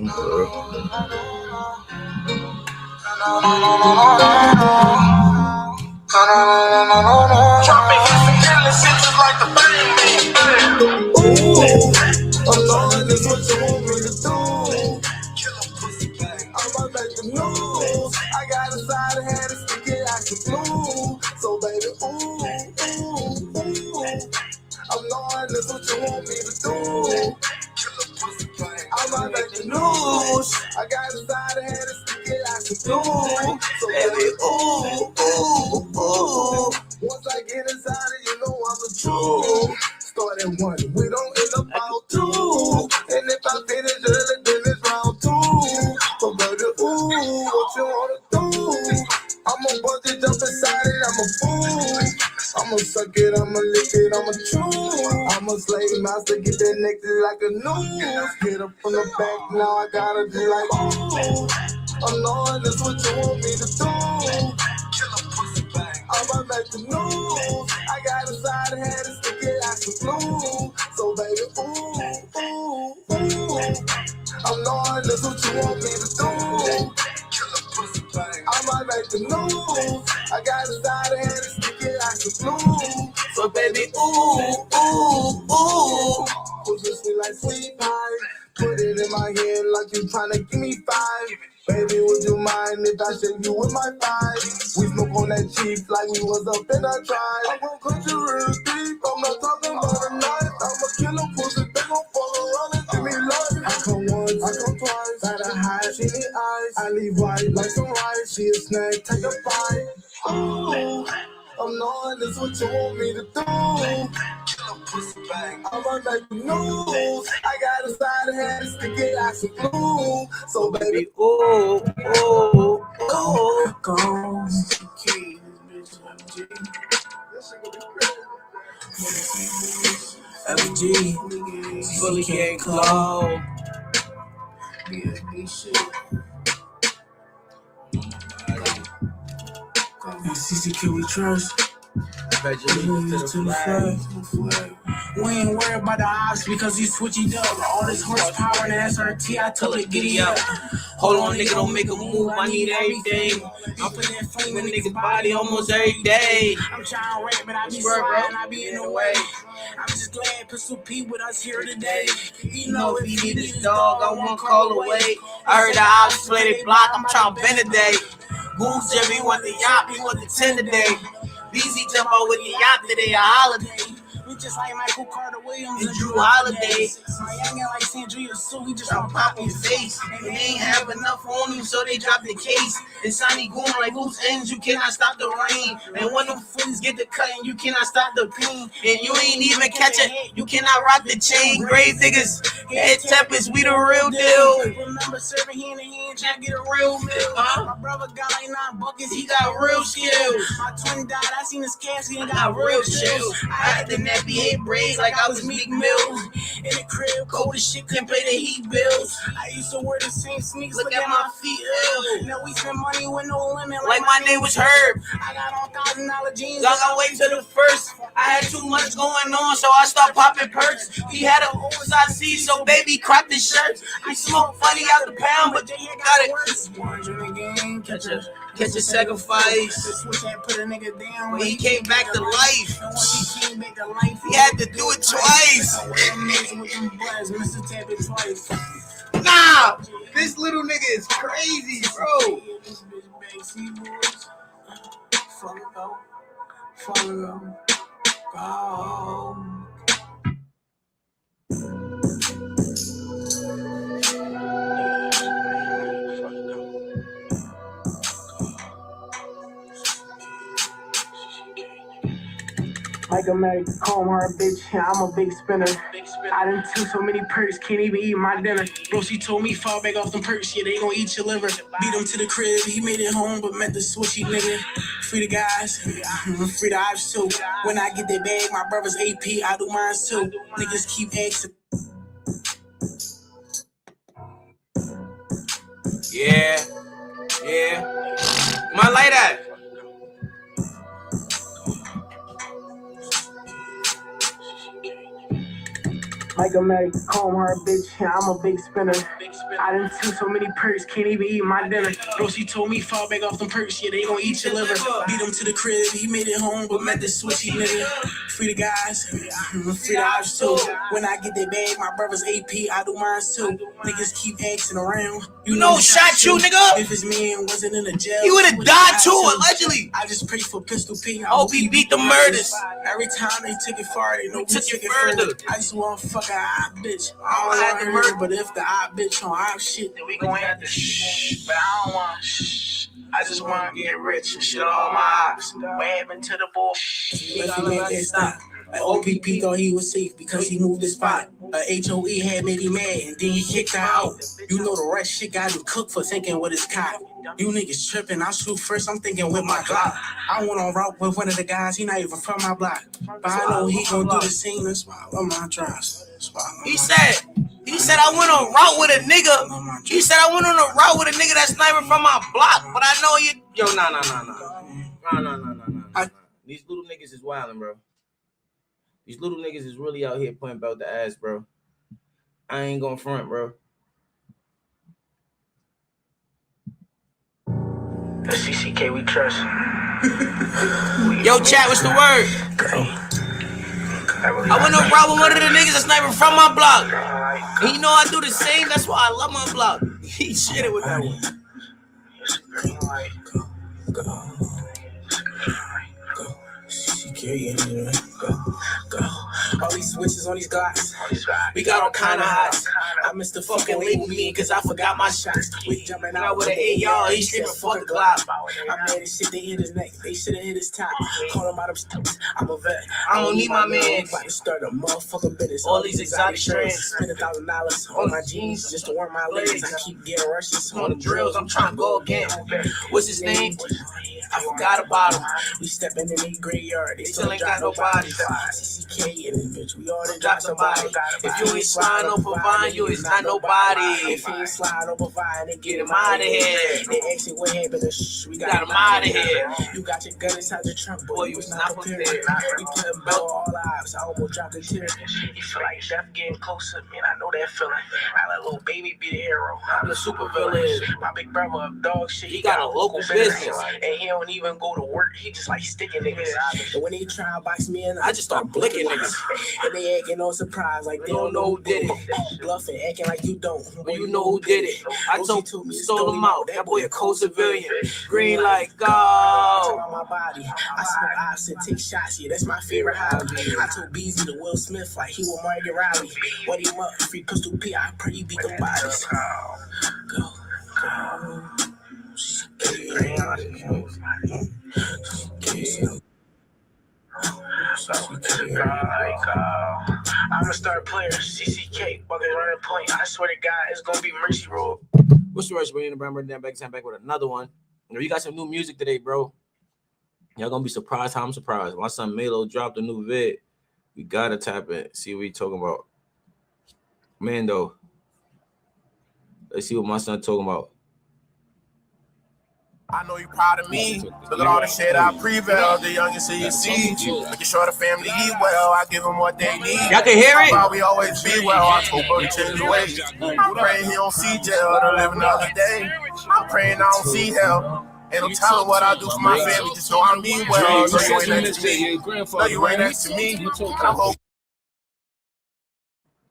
Lord, that's what you want me to do. I'ma make the news. I got a side of head and stick it like the glue. So baby, ooh. I'm knowing that's what you want me to do. I'ma make the news. I got a side of head and stick it like the glue. So baby, ooh. Once I get inside it, you know I'm a true. Start at 1, we don't end up out 2. And if I finish early, then it's round 2. So baby, ooh, what you wanna do? I'ma bust it, jump inside it, I'm a fool. I'ma suck it, I'ma lick it, I'ma chew. I'm a slave master, get that necklace like a noose. Get up from the back, now I gotta be like, ooh. I'm knowing that's what you want me to do. I'ma make the news. I got a side of head and stick it like the glue. So baby, ooh. I'm knowing that's what you want me to do. I'ma make the news. I got a side of head and stick it like the glue. So baby, ooh. Push me like sweet pie. Put it in my hand like you tryna give me 5. Baby, would you mind if I shake you with my thighs? We smoke on that cheap like we was up in a tribe. I'm gon' cut you real deep, I'm not talking about a knife. I'ma kill a pussy, they gon' fall around and give me life. I come once, I come twice, got a high, she need eyes. I leave white like some rice, she a snack, take a bite. Ooh, I'm knowing that's what you want me to do. I'ma make the news. I got a side of head and stick it like some glue. So baby, ooh. Go. FG, fully can't close. CCQ we trust. Congratulations to the flag. We ain't worried about the odds because he switched up. All this horsepower and SRT, I told it giddy up. Hold on, nigga, don't make a move. I need everything. I'm putting that flame in a nigga's body almost every day. I'm trying to rap, but I be sliding, I be in the way. I'm just glad Pistol P with us here today. You know, if he need this dog, I won't call away. I heard the odds play the block, I'm trying to bend a day. Goose Jimmy want the yacht, he want the 10 today. BZ jump out with the yacht today, a holiday. We just like Michael Carter Williams and Drew Holiday. Miami like Sandria Sue, we just on pop his face. And they ain't have enough on him, so they dropped the case. And Sonny going like loose ends, you cannot stop the rain. And when them fools get the cutting, you cannot stop the pain. And you ain't even catch it, you cannot rock the chain. Grave diggers, head tappers, we the real deal. Remember serving hand in hand, trying to get a real meal. My brother got like 9 buckets, he got real skills. My twin died, I seen his casket and got real chills. I had the nappy braids like I was Meek Mill. In the crib, cold as shit, couldn't pay the heat bills. I used to wear the same sneakers, look at my feet ill. Now we spend money with no limit, like my name was Herb. I got all $1,000 jeans, y'all gotta wait till the first. I had too much going on, so I stopped popping perks. He had an oversized seat, so baby cropped his shirt. I smoke funny out the pound, but they got it worse. Catch a sacrifice. Switch and put a nigga down when he came back to life. And once he came back to life, he had to do it twice. Nah, this little nigga is crazy, bro. Follow. Like a Mac, calm her bitch, I'm a big spinner. I done took so many perks, can't even eat my dinner. Bro, she told me fall back off them perks, yeah, they gon' eat your liver. Beat him to the crib, he made it home, but met the swishy nigga. Free the guys, free the ops too. When I get that bag, my brother's AP, I do mine too. Niggas keep asking. Yeah. My light at? Like a Mary, comb her bitch, I'm a big spinner. I done seen so many perks, can't even eat my dinner. Bro, she told me fall back off them perks, yeah, they gon' eat your liver. Beat him to the crib, he made it home, but met this switchy nigga. Free the guys, free the ops too. When I get that bag, my brother's AP, I do mine too. Niggas keep asking around. You know, shot you, nigga. If his man wasn't in the jail, he would have died too, allegedly. I just pray for Pistol P. I hope he beat the murders. Every time they took it far, they know we took it further. I just want to fuck a hot bitch. I don't have to murder, but if the hot bitch on hot shit, then we gon' have to shh. But I don't want shh. I just want to get rich and shit all my ops. What happened to the bull? If he made that stop. Like OPP thought he was safe because he moved his spot. HOE had made him mad and then he kicked her out. You know the rest shit got him cooked for thinking with his cock. You niggas tripping, I shoot first, I'm thinking with my Glock. I went on route with one of the guys, he not even from my block. But I know he gon' do the same, that's why I love my drives. He said I went on route with a nigga. He said I went on a route with a nigga that's sniping from my block. But I know you. Yo, nah. These little niggas is wildin', bro. These little niggas is really out here playing about the ass, bro. I ain't gonna front, bro. The CCK we trust. Yo, chat, what's the word? I went on route with one of the niggas that's sniping from my block. And you know I do the same. That's why I love my block. He shit it with me. Go. All these switches on these Glocks. We got all kind of hots. I missed the fucking label meeting cause I forgot my shots. We jumping out with an AR, he screaming fuck a Glock. I'm mad as shit, they hit his neck, they should've hit his top. Call him out of stunts, I'm a vet. I don't need my man. About to start a motherfucking business. All these exotic strands. Spend $1,000 on my jeans just to warm my legs. I keep getting rushes on the drills, I'm trying to go again. What's his name? I forgot about him. We stepping in the graveyard, they still ain't got no bodies. CCK in this bitch, we already got somebody. If you ain't sliding on Pavine, you is not nobody. If he ain't slide on Pavine, then get him out of here. They ask you what happened, we got him out of here. You got your gun inside the trunk, boy, you was not prepared. We put a belt all lives, I almost dropped a tear. You feel like death getting closer, man, I know that feeling. I let little baby be the hero, I'm the super villain. My big brother up dog shit, he got a local business. And he don't even go to work, he just like sticking niggas. And when they try to box me in, I just start blicking niggas. And they acting no surprise, like they don't know who did it. Bluffing, acting like you don't. When you know who did it. I told me, stole him out. That boy a cold civilian. Green like go. My body. I smoke ops and take shots. Yeah, that's my favorite hobby. I told Beezy to Will Smith like he was Margaret Riley. What him up, free Pistol P. I pray you beat the bodies. Go. I'm a star player, CCK, fucking running point. I swear to God, it's gonna be Mercy Road. What's the rush, bro? Back with another one. You know, you got some new music today, bro. Y'all gonna be surprised how I'm surprised. My son Melo dropped a new vid. We gotta tap it, see what he talking about. Man, though, let's see what my son talking about. I know you proud of me. Look at all the shit I prevail. The youngest of your seed. Making sure the family eat well. I give them what they need. Y'all can hear it? Probably always be well. I told her to change the ways. I'm praying he don't see jail to live another day. I'm praying I don't see hell. Ain't no telling what I do for my family. Just know I mean well. No, you ain't next to me. No, you ain't next to me.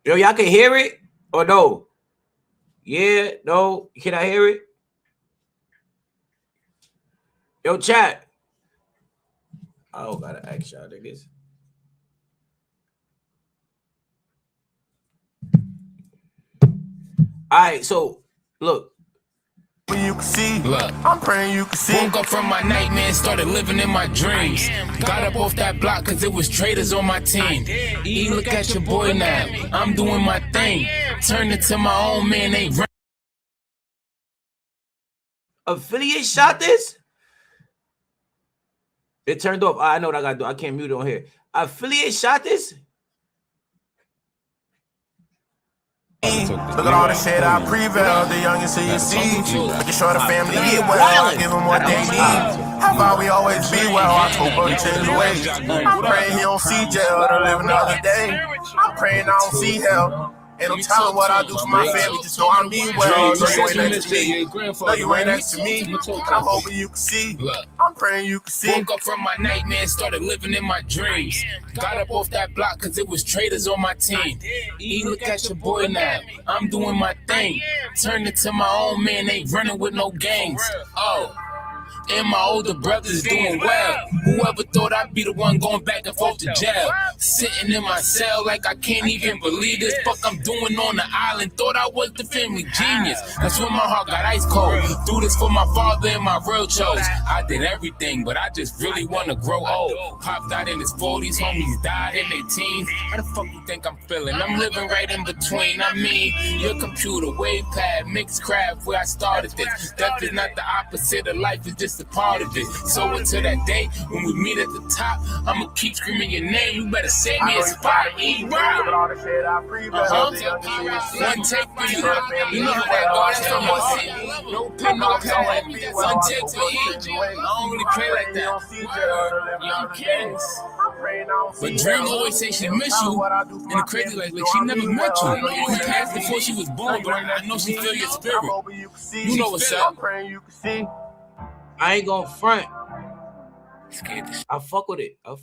Yo, y'all can hear it or no? Yeah, no. Can I hear it? Yo, chat. Oh, gotta ask y'all niggas. All right, so look. When you can see, look, I'm praying you can see. Woke up from my nightmare, started living in my dreams. Got up off that block cause it was traitors on my team. Look at your boy now, I'm doing my thing. Turned into my own man, they run. Affiliate shot this? It turned off. I know what I gotta do. I can't mute it on here. Affiliate shot this? Look at all the shit I prevail. The youngest of your seed. Making sure the family eat well. I give them what they need. How about we always be well? I told bro to change the ways. I'm praying he don't see jail to live another day. I'm praying I don't see hell. Ain't no telling what I do for my family, just know I mean well. No, you ain't next to me. No, you ain't next to me. I'm hoping you can see. I'm praying you can see. Woke up from my nightmare, started living in my dreams. Got up off that block cause it was traitors on my team. Look at your boy now, I'm doing my thing. Turned into my own man, ain't running with no gangs. Oh. And my older brother's doing well. Whoever thought I'd be the one going back and forth to jail? Sitting in my cell like I can't even believe this fuck I'm doing on the island. Thought I was the family genius. That's when my heart got ice cold. Do this for my father and my real chose. I did everything, but I just really want to grow old. Pop died in his 40s, homies died in their teens. How the fuck you think I'm feeling? I'm living right in between. I mean, your computer, wavepad, mixed craft where I started this. Death is not the opposite of life, it's just a part of it. So until that day when we meet at the top, I'ma keep screaming your name. You better say me it's fire. One take for you. You know how that goes. That's from my city. No pen, no pad. One take for you. I don't really pray like that. Young kings. But Dream always say she miss you. And the crazy like she never met you. You passed before she was born, but I know she feel your spirit. You know what's up. I ain't gonna front. I fuck with it. I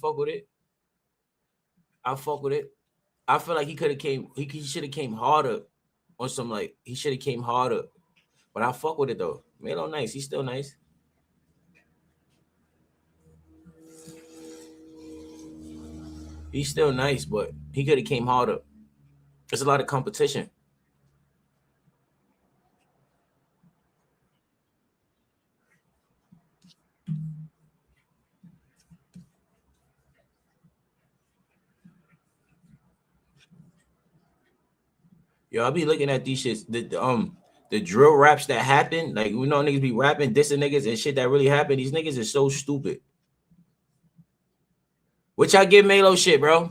feel like he could have came. He should have came harder on some like. He should have came harder. But I fuck with it though. Melo nice. He's still nice. He's still nice, but he could have came harder. There's a lot of competition. Yo, I be looking at these shits, the drill raps that happen. Like, we know niggas be rapping, dissing niggas and shit that really happen. These niggas are so stupid. Which I give Melo shit, bro.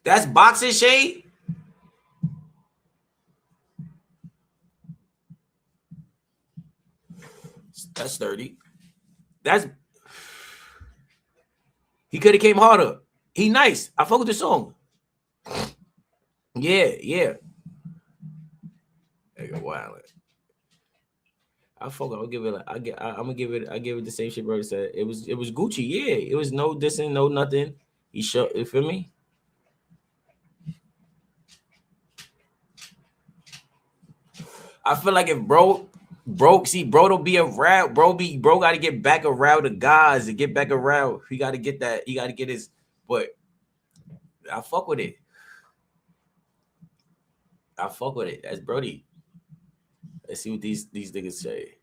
That's boxing shade. That's 30. He could have came harder. He nice. I fuck with the song. Yeah. Wow. I'm gonna give it the same shit bro said. It was Gucci. Yeah, it was no dissing, no nothing. He showed, you feel me? I feel like if bro don't be around, bro got to get back around the guys to get back around. He got to get that. He got to get his. But I fuck with it. That's Brody. Let's see what these niggas say.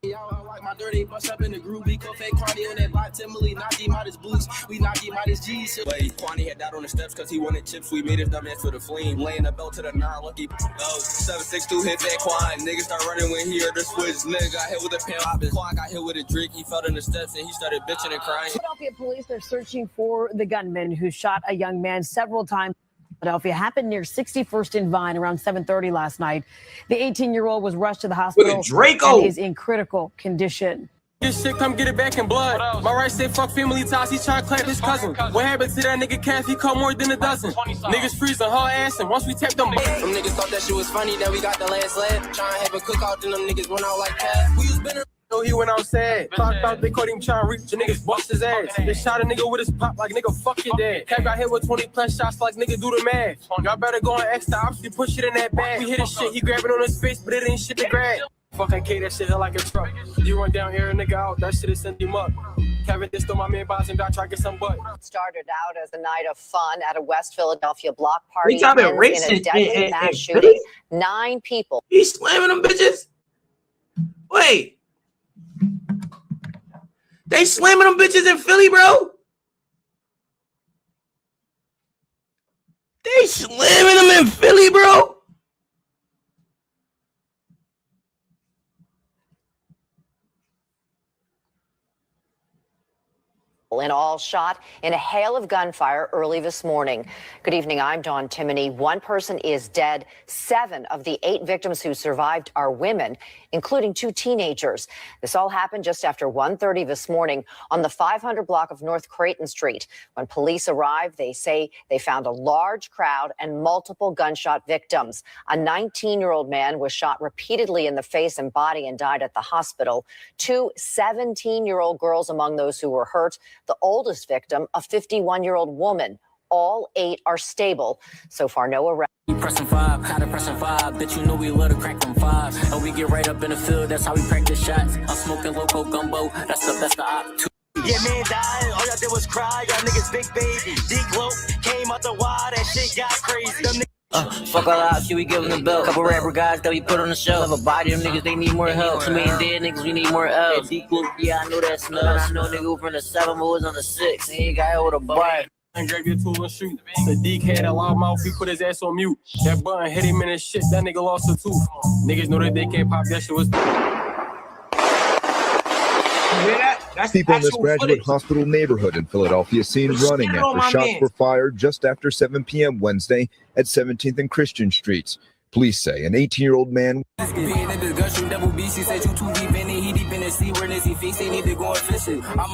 Y'all, I like my dirty bust up in the groove. We go fake Kwani on that bot. Timberly, knock him out his boots. We knock him out his G's. Wait, Kwani had died on the steps because he wanted chips. We made his dumb ass for the flame. Laying the belt to the nine, lucky. 762 hit that Quan. Niggas start running when he heard the switch. Nigga got hit with a pen. Quan got hit with a drink. He fell in the steps and he started bitching and crying. Philadelphia police are searching for the gunman who shot a young man several times. Philadelphia happened near 61st and Vine around 7:30 last night. The 18-year-old was rushed to the hospital and is in critical condition. This shit, come get it back in blood. My right say fuck family ties, he trying to clap his cousin. What happened to that nigga Cass? He caught more than a dozen. Niggas freezing her ass, and once we tapped them. Some niggas thought that shit was funny, that we got the last laugh. Trying to have a cookout, then them niggas went out like that. We was been No, he went outside. Talked out, they caught him trying to reach the niggas, bust his ass. They shot a nigga with his pop like nigga, fuck your dad. Cap got hit with 20 plus shots like nigga, do the math. Y'all better go on extra ops, we push it in that bag. We hit his shit, he grabbed it on his face, but it ain't shit to grab. Fucking K, that shit hit like a truck. You run down here, nigga out, that shit is send him up. Kevin, this to my man, boss, and got try to get some butt. Started out as a night of fun at a West Philadelphia block party. We talking in a deadly mass shooting. 9 people. He's slamming them bitches. Wait. They slamming them bitches in Philly, bro. They slamming them in Philly, bro. In all, shot in a hail of gunfire early this morning. Good evening, I'm Dawn Timoney. One person is dead. 7 of the 8 victims who survived are women, including 2 teenagers. This all happened just after 1:30 this morning on the 500 block of North Creighton Street. When police arrived, they say they found a large crowd and multiple gunshot victims. A 19-year-old man was shot repeatedly in the face and body and died at the hospital. 2 17-year-old girls among those who were hurt. The oldest victim, a 51-year-old woman. All 8 are stable. So far, no arrests. We pressing 5, how to pressing 5. Bitch, you know we love to crack from 5. And we get right up in the field, that's how we practice shots. I'm smoking loco gumbo, that's the op. Yeah, man died, all y'all did was cry. Y'all niggas big baby. D-Glow came out the wild, that shit got crazy. Fuck all out, shit, we give them the belt. Couple rapper guys that we put on the show. Have a body, them niggas, they need more help. Some ain't dead niggas, we need more help. Yeah, I know that smell. I know nigga who from the 7 who was on the 6. He ain't got hit with a bar. And grab your tool and shoot. Sadiq had a loud mouth, he put his ass on mute. That button hit him in his shit, that nigga lost a tooth. Niggas know that they can't pop that shit was. People in this graduate hospital neighborhood in Philadelphia seen running after shots were fired just after 7 p.m. Wednesday at 17th and Christian Streets. Police say an 18-year-old man. I'm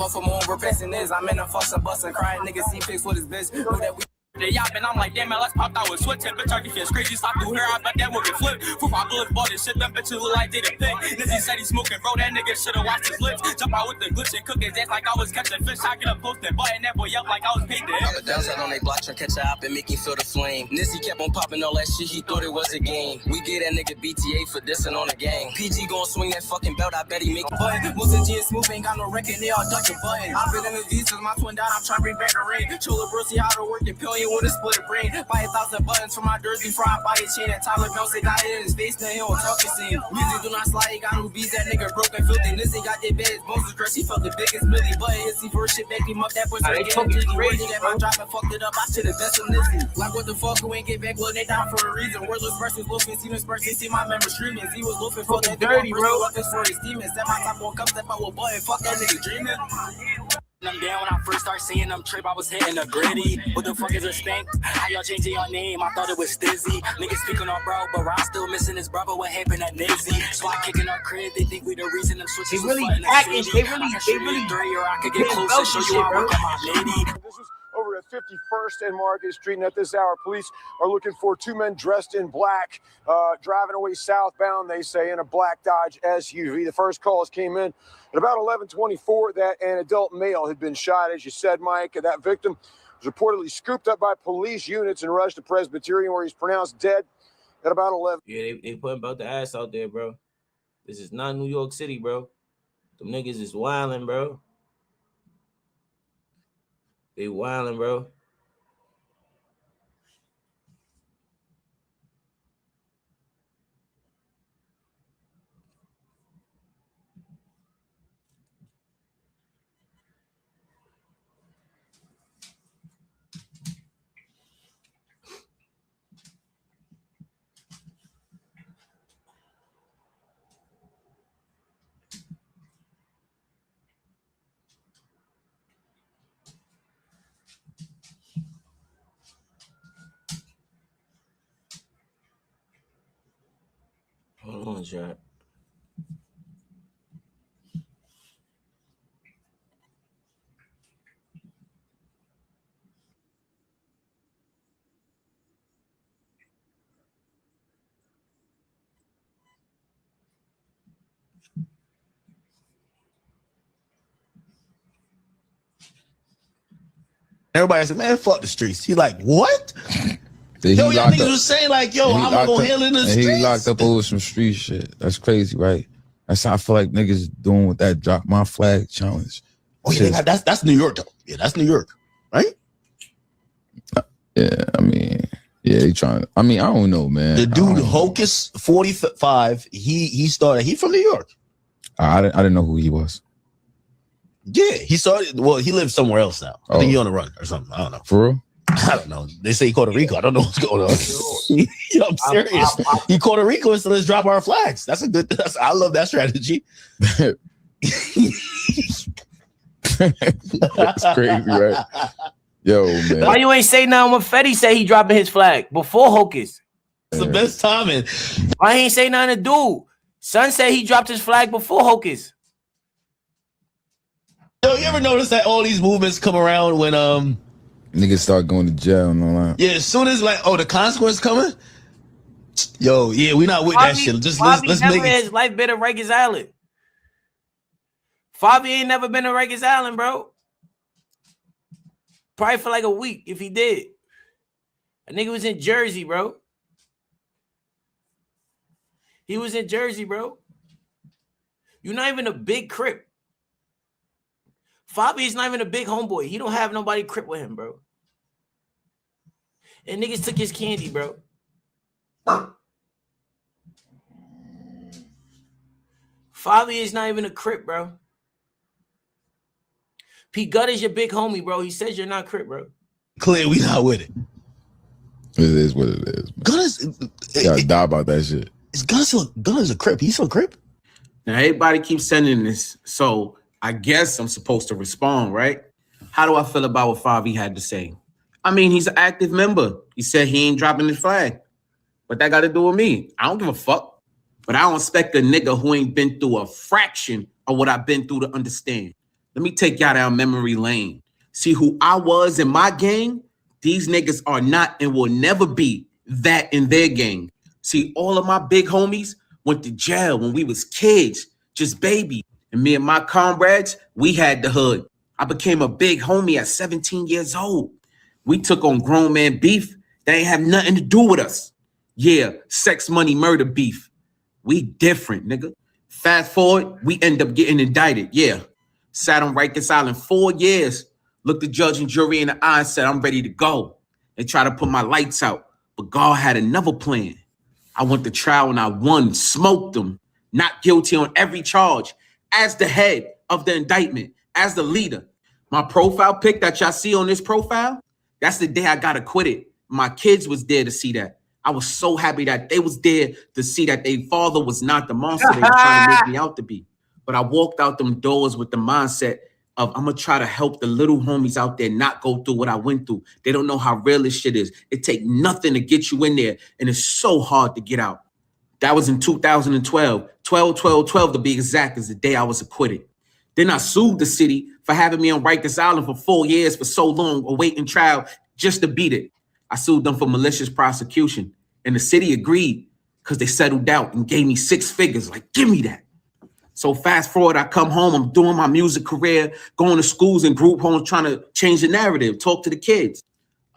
off from home repressing this. I'm in a fussing, busting, crying. Niggas see pics with his bitch. Know that we. I'm like, damn man, let's pop out with switching. Bitch, I feels crazy. Stop through here, I bet that will get flipped. For my bullets, bought this shit, them bitches look like they didn't pick. Nizzy said he smoking, bro, that nigga should've watched his lips. Jump out with the glitch and cook his ass like I was catching fish. I get up posting, button that boy up like I was paid to him. I'm a downside on they block, trying to catch a hop and make him feel the flame. Nizzy kept on popping all that shit, he thought it was a game. We get that nigga BTA for dissing on the gang. PG gon' swing that fucking belt, I bet he make a button. Wilson G and Smooth ain't got no record, they all ducking button. I've been in the V's since my twin died, I'm trying to bring back the ring. Chola bro, see how to work the pill, you wanna split a brain. Buy 1,000 buttons for my jersey, fry buy a chain. And Tyler Bell say got it in his face, then he don't talk the same. Music do not slide, he got no beats, that nigga broken filthy. This ain't got their beds, bones was dressed, he felt the biggest Millie. But his first shit back him up, that boy started getting jiggy. Worthy that my drive and fucked it up, I should've best on this. Like what the fuck, who ain't get back, well they down for a reason. Wordless versus loafing, Steven Spurs, they see my member streaming. He was loafing for that dirty, bro. Weapons for his demons, that my top won't come, step out with button, fuck that nigga dreaming. I'm down when I first started seeing them trip, I was hitting a gritty. What the fuck is a stank? How y'all changing your name? I thought it was Stizzy. Niggas speaking on bro, but Ron still missing his brother. What happened at Nizzy? So I kicking our crib, they think we the reason them switches. They really packaged, they really three, or I could get close and show you how I work on my lady. This is over at 51st and Market Street, and at this hour, police are looking for 2 men dressed in black, driving away southbound, they say, in a black Dodge SUV. The first calls came in at about 11:24 that an adult male had been shot, as you said, Mike. That victim was reportedly scooped up by police units and rushed to Presbyterian, where he's pronounced dead at about 11. Yeah, they putting about the ass out there, bro. This is not New York City, bro. Them niggas is wilding, bro. They wilding, bro. Hold on, chat. Everybody said, man, fuck the streets. He like, what? Yo, y'all niggas was saying like, yo, I'm gonna handle in the streets. He locked up over some street shit. That's crazy, right? That's how I feel like niggas doing with that drop my flag challenge. Oh yeah, that's New York though. Yeah, that's New York, right? Yeah, I mean, yeah, he trying. I mean, I don't know, man. The dude Hocus 45, he started. He from New York. I didn't know who he was. Yeah, he started. Well, he lives somewhere else now. I think he on the run or something. I don't know. For real? I don't know. They say Puerto Rico. I don't know what's going on. Yo, I'm serious. He Puerto Rico, so let's drop our flags. That's a good. I love that strategy. That's crazy, right? Yo, man. Why you ain't say nothing when Fetty said he dropping his flag before Hocus? It's the best timing. Why he ain't say nothing to dude? Son said he dropped his flag before Hocus. Yo, you ever notice that all these movements come around when niggas start going to jail and all that? Yeah, as soon as like, oh, the consequence coming. Yo, yeah, we not with that shit. Just let's make it. His life been a Rikers Island. Favi ain't never been to Rikers Island, bro. Probably for like a week if he did. A nigga was in Jersey, bro. He was in Jersey, bro. You're not even a big Crip. Fabi is not even a big homeboy. He don't have nobody Crip with him, bro. And niggas took his candy, bro. Fabi is not even a Crip, bro. P. Gut is your big homie, bro. He says you're not Crip, bro. Clear, we not with it. It is what it is. Gun is. You gotta die about that shit. Gun is a Crip. He's still a Crip. Now everybody keeps sending this, so I guess I'm supposed to respond, right? How do I feel about what Favi had to say? I mean, he's an active member. He said he ain't dropping his flag. What that got to do with me? I don't give a fuck. But I don't expect a nigga who ain't been through a fraction of what I've been through to understand. Let me take y'all down memory lane. See who I was in my gang? These niggas are not and will never be that in their gang. See, all of my big homies went to jail when we was kids, just baby. And me and my comrades, we had the hood. I became a big homie at 17 years old. We took on grown man beef that ain't have nothing to do with us. Yeah, sex, money, murder beef. We different, nigga. Fast forward, we end up getting indicted. Yeah. Sat on Rikers Island 4 years. Looked the judge and jury in the eye and said, I'm ready to go. They tried to put my lights out, but God had another plan. I went to trial and I won, smoked them. Not guilty on every charge. As the head of the indictment, as the leader. My profile pic that y'all see on this profile, that's the day I got acquitted. My kids was there to see that. I was so happy that they was there to see that their father was not the monster they were trying to make me out to be. But I walked out them doors with the mindset of I'm going to try to help the little homies out there not go through what I went through. They don't know how real this shit is. It take nothing to get you in there, and it's so hard to get out. That was in 2012. 12 to be exact is the day I was acquitted. Then I sued the city for having me on Rikers Island for 4 years for so long, awaiting trial just to beat it. I sued them for malicious prosecution, and the city agreed because they settled out and gave me 6 figures. Like, give me that. So fast forward, I come home, I'm doing my music career, going to schools and group homes, trying to change the narrative, talk to the kids.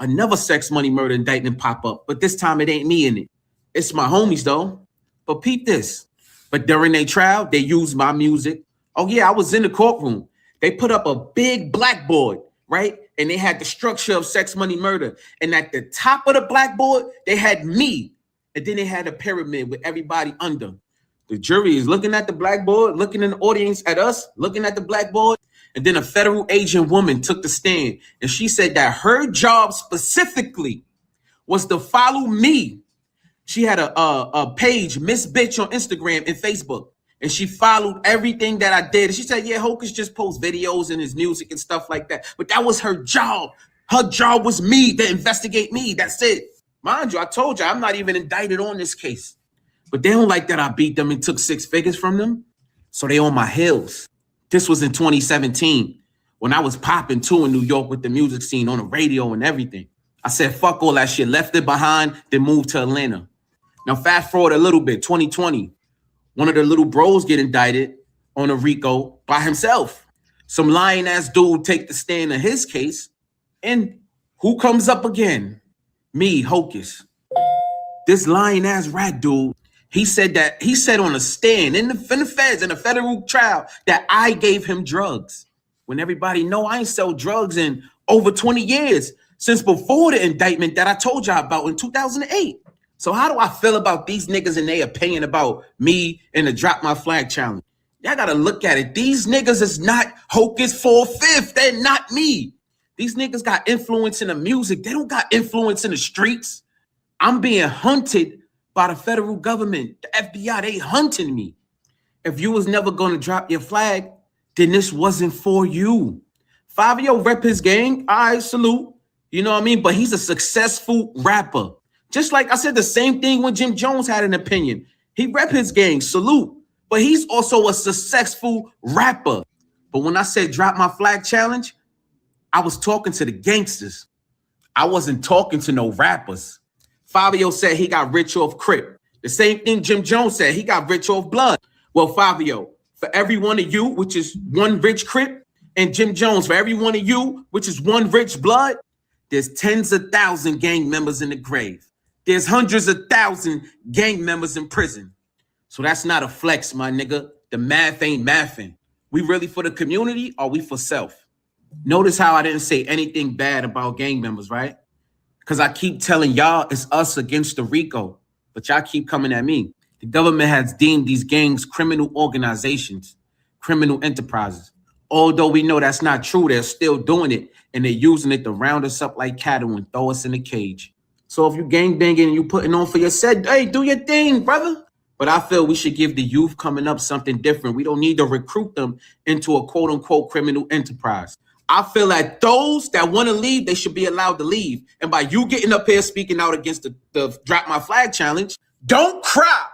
Another sex, money, murder indictment pop up, but this time it ain't me in it. It's my homies though. But peep this. But during their trial, they used my music. Oh yeah, I was in the courtroom. They put up a big blackboard, right? And they had the structure of sex, money, murder. And at the top of the blackboard, they had me. And then they had a pyramid with everybody under. The jury is looking at the blackboard, looking in the audience at us, looking at the blackboard. And then a federal agent woman took the stand. And she said that her job specifically was to follow me. She had a page, Miss Bitch, on Instagram and Facebook. And she followed everything that I did. And she said, yeah, Hocus just posts videos and his music and stuff like that. But that was her job. Her job was me to investigate me. That's it. Mind you, I told you, I'm not even indicted on this case. But they don't like that I beat them and took 6 figures from them. So they on my heels. This was in 2017 when I was popping too in New York with the music scene on the radio and everything. I said, fuck all that shit, left it behind, then moved to Atlanta. Now fast forward a little bit, 2020. One of the little bros get indicted on a RICO by himself. Some lying ass dude take the stand in his case. And who comes up again? Me, Hocus. This lying ass rat dude. He said on a stand in the feds, in a federal trial, that I gave him drugs. When everybody know I ain't sell drugs in over 20 years, since before the indictment that I told y'all about in 2008. So how do I feel about these niggas and their opinion about me and the Drop My Flag challenge? Y'all gotta look at it. These niggas is not Hocus 4/5. They're not me. These niggas got influence in the music. They don't got influence in the streets. I'm being hunted by the federal government, the FBI, they hunting me. If you was never going to drop your flag, then this wasn't for you. Fabio rep his gang. I salute. You know what I mean? But he's a successful rapper. Just like I said, the same thing when Jim Jones had an opinion. He rep his gang, salute. But he's also a successful rapper. But when I said drop my flag challenge, I was talking to the gangsters. I wasn't talking to no rappers. Fabio said he got rich off Crip. The same thing Jim Jones said, he got rich off blood. Well, Fabio, for every one of you, which is one rich Crip, and Jim Jones, for every one of you, which is one rich blood, there's tens of thousands gang members in the grave. There's hundreds of thousands gang members in prison. So that's not a flex, my nigga. The math ain't mathing. We really for the community or we for self? Notice how I didn't say anything bad about gang members, right? Because I keep telling y'all it's us against the RICO, but y'all keep coming at me. The government has deemed these gangs criminal organizations, criminal enterprises. Although we know that's not true, they're still doing it, and they're using it to round us up like cattle and throw us in a cage. So if you gang banging and you putting on for your set, hey, do your thing, brother. But I feel we should give the youth coming up something different. We don't need to recruit them into a quote unquote criminal enterprise. I feel like those that want to leave, they should be allowed to leave. And by you getting up here speaking out against the Drop My Flag challenge, don't cry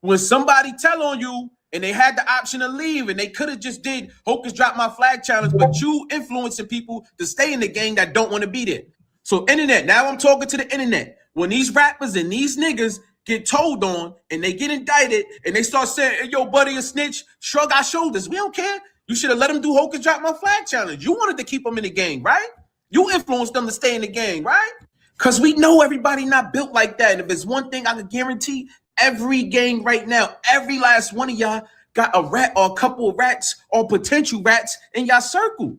when somebody tell on you and they had the option to leave and they could have just did Hocus Drop My Flag challenge, but you influencing people to stay in the gang that don't want to be there. So internet, now I'm talking to the internet. When these rappers and these niggas get told on and they get indicted and they start saying, hey, yo, buddy, a snitch, shrug our shoulders. We don't care. You should have let them do Hocus Drop My Flag challenge. You wanted to keep them in the gang, right? You influenced them to stay in the gang, right? Because we know everybody not built like that. And if there's one thing I can guarantee, every gang right now, every last one of y'all got a rat or a couple of rats or potential rats in y'all circle.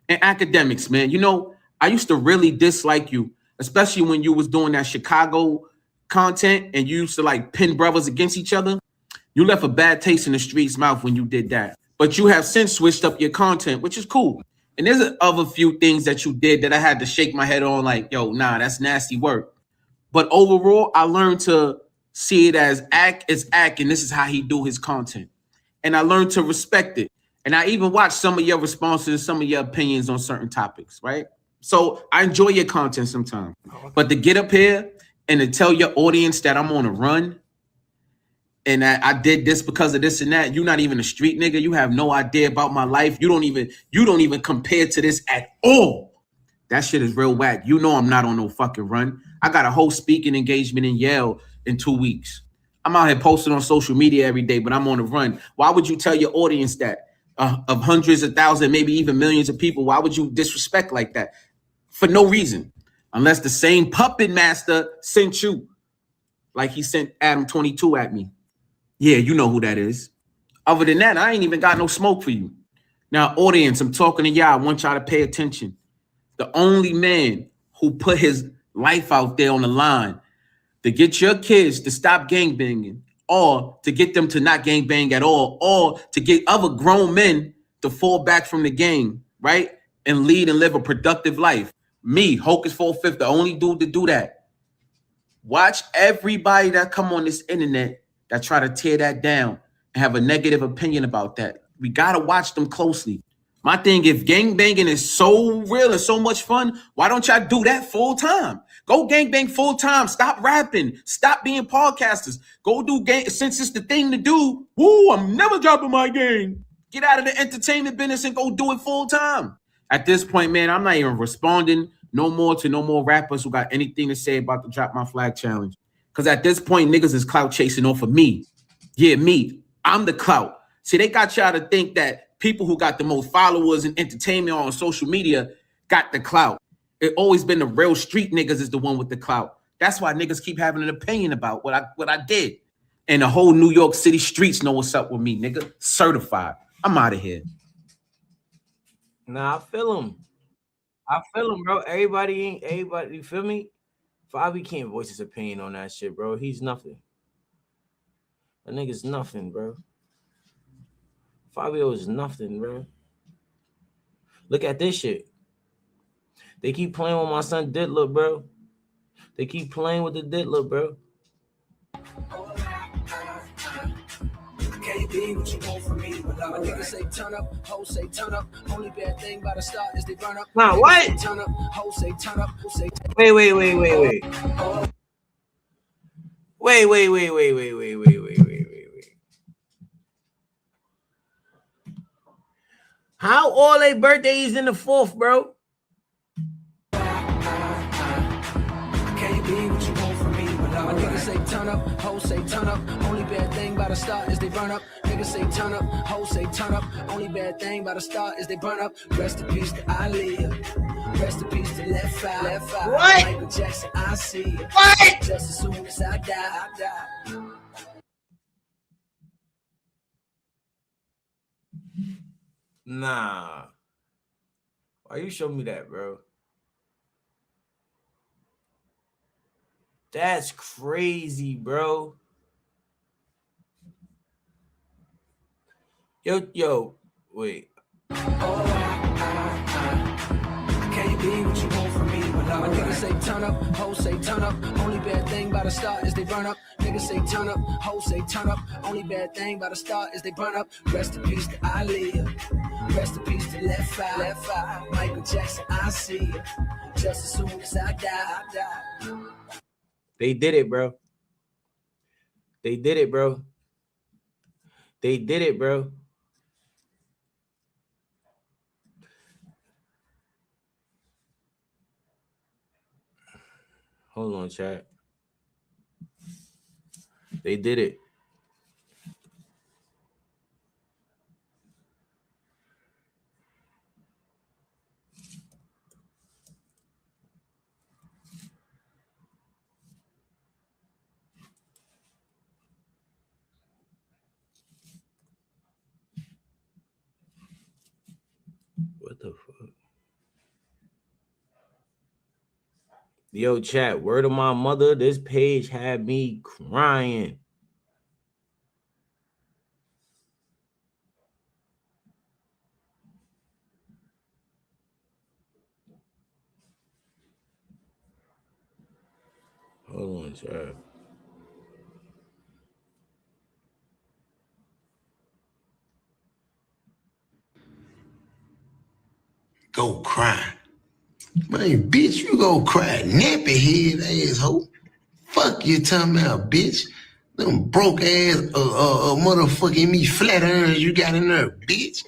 And academics, man, you know, I used to really dislike you, especially when you was doing that Chicago content and you used to like pin brothers against each other. You left a bad taste in the street's mouth when you did that. But you have since switched up your content, which is cool. And there's other few things that you did that I had to shake my head on like, yo, nah, that's nasty work. But overall, I learned to see it as act is act, and this is how he do his content. And I learned to respect it. And I even watched some of your responses, some of your opinions on certain topics, right? So I enjoy your content sometimes. But to get up here and to tell your audience that I'm on a run and I did this because of this and that, you're not even a street nigga. You have no idea about my life. You don't even compare to this at all. That shit is real whack. You know I'm not on no fucking run. I got a whole speaking engagement in Yale in 2 weeks. I'm out here posting on social media every day, but I'm on a run. Why would you tell your audience that? Of hundreds of thousands, maybe even millions of people, why would you disrespect like that? For no reason. Unless the same puppet master sent you. Like he sent Adam 22 at me. Yeah, you know who that is. Other than that, I ain't even got no smoke for you. Now, audience, I'm talking to y'all. I want y'all to pay attention. The only man who put his life out there on the line to get your kids to stop gangbanging, or to get them to not gangbang at all, or to get other grown men to fall back from the gang, right? And lead and live a productive life. Me, Hocus 4/5, the only dude to do that. Watch everybody that come on this internet that try to tear that down and have a negative opinion about that. We got to watch them closely. My thing, if gangbanging is so real and so much fun, why don't y'all do that full time? Go gangbang full time. Stop rapping. Stop being podcasters. Go do gang. Since it's the thing to do, woo, I'm never dropping my gang. Get out of the entertainment business and go do it full time. At this point, man, I'm not even responding no more rappers who got anything to say about the Drop My Flag challenge. Because at this point, niggas is clout chasing off of me. Yeah, me. I'm the clout. See, they got y'all to think that people who got the most followers and entertainment on social media got the clout. It always been the real street niggas is the one with the clout. That's why niggas keep having an opinion about what I did. And the whole New York City streets know what's up with me, nigga. Certified. I'm out of here. Nah, I feel him. Bro. Everybody, you feel me? Fabi can't voice his opinion on that shit, bro. He's nothing. That nigga's nothing, bro. Fabio is nothing, bro. Look at this shit. They keep playing with my son Diddler, bro. They keep playing with the Diddler, bro. can't be what you want from me. But my niggas say turn up, hoes say turn up. Only bad thing by the start is they run up. Nah, what? Turn up, hoes say turn up, hoes say turn up. Wait. How all their birthdays in the 4th, bro? Can't be what you want from me. But my niggas say turn up, hoes say turn up. Only bad thing by the start is they burn up. Niggas say turn up, hoes say turn up. Only bad thing by the start is they burn up. Rest in peace to Ali. Rest in peace to Left Eye. What? Michael Jackson, I see. What? Just as soon as I die. Nah. Why you show me that, bro? That's crazy, bro. Yo, wait. Can't be what you want from me. But my niggas say turn up, hoes say turn up. Only bad thing by the start is they burn up. Niggas say turn up, hoes say turn up. Only bad thing by the start is they burn up. Rest in peace to Ali. Rest in peace to Left Eye. Michael Jackson, I see. Just as soon as I die. They did it, bro. They did it, bro. They did it, bro. Hold on, chat. They did it. What the fuck? Yo, chat, word of my mother, this page had me crying. Hold on, chat. Go cry. Man, bitch, you go cry. Nappy head asshole. Fuck you talking about, bitch. Them broke ass motherfucking me flat irons you got in there, bitch.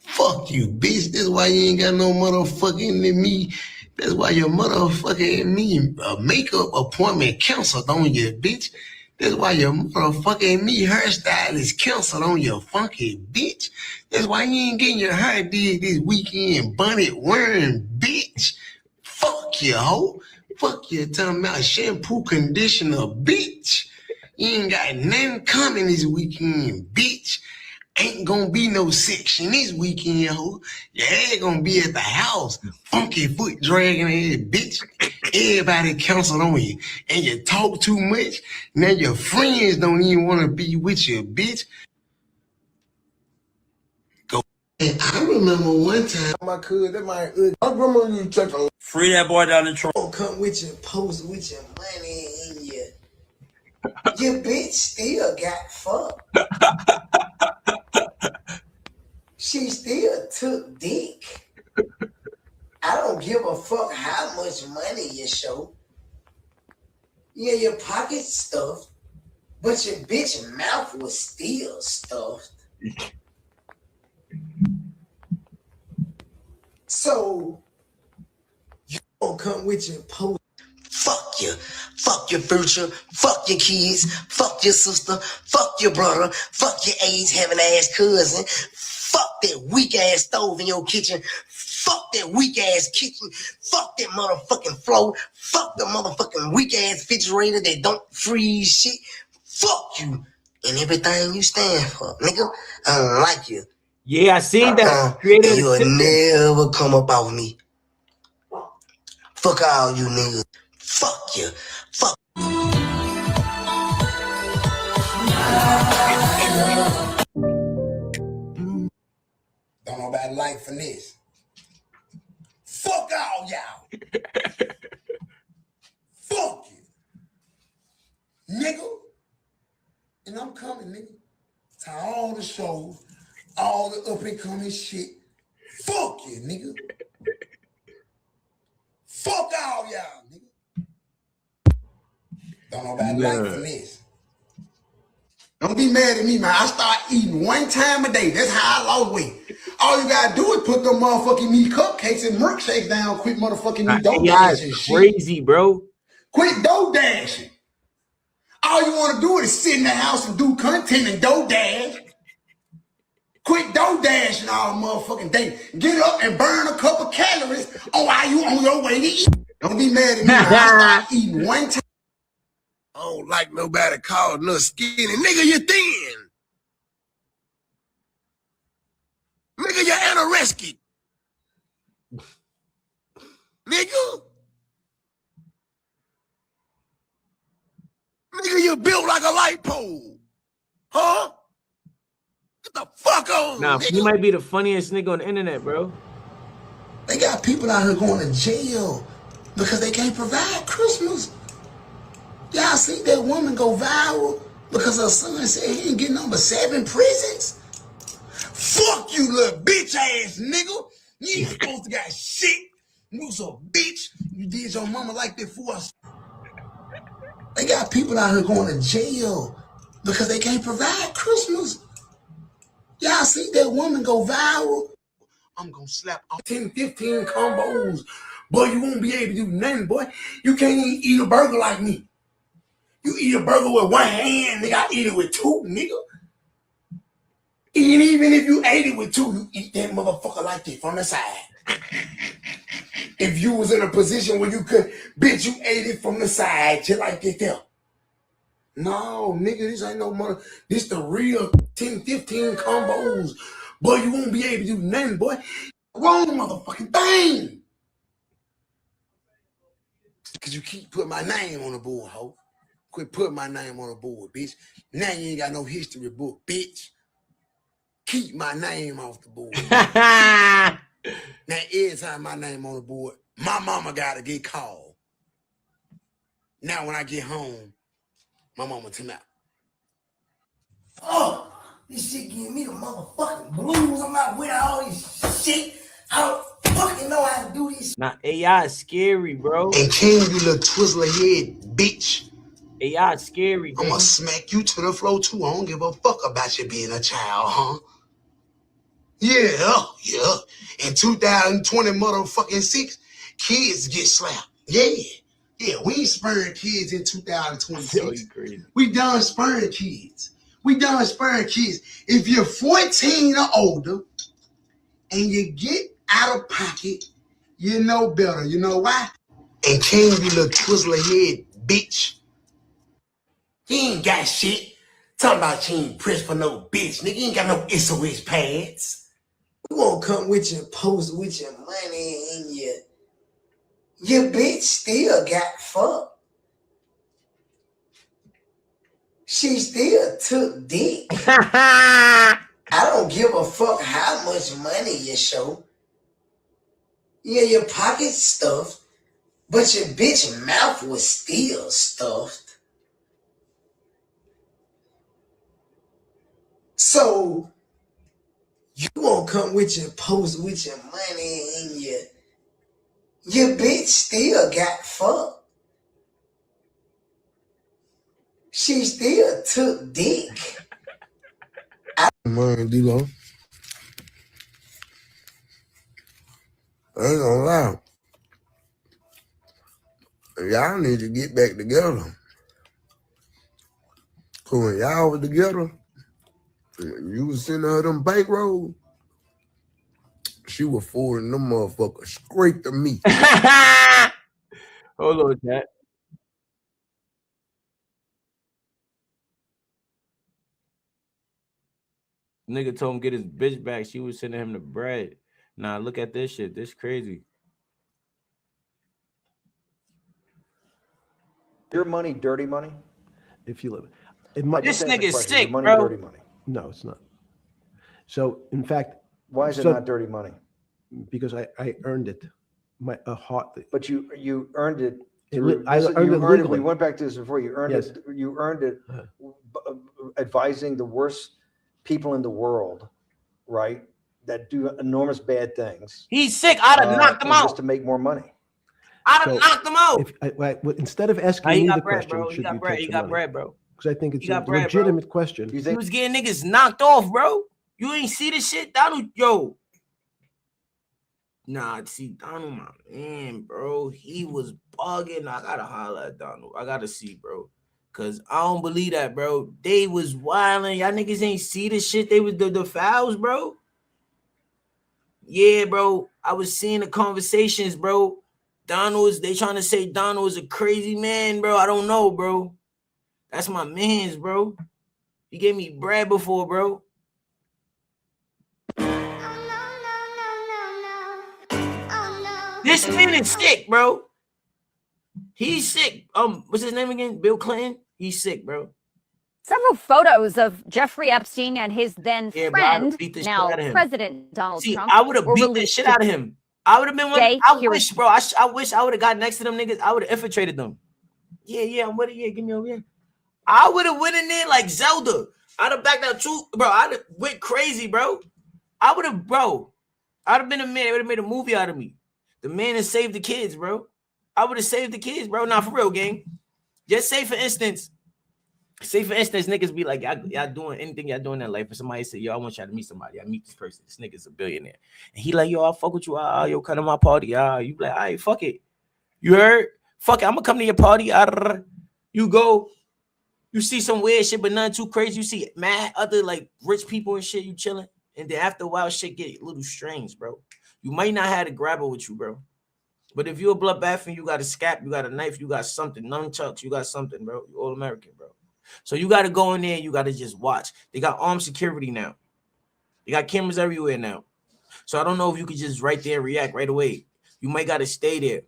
Fuck you, bitch. That's why you ain't got no motherfucking me. That's why your motherfucking me makeup appointment canceled on you, bitch. That's why your motherfucking me hairstylist canceled on your funky bitch. That's why you ain't getting your hair did this weekend, bonnet wearing bitch. Fuck you, hoe. Fuck you talking about shampoo, conditioner, bitch. You ain't got nothing coming this weekend, bitch. Ain't gonna be no section this weekend, ho. Your ass gonna be at the house. Funky foot dragging ass, bitch. Everybody canceled on you. And you talk too much. Now your friends don't even want to be with you, bitch. Go. And I remember one time my cousin, that my I remember you took a Free that boy down the trunk. come with your post with your money and your bitch still got fucked. She still took dick. I don't give a fuck how much money you show. Yeah, your pocket's stuffed, but your bitch mouth was still stuffed. So, you don't come with your post. Fuck you. Fuck your future. Fuck your kids. Fuck your sister. Fuck your brother. Fuck your AIDS having ass cousin. Fuck that weak ass stove in your kitchen. Fuck that weak ass kitchen. Fuck that motherfucking floor. Fuck the motherfucking weak ass refrigerator that don't freeze shit. Fuck you and everything you stand for, nigga. I don't like you. Yeah, I seen that. You'll never come up off me. Fuck all you niggas. Fuck you. Fuck. Don't nobody like finesse. Fuck all y'all. Fuck you. Nigga. And I'm coming, nigga. to all the shows, all the up and coming shit. Fuck you, nigga. Fuck all y'all, nigga. Don't nobody like finesse. Don't be mad at me, man. I start eating 1 time a day. That's how I lost weight. All you gotta do is put them motherfucking meat cupcakes and milkshakes down. Quit motherfucking me dough dashing shit. Crazy, bro. Quit dough dashing. All you want to do is sit in the house and do content and dough dash. Quit dough dashing all motherfucking day. Get up and burn a couple calories while you on your way to eat. Don't be mad at me. I start eating 1 time. I don't like nobody calling us skinny. Nigga, you thin. Nigga, you're anorexic. Nigga. Nigga, you built like a light pole. Huh? Get the fuck on. Nah, nigga. you might be the funniest nigga on the internet, bro. They got people out here going to jail because they can't provide Christmas. Y'all see that woman go viral because her son said he ain't getting number 7 presents? Fuck you, little bitch ass nigga. You ain't supposed to got shit. You was a bitch. You did your mama like that for us. They got people out here going to jail because they can't provide Christmas. Y'all see that woman go viral? I'm gonna slap 10, 15 combos. Boy, you won't be able to do nothing, boy. You can't even eat a burger like me. You eat a burger with 1 hand, nigga. I eat it with 2, nigga. And even if you ate it with 2, you eat that motherfucker like that from the side. If you was in a position where you could, bitch, you ate it from the side, just like that there. No, nigga, this ain't no mother. This the real 10, 15 combos. Boy, you won't be able to do nothing, boy. Wrong motherfucking thing. Because you keep putting my name on the board, ho. Quit putting my name on the board, bitch. Now you ain't got no history book, bitch. Keep my name off the board. Now, every time my name on the board, my mama got to get called. Now, when I get home, my mama tell me, oh, this shit giving me the motherfucking blues. I'm not with all this shit. I don't fucking know how to do this. Nah, AI is scary, bro. And King, you little twizzler head, bitch. AI is scary, I'm gonna smack you to the floor, too. I don't give a fuck about you being a child, huh? Yeah. In 2020 motherfucking 6, kids get slapped. Yeah, we ain't sparing kids in 2026. We done sparing kids. If you're 14 or older and you get out of pocket, you know better. You know why? And King, you little twizzler head, bitch. He ain't got shit. Talking about you ain't pressed for no bitch, nigga. You ain't got no SOS pads. You won't come with your post with your money and your bitch still got fucked. She still took dick. I don't give a fuck how much money you show. Yeah, your pocket's stuffed, but your bitch mouth was still stuffed. So you won't come with your post with your money and your bitch still got fucked. She still took dick. Man, D-Lo. I ain't gonna lie. Y'all need to get back together. Cause when y'all was together, you was sending her them bankroll, she was forwarding them motherfuckers straight to me. Hold on, chat. Nigga told him get his bitch back. She was sending him the bread. Nah, look at this shit. This crazy. Your money, dirty money. If you live, it might. This nigga's sick, money, bro. Dirty money. No, it's not. So, in fact, why is it not dirty money? Because I earned it. But you earned it. I earned it legally. We went back to this before. You earned it. You earned it advising the worst people in the world, right, that do enormous bad things. He's sick. I'd have knocked him out just to make more money. I'd have knocked him out. Instead of asking me the question, bro. He got bread, bro. Because I think it's a bread, legitimate question. He was getting niggas knocked off, bro. You ain't see this shit, Donald? Yo. Nah, see, Donald, my man, bro. He was bugging. I gotta holler at Donald. I gotta see, bro. Cause I don't believe that, bro. They was wilding. Y'all niggas ain't see this shit. They was the fouls, bro. Yeah, bro. I was seeing the conversations, bro. They trying to say Donald is a crazy man, bro. I don't know, bro. That's my man's, bro. He gave me bread before, bro. This man is sick, bro. He's sick. What's his name again? Bill Clinton? He's sick, bro. Several photos of Jeffrey Epstein and his then friend, now now President Donald Trump. I would have beat the shit out of him. I would have been one. I wish, bro. I wish I would have got next to them niggas. I would have infiltrated them. Yeah, I'm with it. Yeah, give me over here. I would have went in there like Zelda. I'd have backed out too, bro. I'd have went crazy, bro. I'd have been a man. They would have made a movie out of me. The man that saved the kids, bro. I would have saved the kids, bro. Not for real, gang. Just say for instance, niggas be like, y'all doing anything y'all doing in life, and somebody say, yo, I want y'all to meet somebody. I meet this person. This nigga's a billionaire. And he like, yo, I'll fuck with you. Yo, come to my party. You be like, all right, fuck it. You heard? Fuck it. I'm gonna come to your party. You go. You see some weird shit, but nothing too crazy. You see mad other like rich people and shit. You chilling. And then after a while, shit get a little strange, bro. You might not have to grab it with you, bro. But if you're a bloodbath and you got a scalp, you got a knife, you got something, nunchucks, you got something, bro. You're all American, bro. So you got to go in there and you got to just watch. They got armed security now. They got cameras everywhere now. So I don't know if you could just right there react right away. You might got to stay there.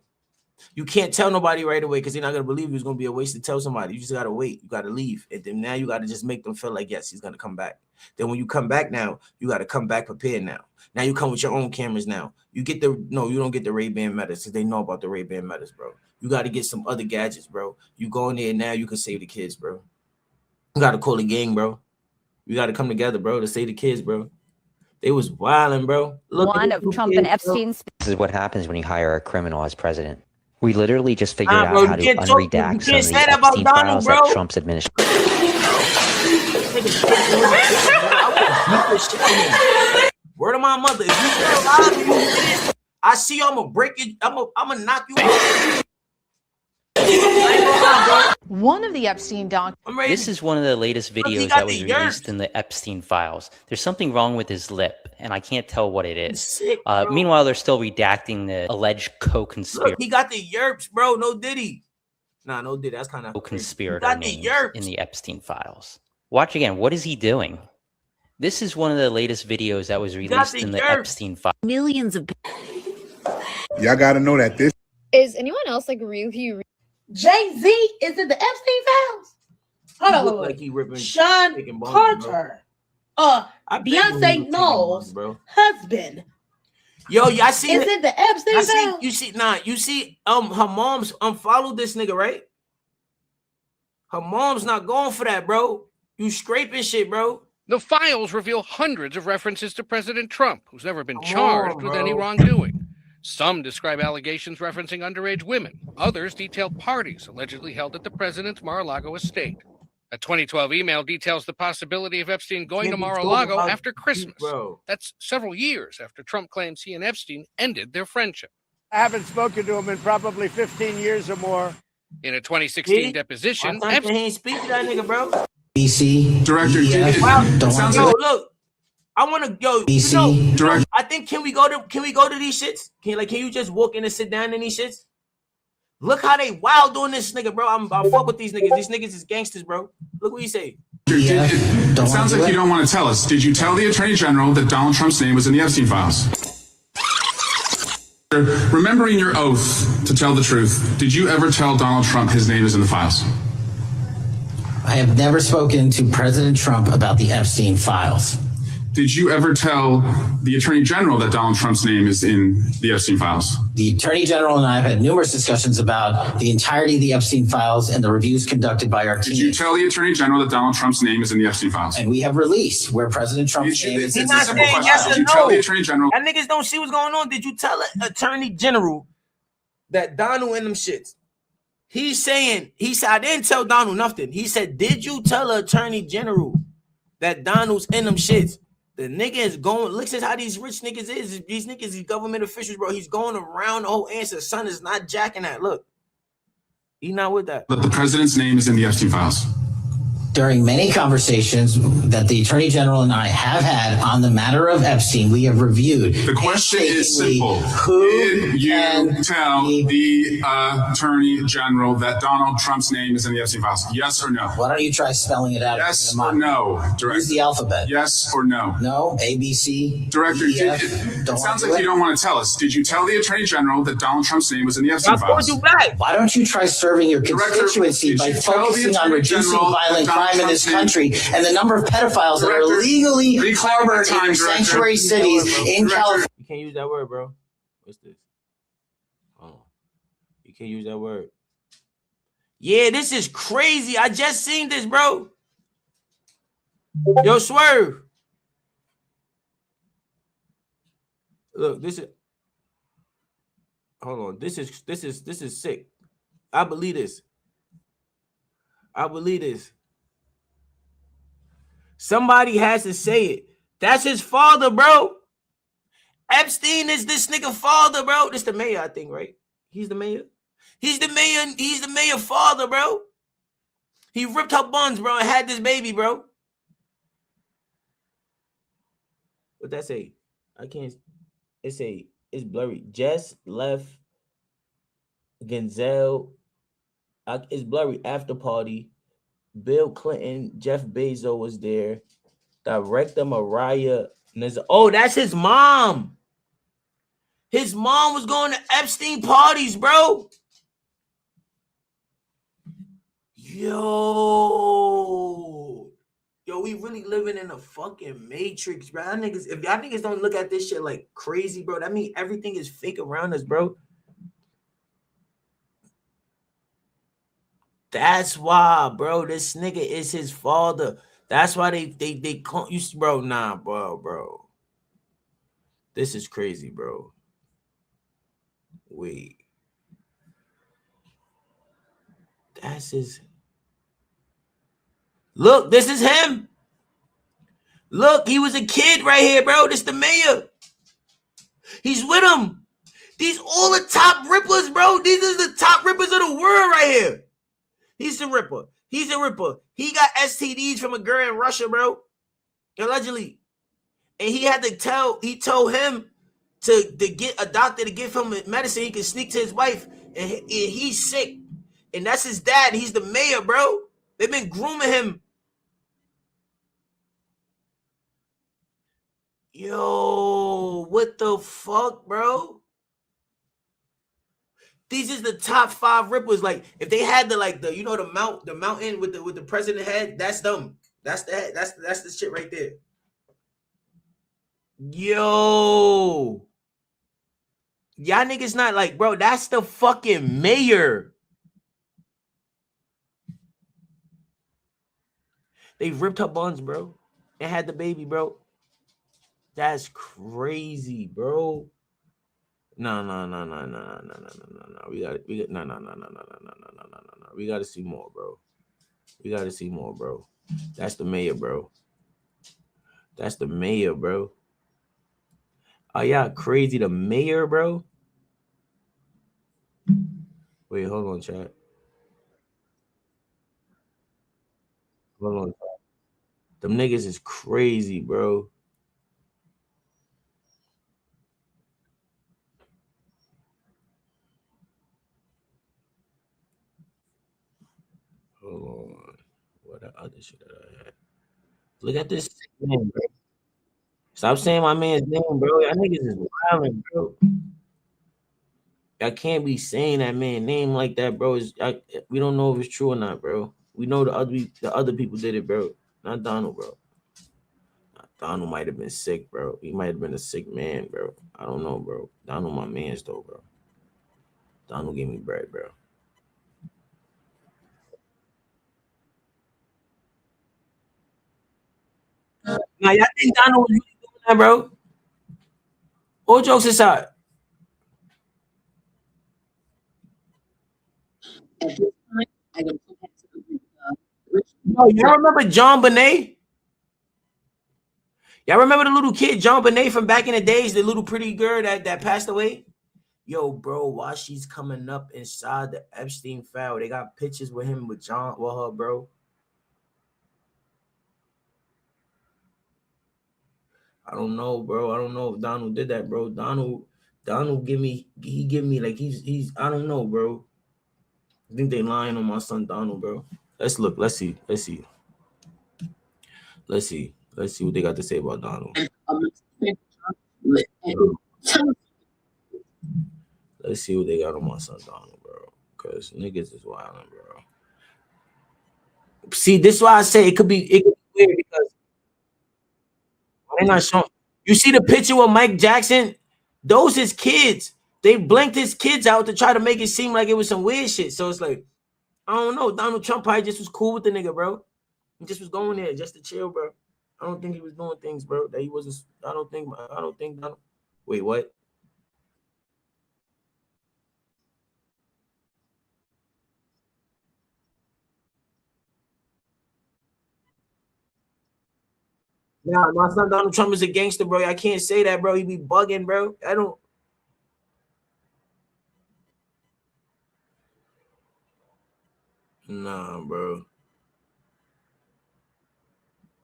You can't tell nobody right away because they're not going to believe you. It's going to be a waste to tell somebody. You just got to wait. You got to leave. And then now you got to just make them feel like, yes, he's going to come back. Then when you come back now, you got to come back prepared now. Now you come with your own cameras now. You don't get the Ray-Ban Metas because they know about the Ray-Ban Metas, bro. You got to get some other gadgets, bro. You go in there now, you can save the kids, bro. You got to call a gang, bro. You got to come together, bro, to save the kids, bro. They was wilding, bro. One of Trump and Epstein's. This is what happens when you hire a criminal as president. We literally just figured out how to unredact some of the Epstein files that Trump's administration. Word of my mother. If you still alive and you do this, I see you, I'm gonna break it. I'm gonna knock you out. One of the Epstein documents. This is one of the latest videos that was released in the Epstein files. There's something wrong with his lip, and I can't tell what it is. Sick, meanwhile, they're still redacting the alleged co-conspirator. He got the yerps, bro. No Diddy. Nah, no Diddy. That's kind of co-conspirator names in the Epstein files. Watch again. What is he doing? This is one of the latest videos that was released in the Epstein files. Millions of. Y'all got to know that this. Is anyone else like really? Jay-Z is in the Epstein files. Hold on, like Sean Carter, Beyonce Knowles' husband. Yo, y'all see is it the Epstein files? You see, her mom's unfollowed this nigga, right? Her mom's not going for that, bro. You scraping shit, bro. The files reveal hundreds of references to President Trump, who's never been charged with any wrongdoing. Some describe allegations referencing underage women. Others detail parties allegedly held at the president's Mar-a-Lago estate. A 2012 email details the possibility of Epstein going to Mar-a-Lago after Christmas. That's several years after Trump claims he and Epstein ended their friendship. I haven't spoken to him in probably 15 years or more. In a 2016 deposition, Epstein ain't speak to that nigga, bro. BC Director. Look. I want to Director. I think can we go to these shits? Can you just walk in and sit down in these shits? Look how they wild doing this nigga, bro. I'm fuck with these niggas. These niggas is gangsters, bro. Look what you say. It sounds like you don't want to tell us. Did you tell the Attorney General that Donald Trump's name was in the Epstein files? Remembering your oath to tell the truth, did you ever tell Donald Trump his name is in the files? I have never spoken to President Trump about the Epstein files. did you ever tell the Attorney General that Donald Trump's name is in the Epstein files? The Attorney General and I have had numerous discussions about the entirety of the Epstein files and the reviews conducted by our team. Did you tell the Attorney General that Donald Trump's name is in the Epstein files? And we have released where President Trump's name is. He's not saying yes or Did you tell the Attorney General? That niggas don't see what's going on. Did you tell an Attorney General that Donald in them shits? He's saying, he said, I didn't tell Donald nothing. He said, did you tell the Attorney General that Donald's in them shits? The nigga is going, look at how these rich niggas is. These niggas, these government officials, bro. He's going around the whole answer. Son is not jacking that. Look, he not with that. But the president's name is in the Epstein files. During many conversations that the Attorney General and I have had on the matter of Epstein, we have reviewed. The question is simple. Did you tell the Attorney General that Donald Trump's name is in the Epstein files? Yes or no? Why don't you try spelling it out? Yes or no, Director? Use the alphabet. Yes or no? No, A, B, C, Director, D, F. it sounds like you don't want to tell us. Did you tell the Attorney General that Donald Trump's name was in the Epstein files? Why don't you try serving your constituency by focusing on reducing violent crime in this country and the number of pedophiles that are legally harbored in sanctuary cities in California? You can't use that word, bro. What's this? Oh, you can't use that word. Yeah, this is crazy. I just seen this, bro. Yo, Swerve. Look, this is. Hold on. This is sick. I believe this. I believe this. Somebody has to say it. That's his father, bro. Epstein is this nigga father, bro. This the mayor, I think, right? He's the mayor. He's the mayor. He's the mayor father, bro. He ripped her buns, bro, and had this baby, bro. What that say? I can't. It say it's blurry. Jess left. Gonzale. It's blurry. After party. Bill Clinton, Jeff Bezos was there. Director Mariah. Oh, that's his mom. His mom was going to Epstein parties, bro. Yo, we really living in a fucking matrix, bro. Niggas, if y'all niggas don't look at this shit like crazy, bro, that means everything is fake around us, bro. That's why, bro. This nigga is his father. That's why they call you, bro. Nah, bro. This is crazy, bro. Wait. That's his. Look, this is him. Look, he was a kid right here, bro. This the mayor. He's with him. These all the top rippers, bro. These are the top rippers of the world right here. He's the ripper. He's a ripper. He got STDs from a girl in Russia, bro. Allegedly. And he told him to get a doctor to give him medicine. He can sneak to his wife. And he's sick. And that's his dad. He's the mayor, bro. They've been grooming him. Yo, what the fuck, bro? These is the top 5 rippers. Like, if they had the mountain with the president head, that's them. That's the shit right there. Yo. Y'all niggas not like, bro, that's the fucking mayor. They ripped her buns, bro, and had the baby, bro. That's crazy, bro. No. We got We got to see more, bro. We got to see more, bro. That's the mayor, bro. That's the mayor, bro. Are y'all crazy? The mayor, bro? Wait, hold on, chat. Hold on. Them niggas is crazy, bro. Hold on. What the other shit that I had? Look at this man, bro. Stop saying my man's name, bro. Y'all niggas is wilding, bro. Y'all can't be saying that man's name like that, bro. We don't know if it's true or not, bro. We know the other people did it, bro. Not Donald, bro. Donald might have been sick, bro. He might have been a sick man, bro. I don't know, bro. Donald my man's though, bro. Donald gave me bread, bro. Now, y'all think Donald was really doing that, bro? All jokes aside. At this point, I go Yo, y'all remember John Bonet? Y'all remember the little kid, John Bonet from back in the days, the little pretty girl that passed away? Yo, bro, while she's coming up inside the Epstein file, they got pictures with him with her, bro. I don't know, bro. I don't know if Donald did that, bro. Donald give me like he's I don't know, bro. I think they lying on my son Donald, bro. Let's look. Let's see what they got to say about Donald. Let's see what they got on my son Donald, bro. Cause niggas is wilding, bro. See, this is why I say it could be weird because they're not showing. You see the picture with Mike Jackson? Those his kids. They blanked his kids out to try to make it seem like it was some weird shit. So it's like, I don't know. Donald Trump probably just was cool with the nigga, bro. He just was going there just to chill, bro. I don't think he was doing things, bro, that he wasn't. I don't think Donald. Wait, what? Nah, my son Donald Trump is a gangster, bro. I can't say that, bro. He be bugging, bro. I don't. Nah, bro.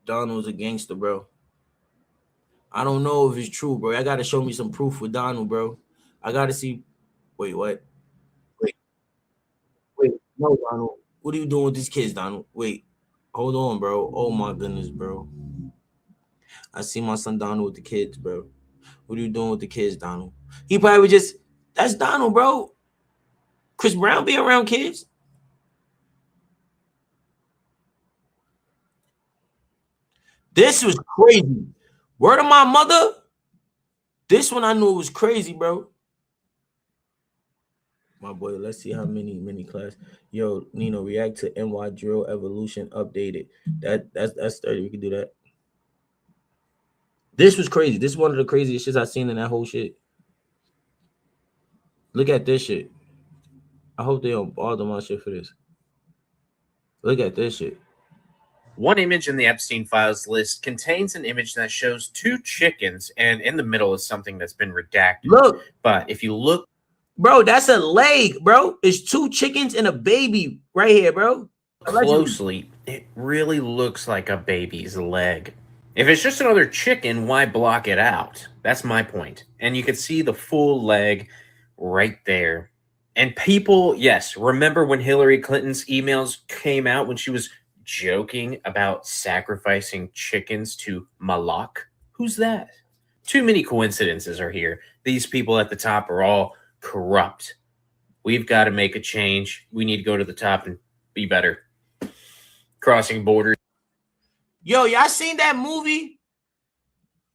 Donald's a gangster, bro. I don't know if it's true, bro. I gotta show me some proof with Donald, bro. I gotta see. Wait, what? Wait, no, Donald. What are you doing with these kids, Donald? Wait, hold on, bro. Oh my goodness, bro. I see my son Donald with the kids, bro. What are you doing with the kids, Donald? He probably just, that's Donald, bro. Chris Brown be around kids. This was crazy. Word of my mother. This one I knew it was crazy, bro. My boy, let's see how many class. Yo, Nino, react to NY Drill Evolution updated. That's 30. We can do that. This was crazy. This is one of the craziest shits I've seen in that whole shit. Look at this shit. I hope they don't bother my shit for this. Look at this shit. One image in the Epstein files list contains an image that shows two chickens, and in the middle is something that's been redacted. Look. But if you look, bro, that's a leg, bro. It's two chickens and a baby right here, bro. Closely, it really looks like a baby's leg. If it's just another chicken, why block it out? That's my point. And you can see the full leg right there. And people, yes, remember when Hillary Clinton's emails came out when she was joking about sacrificing chickens to Moloch? Who's that? Too many coincidences are here. These people at the top are all corrupt. We've got to make a change. We need to go to the top and be better. Crossing borders. Yo, y'all seen that movie?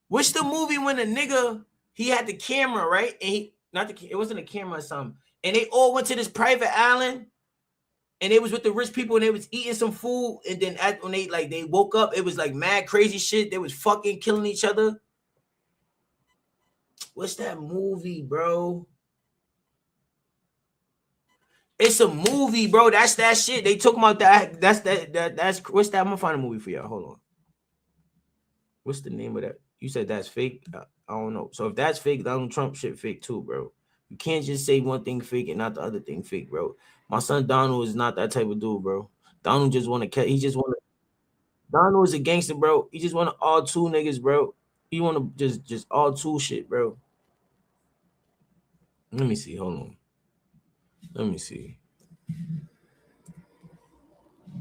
What's the movie when the nigga, he had the camera, right? And it wasn't a camera or something. And they all went to this private island. And it was with the rich people and they was eating some food. And then when they woke up, it was like mad crazy shit. They was fucking killing each other. What's that movie, bro? It's a movie, bro. That's that shit. They talking about that. That's what's that? I'm gonna find a movie for y'all. Hold on. What's the name of that? You said that's fake? I don't know. So if that's fake, Donald Trump shit fake too, bro. You can't just say one thing fake and not the other thing fake, bro. My son Donald is not that type of dude, bro. Donald just want to Donald is a gangster, bro. He just want to all two niggas, bro. He want to just all two shit, bro. Let me see. Hold on. Let me see.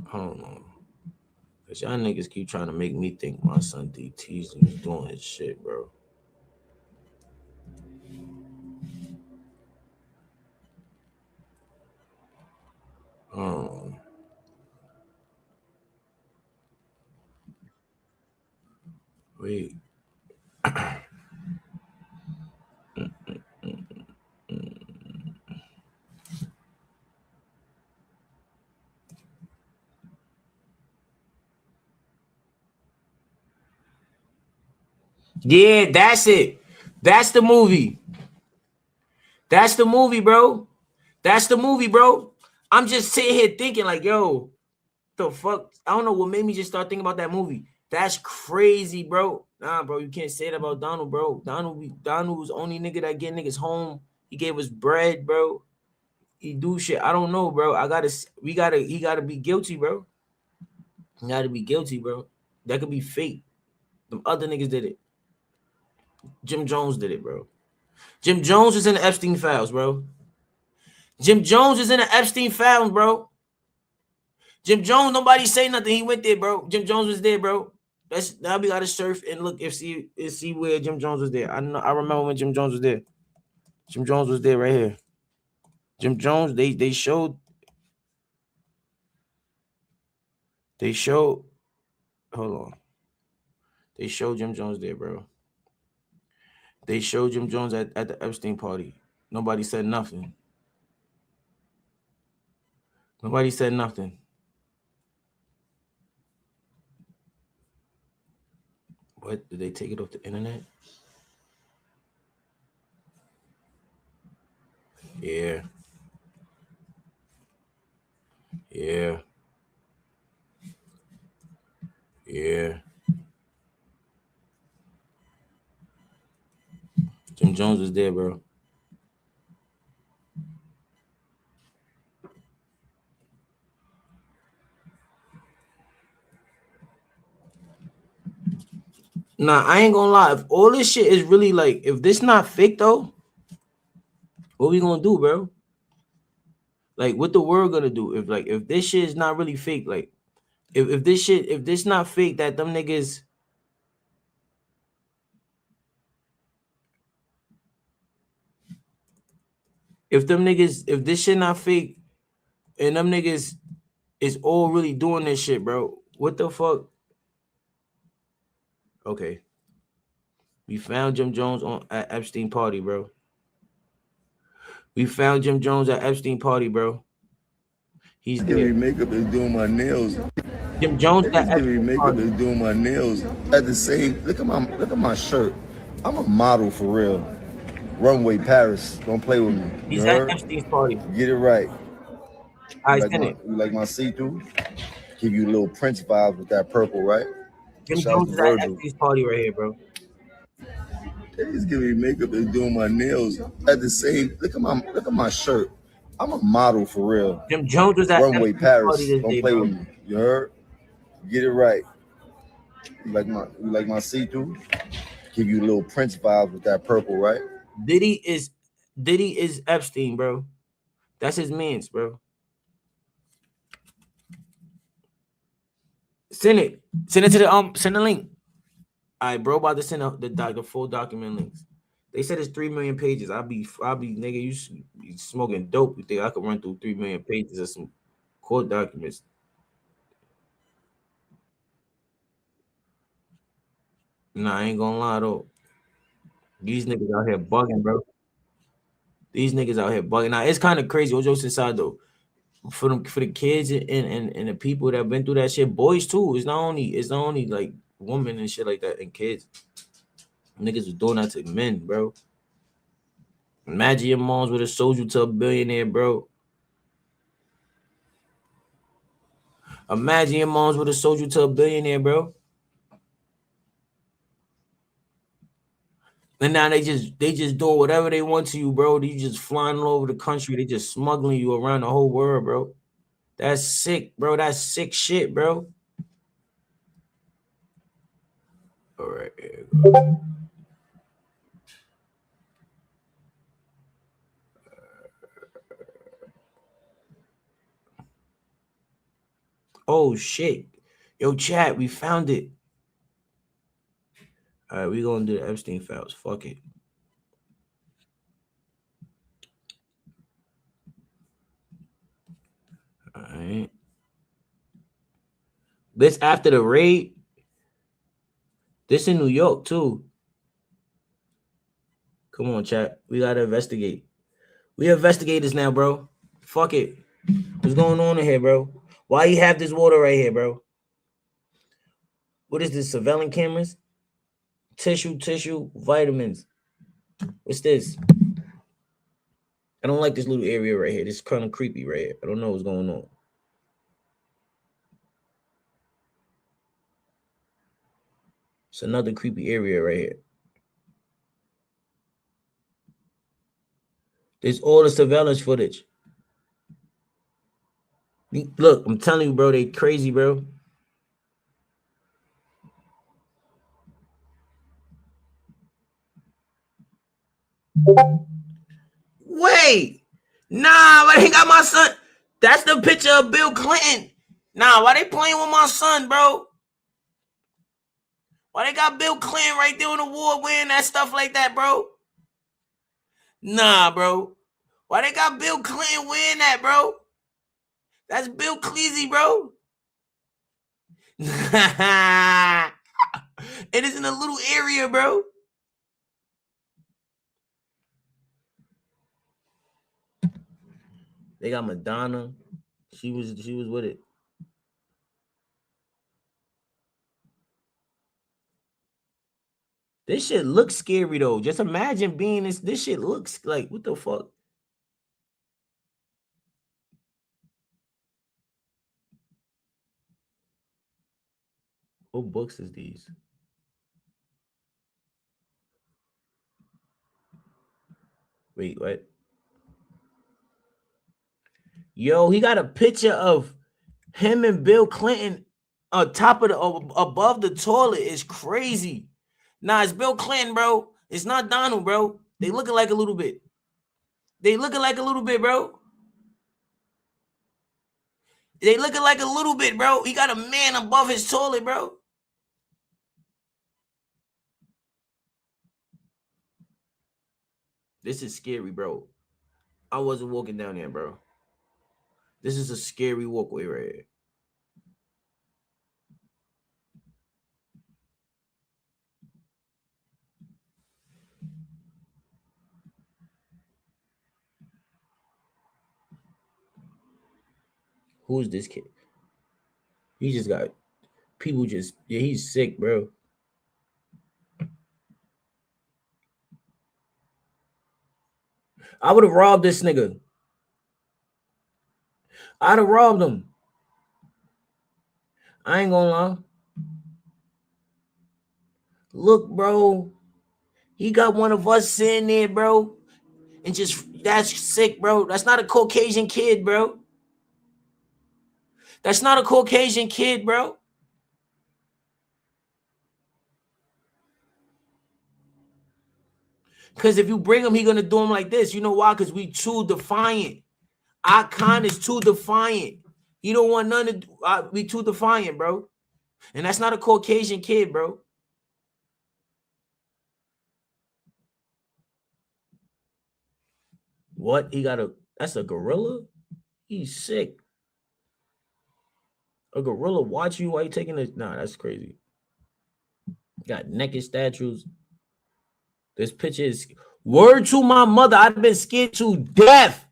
Hold on. Cause y'all niggas keep trying to make me think my son DT's doing his shit, bro. Wait. Yeah, that's it. That's the movie. That's the movie, bro. That's the movie, bro. I'm just sitting here thinking, like, yo, the fuck? I don't know what made me just start thinking about that movie. That's crazy, bro. Nah, bro, you can't say that about Donald, bro. Donald was the only nigga that get niggas home. He gave us bread, bro. He do shit. I don't know, bro. He gotta be guilty, bro. He gotta be guilty, bro. That could be fake. Them other niggas did it. Jim Jones did it, bro. Jim Jones is in the Epstein files, bro. Jim Jones is in the Epstein files, bro. Jim Jones, nobody say nothing. He went there, bro. Jim Jones was there, bro. Now we gotta surf and look and see where Jim Jones was there. I remember when Jim Jones was there. Jim Jones was there right here. Jim Jones, they showed. Hold on. They showed Jim Jones there, bro. They showed Jim Jones at the Epstein party. Nobody said nothing. Nobody said nothing. What? Did they take it off the internet? Yeah. Yeah. Yeah. Jim Jones was there, bro. Nah, I ain't gonna lie. If all this shit is really like, if this not fake though, what we gonna do, bro? Like, what the world gonna do? If this shit is not really fake, like, if this not fake, that them niggas, if this shit not fake, and them niggas is all really doing this shit, bro. What the fuck? Okay. We found Jim Jones at Epstein party, bro. We found Jim Jones at Epstein party, bro. He's giving me makeup and doing my nails. Jim Jones He's giving me makeup and doing my nails at the same. Look at my shirt. I'm a model for real. Runway Paris. Don't play with me. He's at Epstein's party. Get it right. I seen it. You like my see-through? Give you a little Prince vibe with that purple, right? Jim Jones is at Epstein's party right here, bro. He's giving me makeup and doing my nails at the same. Look at my shirt. I'm a model for real. Jim Jones was at Runway Epstein's Paris. party this Don't day, play bro. with me. You heard? Get it right. You like my see-through? Give you a little Prince vibe with that purple, right? Diddy is Epstein, bro. That's his mans, bro. Send it to the send the link. All right, bro, about to send the full document links. They said it's 3 million pages. I'll be nigga, you smoking dope. You think I could run through 3 million pages of some court documents? Nah, I ain't gonna lie though. These niggas out here bugging, bro. These niggas out here bugging. Now it's kind of crazy. All jokes aside though, for the kids and the people that have been through that shit, boys too. It's not only like women and shit like that and kids. Niggas was doing that to men, bro. Imagine your moms would have sold you to a billionaire, bro. Imagine your moms would have sold you to a billionaire, bro. And now they just doing whatever they want to you, bro. You just flying all over the country. They just smuggling you around the whole world, bro. That's sick, bro. That's sick shit, bro. All right, here we go. Oh shit. Yo, chat, we found it. All right, we gonna do the Epstein files. Fuck it. All right. This after the raid. This in New York too. Come on, chat. We gotta investigate. We investigators now, bro. Fuck it. What's going on in here, bro? Why you have this water right here, bro? What is this? Surveillance cameras? Tissue, vitamins. What's this? I don't like this little area right here. This is kind of creepy right here. I don't know what's going on. It's another creepy area right here. There's all the surveillance footage. Look, I'm telling you, bro, they crazy, bro. Wait. Nah, why they got my son? That's the picture of Bill Clinton. Nah, why they playing with my son, bro? Why they got Bill Clinton right there on the wall wearing that stuff like that, bro? Nah, bro. Why they got Bill Clinton wearing that, bro? That's Bill Cleasy, bro. It is in a little area, bro. They got Madonna. She was with it. This shit looks scary though. Just imagine being this. This shit looks like, what the fuck? What books is these? Wait, what? Yo, he got a picture of him and Bill Clinton on top of the above the toilet. Is crazy. Nah, it's Bill Clinton, bro. It's not Donald, bro. They looking like a little bit. They looking like a little bit, bro. They looking like a little bit, bro. He got a man above his toilet, bro. This is scary, bro. I wasn't walking down there, bro. This is a scary walkway right here. Who's this kid? He just got people just, yeah, he's sick, bro. I would have robbed this nigga. I'd have robbed him. I ain't gonna lie. Look, bro. He got one of us sitting there, bro. And just, that's sick, bro. That's not a Caucasian kid, bro. That's not a Caucasian kid, bro. Because if you bring him, he gonna do him like this. You know why? Because we too defiant. Our kind is too defiant. He don't want none to do, we too defiant, bro. And that's not a Caucasian kid, bro. What? He got that's a gorilla? He's sick. A gorilla watch you while you taking this? Nah, that's crazy. Got naked statues. This picture is, word to my mother, I've been scared to death.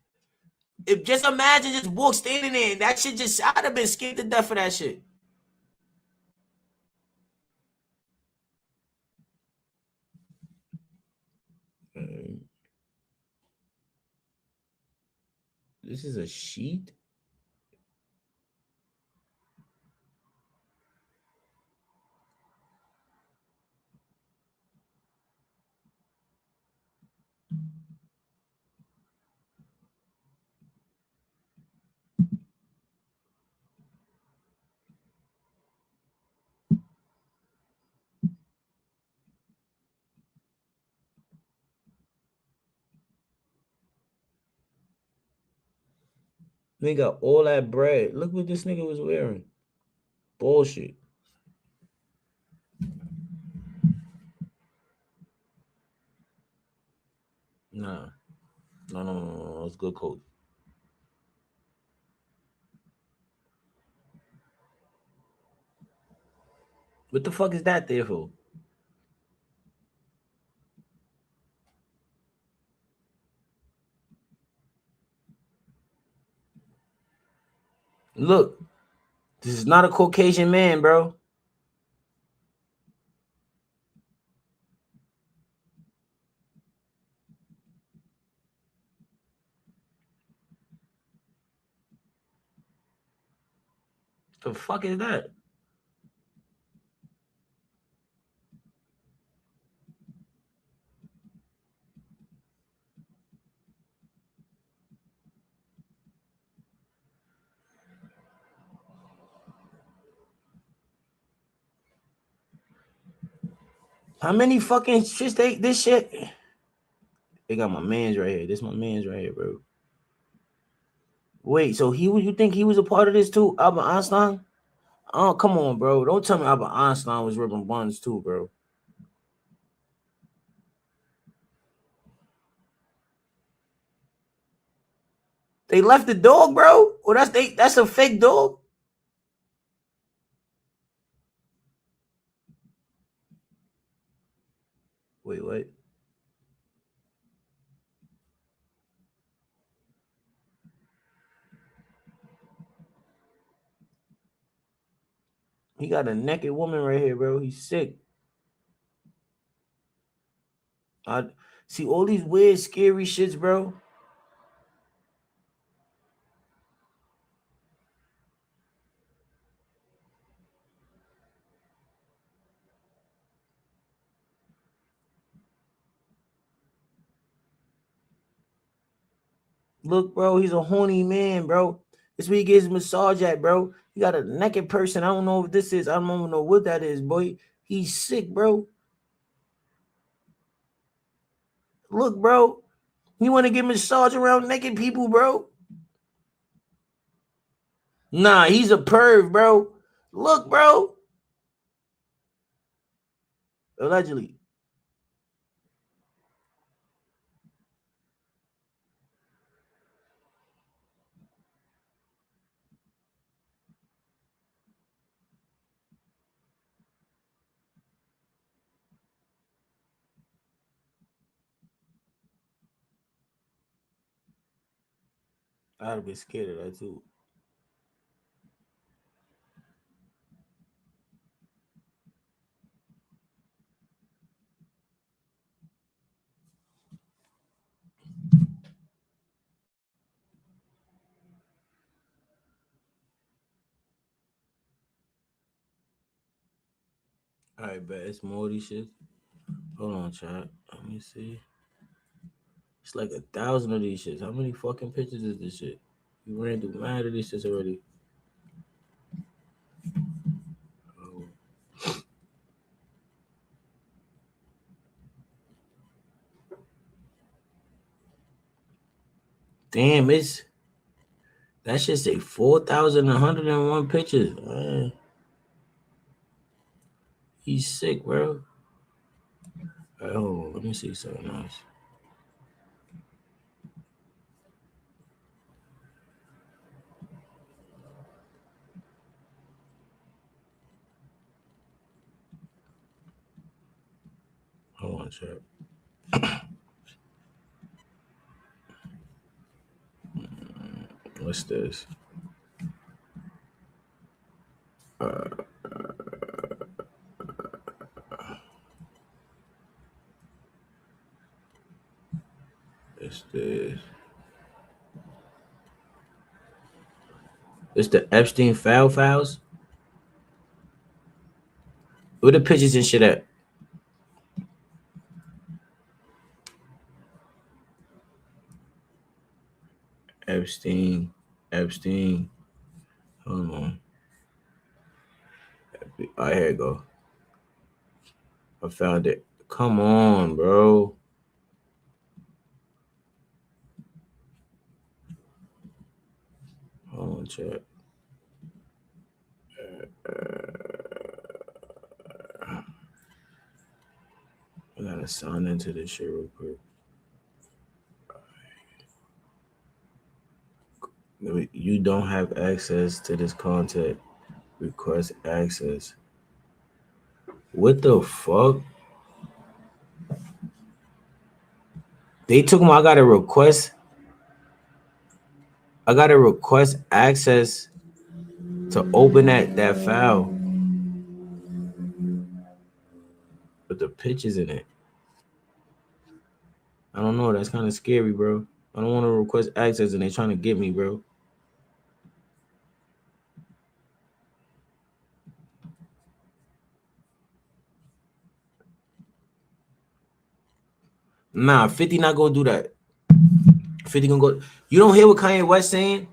If just imagine this book standing there, that shit just, I'd have been scared to death for that shit. This is a sheet. They got all that bread. Look what this nigga was wearing. Bullshit. Nah. No. It's good coat. What the fuck is that there for? Look, this is not a Caucasian man, bro. The fuck is that? How many fucking shits this shit? They got my man's right here. This my man's right here, bro. Wait, so you think he was a part of this too, Albert Einstein? Oh, come on, bro. Don't tell me Albert Einstein was ripping buns too, bro. They left the dog, bro. Well, that's a fake dog. Wait, what? He got a naked woman right here, bro. He's sick. I see all these weird, scary shits, bro. Look, bro, he's a horny man, bro. This where he gets his massage at, bro. He got a naked person. I don't know what this is. I don't even know what that is, boy. He's sick, bro. Look, bro. You want to get massage around naked people, bro? Nah, he's a perv, bro. Look, bro. Allegedly. I'd be scared of that too. All right, bet it's more of these shit. Hold on, chat. Let me see. It's like 1,000 of these shits. How many fucking pictures is this shit? You ran through mad of these shits already. Oh. Damn, that shit say 4,101 pictures. Man. He's sick, bro. Right, hold on, let me see something else. Hold on, chat. What's this? It's this. It's the Epstein files. Where the pictures and shit at? Epstein. Hold on. All right, here you go. I found it. Come on, bro. Hold on, chat. I gotta sign into this shit real quick. You don't have access to this content. Request access. What the fuck? They took me. I gotta request access to open that file with the pictures in it. I don't know. That's kind of scary, bro. I don't want to request access and they're trying to get me, bro. Nah, 50 not gonna do that. 50 gonna go. You don't hear what Kanye West saying?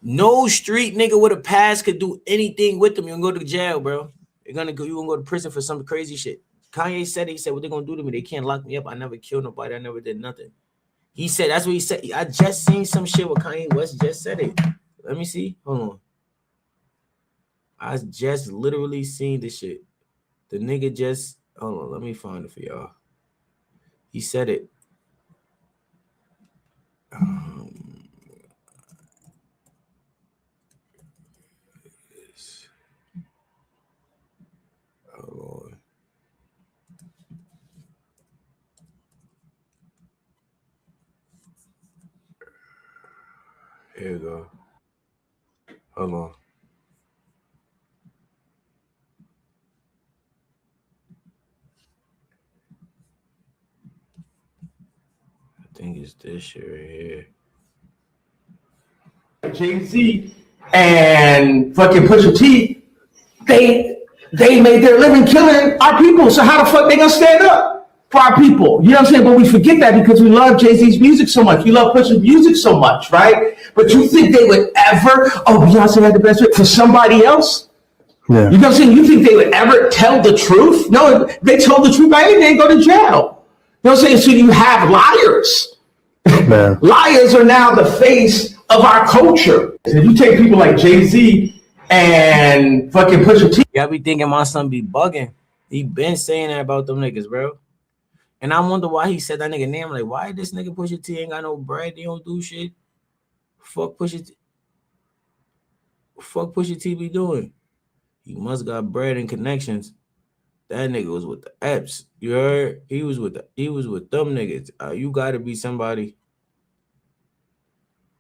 No street nigga with a pass could do anything with them. You're gonna go to jail, bro. You're gonna go to prison for some crazy shit. Kanye said, he said, what they're gonna do to me? They can't lock me up. I never killed nobody. I never did nothing. He said, that's what he said. I just seen some shit where Kanye West just said it. Let me see. Hold on. I just literally seen the shit. The nigga just, hold on, let me find it for y'all. He said it. Hold on. Here we go. Hold on. I think it's this shit right here. Jay-Z and fucking Pusha T, they made their living killing our people. So how the fuck they gonna stand up for our people? You know what I'm saying? But we forget that because we love Jay-Z's music so much. We love Pusha's music so much, right? But you think they would ever, Beyonce had the best for somebody else? Yeah. You know what I'm saying? You think they would ever tell the truth? No, they told the truth by anything, go to jail. You know what I'm saying? So you have liars. Man. Liars are now the face of our culture. If you take people like Jay-Z and fucking Pusha T. Y'all be thinking my son be bugging. He been saying that about them niggas, bro. And I wonder why he said that nigga name. Like, why this nigga Pusha T ain't got no bread? He don't do shit. Fuck Pusha T. Fuck Pusha T be doing. He must got bread and connections. That nigga was with the Eps. You heard? He was with them niggas. You gotta be somebody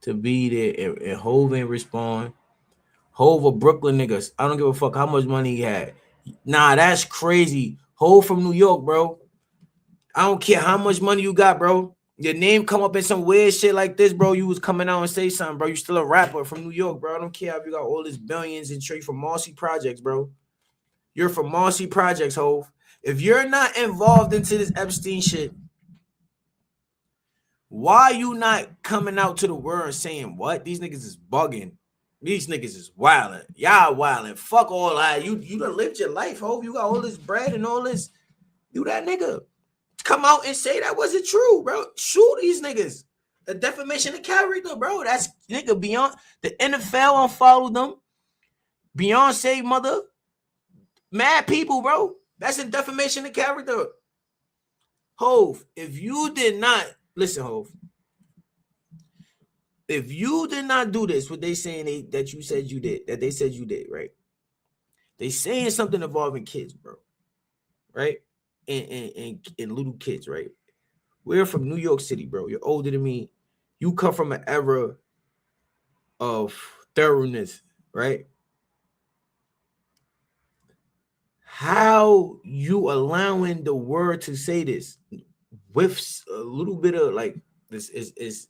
to be there and Hove ain't respond. Hove a Brooklyn niggas. I don't give a fuck how much money he had. Nah, that's crazy. Hove from New York, bro. I don't care how much money you got, bro. Your name come up in some weird shit like this, bro. You was coming out and say something, bro. You still a rapper from New York, bro. I don't care if you got all this billions and straight from Marcy Projects, bro. You're from Marcy Projects, Hove. If you're not involved into this Epstein shit, why you not coming out to the world and saying what? These niggas is bugging. These niggas is wilding. Y'all wilding. Fuck all that. You done lived your life, Hove. You got all this bread and all this. You that nigga. Come out and say that wasn't true, bro. Shoot these niggas. The defamation of character, bro. That's nigga beyond the NFL unfollowed them. Beyonce mother. Mad people, bro. That's a defamation of character. Hove, if you did not listen, Hove. If you did not do this, what they saying that you said you did, that they said you did, right? They saying something involving kids, bro. Right? And little kids, right? We're from New York City, bro. You're older than me. You come from an era of thoroughness, right? How you allowing the word to say this with a little bit of like this is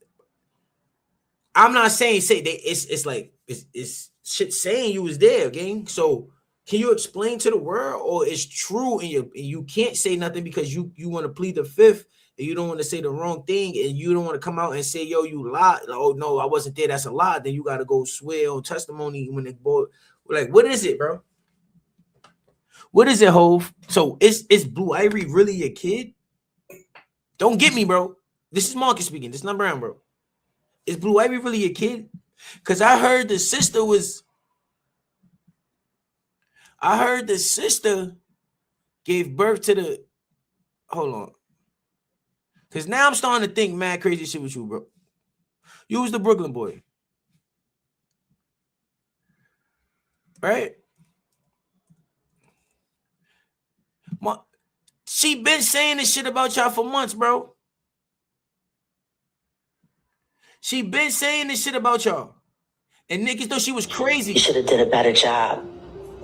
I'm not saying it's like it's shit saying you was there, gang. So can you explain to the world, or it's true and you can't say nothing because you want to plead the fifth and you don't want to say the wrong thing and you don't want to come out and say, yo, you lied. Oh no, I wasn't there. That's a lie. Then you got to go swear on testimony when they boy. Like, what is it, bro? What is it, Hove? So is Blue Ivy really a kid? Don't get me, bro. This is Marcus speaking. This is not Brown, bro. Is Blue Ivy really a kid? Because I heard the sister gave birth to the. Hold on. Because now I'm starting to think mad crazy shit with you, bro. You was the Brooklyn boy. Right? She been saying this shit about y'all for months, bro. She been saying this shit about y'all. And niggas thought she was crazy. She should have did a better job.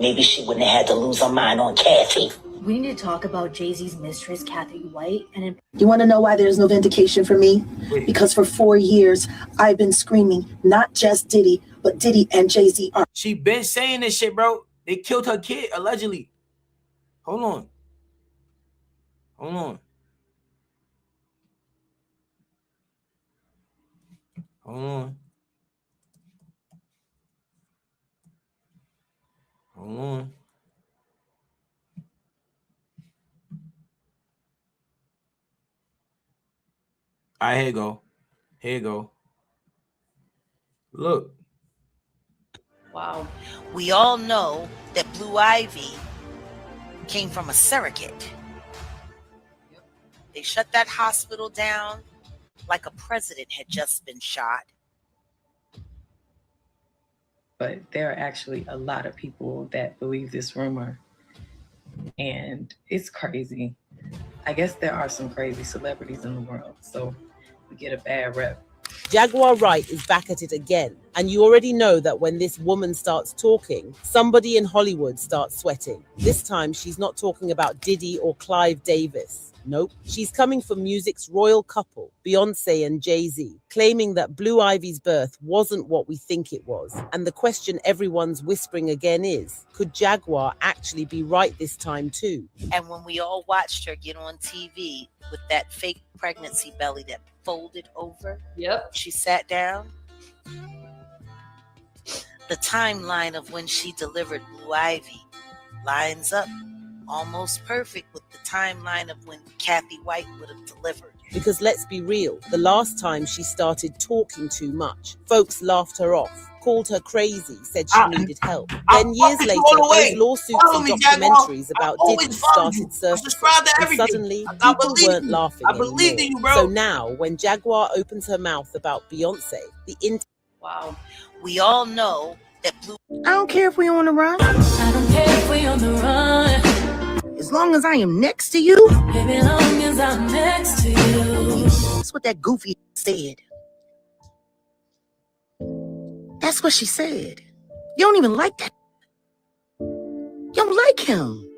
Maybe she wouldn't have had to lose her mind on Kathy. We need to talk about Jay-Z's mistress, Kathy White. And You want to know why there's no vindication for me? Because for 4 years, I've been screaming, not just Diddy, but Diddy and Jay-Z are. She been saying this shit, bro. They killed her kid, allegedly. Hold on. Hold on. Hold on. Hold on. All right, here you go. Here you go. Look. Wow. We all know that Blue Ivy came from a surrogate. They shut that hospital down like a president had just been shot. But there are actually a lot of people that believe this rumor. And it's crazy. I guess there are some crazy celebrities in the world, so we get a bad rep. Jaguar Wright is back at it again. And you already know that when this woman starts talking, somebody in Hollywood starts sweating. This time, she's not talking about Diddy or Clive Davis. Nope. She's coming for music's royal couple, Beyonce and Jay-Z, claiming that Blue Ivy's birth wasn't what we think it was. And the question everyone's whispering again is, could Jaguar actually be right this time too? And when we all watched her get on TV with that fake pregnancy belly that folded over, she sat down. The timeline of when she delivered Blue Ivy lines up almost perfect with the timeline of when Kathy White would have delivered. Because let's be real, the last time she started talking too much, folks laughed her off, called her crazy, said she needed help. Then years later, those lawsuits and documentaries about Diddy started surfacing, and suddenly people weren't laughing anymore. So now, when Jaguar opens her mouth about Beyonce, Wow. We all know that Blue... I don't care if we on the run. I don't care if we on the run. As long as I am next to you. Baby, long as I'm next to you. That's what that goofy said. That's what she said. You don't even like that. You don't like him.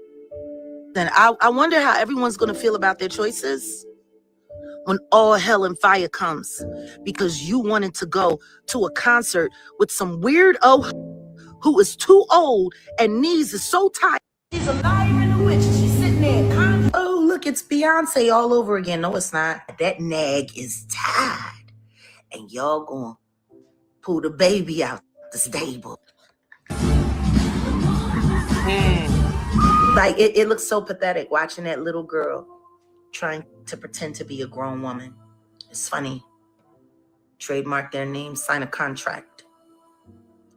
Then I wonder how everyone's going to feel about their choices when all hell and fire comes because you wanted to go to a concert with some weirdo who is too old and knees is so tight. She's a liar and a witch. She's sitting there. Oh, look, it's Beyonce all over again. No, it's not. That nag is tied. And y'all gonna pull the baby out the stable. Like, it looks so pathetic watching that little girl trying to pretend to be a grown woman. It's funny. Trademark their name, sign a contract.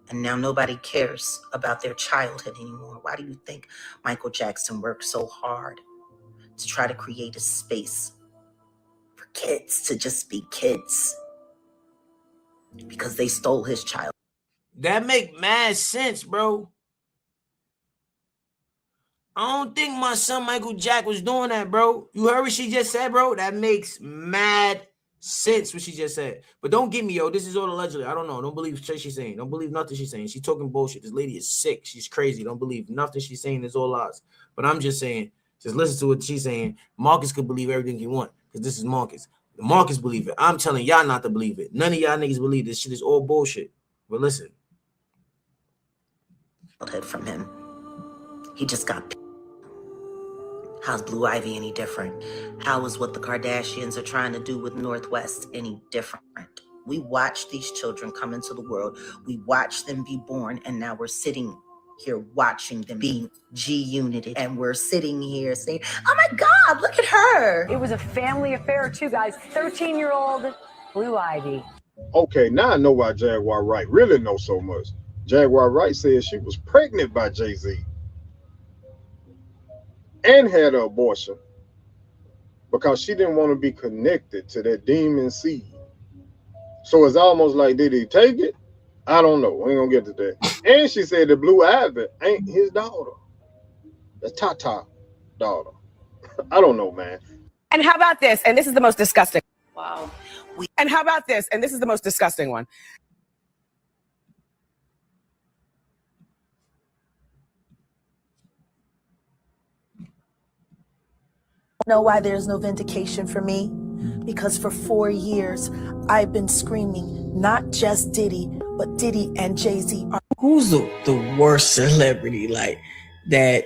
And now nobody cares about their childhood anymore. Why do you think Michael Jackson worked so hard to try to create a space for kids to just be kids? Because they stole his child. That make mad sense, bro. I don't think my son Michael Jack was doing that, bro. You heard what she just said, bro? That makes mad sense what she just said. But don't get me, yo. This is all allegedly. I don't know. Don't believe shit she's saying. Don't believe nothing she's saying. She's talking bullshit. This lady is sick. She's crazy. Don't believe nothing she's saying. Is all lies. But I'm just saying, just listen to what she's saying. Marcus could believe everything he wants because this is Marcus. Marcus believe it. I'm telling y'all not to believe it. None of y'all niggas believe this shit is all bullshit. But listen. From him. He just got. How's Blue Ivy any different? How is what the Kardashians are trying to do with Northwest any different? We watched these children come into the world. We watched them be born, and now we're sitting here watching them be G-united, and we're sitting here saying, oh my God, look at her. It was a family affair too, guys. 13-year-old Blue Ivy. Okay, now I know why Jaguar Wright really knows so much. Jaguar Wright said she was pregnant by Jay-Z and had an abortion because she didn't want to be connected to that demon seed. So it's almost like, did he take it? I don't know. We ain't gonna get to that. And she said that Blue Ivy ain't his daughter. That's Tata daughter. I don't know, man. And how about this? And this is the most disgusting. Wow. And how about this? And this is the most disgusting one. Know why there's no vindication for me? Because for 4 years, I've been screaming, not just Diddy, but Diddy and Jay-Z are. Who's the worst celebrity like that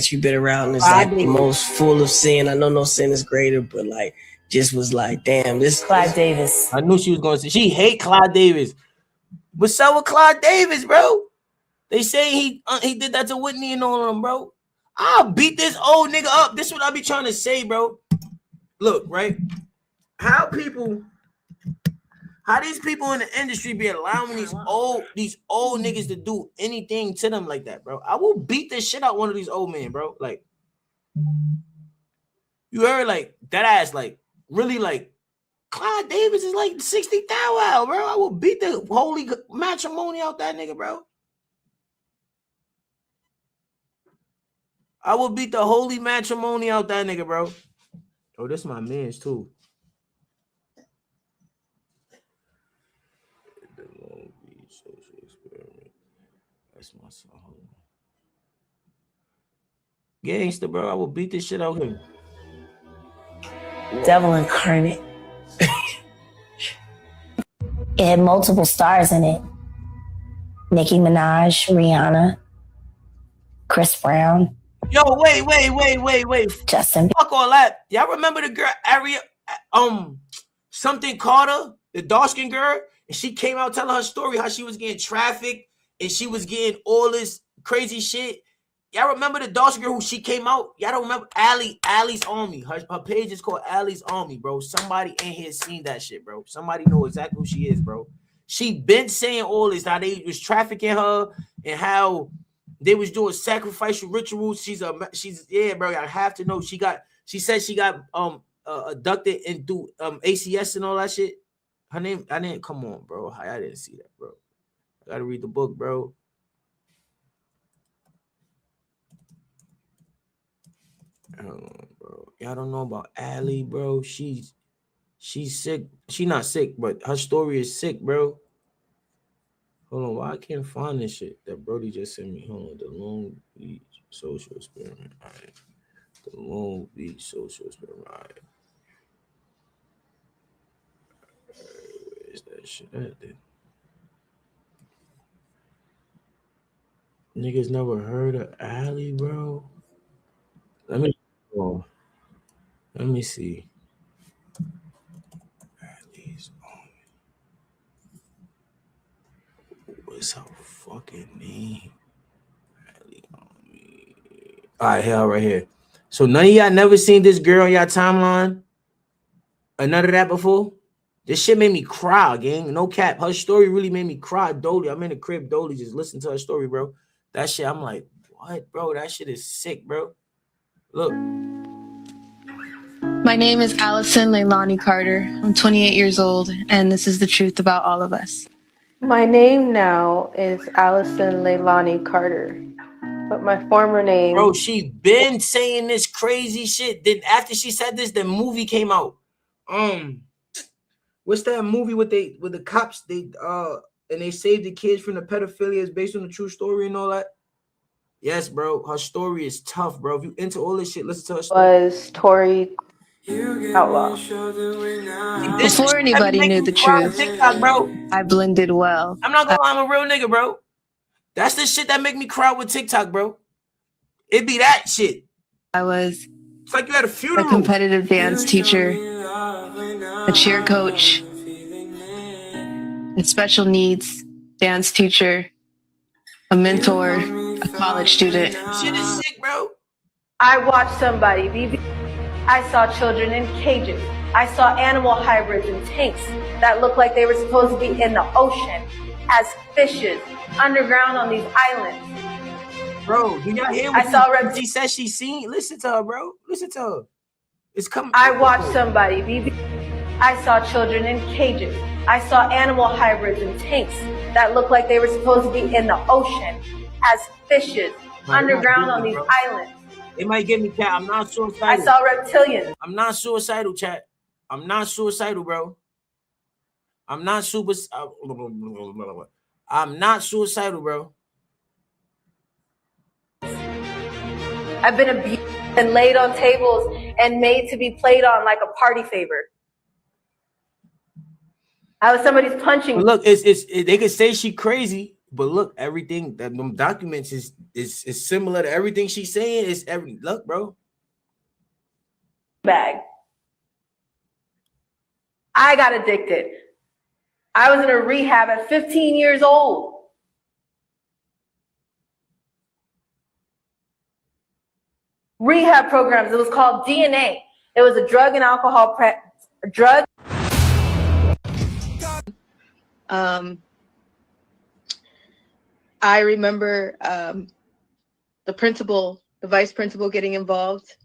you've been around that's like the most full of sin? I know no sin is greater, but like just was like, damn, this Clive Davis. I knew she was going to say she hate Clive Davis. What's up with Clive Davis, bro? They say he did that to Whitney and all of them, bro. I'll beat this old nigga up. This is what I be trying to say, bro. Look, right? How these people in the industry be allowing these old niggas to do anything to them like that, bro? I will beat the shit out one of these old men, bro. Like, you heard like that ass, like really like Clive Davis is like 60,000, bro. I will beat the holy matrimony out that nigga, bro. I will beat the holy matrimony out that nigga, bro. Oh, this my man's too. The Long Beach social experiment. That's my song. Gangster, bro. I will beat this shit out him. Devil incarnate. It had multiple stars in it. Nicki Minaj, Rihanna, Chris Brown. Yo, wait. Justin. Fuck all that. Y'all remember the girl, something Carter, the dark-skinned girl? And she came out telling her story, how she was getting trafficked and she was getting all this crazy shit. Y'all remember the dark girl who she came out? Y'all don't remember? Allie's Army. Her page is called Allie's Army, bro. Somebody in here seen that shit, bro. Somebody know exactly who she is, bro. She been saying all this, how they was trafficking her and how they was doing sacrificial rituals. She's yeah, bro. I have to know. She said she got abducted and do ACS and all that shit. Her name, I didn't come on, bro. I didn't see that, bro. I gotta read the book, bro. Hold on, bro. Y'all don't know about Allie, bro. She's sick. She not sick, but her story is sick, bro. Hold on, why I can't find this shit that Brody just sent me? Hold on, the Long Beach social experiment. All right. The Long Beach social experiment. All right. Where's that shit at then? Niggas never heard of Allie, bro. Let me see. Allie's Army. What's her fucking name? Allie Army. All right, hell, right here. So none of y'all never seen this girl on y'all timeline? Or none of that before? This shit made me cry, gang. No cap. Her story really made me cry. Dolly, I'm in the crib. Dolly, just listen to her story, bro. That shit, I'm like, what, bro? That shit is sick, bro. Look. My name is Allison Leilani Carter. I'm 28 years old, and this is the truth about all of us. My name now is Allison Leilani Carter, but my former name... Bro, she been saying this crazy shit. Then after she said this, the movie came out. What's that movie with the cops? And they saved the kids from the pedophilia. It's based on a true story and all that. Yes, bro. Her story is tough, bro. If you into all this shit, listen to her story. Was Tori Outlaw. Before anybody knew the truth, TikTok, bro. I blended well. I'm not gonna lie, I'm a real nigga, bro. That's the shit that make me cry with TikTok, bro. It be that shit. I was it's like you had a funeral. A competitive dance teacher, a cheer coach, a special needs dance teacher, a mentor, a college student. Shit is sick, bro. I watched somebody be. I saw children in cages. I saw animal hybrids in tanks that looked like they were supposed to be in the ocean as fishes underground on these islands. Bro, do y'all hear what she said she seen? Listen to her, bro. Listen to her. It's coming. I watched somebody be. I saw children in cages. I saw animal hybrids in tanks that looked like they were supposed to be in the ocean as fishes underground on these islands. It might get me, cat. I'm not suicidal. I saw reptilians. I'm not suicidal, chat. I'm not suicidal, bro. I'm not I'm not suicidal, bro. I've been abused and laid on tables and made to be played on like a party favor. I was somebody's punching. But look, it's they could say she crazy, but look, everything that them documents is similar to everything she's saying. Is every look, bro. Bag. I got addicted. I was in a rehab at 15 years old. Rehab programs. It was called DNA. It was a drug and alcohol drug. I remember the principal, the vice principal getting involved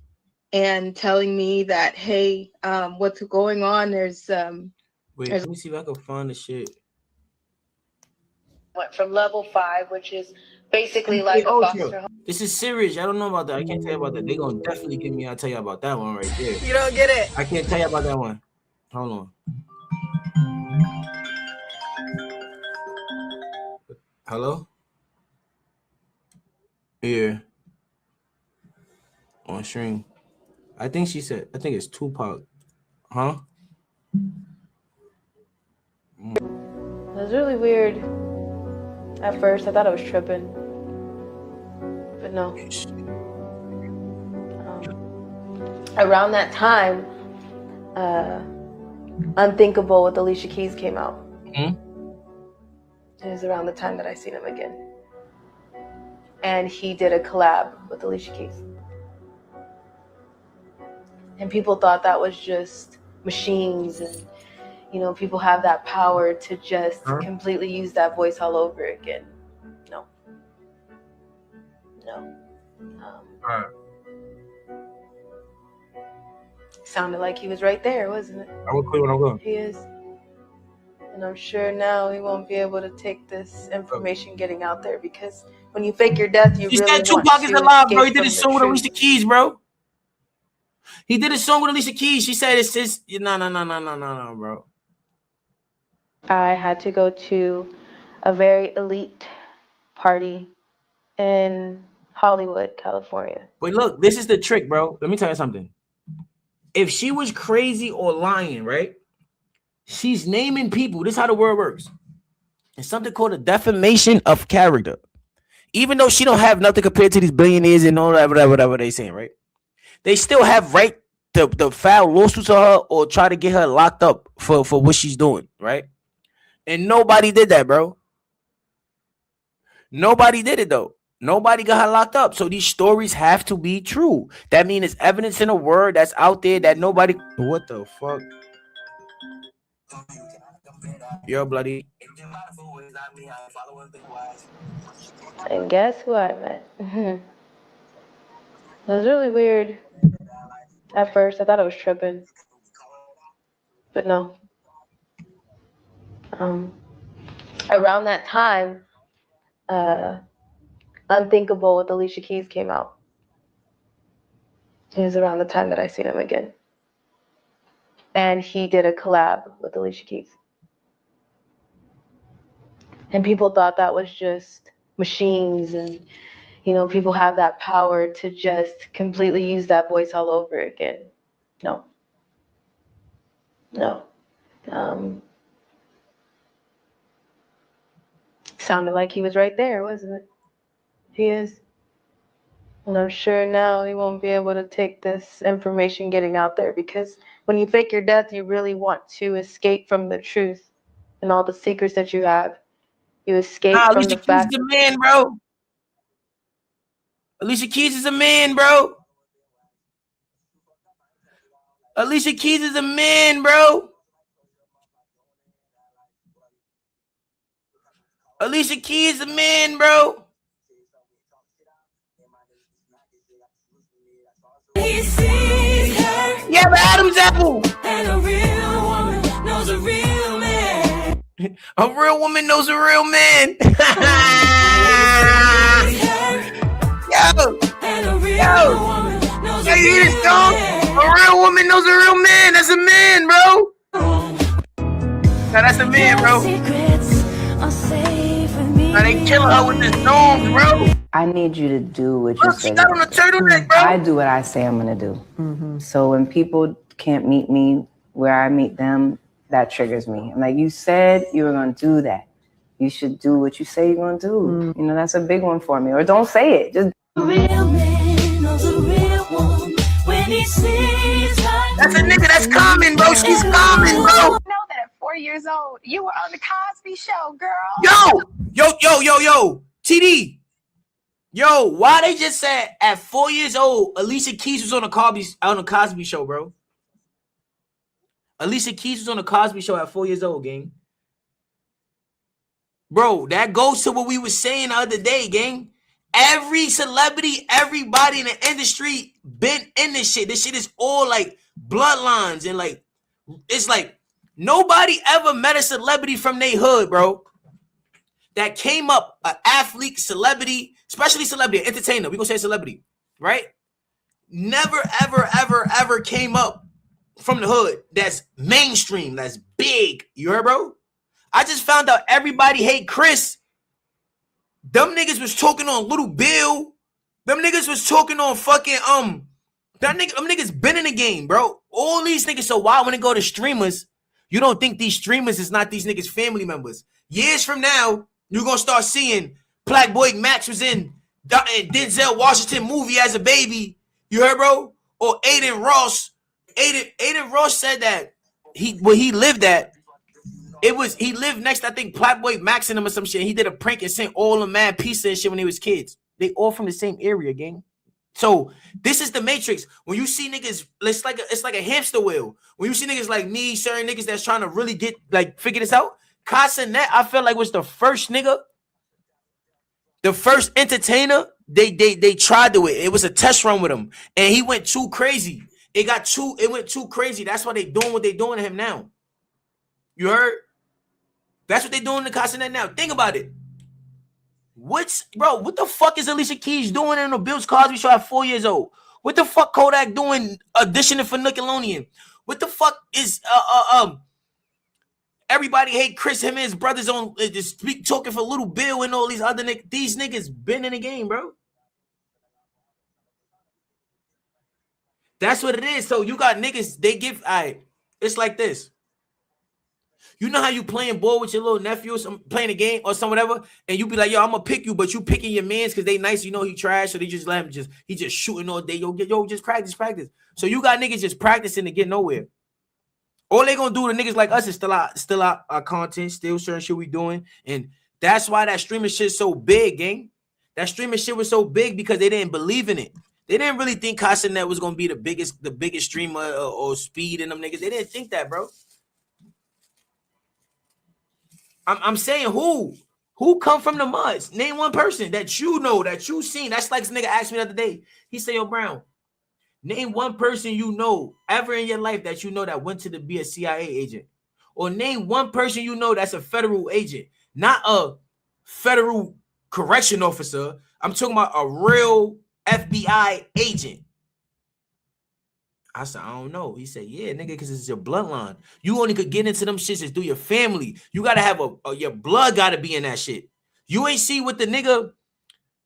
and telling me that, hey, what's going on? Wait, let me see if I can find the shit. Went from level 5, which is basically like a foster home. This is serious. I don't know about that. I can't tell you about that. They're gonna definitely give me. I'll tell you about that one right there. You don't get it. I can't tell you about that one. Hold on. Hello? Yeah. On stream. I think it's Tupac. Huh? It was really weird. At first, I thought I was tripping. But no. Around that time, Unthinkable with Alicia Keys came out. Mm-hmm. It was around the time that I seen him again. And he did a collab with Alicia Keys. And people thought that was just machines, and people have that power to just completely use that voice all over again. No. Sounded like he was right there, wasn't it? I will clear when I'm going. He is. And I'm sure now he won't be able to take this information getting out there, because when you fake your death, you really said Tupac is alive, bro. He did a song with Alicia Keys, bro. He did a song with Alicia Keys. She said it's just no, bro. I had to go to a very elite party in Hollywood, California. But look, this is the trick, bro. Let me tell you something. If she was crazy or lying, right? She's naming people. This is how the word works. It's something called a defamation of character. Even though she don't have nothing compared to these billionaires and all that, whatever they saying, right? They still have right to file lawsuits on her or try to get her locked up for what she's doing, right? And nobody did that, bro. Nobody did it, though. Nobody got her locked up. So these stories have to be true. That means it's evidence in a word that's out there that nobody... What the fuck? Yo, bloody. And guess who I met? It was really weird. At first, I thought I was tripping. But no. Around that time, Unthinkable with Alicia Keys came out. It was around the time that I seen him again. And he did a collab with Alicia Keys. And people thought that was just machines, and people have that power to just completely use that voice all over again. No. Sounded like he was right there, wasn't it? He is. And I'm sure now he won't be able to take this information getting out there, because when you fake your death, you really want to escape from the truth and all the secrets that you have. You escape from the fact. Alicia Keys is a man, bro. Alicia Keys is a man, bro. Alicia Keys is a man, bro. Alicia Keys is a man, bro. Yeah, but Adam's apple. And a real woman knows a real man. A real woman knows a real man. Yo, you hear this song? A real woman knows a real man. That's a man, bro. Now that's a man, bro. Now they killing her with this song, bro. I need you to do what you Look, say. she got on a turtleneck, bro. I do what I say I'm gonna do. So when people can't meet me where I meet them, that triggers me. I'm like, you said you were gonna do that. You should do what you say you're gonna do. You know, that's a big one for me. Or don't say it. Just Real man knows a real one when he sees like that's a nigga that's coming, bro. She's coming, bro. I know that at 4 years old, you were on the Cosby Show, girl. Yo, TD. Yo, why they just said at 4 years old, Alicia Keys was on the Cosby Show, bro? Alicia Keys was on the Cosby Show at 4 years old, gang. Bro, that goes to what we were saying the other day, gang. Every celebrity, everybody in the industry been in this shit. This shit is all like bloodlines and like it's like nobody ever met a celebrity from their hood, bro. That came up, an athlete, celebrity, especially celebrity, entertainer. We gonna say celebrity, right? Never, ever came up from the hood. That's mainstream. That's big. You heard, bro? I just found out everybody hate Chris. Them niggas was talking on Little Bill. Them niggas was talking on fucking them niggas been in the game, bro. All these niggas. So why when it go to streamers, you don't think these streamers is not these niggas family members? Years from now, you're gonna start seeing Black Boy Max was in Denzel Washington movie as a baby. You heard, bro? Or Aiden Ross. Aiden Ross said that he lived at. He lived next, I think, Black Boy Max and him or some shit. He did a prank and sent all the mad pizza and shit when they was kids. They all from the same area, gang. So this is the Matrix. When you see niggas, it's like a hamster wheel. When you see niggas like me, certain niggas that's trying to really get figure this out. Casanet, I felt like was the first nigga, the first entertainer. They tried to it. It was a test run with him, and he went too crazy. It went too crazy. That's why they doing what they doing to him now. You heard? That's what they doing to Casanet now. Think about it. What the fuck is Alicia Keys doing in the Bill Cosby Show at 4 years old? What the fuck Kodak doing auditioning for Nickelodeon? What the fuck is everybody hate Chris, him and his brothers on just talking for Little Bill and all these other niggas. These niggas been in the game, bro. That's what it is. So you got niggas, it's like this. You know how you playing ball with your little nephew, playing a game or some whatever, and you be like, yo, I'm gonna pick you, but you picking your mans because they nice, you know he trash, so they just let him he just shooting all day. Yo, just practice. So you got niggas just practicing to get nowhere. All they gonna do to niggas like us is still out our content, still certain shit we doing, and that's why that streaming shit so big, gang. That streaming shit was so big because they didn't believe in it. They didn't really think Casanet was gonna be the biggest streamer or Speed and them niggas. They didn't think that, bro. I'm saying who come from the muds? Name one person that you know, that you seen. That's like this nigga asked me the other day. He said, yo, Brown, name one person you know ever in your life that you know that went to be a CIA agent. Or name one person you know that's a federal agent, not a federal correction officer. I'm talking about a real FBI agent. I said, I don't know. He said, yeah, nigga, because it's your bloodline. You only could get into them shits is through your family. You got to have your blood got to be in that shit. You ain't see what the nigga,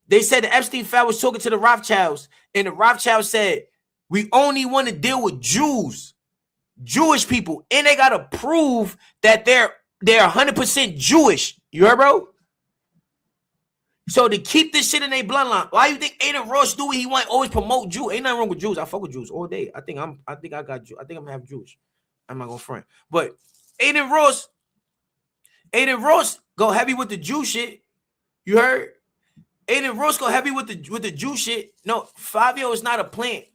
they said the Epstein family was talking to the Rothschilds, and the Rothschilds said, we only want to deal with Jewish people, and they got to prove that they're 100% Jewish. You heard, bro? So to keep this shit in their bloodline, why you think Aiden Ross do what he want? Always promote Jews. Ain't nothing wrong with Jews. I fuck with Jews all day. I think I'm half Jewish. I'm not gonna front. But Aiden Ross go heavy with the Jew shit. You heard? Aiden Ross go heavy with the Jew shit. No, Fabio is not a plant.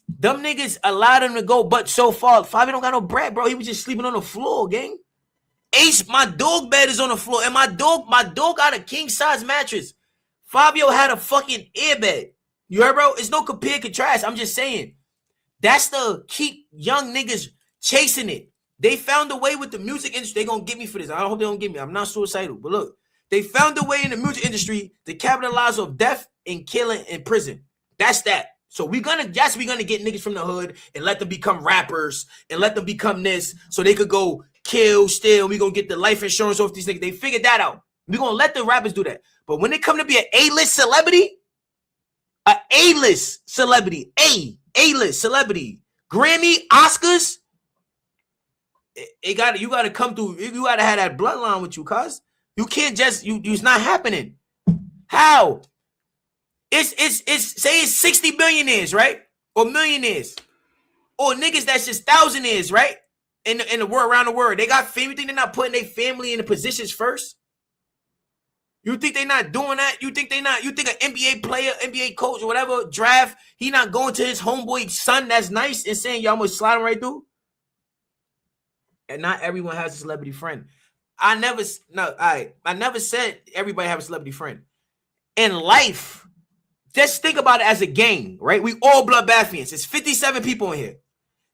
Them niggas allowed him to go, but so far Fabio don't got no bread, bro. He was just sleeping on the floor, gang. Ace, my dog bed is on the floor, and my dog got a king size mattress. Fabio had a fucking airbed. You heard, bro? It's no compare and contrast. I'm just saying. That's the keep young niggas chasing it. They found a way with the music industry. They gonna get me for this. I hope they don't get me. I'm not suicidal, but look, they found a way in the music industry to capitalize on death and killing in prison. That's that. So we're gonna get niggas from the hood and let them become rappers and let them become this so they could go kill, steal. We're gonna get the life insurance off these niggas. They figured that out. We're gonna let the rappers do that. But when they come to be an A-list celebrity, A A-list celebrity, A-list celebrity, Grammy, Oscars. You gotta come through. You gotta have that bloodline with you, cuz you can't just it's not happening. How? It's say it's 60 billionaires, right? Or millionaires, or niggas that's just thousandaires, right? In the world, around the world, they got family. You think they're not putting their family in the positions first? You think they not doing that? You think an NBA player, NBA coach, or whatever draft, he not going to his homeboy son that's nice and saying, y'all must slide him right through? And not everyone has a celebrity friend. I never said everybody have a celebrity friend. In life, just think about it as a gang, right? We all bloodbathians. It's 57 people in here.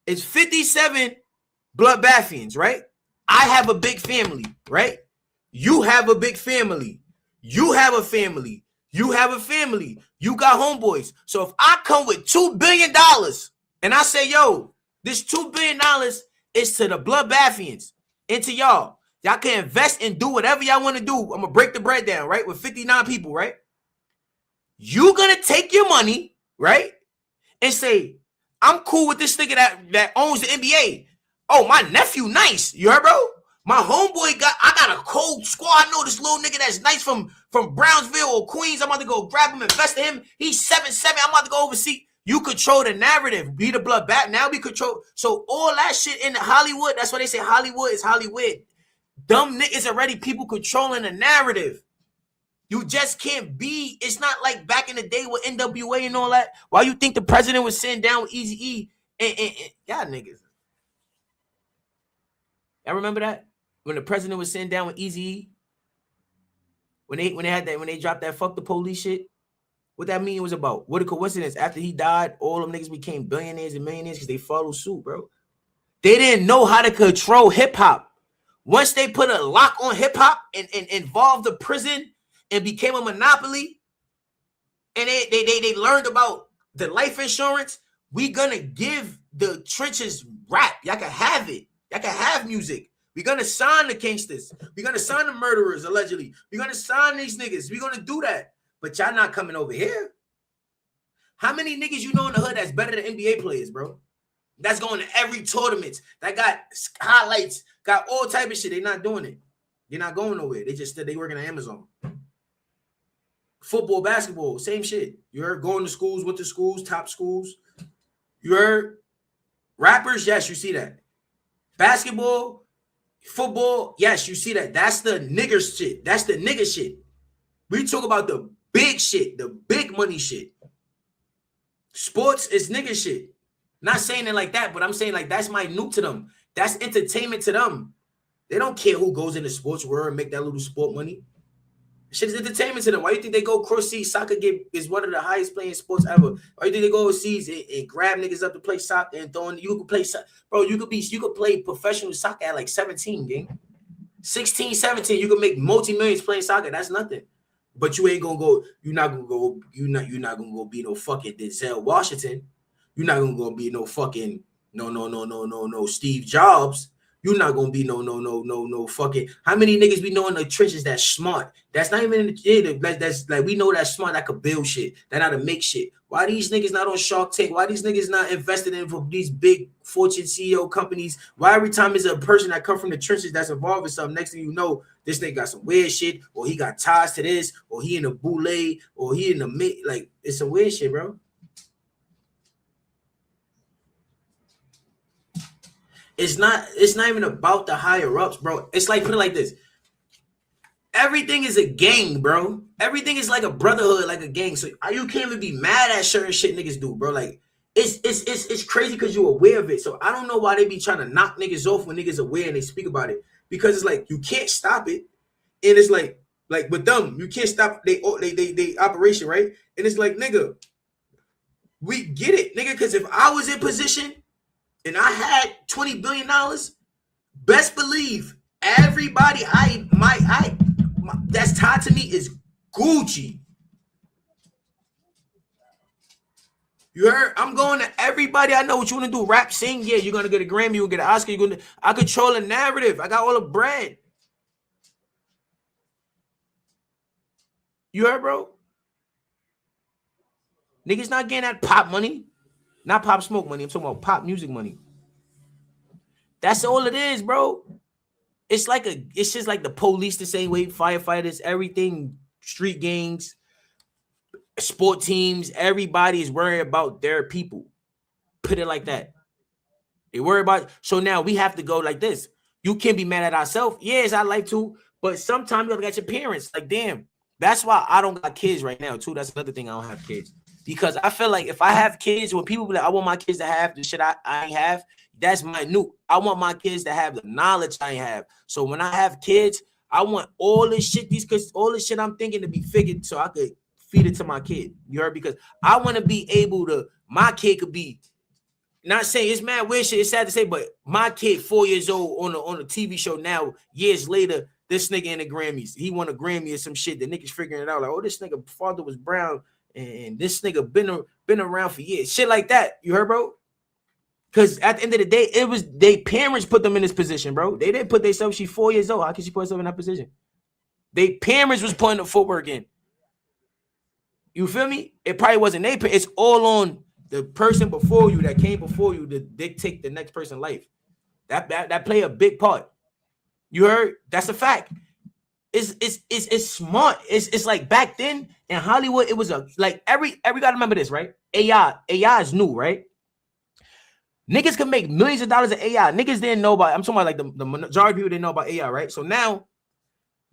It's 57 bloodbathians, right? I have a big family, right? You have a big family. You have a family. You have a family. You got homeboys. So if I come with $2 billion and I say, yo, this $2 billion is to the bloodbathians and to y'all. Y'all can invest and do whatever y'all want to do. I'm going to break the bread down, right? With 59 people, right? You're going to take your money, right? And say, I'm cool with this nigga that owns the NBA. Oh, my nephew, nice. You heard, bro? My homeboy I got a cold squad. I know this little nigga that's nice from Brownsville or Queens. I'm about to go grab him, invest in him. He's 7'7". I'm about to go oversee. You control the narrative. Be the blood back. Now we control. So all that shit in Hollywood, that's why they say Hollywood is Hollywood. Dumb niggas already people controlling the narrative. You just can't be. It's not like back in the day with NWA and all that. Why you think the president was sitting down with Eazy-E and y'all niggas? Y'all remember that? When the president was sitting down with Eazy-E? When they dropped that fuck the police shit? What that mean was about? What a coincidence. After he died, all them niggas became billionaires and millionaires because they followed suit, bro. They didn't know how to control hip-hop. Once they put a lock on hip-hop and involved the prison and became a monopoly, and they learned about the life insurance, we gonna give the trenches rap. Y'all can have it. Y'all can have music. We're gonna sign the gangsters. We're gonna sign the murderers, allegedly. We're gonna sign these niggas. We're gonna do that. But y'all not coming over here. How many niggas you know in the hood that's better than NBA players, bro? That's going to every tournament. That got highlights, got all type of shit. They not doing it. They're not going nowhere. They working at Amazon. Football, basketball, same shit. You heard going to schools, went to schools, top schools. You heard rappers, yes, you see that. Basketball, football, yes, you see that. That's the nigger shit. That's the nigga shit. We talk about the big shit, the big money shit. Sports is nigga shit. Not saying it like that, but I'm saying like that's minute to them. That's entertainment to them. They don't care who goes in the sports world and make that little sport money. Shit is entertainment to them. Why do you think they go cross-seas? Soccer is one of the highest playing sports ever. Why do you think they go overseas and grab niggas up to play soccer and throwing? You could play, bro. You could play professional soccer at like 17, gang. 16, 17. You could make multi-millions playing soccer. That's nothing. But you ain't gonna go. You're not gonna go be no fucking Denzel Washington. You're not gonna go be no fucking no Steve Jobs. You're not gonna be no fucking. How many niggas we know in the trenches that's smart? That's not even in the that's like we know that's smart that could build shit, that how to make shit. Why these niggas not on Shark Tank? Why these niggas not invested in for these big Fortune CEO companies? Why every time there's a person that come from the trenches that's involved in something, next thing you know, this nigga got some weird shit, or he got ties to this, or he in a boule, or he in the like it's some weird shit, bro. It's not even about the higher ups, bro. It's like, put it like this. Everything is a gang, bro. Everything is like a brotherhood, like a gang. So you can't even be mad at certain shit niggas do, bro. Like it's crazy because you're aware of it. So I don't know why they be trying to knock niggas off when niggas aware and they speak about it. Because it's like you can't stop it. And it's like with them, you can't stop they operation, right? And it's like, nigga, we get it, nigga, because if I was in position and I had $20 billion, best believe everybody that's tied to me is Gucci. You heard? I'm going to everybody I know. What you want to do? Rap, sing? Yeah, you're gonna get a Grammy, you'll get an Oscar. I control the narrative. I got all the bread. You heard, bro? Niggas not getting that pop money. Not Pop Smoke money. I'm talking about pop music money. That's all it is, bro. It's just like the police the same way, firefighters, everything, street gangs, sport teams, everybody is worried about their people. Put it like that. They worry about, so now we have to go like this. You can't be mad at ourselves. Yes, I like to, but sometimes you gotta get your parents. Like, damn. That's why I don't got kids right now, too. That's another thing, I don't have kids. Because I feel like if I have kids, when people be like, I want my kids to have the shit I ain't have, that's my new. I want my kids to have the knowledge I have. So when I have kids, I want all this shit, all this shit I'm thinking to be figured so I could feed it to my kid. You heard? Because I want to be able to, my kid could be, not saying it's mad weird shit, it's sad to say, but my kid, 4 years old on a TV show now, years later, this nigga in the Grammys, he won a Grammy or some shit. The niggas figuring it out like, oh, this nigga father was brown and this nigga been around for years. Shit like that. You heard, bro? Because at the end of the day, it was they parents put them in this position, bro. They didn't put themselves. She's 4 years old. How can she put herself in that position? They parents was putting the footwork in. You feel me? It probably wasn't they. It's all on the person before you that came before you to dictate the next person's life. That play a big part. You heard? That's a fact. It's smart. It's like back then in Hollywood, it was like every gotta remember this, right? AI is new, right? Niggas can make millions of dollars in AI. Niggas didn't know about. I'm talking about like the majority of people didn't know about AI, right? So now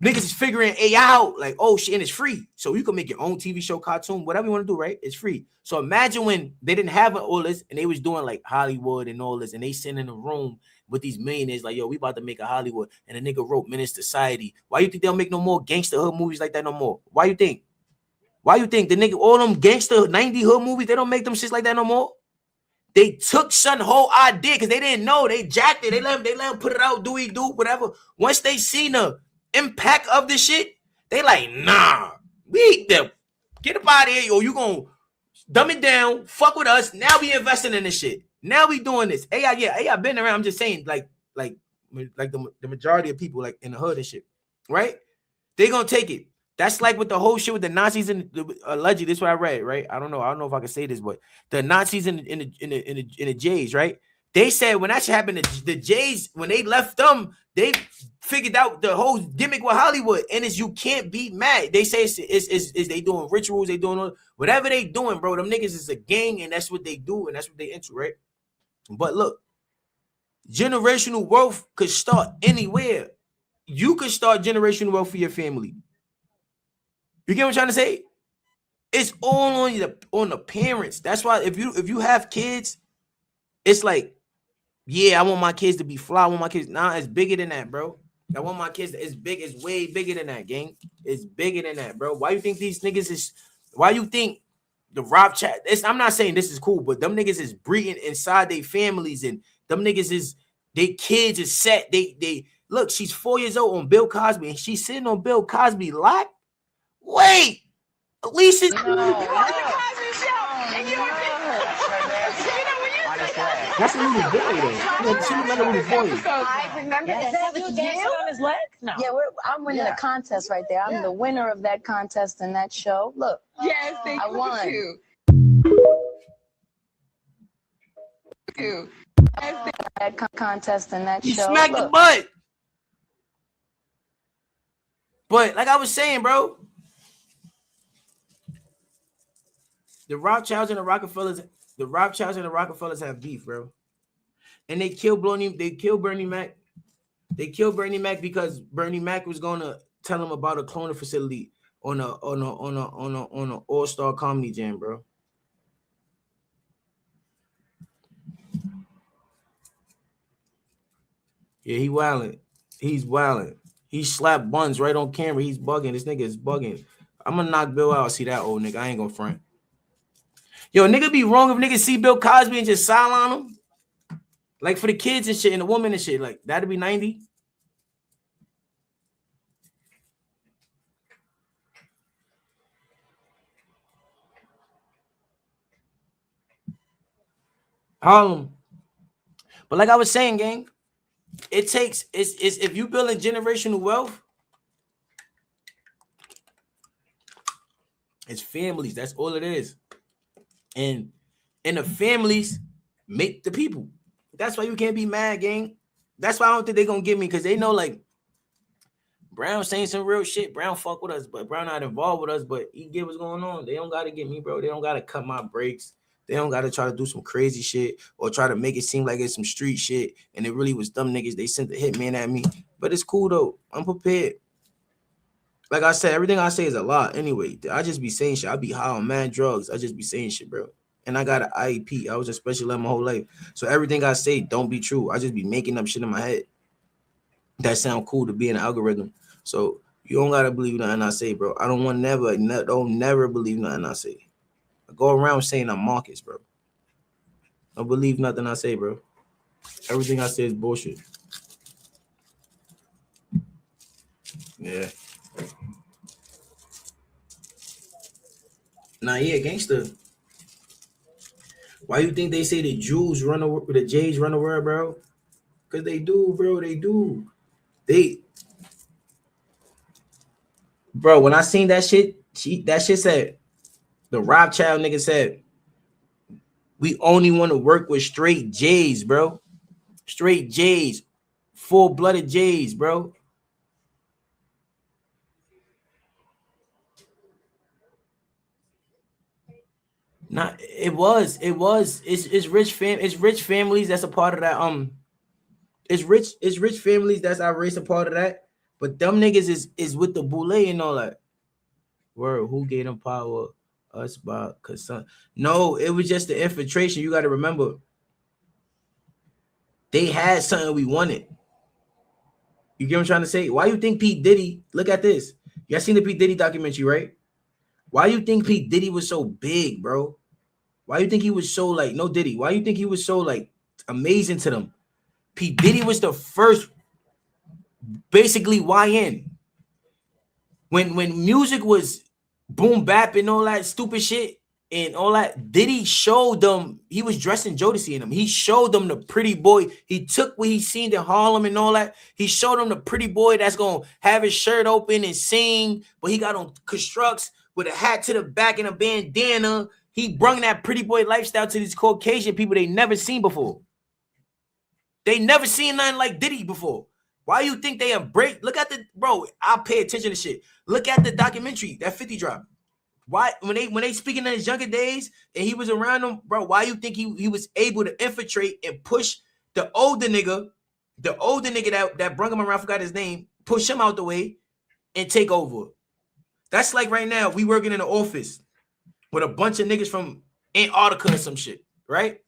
niggas is figuring AI out, like, oh shit, and it's free. So you can make your own TV show, cartoon, whatever you want to do, right? It's free. So imagine when they didn't have all this and they was doing like Hollywood and all this, and they sitting in a room with these millionaires, like, yo, we about to make a Hollywood, and a nigga wrote Menace to Society. Why you think they'll make no more gangster hood movies like that no more? Why you think? Why you think the nigga, all them gangster 90 hood movies, they don't make them shit like that no more? They took some whole idea because they didn't know. They jacked it. They let him put it out, do whatever. Once they seen the impact of this shit, they like, nah, we them. Get up out of here, yo. You gonna dumb it down, fuck with us. Now we investing in this shit. Now we doing this. AI been around. I'm just saying, like the majority of people like in the hood and shit, right? They gonna take it. That's like with the whole shit with the Nazis and allegedly. This is what I read, right? I don't know if I can say this, but the Nazis in the Jays, right? They said when that shit happened, the Jays, when they left them, they figured out the whole gimmick with Hollywood, and you can't be mad. They say it's they doing rituals, they doing whatever they doing, bro. Them niggas is a gang, and that's what they do, and that's what they into, right? But look, generational wealth could start anywhere. You could start generational wealth for your family. You get what I'm trying to say? It's all on the parents. That's why if you have kids, it's like, yeah, I want my kids to be fly. I want my kids. Nah, it's bigger than that, bro. I want my kids. It's big. It's way bigger than that, gang. It's bigger than that, bro. Why you think these niggas is? Why you think the Rob chat? I'm not saying this is cool, but them niggas is breeding inside their families, and them niggas is they kids is set. They look. She's 4 years old on Bill Cosby, and she's sitting on Bill Cosby lot. Wait, at least it's that's a little boy though. She look like a little boy. I remember that. Did you dance on his leg? No. Yeah, I'm winning a contest right there. I'm the winner of that contest in that show. Look. Yes, I won. You. That contest in that show. You smacked the butt. But like I was saying, bro, the Rothschilds and the Rockefellers have beef, bro. And they killed Bernie Mac. They killed Bernie Mac because Bernie Mac was gonna tell him about a cloning facility on a all-star comedy jam, bro. Yeah, he wilding. He's wilding. He slapped Buns right on camera. He's bugging. This nigga is bugging. I'm gonna knock Bill out. See that old nigga. I ain't gonna front. Yo, nigga be wrong if niggas see Bill Cosby and just silent on him. Like for the kids and shit and the woman and shit. Like that'd be 90. But like I was saying, gang, it's if you building generational wealth, it's families. That's all it is. And the families make the people. That's why you can't be mad, gang. That's why I don't think they're gonna get me, because they know like Brown saying some real shit. Brown fuck with us, but Brown not involved with us, but he get what's going on. They don't gotta get me, bro. They don't gotta cut my brakes. They don't gotta try to do some crazy shit or try to make it seem like it's some street shit and it really was dumb niggas. They sent the hitman at me. But it's cool though. I'm prepared. Like I said, everything I say is a lot. Anyway, I just be saying shit. I be high on mad drugs. I just be saying shit, bro. And I got an IEP. I was a special ed my whole life. So everything I say don't be true. I just be making up shit in my head that sound cool to be in an algorithm. So you don't gotta believe nothing I say, bro. I don't never believe nothing I say. I go around saying I'm Marcus, bro. Don't believe nothing I say, bro. Everything I say is bullshit. Yeah. Nah, yeah, gangster. Why you think they say the Jews run the Jays run the world, bro? Because they do, bro. They do. Bro, when I seen that shit, that shit said, the Rothschild nigga said, we only want to work with straight Jays, bro. Straight Jays. Full-blooded Jays, bro. Nah, it's rich families that's a part of that. It's rich families that's our race a part of that. But them niggas is with the boule and all that. Word, who gave them power? Us by cause no, it was just the infiltration. You got to remember, they had something we wanted. You get what I'm trying to say? Why you think P. Diddy? Look at this. You guys seen the P. Diddy documentary, right? Why you think P. Diddy was so big, bro? Why you think he was so like no Diddy? Why you think he was so like amazing to them? P. Diddy was the first, basically YN. When music was boom bap and all that stupid shit and all that, Diddy showed them, he was dressing Jodeci in them. He showed them the pretty boy. He took what he seen in Harlem and all that. He showed them the pretty boy that's gonna have his shirt open and sing, but he got on constructs with a hat to the back and a bandana. He brung that pretty boy lifestyle to these Caucasian people they never seen before. They never seen nothing like Diddy before. Why you think they embrace? Look at the bro. I'll pay attention to shit. Look at the documentary that 50 dropped. Why when they speaking in his younger days and he was around them, bro? Why you think he was able to infiltrate and push the older nigga that brung him around? Forgot his name. Push him out the way and take over. That's like right now we working in an office with a bunch of niggas from Antarctica or some shit, right?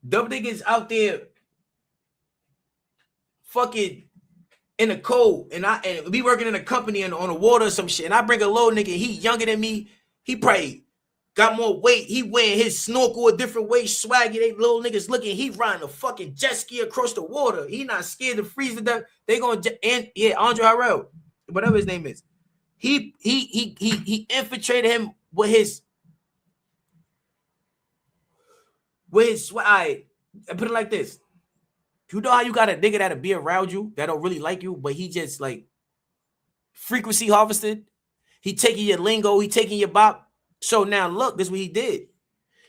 Them niggas out there fucking in the cold, and we working in a company and on the water or some shit, and I bring a low nigga, he younger than me, he probably got more weight, he wearing his snorkel a different way, swaggy, they little niggas looking, he riding a fucking jet ski across the water, he not scared to freeze to death, they gonna, and yeah, Andre Harrell, whatever his name is, he infiltrated him with his swag. I put it like this. You know how you got a nigga that'll be around you that don't really like you, but he just like frequency harvested. He taking your lingo, he taking your bop. So now look, this is what he did.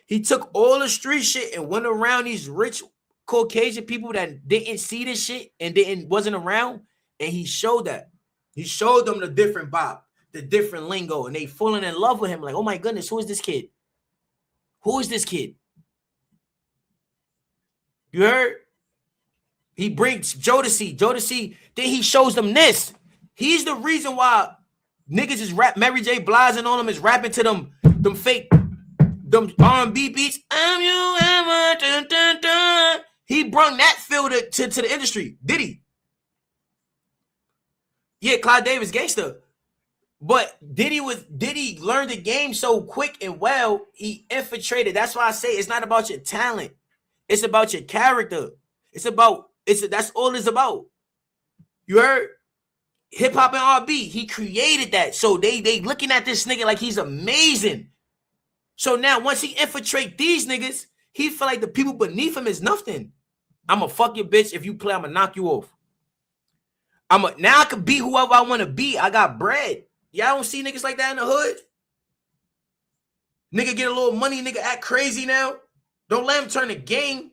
He took all the street shit and went around these rich Caucasian people that didn't see this shit and wasn't around, and he showed that. He showed them the different bop, the different lingo, and they falling in love with him. Like, oh my goodness, who is this kid? Who is this kid? You heard? He brings Jodeci. Then he shows them this. He's the reason why niggas is rap. Mary J. Blige and all them is rapping to them fake, them R&B beats. I'm you ever. Dun, dun, dun. He brung that feel to the industry. Did he? Yeah, Clyde Davis gangster. But Diddy learned the game so quick and well, he infiltrated. That's why I say it's not about your talent. It's about your character. That's all it's about. You heard? Hip hop and R&B. He created that. So they looking at this nigga like he's amazing. So now once he infiltrate these niggas, he feel like the people beneath him is nothing. I'ma fuck your bitch. If you play, I'ma knock you off. Now I can be whoever I want to be. I got bread. Y'all don't see niggas like that in the hood. Nigga get a little money, nigga act crazy now. Don't let him turn the game.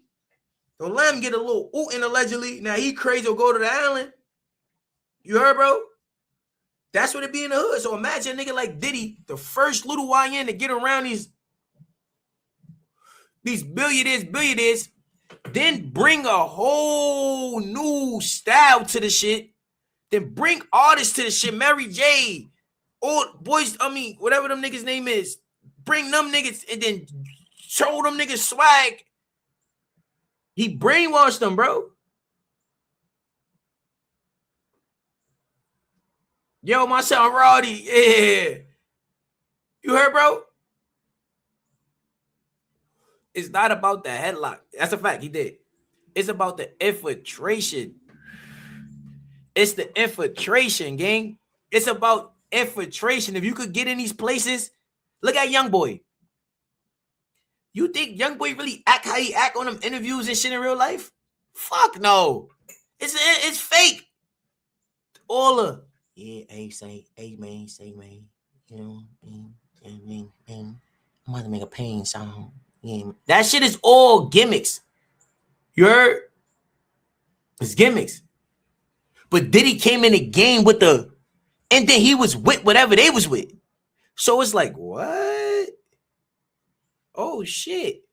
Don't let him get a little ootin' allegedly. Now he crazy or go to the island. You heard, bro? That's what it be in the hood. So imagine a nigga like Diddy, the first little YN to get around these billionaires, then bring a whole new style to the shit. Then bring artists to the shit. Mary J. Old boys, whatever them niggas' name is. Bring them niggas and then show them niggas swag. He brainwashed them, bro. Yo, my son Roddy. Yeah. You heard, bro? It's not about the headlock. That's a fact. He did. It's about the infiltration. It's the infiltration, gang. It's about infiltration. If you could get in these places, look at YoungBoy. You think YoungBoy really act how he act on them interviews and shit in real life? Fuck no. It's fake. All of man, say man. You know, and I'm about to make a pain song. Yeah. That shit is all gimmicks. You heard? It's gimmicks. But Diddy came in the game with and then he was with whatever they was with. So it's like, what? Oh shit.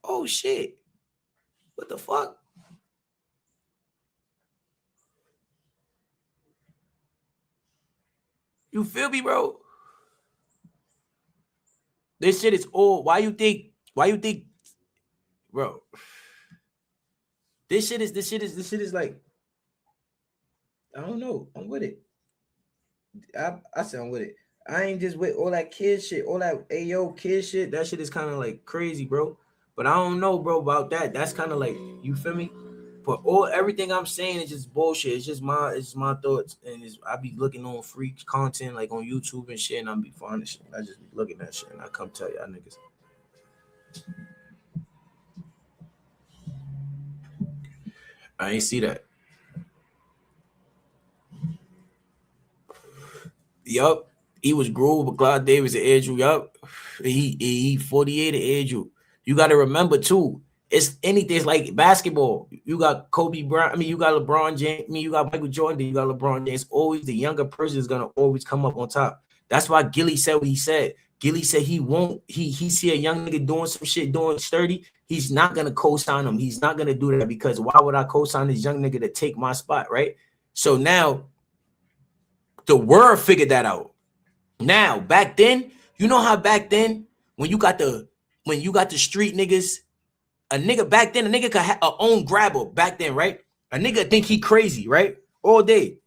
What the fuck? You feel me, bro? This shit is all. Why you think, bro? This shit is like, I don't know. I'm with it. I said I'm with it. I ain't just with all that kid shit, all that Ayo kid shit. That shit is kind of like crazy, bro. But I don't know, bro, about that. That's kind of like, you feel me? But everything I'm saying is just bullshit. It's just my thoughts, and I be looking on free content like on YouTube and shit, and I be finding shit. I just be looking at shit, and I come tell y'all niggas. I ain't see that. Yup. He was Groove with Clyde Davis and Andrew. Yup. He 48 and Andrew. You got to remember too. It's anything. It's like basketball. You got Kobe Bryant. You got LeBron James. You got Michael Jordan. You got LeBron James. Always the younger person is gonna always come up on top. That's why Gilly said what he said. Gilly said he won't. He see a young nigga doing some shit, doing sturdy. He's not gonna co-sign him. He's not gonna do that because why would I co-sign this young nigga to take my spot, right? So now the world figured that out. Now back then, you know how back then when you got the street niggas. A nigga back then, a nigga could have a own grabber back then, right? A nigga think he crazy, right? All day.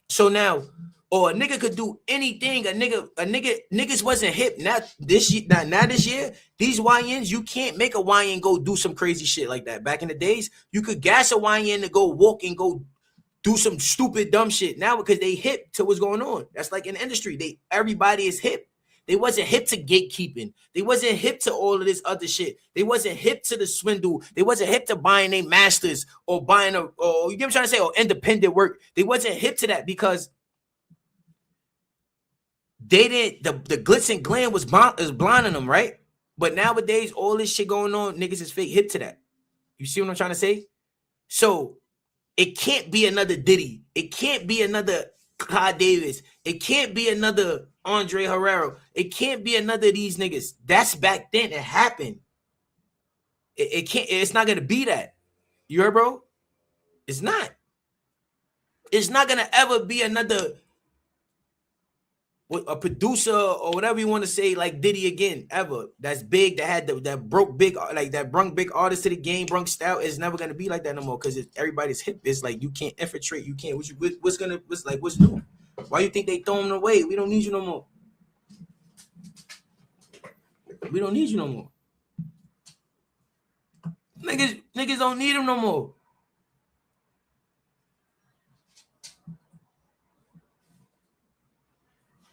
So now, or a nigga could do anything. Niggas wasn't hip. Not this year. These YNs, you can't make a YN go do some crazy shit like that. Back in the days, you could gas a YN to go walk and go do some stupid dumb shit. Now because they hip to what's going on. That's like in the industry. Everybody is hip. They wasn't hip to gatekeeping. They wasn't hip to all of this other shit. They wasn't hip to the swindle. They wasn't hip to buying their masters or buying you get what I'm trying to say, or independent work. They wasn't hip to that because they didn't. The glitz and glam was blinding them, right? But nowadays, all this shit going on, niggas is fake hip to that. You see what I'm trying to say? So it can't be another Diddy. It can't be another Clyde Davis. It can't be another Andre Herrera. It can't be another of these niggas. That's back then. It happened. It can't. It's not gonna be that. You heard, bro? It's not. It's not gonna ever be another a producer or whatever you want to say like Diddy again ever. That's big. That had that broke big like that brung big artists to the game. Brung style. It's never gonna be like that no more because everybody's hip. It's like you can't infiltrate. You can't. What's new? Why you think they throw them away? We don't need you no more. We don't need you no more. Niggas don't need them no more.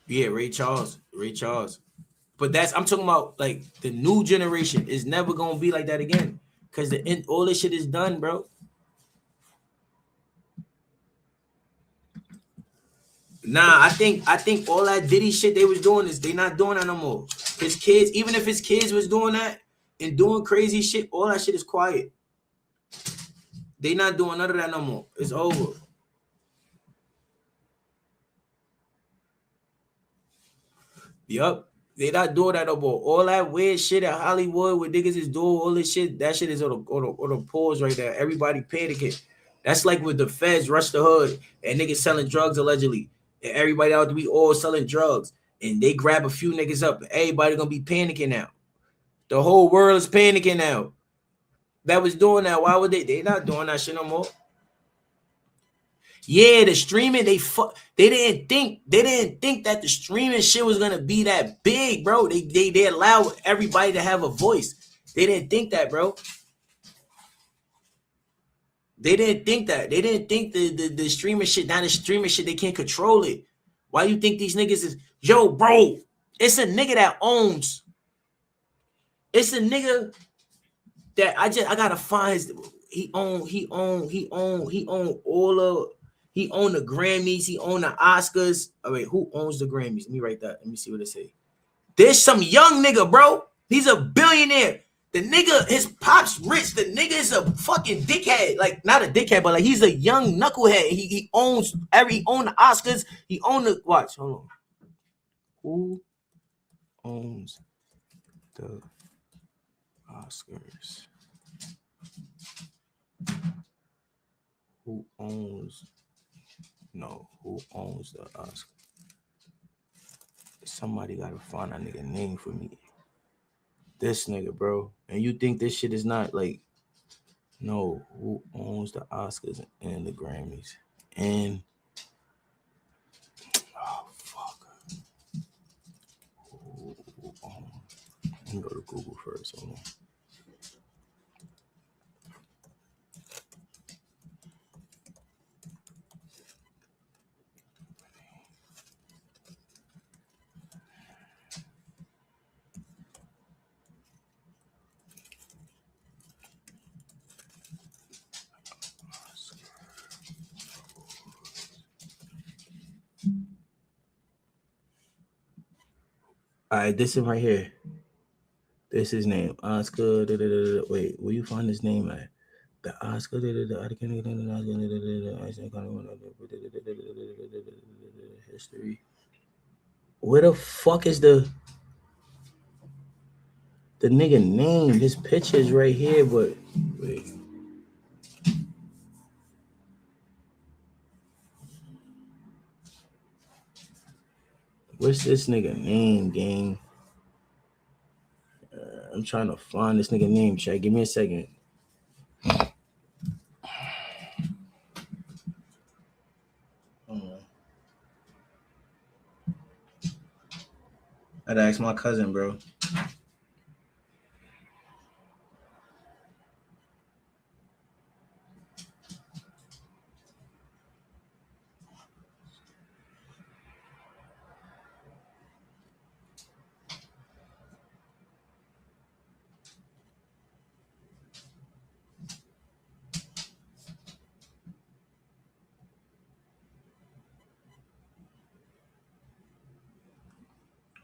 Yeah, Ray Charles. But I'm talking about like the new generation is never gonna be like that again. Cause all this shit is done, bro. Nah, I think all that Diddy shit they was doing is they not doing that no more. His kids, even if his kids was doing that and doing crazy shit, all that shit is quiet. They not doing none of that no more. It's over. Yup. They not doing that no more. All that weird shit at Hollywood where niggas is doing all this shit, that shit is on the pause right there. Everybody panicking. That's like with the feds rush the hood and niggas selling drugs allegedly. And everybody out to be all selling drugs. And they grab a few niggas up. Everybody gonna be panicking now. The whole world is panicking now. That was doing that. Why would they not doing that shit no more? Yeah, the streaming, they didn't think that the streaming shit was gonna be that big, bro. They allow everybody to have a voice. They didn't think that, bro. They didn't think that. They didn't think the streaming shit, now the streaming shit, they can't control it. Why you think these niggas is, yo, bro, it's a nigga that owns. It's a nigga that I gotta find his, he own the Grammys, he own the Oscars. Oh wait, who owns the Grammys? Let me write that. Let me see what it say. There's some young nigga, bro. He's a billionaire. The nigga, his pop's rich. The nigga is a fucking dickhead. Like, not a dickhead, but like he's a young knucklehead. He owns the Oscars. He own the, watch, hold on. Who owns the Oscars? Who owns the Oscars? Somebody gotta find that nigga name for me. This nigga, bro. And you think this shit is not like, no, who owns the Oscars and the Grammys? And oh fuck. Let me go to Google first. Hold on. All right, this is right here. This is his name. Oscar. Wait, where you find his name at? The Oscar. History. Where the fuck is the nigga name? His picture is right here, but wait. What's this nigga name, gang? I'm trying to find this nigga name, Chad. Give me a second. I'd ask my cousin, bro.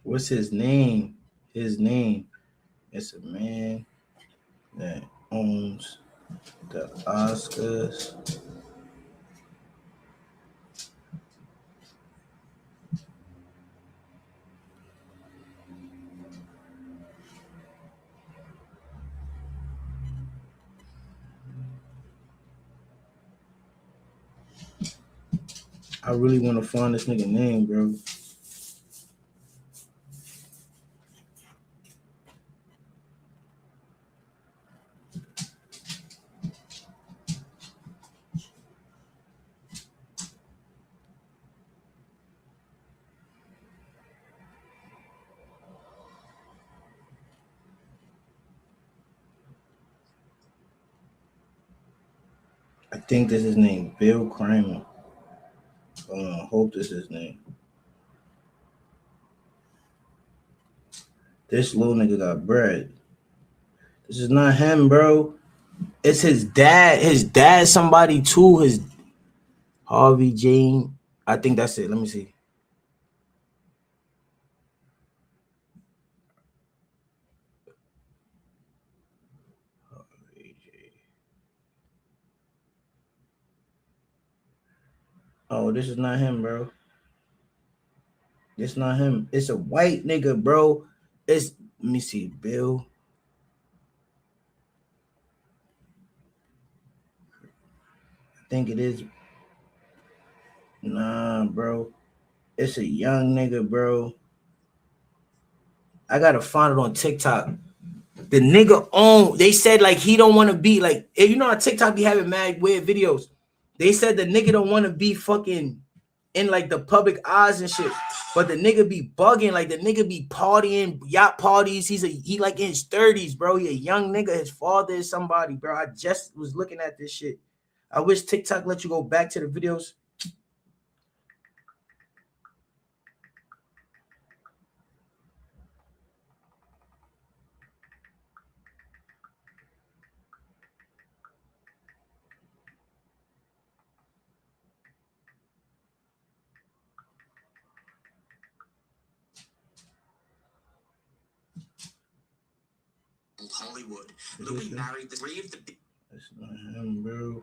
What's his name? His name. It's a man that owns the Oscars. I really want to find this nigga name, bro. I think this is his name, Bill Kramer. I hope this is his name. This little nigga got bread. This is not him, bro. It's his dad. His dad's somebody too. His Harvey Jane. I think that's it. Let me see. Oh, this is not him, bro. It's not him. It's a white nigga, bro. Let me see, Bill. I think it is. Nah, bro. It's a young nigga, bro. I gotta find it on TikTok. The nigga they said like he don't want to be like, you know how TikTok be having mad weird videos. They said the nigga don't want to be fucking in like the public eyes and shit. But the nigga be bugging, like the nigga be partying, yacht parties. He like in his 30s, bro. He a young nigga. His father is somebody, bro. I just was looking at this shit. I wish TikTok let you go back to the videos. Hollywood. Louis married the three of the. That's not him, bro.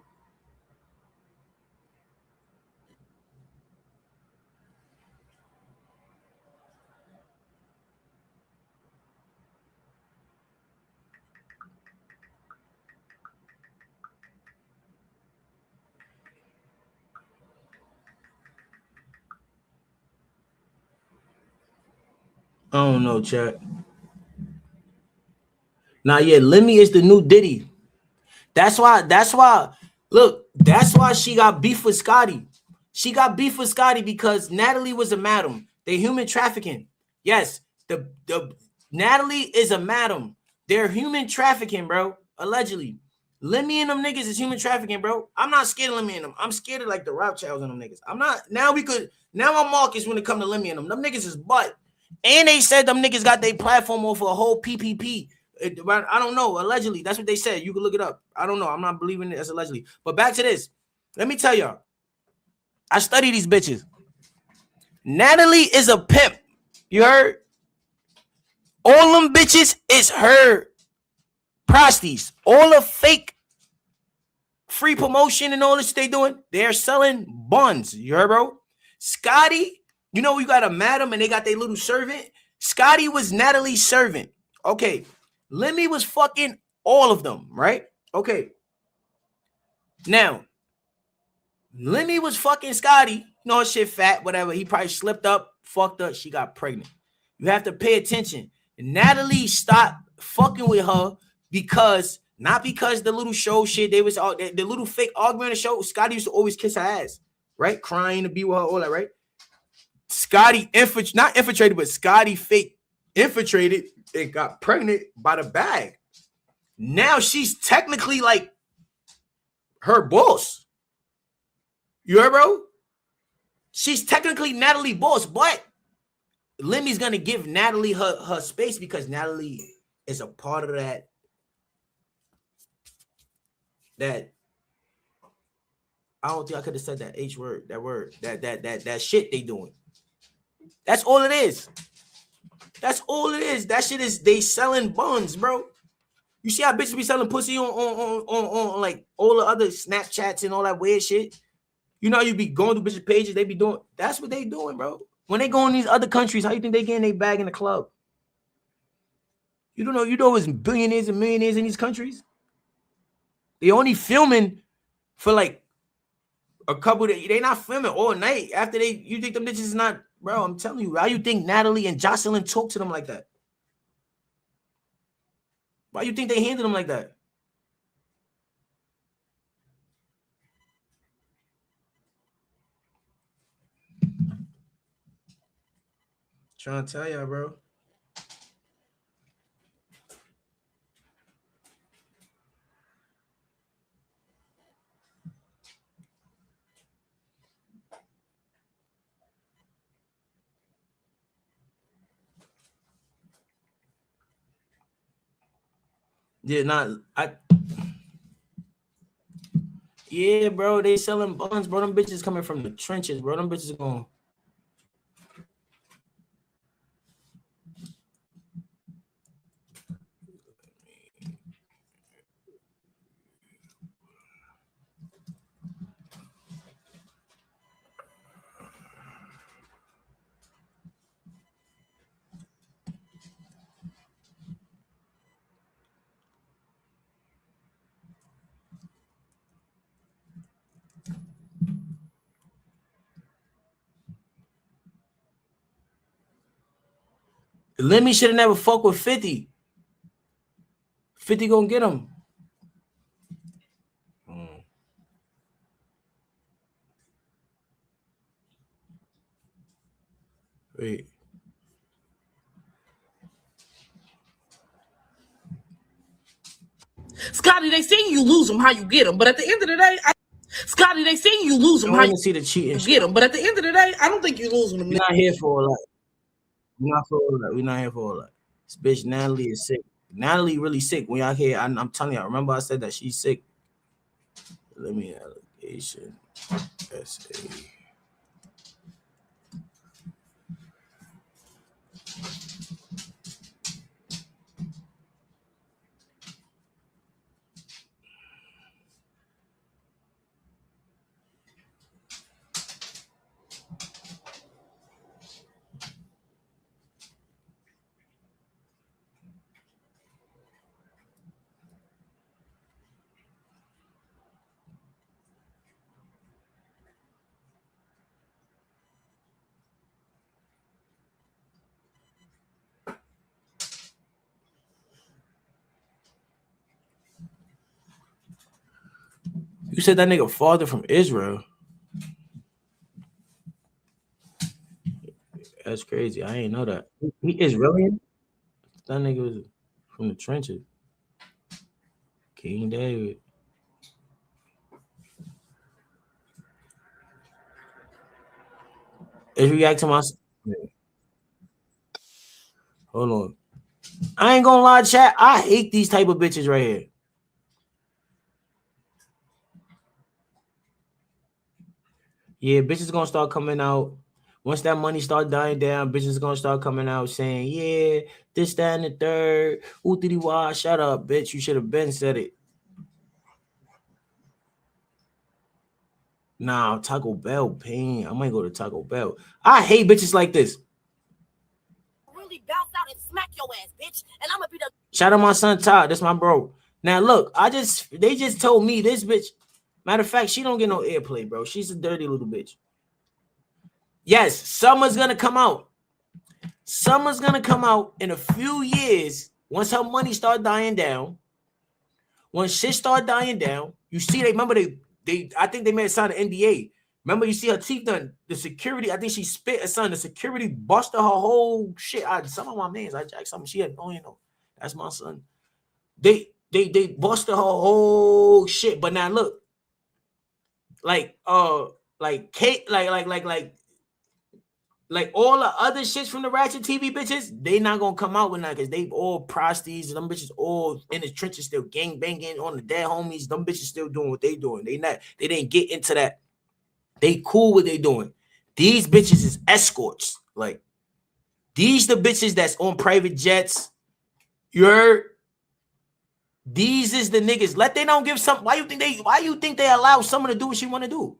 I don't know, chat. Nah, yeah, Lemmy is the new Diddy. That's why, look, that's why she got beef with Scotty. She got beef with Scotty because Natalie was a madam. They human trafficking. Yes, the Natalie is a madam. They're human trafficking, bro. Allegedly. Lemmy and them niggas is human trafficking, bro. I'm not scared of Lemmy and them. I'm scared of like the Rothschilds and them niggas. I'm not. Now I'm Marcus when it come to Lemmy and them. Them niggas is butt. And they said them niggas got their platform off a whole PPP. I don't know. Allegedly, that's what they said. You can look it up. I don't know. I'm not believing it as allegedly. But back to this. Let me tell y'all. I study these bitches. Natalie is a pimp. You heard? All them bitches is her prosties. All the fake free promotion and all this they doing, they're selling buns. You heard, bro? Scotty, you know you got a madam and they got their little servant. Scotty was Natalie's servant. Okay. Lemmy was fucking all of them, right? Okay. Now, Lemmy was fucking Scotty. You know, shit fat, whatever. He probably slipped up, fucked up. She got pregnant. You have to pay attention. Natalie stopped fucking with her because, not because the little show shit, they was all the little fake argument on the show. Scotty used to always kiss her ass, right? Crying to be with her, all that, right? Scotty not infiltrated, but Scotty fake infiltrated and got pregnant by the bag. Now she's technically like her boss. You heard, bro? She's technically Natalie boss, but Lemmy's gonna give Natalie her space because Natalie is a part of that I don't think I could have said that H word, that shit they doing. That's all it is. That's all it is. That shit is they selling buns, bro. You see how bitches be selling pussy on like all the other Snapchats and all that weird shit. You know, you be going through bitches pages, they be doing. That's what they doing, bro. When they go in these other countries, how you think they getting their bag in the club? You don't know. You know, it's billionaires and millionaires in these countries. They only filming for like a couple days. They not filming all night. After you think them bitches is not, bro? I'm telling you, how you think Natalie and Jocelyn talk to them like that? Why you think they handle them like that? Trying to tell y'all, bro. Yeah, Yeah, bro, they selling buns, bro. Them bitches coming from the trenches, bro. Them bitches are going. Lemmy should have never fucked with 50. 50 gonna get him. Wait. Scotty, they seen you lose them, how you get them. But at the end of the day, Scotty, they seen you lose them, how you see the cheating get them. But at the end of the day, I don't think you losing them. We're not here for all that. We're not for all that. We're not here for all that. This bitch Natalie is sick. Natalie really sick. When y'all here, I'm telling y'all. Remember I said that she's sick. Let me allegation. SA. You said that nigga father from Israel. That's crazy. I ain't know that. He Israeli? That nigga was from the trenches. King David. If you react to my hold on. I ain't gonna lie, chat. I hate these type of bitches right here. Yeah, bitches gonna start coming out. Once that money start dying down, bitches gonna start coming out saying, yeah, this, that, and the third. Ooh, diddy wah, shut up, bitch. You should have been said it. Nah, Taco Bell pain. I might go to Taco Bell. I hate bitches like this. Really bounce out and smack your ass, bitch. And I'm gonna be the Shout out my son Todd. That's my bro. Now look, they just told me this bitch. Matter of fact, she don't get no airplay, bro. She's a dirty little bitch. Yes, Summer's gonna come out. Summer's gonna come out in a few years once her money start dying down. When shit start dying down, you see they remember they I think they may have signed an NDA. Remember, you see her teeth done. The security, I think she spit a son. The security busted her whole shit. Some of my mans, I jacked something. She had that's my son. They busted her whole shit. But now look, like Kate, like all the other shits from the Ratchet TV bitches, they not gonna come out with that because they all prosties. Them bitches all in the trenches still gang banging on the dead homies. Them bitches still doing what they doing. They didn't get into that. They cool what they doing. These bitches is escorts. Like these the bitches that's on private jets. You heard? These is the niggas. Let they don't give some. Why you think they allow someone to do what she want to do?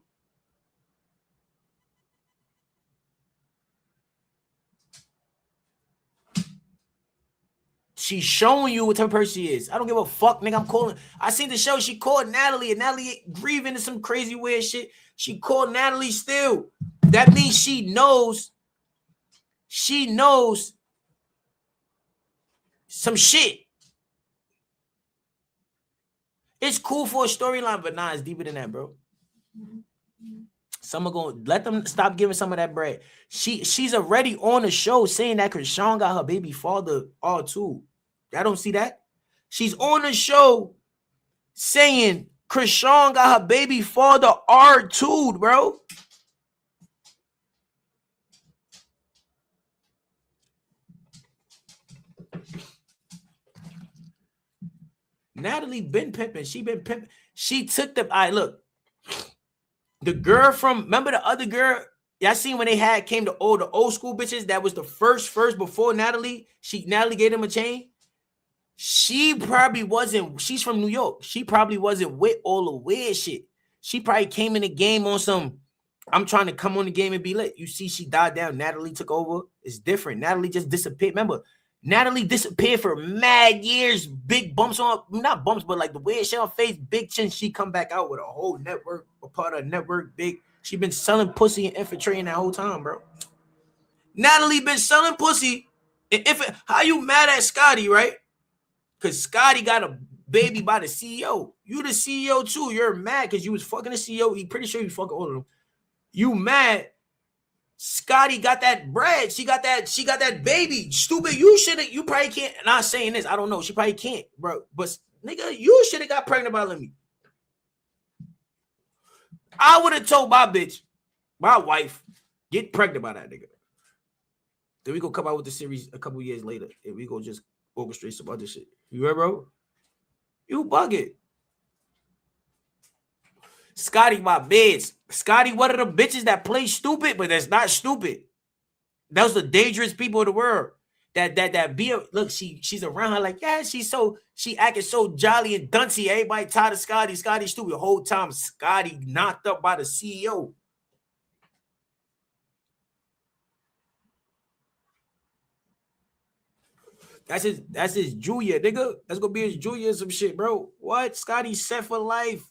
She's showing you what type of person she is. I don't give a fuck, nigga. I'm calling. I seen the show. She called Natalie, and Natalie grieving into some crazy weird shit. She called Natalie still. That means she knows. She knows some shit. It's cool for a storyline, but nah, it's deeper than that, bro. Some are going to let them stop giving some of that bread. She's already on the show saying that Krishan got her baby father R2. Y'all don't see that? She's on the show saying Krishan got her baby father R2, bro. Natalie been pimping. She been pimping. She took the look. The girl from, remember the other girl? Y'all seen when they came to the old school bitches? That was the first before Natalie. Natalie gave them a chain. She probably wasn't, she's from New York. She probably wasn't with all the weird shit. She probably came in the game on some, I'm trying to come on the game and be lit. You see, she died down. Natalie took over. It's different. Natalie just disappeared. Remember, Natalie disappeared for mad years. Big bumps on, not bumps, but like the weird shit on her face, big chin. She come back out with a whole network, a part of a network, big. She been selling pussy and infiltrating that whole time, bro. Natalie been selling pussy. And how you mad at Scotty, right? Because Scotty got a baby by the CEO. You the CEO too. You're mad because you was fucking the CEO. You pretty sure you fucking all of them. You mad. Scotty got that bread. She got that baby. Stupid. You probably can't. Not saying this. I don't know. She probably can't, bro. But nigga, you should have got pregnant by Lemmy. I would have told my bitch, my wife, get pregnant by that nigga. Then we go come out with the series a couple years later, and we go just orchestrate some other shit. You heard, bro? You bug it. Scotty, my bitch. Scotty, one of the bitches that play stupid, but that's not stupid. Those are the dangerous people in the world. That be look, she's around her like, yeah, she acting so jolly and duncy. Everybody tired of Scotty. Scotty stupid the whole time. Scotty knocked up by the CEO. That's his Julia, nigga. That's gonna be his Julia or some shit, bro. What? Scotty set for life.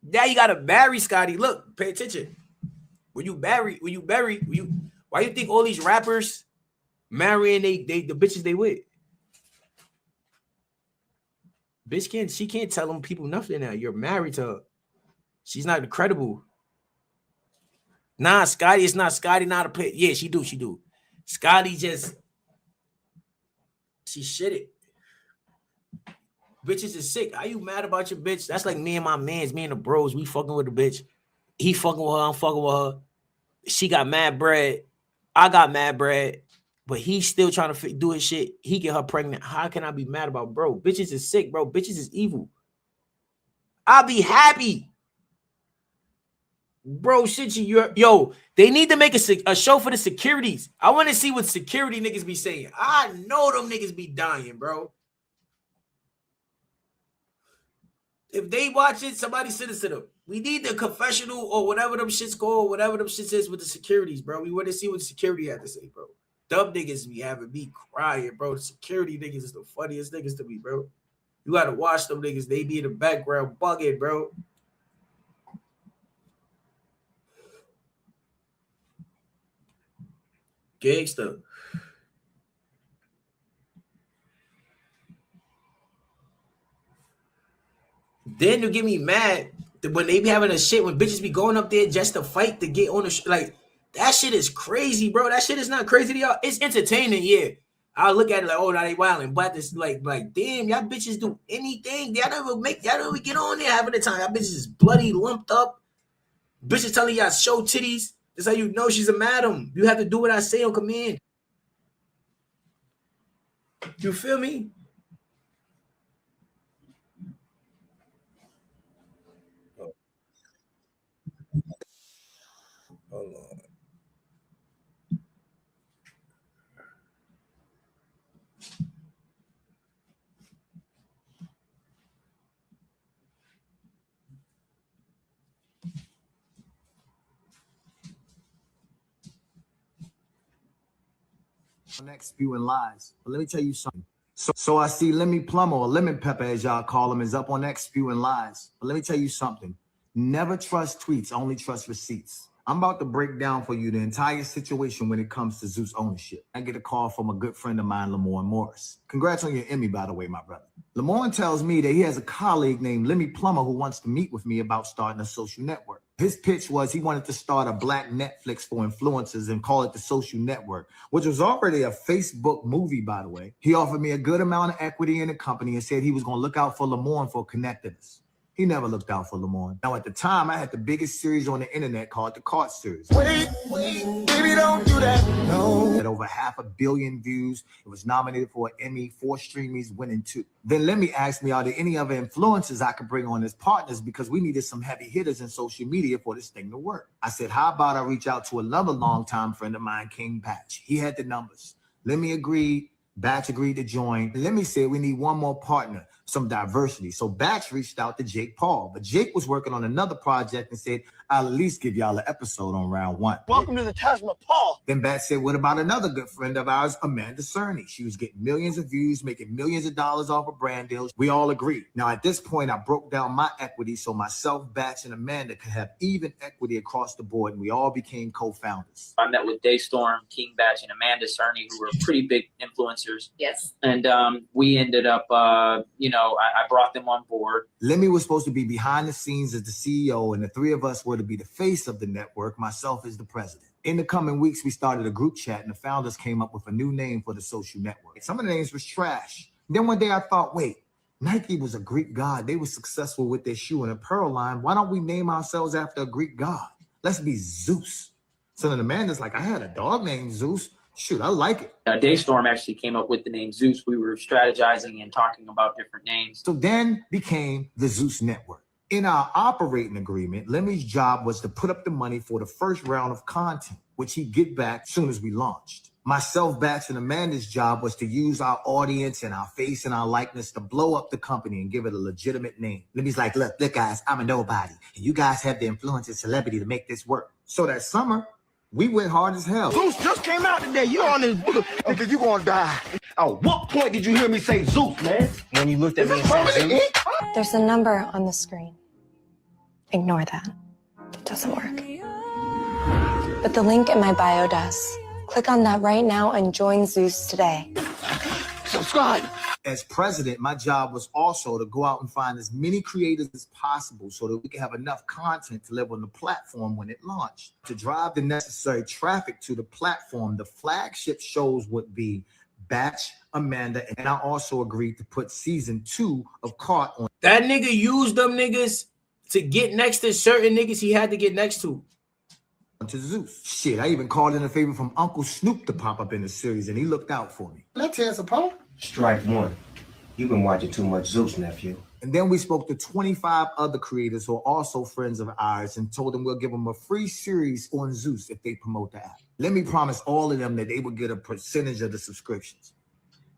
Now you gotta marry Scotty. Look, pay attention. Why you think all these rappers marrying the bitches they with? Bitch she can't tell them people nothing now. You're married to her. She's not credible. Nah, Scotty, it's not Scotty, not a pit. Yeah, she do. Scotty she shit it. Bitches is sick. How you mad about your bitch? That's like me and my mans, me and the bros. We fucking with the bitch. He fucking with her. I'm fucking with her. She got mad bread. I got mad bread. But he's still trying to do his shit. He get her pregnant. How can I be mad about bro? Bitches is sick, bro. Bitches is evil. I'll be happy. Bro, shit, yo, they need to make a show for the securities. I want to see what security niggas be saying. I know them niggas be dying, bro. If they watch it, somebody send it to them. We need the confessional or whatever them shit's called, whatever them shit is with the securities, bro. We want to see what the security had to say, bro. Dumb niggas be having me crying, bro. The security niggas is the funniest niggas to me, bro. You got to watch them niggas. They be in the background bugging, bro. Gangster. Then you get me mad when they be having a shit, when bitches be going up there just to fight to get on the like, that shit is crazy, bro. That shit is not crazy to y'all. It's entertaining, yeah. I'll look at it like, oh, now they wilding. But this like, damn, y'all bitches do anything. Y'all never get on there having the time. Y'all bitches is bloody, lumped up. Bitches telling y'all show titties. That's how you know she's a madam. You have to do what I say on command. You feel me? Hold on. Next spewing lies. But let me tell you something. So I see Lemmy Plummer, or Lemon Pepper as y'all call him, is up on X spewing lies. But let me tell you something. Never trust tweets, only trust receipts. I'm about to break down for you the entire situation when it comes to Zeus ownership. I get a call from a good friend of mine, Lamorne Morris. Congrats on your Emmy, by the way, my brother. Lamorne tells me that he has a colleague named Lemmy Plummer who wants to meet with me about starting a social network. His pitch was he wanted to start a black Netflix for influencers and call it the Social Network, which was already a Facebook movie, by the way. He offered me a good amount of equity in the company and said he was going to look out for Lamorne for connecting us. He never looked out for Lamorne. Now, at the time, I had the biggest series on the internet called the Cart Series. Wait, baby, don't do that. No. Had over 500 million views. It was nominated for an Emmy, 4 Streamies, winning 2. Then Lemmy asked me, are there any other influencers I could bring on as partners, because we needed some heavy hitters in social media for this thing to work. I said, how about I reach out to another longtime friend of mine, King Batch. He had the numbers. Lemmy agreed. Batch agreed to join. Lemmy said we need one more partner, some diversity. So Batch reached out to Jake Paul, but Jake was working on another project and said, I'll at least give y'all an episode on round 1. Welcome to the Taj Mahal. Then Batch said, what about another good friend of ours, Amanda Cerny? She was getting millions of views, making millions of dollars off of brand deals. We all agreed. Now, at this point, I broke down my equity so myself, Batch, and Amanda could have even equity across the board, and we all became co-founders. I met with Daystorm, King Batch, and Amanda Cerny, who were pretty big influencers. Yes. And we ended up, I brought them on board. Lemmy was supposed to be behind the scenes as the CEO, and the 3 of us were to be the face of the network, myself as the president. In the coming weeks, we started a group chat, and the founders came up with a new name for the social network. Some of the names was trash. Then one day I thought, wait, Nike was a Greek god. They were successful with their shoe and apparel line. Why don't we name ourselves after a Greek god? Let's be Zeus. So then Amanda's like, I had a dog named Zeus. Shoot, I like it. Daystorm actually came up with the name Zeus. We were strategizing and talking about different names. So then became the Zeus Network. In our operating agreement, Lemmy's job was to put up the money for the first round of content, which he'd get back as soon as we launched. Myself, Batch, and Amanda's job was to use our audience and our face and our likeness to blow up the company and give it a legitimate name. Lemmy's like, look guys, I'm a nobody, and you guys have the influence and celebrity to make this work. So that summer, we went hard as hell. Zeus just came out today. You on this book. Okay, you gonna die. At what point did you hear me say Zeus, man? When you looked at me and said Zeus? There's a number on the screen. Ignore that. It doesn't work. But the link in my bio does. Click on that right now and join Zeus today. Subscribe. As president, my job was also to go out and find as many creators as possible so that we could have enough content to live on the platform when it launched. To drive the necessary traffic to the platform, the flagship shows would be Batch, Amanda, and I also agreed to put season 2 of Cart on. That nigga used them niggas to get next to certain niggas he had to get next to. To Zeus. Shit, I even called in a favor from Uncle Snoop to pop up in the series, and he looked out for me. Let's hear some poem. Strike 1. You've been watching too much Zeus, nephew. And then we spoke to 25 other creators who are also friends of ours and told them we'll give them a free series on Zeus if they promote the app. Let me promise all of them that they would get a percentage of the subscriptions.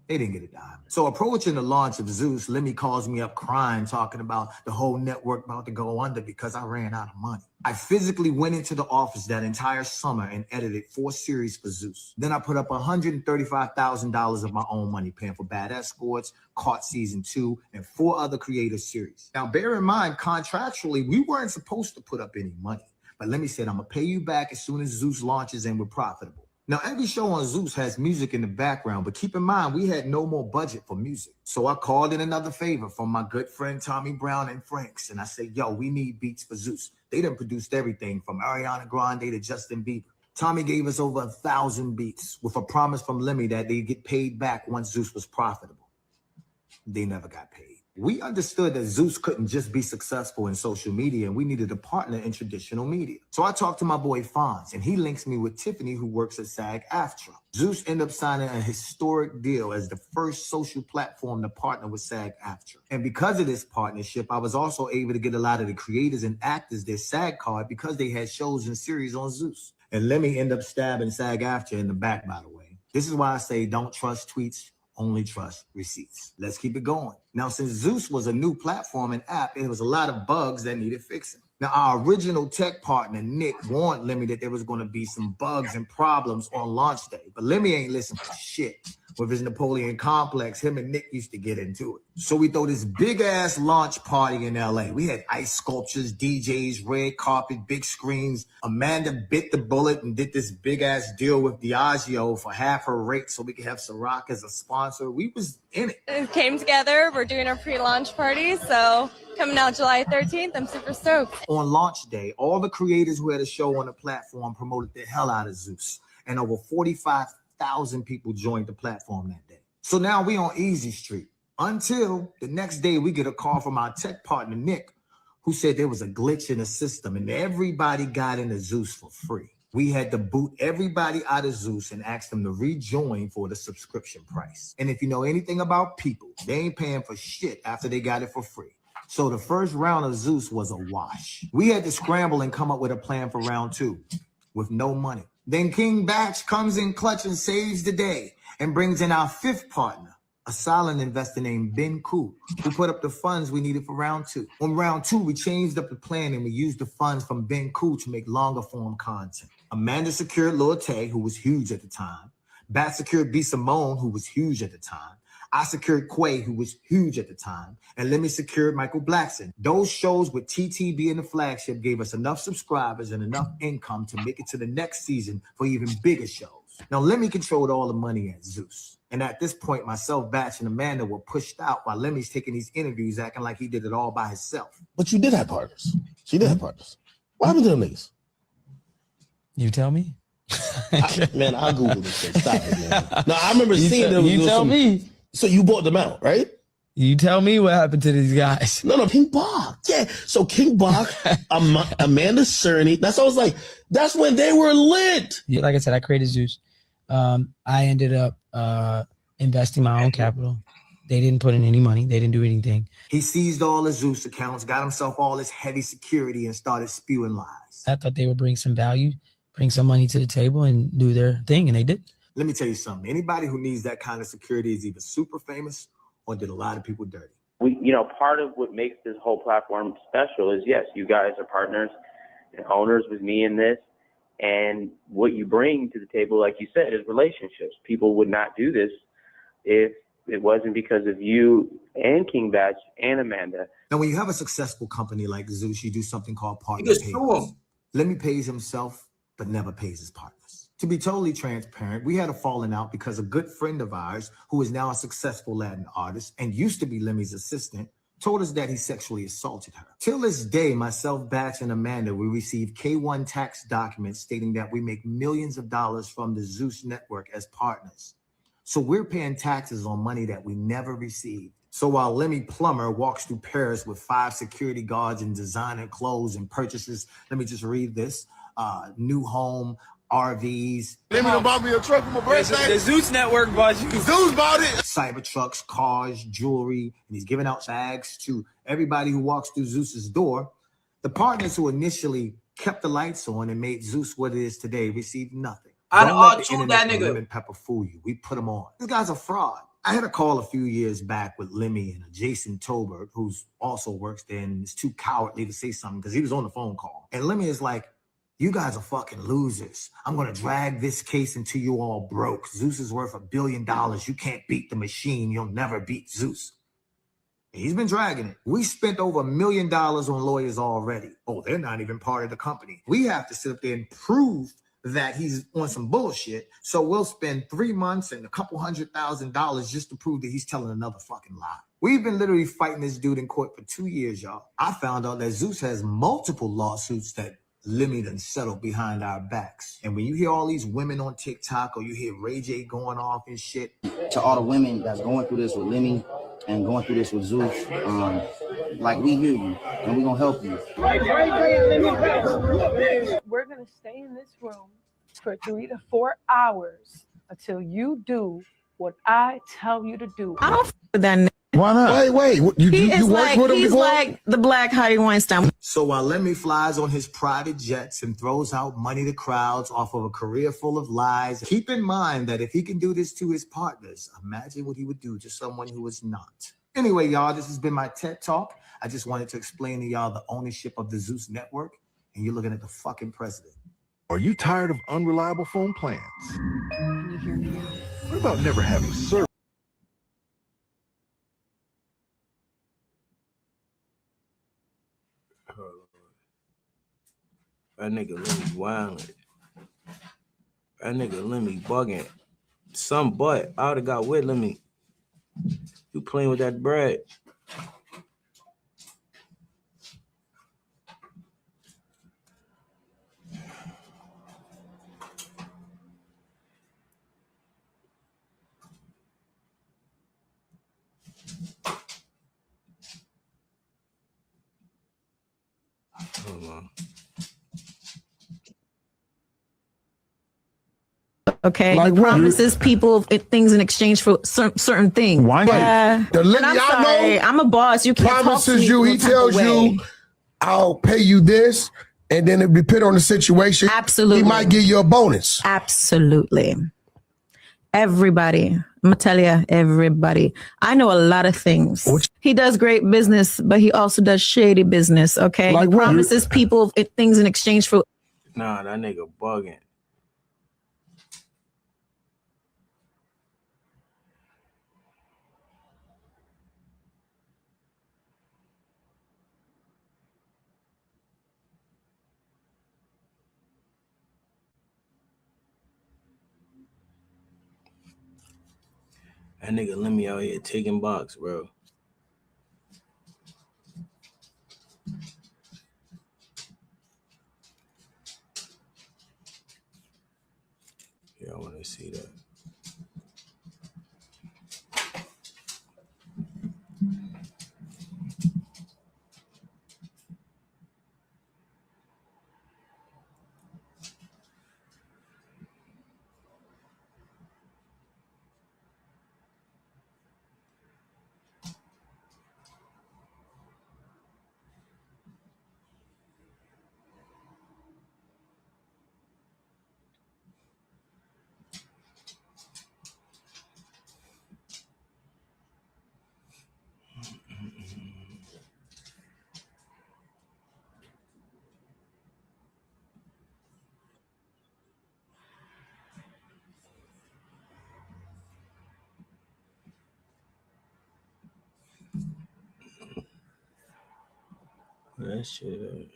They didn't get a dime. So approaching the launch of Zeus, Lemmy calls me up crying, talking about the whole network about to go under because I ran out of money. I physically went into the office that entire summer and edited 4 series for Zeus. Then I put up $135,000 of my own money, paying for Bad Escorts, Caught Season 2, and 4 other creative series. Now, bear in mind, contractually, we weren't supposed to put up any money. But Lemmy said, I'm gonna pay you back as soon as Zeus launches and we're profitable. Now, every show on Zeus has music in the background, but keep in mind, we had no more budget for music. So I called in another favor from my good friend Tommy Brown and Franks, and I said, yo, we need beats for Zeus. They done produced everything from Ariana Grande to Justin Bieber. Tommy gave us over 1,000 beats with a promise from Lemmy that they'd get paid back once Zeus was profitable. They never got paid. We understood that Zeus couldn't just be successful in social media, and we needed a partner in traditional media. So I talked to my boy Fonz, and he links me with Tiffany, who works at SAG-AFTRA. Zeus ended up signing a historic deal as the first social platform to partner with SAG-AFTRA. And because of this partnership, I was also able to get a lot of the creators and actors their SAG card because they had shows and series on Zeus. And let me end up stabbing SAG-AFTRA in the back, by the way. This is why I say don't trust tweets, only trust receipts. Let's keep it going. Now, since Zeus was a new platform and app, there was a lot of bugs that needed fixing. Now, our original tech partner, Nick, warned Lemmy that there was going to be some bugs and problems on launch day. But Lemmy ain't listening to shit. With his Napoleon complex, him and Nick used to get into it. So we throw this big-ass launch party in LA. We had ice sculptures, DJs, red carpet, big screens. Amanda bit the bullet and did this big-ass deal with Diageo for half her rate so we could have Ciroc as a sponsor. We was in it. It came together. We're doing our pre-launch party, so coming out July 13th. I'm super stoked. On launch day, all the creators who had a show on the platform promoted the hell out of Zeus. And over 45,000 people joined the platform that day. So now we on Easy Street until the next day we get a call from our tech partner, Nick, who said there was a glitch in the system and everybody got into Zeus for free. We had to boot everybody out of Zeus and ask them to rejoin for the subscription price. And if you know anything about people, they ain't paying for shit after they got it for free. So the first round of Zeus was a wash. We had to scramble and come up with a plan for round 2 with no money. Then King Batch comes in clutch and saves the day and brings in our 5th partner, a silent investor named Ben Koo, who put up the funds we needed for round 2. On round 2, we changed up the plan and we used the funds from Ben Koo to make longer form content. Amanda secured Lil Tay, who was huge at the time. Bat secured B. Simone, who was huge at the time. I secured Quay, who was huge at the time, and Lemmy secured Michael Blackson. Those shows with TT being the flagship gave us enough subscribers and enough income to make it to the next season for even bigger shows. Now, Lemmy controlled all the money at Zeus. And at this point, myself, Batch, and Amanda were pushed out while Lemmy's taking these interviews acting like he did it all by himself. But you did have partners. She did have partners. What happened to them niggas? You tell me. Man, I'll Google this shit. Stop it, man. No, I remember seeing them. You tell me. So you bought them out, right? You tell me what happened to these guys. No, King Bach. Yeah. So King Bach, Amanda Cerny. That's I was like, that's when they were lit. Yeah, like I said, I created Zeus. I ended up investing my own capital. They didn't put in any money. They didn't do anything. He seized all his Zeus accounts, got himself all this heavy security, and started spewing lies. I thought they would bring some value, bring some money to the table, and do their thing, and they did. Let me tell you something. Anybody who needs that kind of security is either super famous or did a lot of people dirty. Part of what makes this whole platform special is, yes, you guys are partners and owners with me in this. And what you bring to the table, like you said, is relationships. People would not do this if it wasn't because of you and King Batch and Amanda. Now, when you have a successful company like Zeus, you do something called partner payments. Lemmy pays himself, but never pays his partners. To be totally transparent, we had a falling out because a good friend of ours, who is now a successful Latin artist and used to be Lemmy's assistant, told us that he sexually assaulted her. Till this day, myself, Batch, and Amanda, we received K1 tax documents stating that we make millions of dollars from the Zeus network as partners. So we're paying taxes on money that we never received. So while Lemmy Plumber walks through Paris with 5 security guards and designer clothes and purchases, let me just read this, new home, RVs. Lemmy done bought me a truck for my birthday. The Zeus network bought you. Zeus bought it. Cybertrucks, cars, jewelry, and he's giving out bags to everybody who walks through Zeus's door. The partners who initially kept the lights on and made Zeus what it is today received nothing. Don't let the internet and lemon pepper fool you. We put them on. This guy's a fraud. I had a call a few years back with Lemmy and Jason Tolbert, who's also works there and is too cowardly to say something because he was on the phone call. And Lemmy is like, you guys are fucking losers. I'm going to drag this case until you all broke. Zeus is worth $1 billion. You can't beat the machine. You'll never beat Zeus. And he's been dragging it. We spent over $1 million on lawyers already. Oh, they're not even part of the company. We have to sit up there and prove that he's on some bullshit. So we'll spend 3 months and a couple $100,000 just to prove that he's telling another fucking lie. We've been literally fighting this dude in court for 2 years, y'all. I found out that Zeus has multiple lawsuits that Lemmy done settled behind our backs. And when you hear all these women on TikTok or you hear Ray J going off and shit. To all the women that's going through this with Lemmy and going through this with Zeus, like we hear you and we're gonna help you. We're gonna stay in this room for 3 to 4 hours until you do what I tell you to do. I don't f with that. Why not? Wait. You worked with him he's before? like the Black Harvey Weinstein. So while Lemmy flies on his private jets and throws out money to crowds off of a career full of lies, keep in mind that if he can do this to his partners, imagine what he would do to someone who is not. Anyway, y'all, this has been my TED Talk. I just wanted to explain to y'all the ownership of the Zeus network, and you're looking at the fucking president. Are you tired of unreliable phone plans? Can you hear me now? What about never having service? That nigga Lemmy wildin'. That nigga Lemmy bugging. Some butt. I would've got with Lemmy. You playing with that bread. Hold on. Okay, Like he what? promises people things in exchange for certain things. Why? The And Lenny I'm I sorry, know I'm a boss. You can't talk to promises me you. no He type tells of way. you, "I'll pay you this," and then it depend on the situation. Absolutely, he might give you a bonus. Absolutely. Everybody, I'm gonna tell you, everybody. I know a lot of things. He does great business, but he also does shady business. Okay, Like he what? promises people things in exchange for. Nah, that nigga bugging. That nigga let me out here taking box, bro. Yeah, I want to see that. That shit.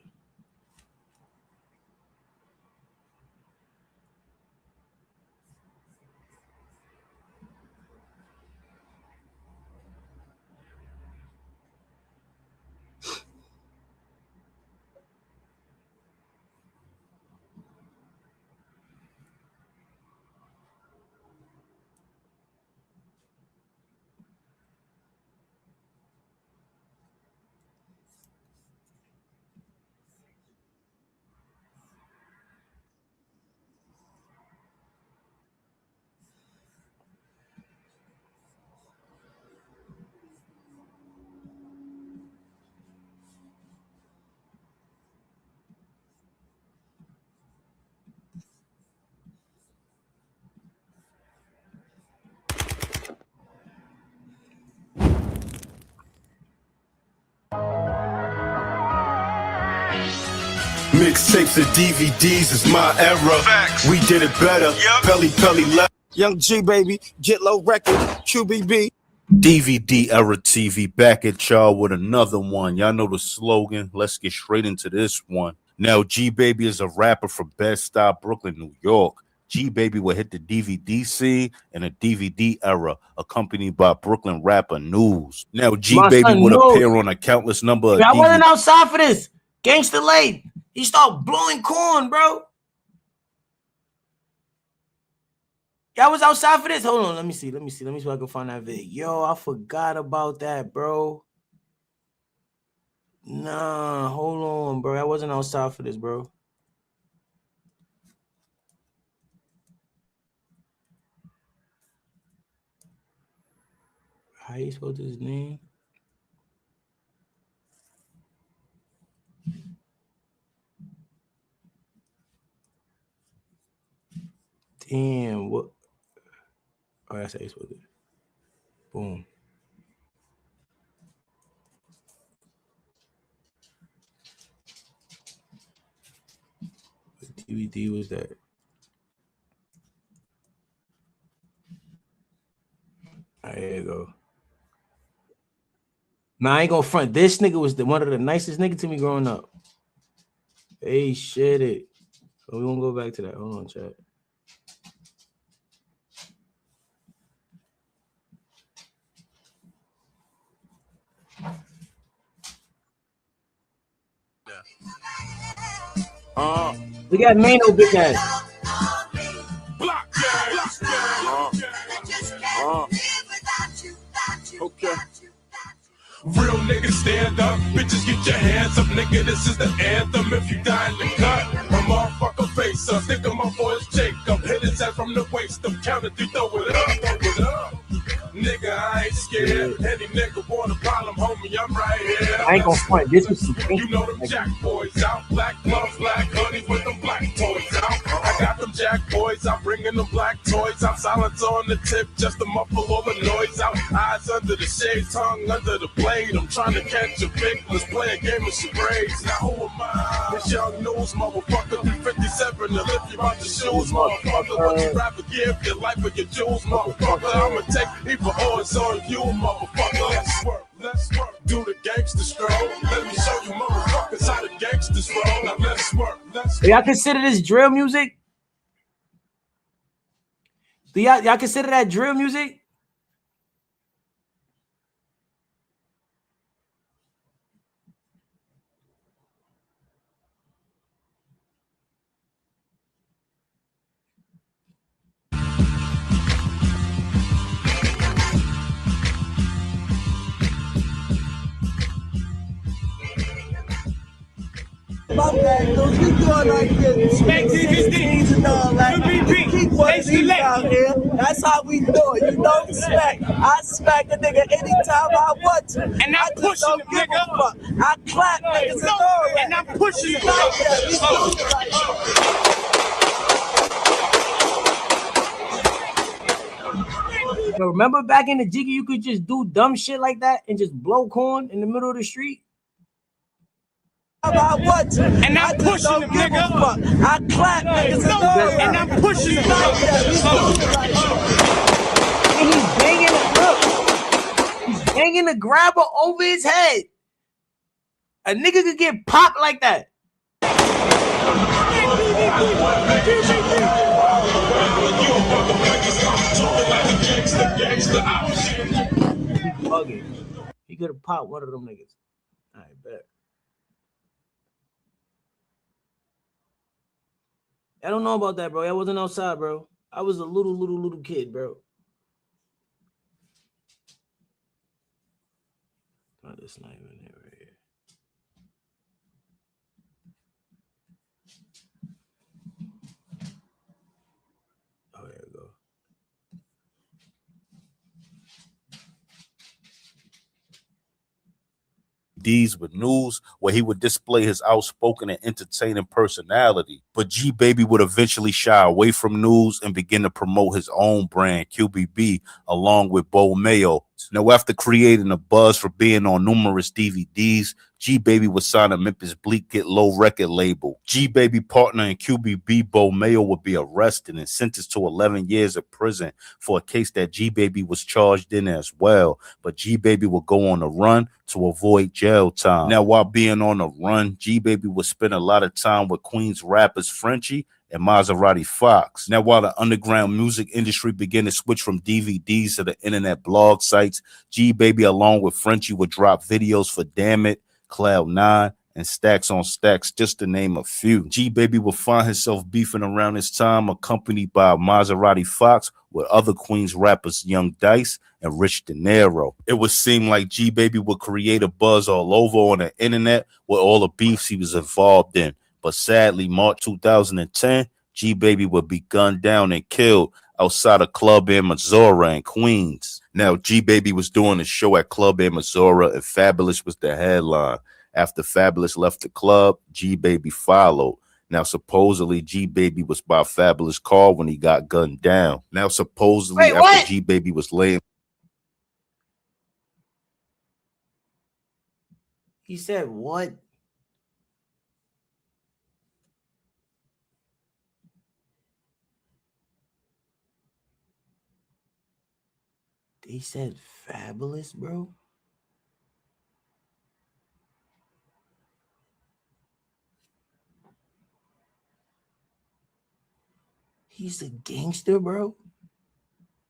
Mixtapes and DVDs is my era. Facts. We did it better. Yep. Pelly left. Young G baby, get low record, QBB. DVD era TV back at y'all with another one. Y'all know the slogan. Let's get straight into this one. Now, G Baby is a rapper from Bed-Stuy, Brooklyn, New York. G Baby will hit the DVD scene in a DVD era, accompanied by Brooklyn rapper News. Now, G Baby would appear on a countless number of I wasn't DVDs. outside for this. Gangsta Late. He started blowing corn, bro. Y'all was outside for this. Hold on, let me see. Let me see if I can find that video. Yo, I forgot about that, bro. Nah, hold on, bro. I wasn't outside for this, bro. How you spell his name? Damn, what? Oh, that's how you spell it. Boom. What DVD was that? Right, here you go. Nah, I ain't gonna front. This nigga was one of the nicest niggas to me growing up. Hey, shit it. So we won't go back to that. Hold on, chat. We got Mano big ass. Okay. Real niggas stand up, bitches get get your hands up, nigga, this is the anthem. If you die in the cut, a motherfucker face up. Think of my boys Jacob, hit his head from the waist up. Count it, throw it up, throw it up. Nigga, I ain't scared. Any nigga want a problem, homie, I'm right here. I ain't gonna front. This was some You know them jack boys out, black gloves, black hoodie with them black toys out. I got them jack boys out, bringing them black toys out. Silence on the tip, just to muffle all the noise out. Eyes under the shade, tongue under the blade. I'm trying to catch a big, let's play a game of charades. Now who am I? This young news motherfucker, 357 to lift you out the shoes, motherfucker. Would you rather give your life or your jewels, motherfucker? I'ma take either or, it's on you, motherfucker. Let's work, do the gangster stroll. Let me show you motherfuckers how the gangsters roll. Now let's work, Do y'all consider this drill music? Do y'all consider that drill music? My bad, those we doing like this. Things and all that. We keep one of these out here. That's how we do it. You know, respect. I smack a nigga anytime I want to. And I'm pushing the nigga up. I clap niggas and all that. And I'm pushing it like that. Remember back in the Jiggy, you could just do dumb shit like that and just blow corn in the middle of the street? I want to. And I'm pushing the nigga up. I clap niggas and all that. And I'm pushing it like that. And he's banging it up. He's banging the grabber over his head. A nigga could get popped like that. He bugging. He could have popped one of them niggas. I bet. I don't know about that, bro. I wasn't outside, bro. I was a little kid, bro. Oh, this not even here right here. Oh, there we go. D's with news where he would display his outspoken and entertaining personality. But G Baby would eventually shy away from news and begin to promote his own brand, QBB, along with Bo Mayo. Now, after creating a buzz for being on numerous DVDs, G Baby would sign a Memphis Bleak Get Low record label. G Baby partner in QBB, Bo Mayo, would be arrested and sentenced to 11 years of prison for a case that G Baby was charged in as well. But G Baby would go on a run to avoid jail time. Now, while being on a run, G Baby would spend a lot of time with Queens rappers Frenchie and Maserati Fox. Now, while the underground music industry began to switch from DVDs to the internet blog sites, G Baby, along with Frenchie, would drop videos for Damn It, Cloud 9, and Stacks on Stacks, just to name a few. G Baby would find himself beefing around this time, accompanied by Maserati Fox with other Queens rappers Young Dice and Rich De Niro. It would seem like G Baby would create a buzz all over on the internet with all the beefs he was involved in. But sadly, March 2010, G Baby would be gunned down and killed outside a club in Missouri in Queens. Now, G Baby was doing a show at Club in Missouri, and Fabulous was the headline. After Fabulous left the club, G Baby followed. Now, supposedly, G Baby was by Fabulous' car when he got gunned down. Now, supposedly, after G Baby was laying. He said, what? They said Fabulous, bro. He's a gangster, bro.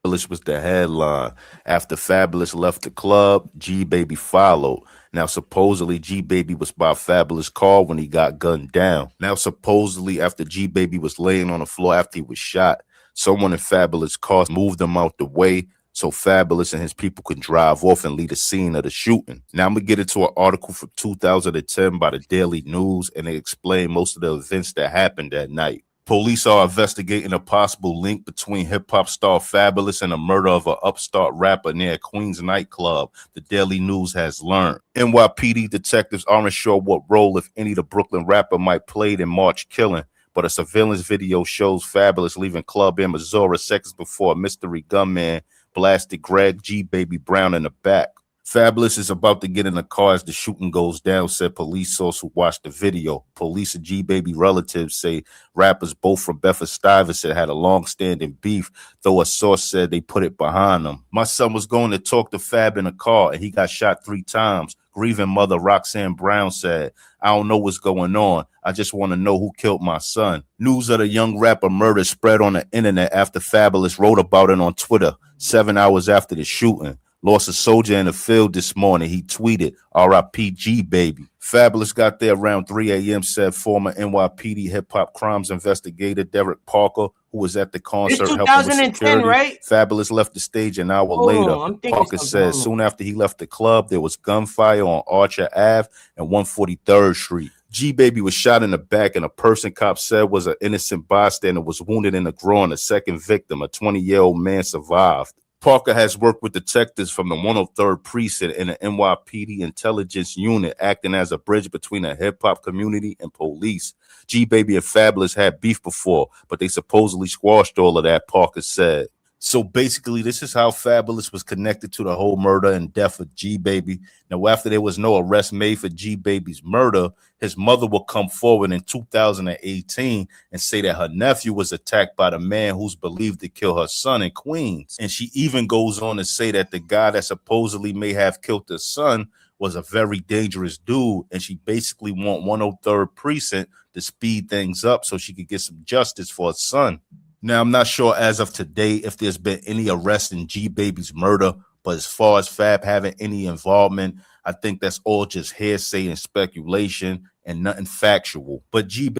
Fabulous was the headline. After Fabulous left the club, G Baby followed. Now, supposedly, G Baby was by Fabulous' car when he got gunned down. Now, supposedly, after G Baby was laying on the floor after he was shot, someone in Fabulous' car moved him out the way, so Fabulous and his people could drive off and leave the scene of the shooting. Now I'm gonna get into an article from 2010 by the Daily News, and they explain most of the events that happened that night. Police are investigating a possible link between hip-hop star Fabulous and the murder of an upstart rapper near a Queens nightclub, the Daily News has learned. NYPD detectives aren't sure what role, if any, the Brooklyn rapper might play in March killing, but a surveillance video shows Fabulous leaving Club in Missouri seconds before a mystery gunman blasted Greg G. Baby Brown in the back. Fabulous is about to get in the car as the shooting goes down, said police source who watched the video. Police and G-Baby relatives say rappers both from Bedford-Stuyvesant had a long-standing beef, though a source said they put it behind them. My son was going to talk to Fab in a car, and he got shot 3 times. Grieving mother Roxanne Brown said, I don't know what's going on. I just want to know who killed my son. News of the young rapper murder spread on the internet after Fabulous wrote about it on Twitter 7 hours after the shooting. Lost a soldier in the field this morning. He tweeted, R.I.P. G-Baby. Fabulous got there around 3 a.m., said former NYPD hip-hop crimes investigator Derek Parker, who was at the concert It's helping with 2010, security. right? Fabulous left the stage an hour Hold later. on, I'm thinking Parker something. said Hold on. soon after he left the club, there was gunfire on Archer Ave and 143rd Street. G-Baby was shot in the back, and a person cops said was an innocent bystander was wounded in the groin. A second victim, a 20-year-old man, survived. Parker has worked with detectives from the 103rd Precinct and the NYPD intelligence unit, acting as a bridge between the hip-hop community and police. G-Baby and Fabulous had beef before, but they supposedly squashed all of that, Parker said. So basically, this is how Fabulous was connected to the whole murder and death of G-Baby. Now, after there was no arrest made for G-Baby's murder, his mother will come forward in 2018 and say that her nephew was attacked by the man who's believed to kill her son in Queens. And she even goes on to say that the guy that supposedly may have killed her son was a very dangerous dude, and she basically want 103rd Precinct to speed things up so she could get some justice for her son. Now, I'm not sure as of today if there's been any arrest in G-Baby's murder, but as far as Fab having any involvement, I think that's all just hearsay and speculation and nothing factual. But G-Baby...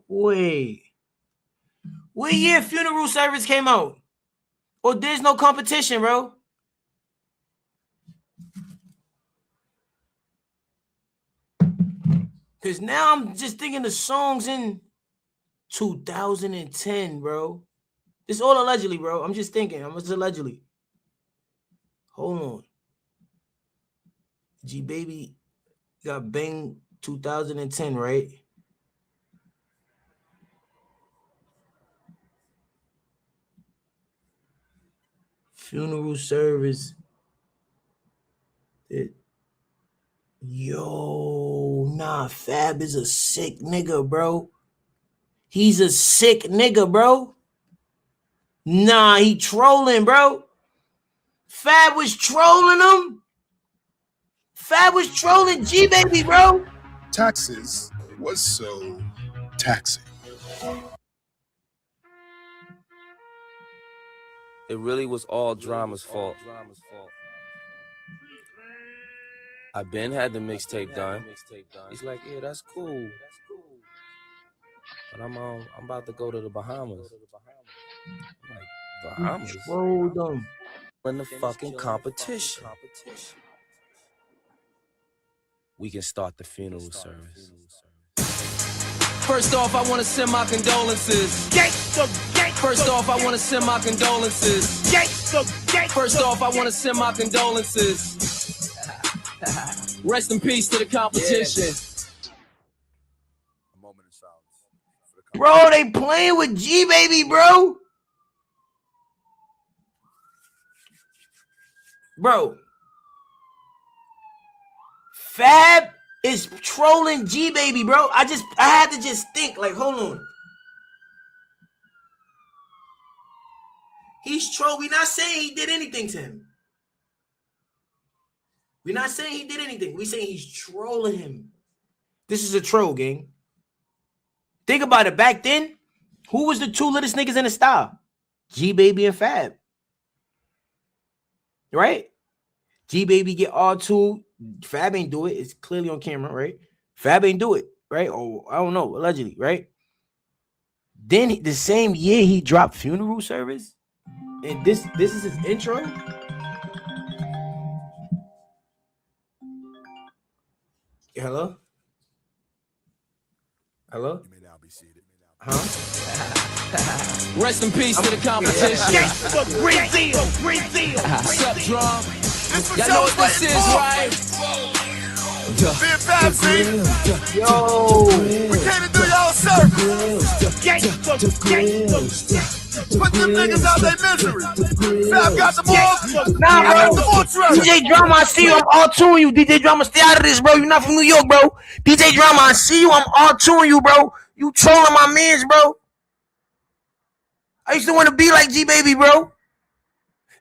Wait. What year Funeral Service came out? Or There's No Competition, bro? Because now I'm just thinking the songs in 2010, bro. It's all allegedly, bro. I'm just thinking. I'm just allegedly. Hold on. G-Baby got banged 2010, right? Funeral service. Yo, nah, Fab is a sick nigga, bro. He's a sick nigga, bro. Nah, he trolling, bro. Fab was trolling him. Fab was trolling G-Baby, bro. Taxes was so taxing. It really was all Drama's fault. I been had the mixtape done. He's like, yeah, that's cool. But I'm about to go to the Bahamas. I'm like, Bahamas? Trolled them. In the fucking competition. We can start the funeral service. First off, I want to send my condolences. First off, I want to send my condolences. First off, I want to send my condolences. Rest in peace to the competition. Bro, they playing with G-Baby, bro. Bro. Fab is trolling G-Baby, bro. I had to just think, like, hold on. He's troll. We're not saying he did anything to him. We're not saying he did anything. We're saying he's trolling him. This is a troll, gang. Think about it. Back then, who was the two littlest niggas in the style? G-Baby and Fab. Right? G-Baby get R2. Fab ain't do it. It's clearly on camera, right? Fab ain't do it, right? Oh, I don't know. Allegedly, right? Then the same year he dropped Funeral Service. And this is his intro. Hello? Hello? You may now be seated. Huh? Rest in peace to the competition. Great deal. What's up, drum? Y'all know what this is, right? Big Fab, yo, we came to do y'all service. Put them niggas out their misery. Fab got the balls. Nah, bro. The ball DJ Drama, I see you. I'm all touring you. DJ Drama, stay out of this, bro. You're not from New York, bro. DJ Drama, I see you. I'm all touring you, bro. You trolling my mans, bro. I used to want to be like G Baby, bro.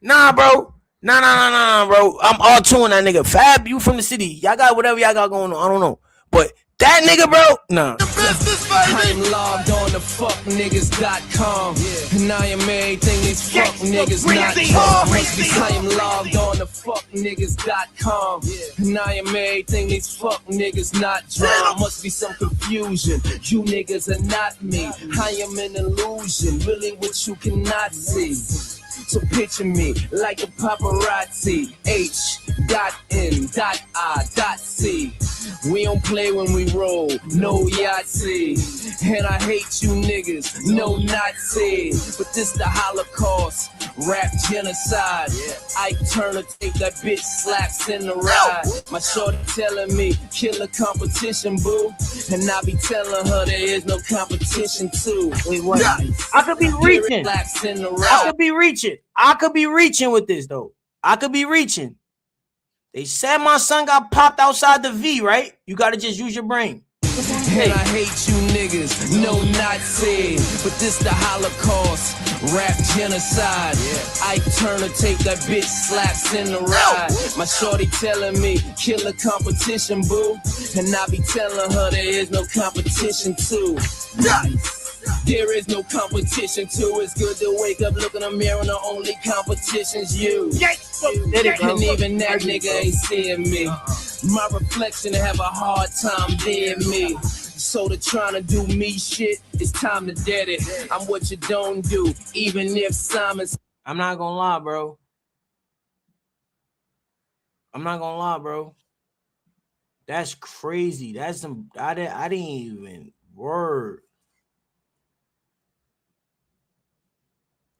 Nah, bro. Nah, bro. I'm all touring that nigga. Fab, you from the city. Y'all got whatever y'all got going on. I don't know. But that nigga, bro, nah. I am logged on to fuckniggas.com. And I am everything these fuck niggas not I am logged on to fuckniggas.com. And I am everything these fuck niggas not drawn. Must be some confusion. You niggas are not me. I am an illusion. Really what you cannot see. So picture me like a paparazzi. H.N.I.C. We don't play when we roll, no Yahtzee. And I hate you niggas, no Nazi. But this the Holocaust, rap genocide. Ike Turner take that bitch slaps in the ride. My shorty telling me, kill a competition, boo. And I be telling her there is no competition too. Wait, what? I could be reaching. I could be reaching with this though. I could be reaching. They said my son got popped outside the V, right? You gotta just use your brain. And I hate you niggas, no Nazi. But this the Holocaust, rap genocide. Ike Turner take that bitch slaps in the ride. My shorty telling me, kill a competition, boo. And I be telling her there is no competition too. There is no competition too. It's good to wake up, look in the mirror, and the only competition's you. And even that nigga ain't seeing me. My reflection have a hard time being me. So to trying to do me shit, it's time to dead it. I'm what you don't do, even if Simon's. I'm not gonna lie, bro. I'm not gonna lie, bro. That's crazy. That's some. I didn't even word.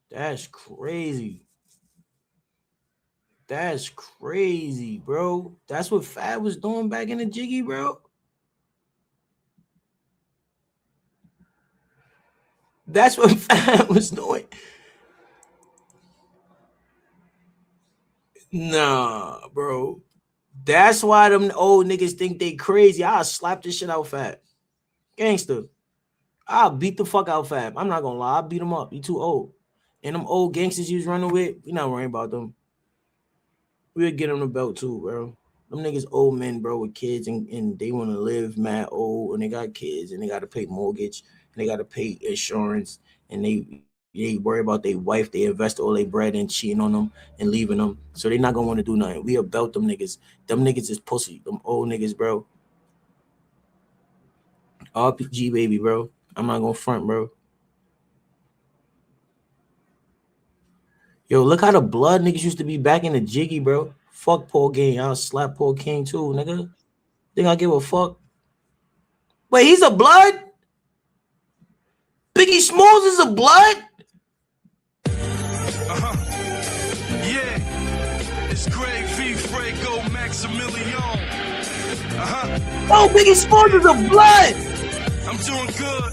That's crazy. That's crazy, bro. That's what Fab was doing back in the Jiggy, bro. That's what Fab was doing. Nah, bro. That's why them old niggas think they crazy. I'll slap this shit out Fab. Gangster. I'll beat the fuck out Fab. I'm not gonna lie. I'll beat him up. He too old. And them old gangsters you was running with, we not worrying about them. We'll get them the belt too, bro. Them niggas old men, bro, with kids and they want to live mad old and they got kids and they got to pay mortgage and they got to pay insurance and they worry about their wife. They invest all their bread in cheating on them and leaving them. So they not going to want to do nothing. We'll belt them niggas. Them niggas is pussy. Them old niggas, bro. RPG, baby, bro. I'm not going to front, bro. Yo, look how the blood niggas used to be back in the Jiggy, bro. Fuck Paul King. I'll slap Paul King too, nigga. Think I give a fuck? Wait, he's a blood? Biggie Smalls is a blood? Yeah. It's Greg V. Franco Maximilian. Oh, Biggie Smalls is a blood. I'm doing good.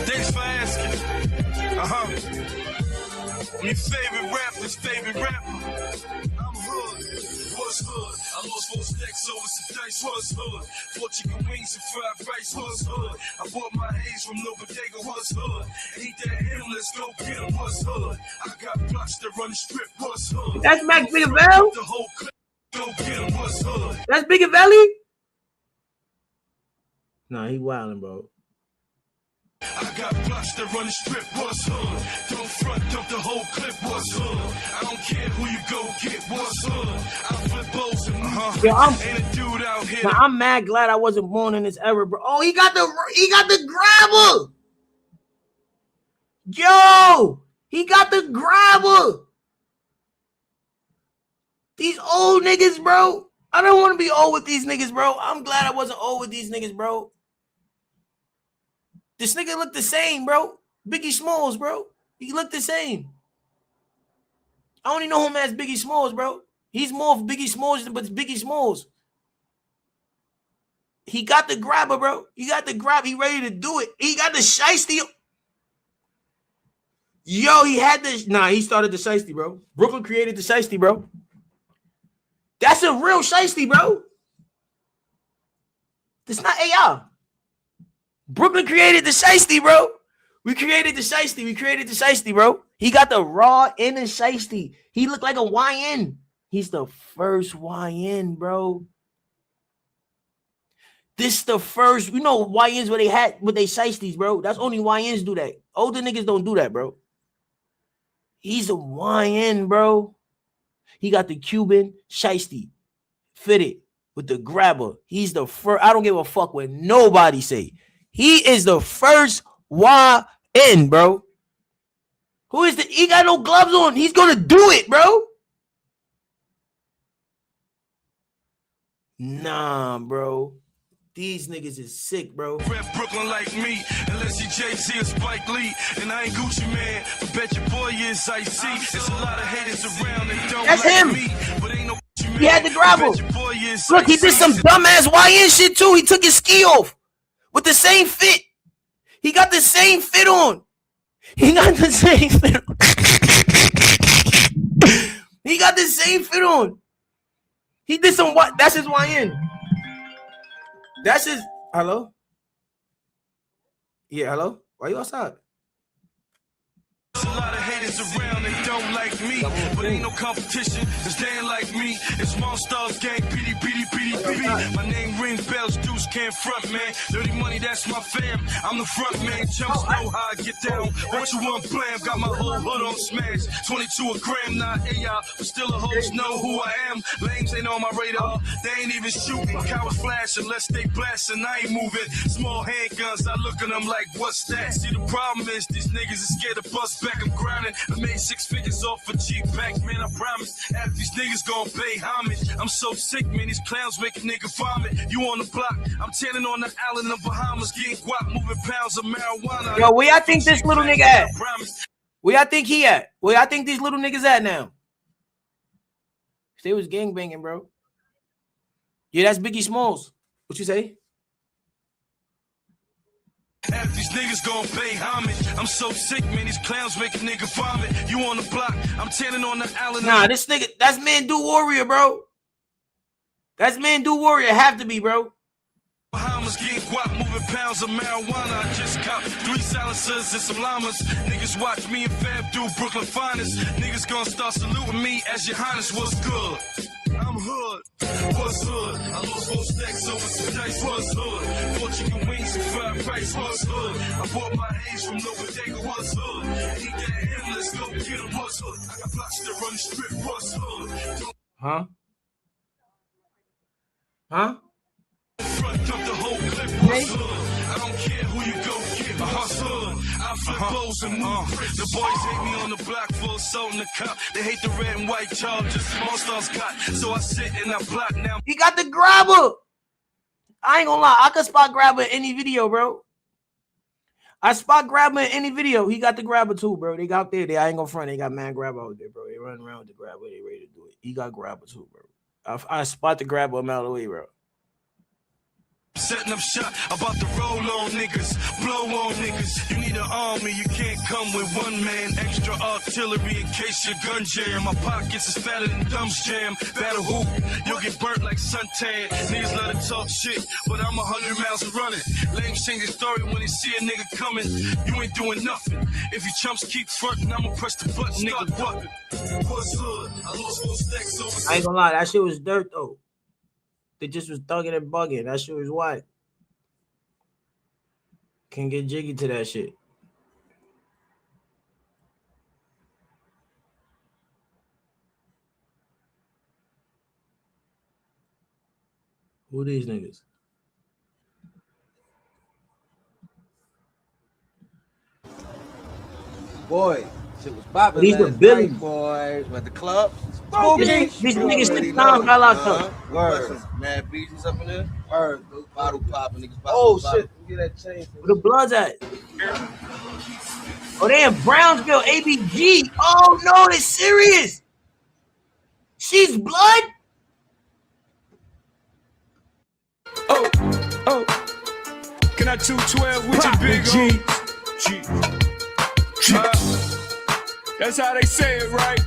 Thanks for asking. Your favorite rapper's favorite rapper. I'm hood. What's hood? I lost 4 stacks, so it's a dice. What's hood? 4 chicken wings and fried rice. What's hood? I bought my Haze from No Bodega. What's hood? Eat that him, let's go get him. What's hood? I got blocks that run the strip. What's hood? That's Max Bigavell? The whole clip. Go get him. What's hood? That's Bigavelli? Nah, he wildin', bro. I got blocks that run the strip, what's hood? Don't front, dump the whole clip, what's hood? I don't care who you go get, what's hood? I flip bows and Yo, ain't a dude out here. Now, I'm mad glad I wasn't born in this era, bro. Oh, he got the grabber. Yo, He got the grabber. These old niggas, bro. I don't want to be old with these niggas, bro. I'm glad I wasn't old with these niggas, bro. This nigga look the same, bro. Biggie Smalls, bro. He look the same. I only know him as Biggie Smalls, bro. He's more of Biggie Smalls than Biggie Smalls. He got the grabber, bro. He got the grab. He ready to do it. He got the shiesty. Yo, he had this. Nah, he started the shiesty, bro. Brooklyn created the shiesty, bro. That's a real shiesty, bro. That's not AI. Brooklyn created the shiesty, bro. We created the shiesty. We created the shiesty, bro. He got the raw and the shiesty. He looked like a YN. He's the first YN, bro. This the first, you know, YNs where they had with they shiesties, bro. That's only YNs do that. Older niggas don't do that, bro. He's a YN, bro. He got the Cuban shiesty fitted with the grabber. He's the first. I don't give a fuck what nobody say. He is the first YN, bro. Who is the? He got no gloves on. He's gonna do it, bro. Nah, bro. These niggas is sick, bro. Rep Brooklyn like me, unless you Jay-Z or Spike Lee. And I ain't Gucci man, but bet your boy is icy. There's a lot of haters around that don't That's like him. me, but ain't no Gucci man. He had the grabber. Look, he did some dumbass YN shit too. He took his ski off with the same fit. He got the same fit on. He got the same fit on. He got the same fit on. He did some what? That's his YN. That's his. Hello? Yeah, hello? Why you outside? There's a lot of haters around that don't like me, but ain't no competition, cause they ain't like me. It's Monsters Gang, beady. My name rings bells, dudes can't front, man. Dirty money, that's my fam. I'm the front man, chumps know how I get down. What you want, blam, got my whole hood on smash. 22 a gram, not AI, but still the hoes know who I am. Lames ain't on my radar, they ain't even shooting. Cowards flash unless they blasting, I ain't moving. Small handguns, I look at them like, what's that? See, the problem is, these niggas is scared to bust back. I'm grinding. I made 6 figures off a cheap pack, man. I promise. After these niggas gon' pay homage. I'm so sick, man. These clowns make a nigga vomit. You on the block? I'm tanning on the island of Bahamas, getting guap, moving pounds of marijuana. Yo, where y'all think this little nigga at? Where y'all think he at? Where y'all think these little niggas at now? They was gangbanging, bro. Yeah, that's Biggie Smalls. What you say? Half these niggas gon' pay homage. I'm so sick, man. These clowns make a nigga vomit. You on the block? I'm tanning on the island. Nah, this nigga, that's Man Do Warrior, bro. That's Man Do Warrior. Have to be, bro. Bahamas getting guap, moving pounds of marijuana. I just caught 3 silencers and some llamas. Niggas watch me and Fab do Brooklyn finest. Niggas gonna start saluting me as your highness. What's good? I'm hood. What's hood? I lost 4 stacks over some dice. What's hood? 4 chicken wings and fried rice. What's hood? I bought my A's from Nova Dago. What's hood? Eat that ham, let's go get him. What's hood? I got blocks that run the strip. What's hood? Huh? Huh? Front up the whole clip. What's hood? I don't care who you go get. Hustle. I flip bows and move. The boys hate me on the block for assaulting the cop. They hate the red and white charges. Small stars got. So I sit and I block now. He got the grabber. I ain't gonna lie. I could spot grabber in any video, bro. I spot grabber in any video. He got the grabber too, bro. They got there. I ain't gonna front. They got man grabber out there, bro. They run around with the grabber. They ready to do it. He got grabber too, bro. I spot the grabber a mile away, bro. Setting up shot about to roll on niggas, blow on niggas. You need an army, you can't come with one man. Extra artillery in case your gun jam. My pockets is fatter than Dumb's jam. Battle hoop, you'll get burnt like suntan. Niggas let it talk shit, but I'm 100 miles running. Lame change the story when they see a nigga coming. You ain't doing nothing. If you chumps keep fronting, I'ma press the button, nigga. What? What's hood? I lost 4 stacks over. I ain't gonna lie, that shit was dirt though. They just was thugging and bugging. That shit was white. Can't get jiggy to that shit. Who these niggas? Boy, Shit was popping. These are last Billy night, boys. At the club. These niggas 6 times got locked up. Word. Mad beaches up in there. Word. Those bottle popping niggas. Oh shit! Get that chain. Where the bloods at? Oh, they in Brownsville, ABG. Oh no, they serious. She's blood. Oh. Can I 212 with you, big G? That's how they say it, right?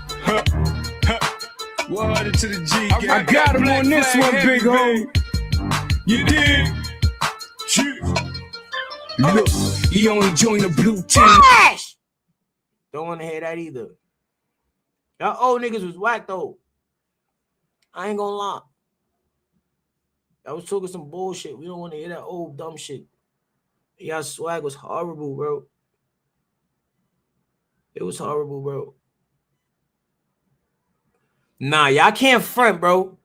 Word to the G. I got him on this one, big home. You did. Look, he only joined the blue team. Don't want to hear that either. Y'all old niggas was whack though. I ain't gonna lie. I was talking some bullshit. We don't want to hear that old dumb shit. Y'all swag was horrible, bro. It was horrible, bro. Nah, y'all can't front, bro.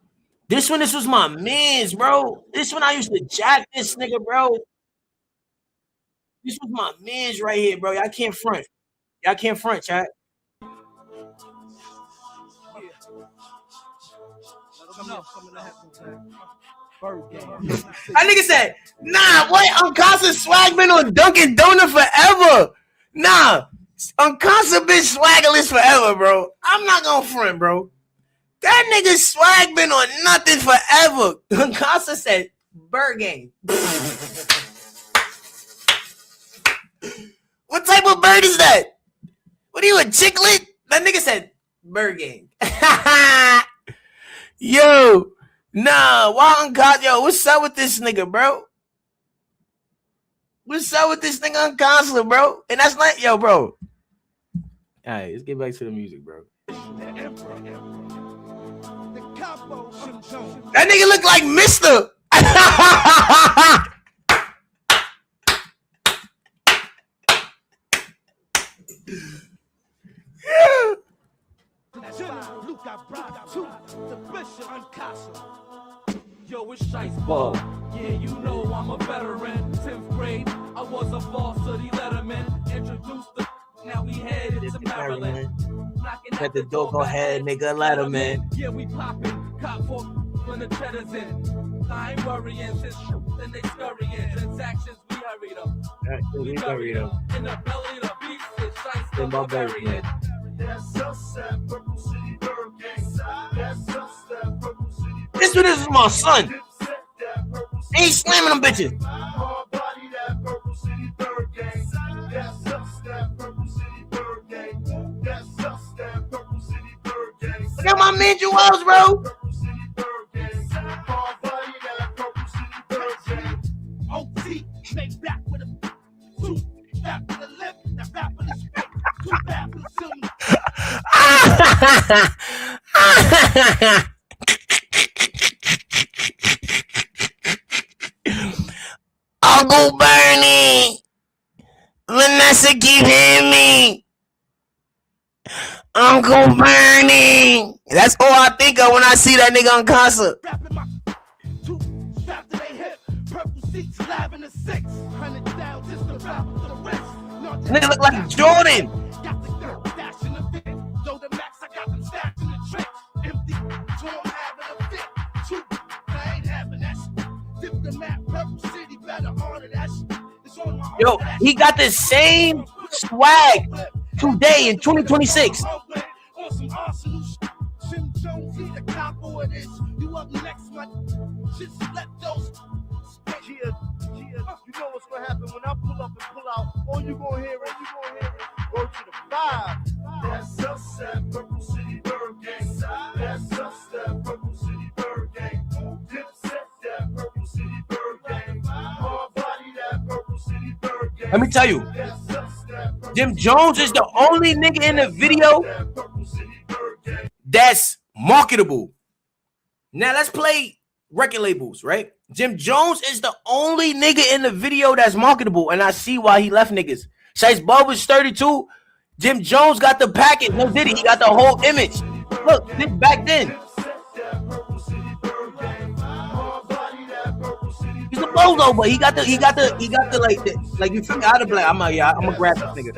This was my mans, bro. This one I used to jack this nigga, bro. This was my mans right here, bro. Y'all can't front. Y'all can't front, chat. That nigga said, nah, what? Uncasa swag been on Dunkin' Donut forever. Nah, Uncasa been swaggerless forever, bro. I'm not gonna front, bro. That nigga swag been on nothing forever. Uncasa said, bird game. What type of bird is that? What are you, a chicklet? That nigga said, bird game. Yo. Nah, why Uncasa? Yo, what's up with this nigga, bro? What's up with this nigga Uncasa, bro? And that's like, yo, bro. All right, let's get back to the music, bro. That nigga look like Mr. Yeah. Yo, it's Shice Ball. Yeah, you know I'm a veteran. 10th grade, I was a varsity letterman. Introduced the now we headed to Maryland. At the door, go ahead, nigga, letterman. Yeah, we poppin'. Cop for when the cheddar's in. I ain't worrying since then they scurrying. Transactions, we hurry them. We hurry them. In the belly of the beast, it's Shice In Barbarian. This one is my son. Ain't slamming them bitches. Look at my man Joel's, bro. OT, make back with a 2 back with a left, that rap with a straight, 2 back with a silly. Uncle Bernie, Vanessa keep hitting me. Uncle Bernie. That's all I think of when I see that nigga on concert. Nigga look like Jordan. Yo, he got the same swag today in 2026. You know what's gonna happen when I pull up and pull out. All you gonna hear is go to the 5. That's us, that Purple City Bird Gang. That's us, that Purple City Bird Gang. Dipset, that Purple City Bird Gang. Hard body, that Purple City Bird Gang. Let me tell you, Jim Jones is the only nigga in the video that's marketable. Now let's play record labels, right? Jim Jones is the only nigga in the video that's marketable, and I see why he left niggas. Shice Bub was 32. Jim Jones got the package. No did he got the whole image. Look, this back then. He's a bozo, but he got the like you feel me? I'd be like, I'm gonna grab this nigga.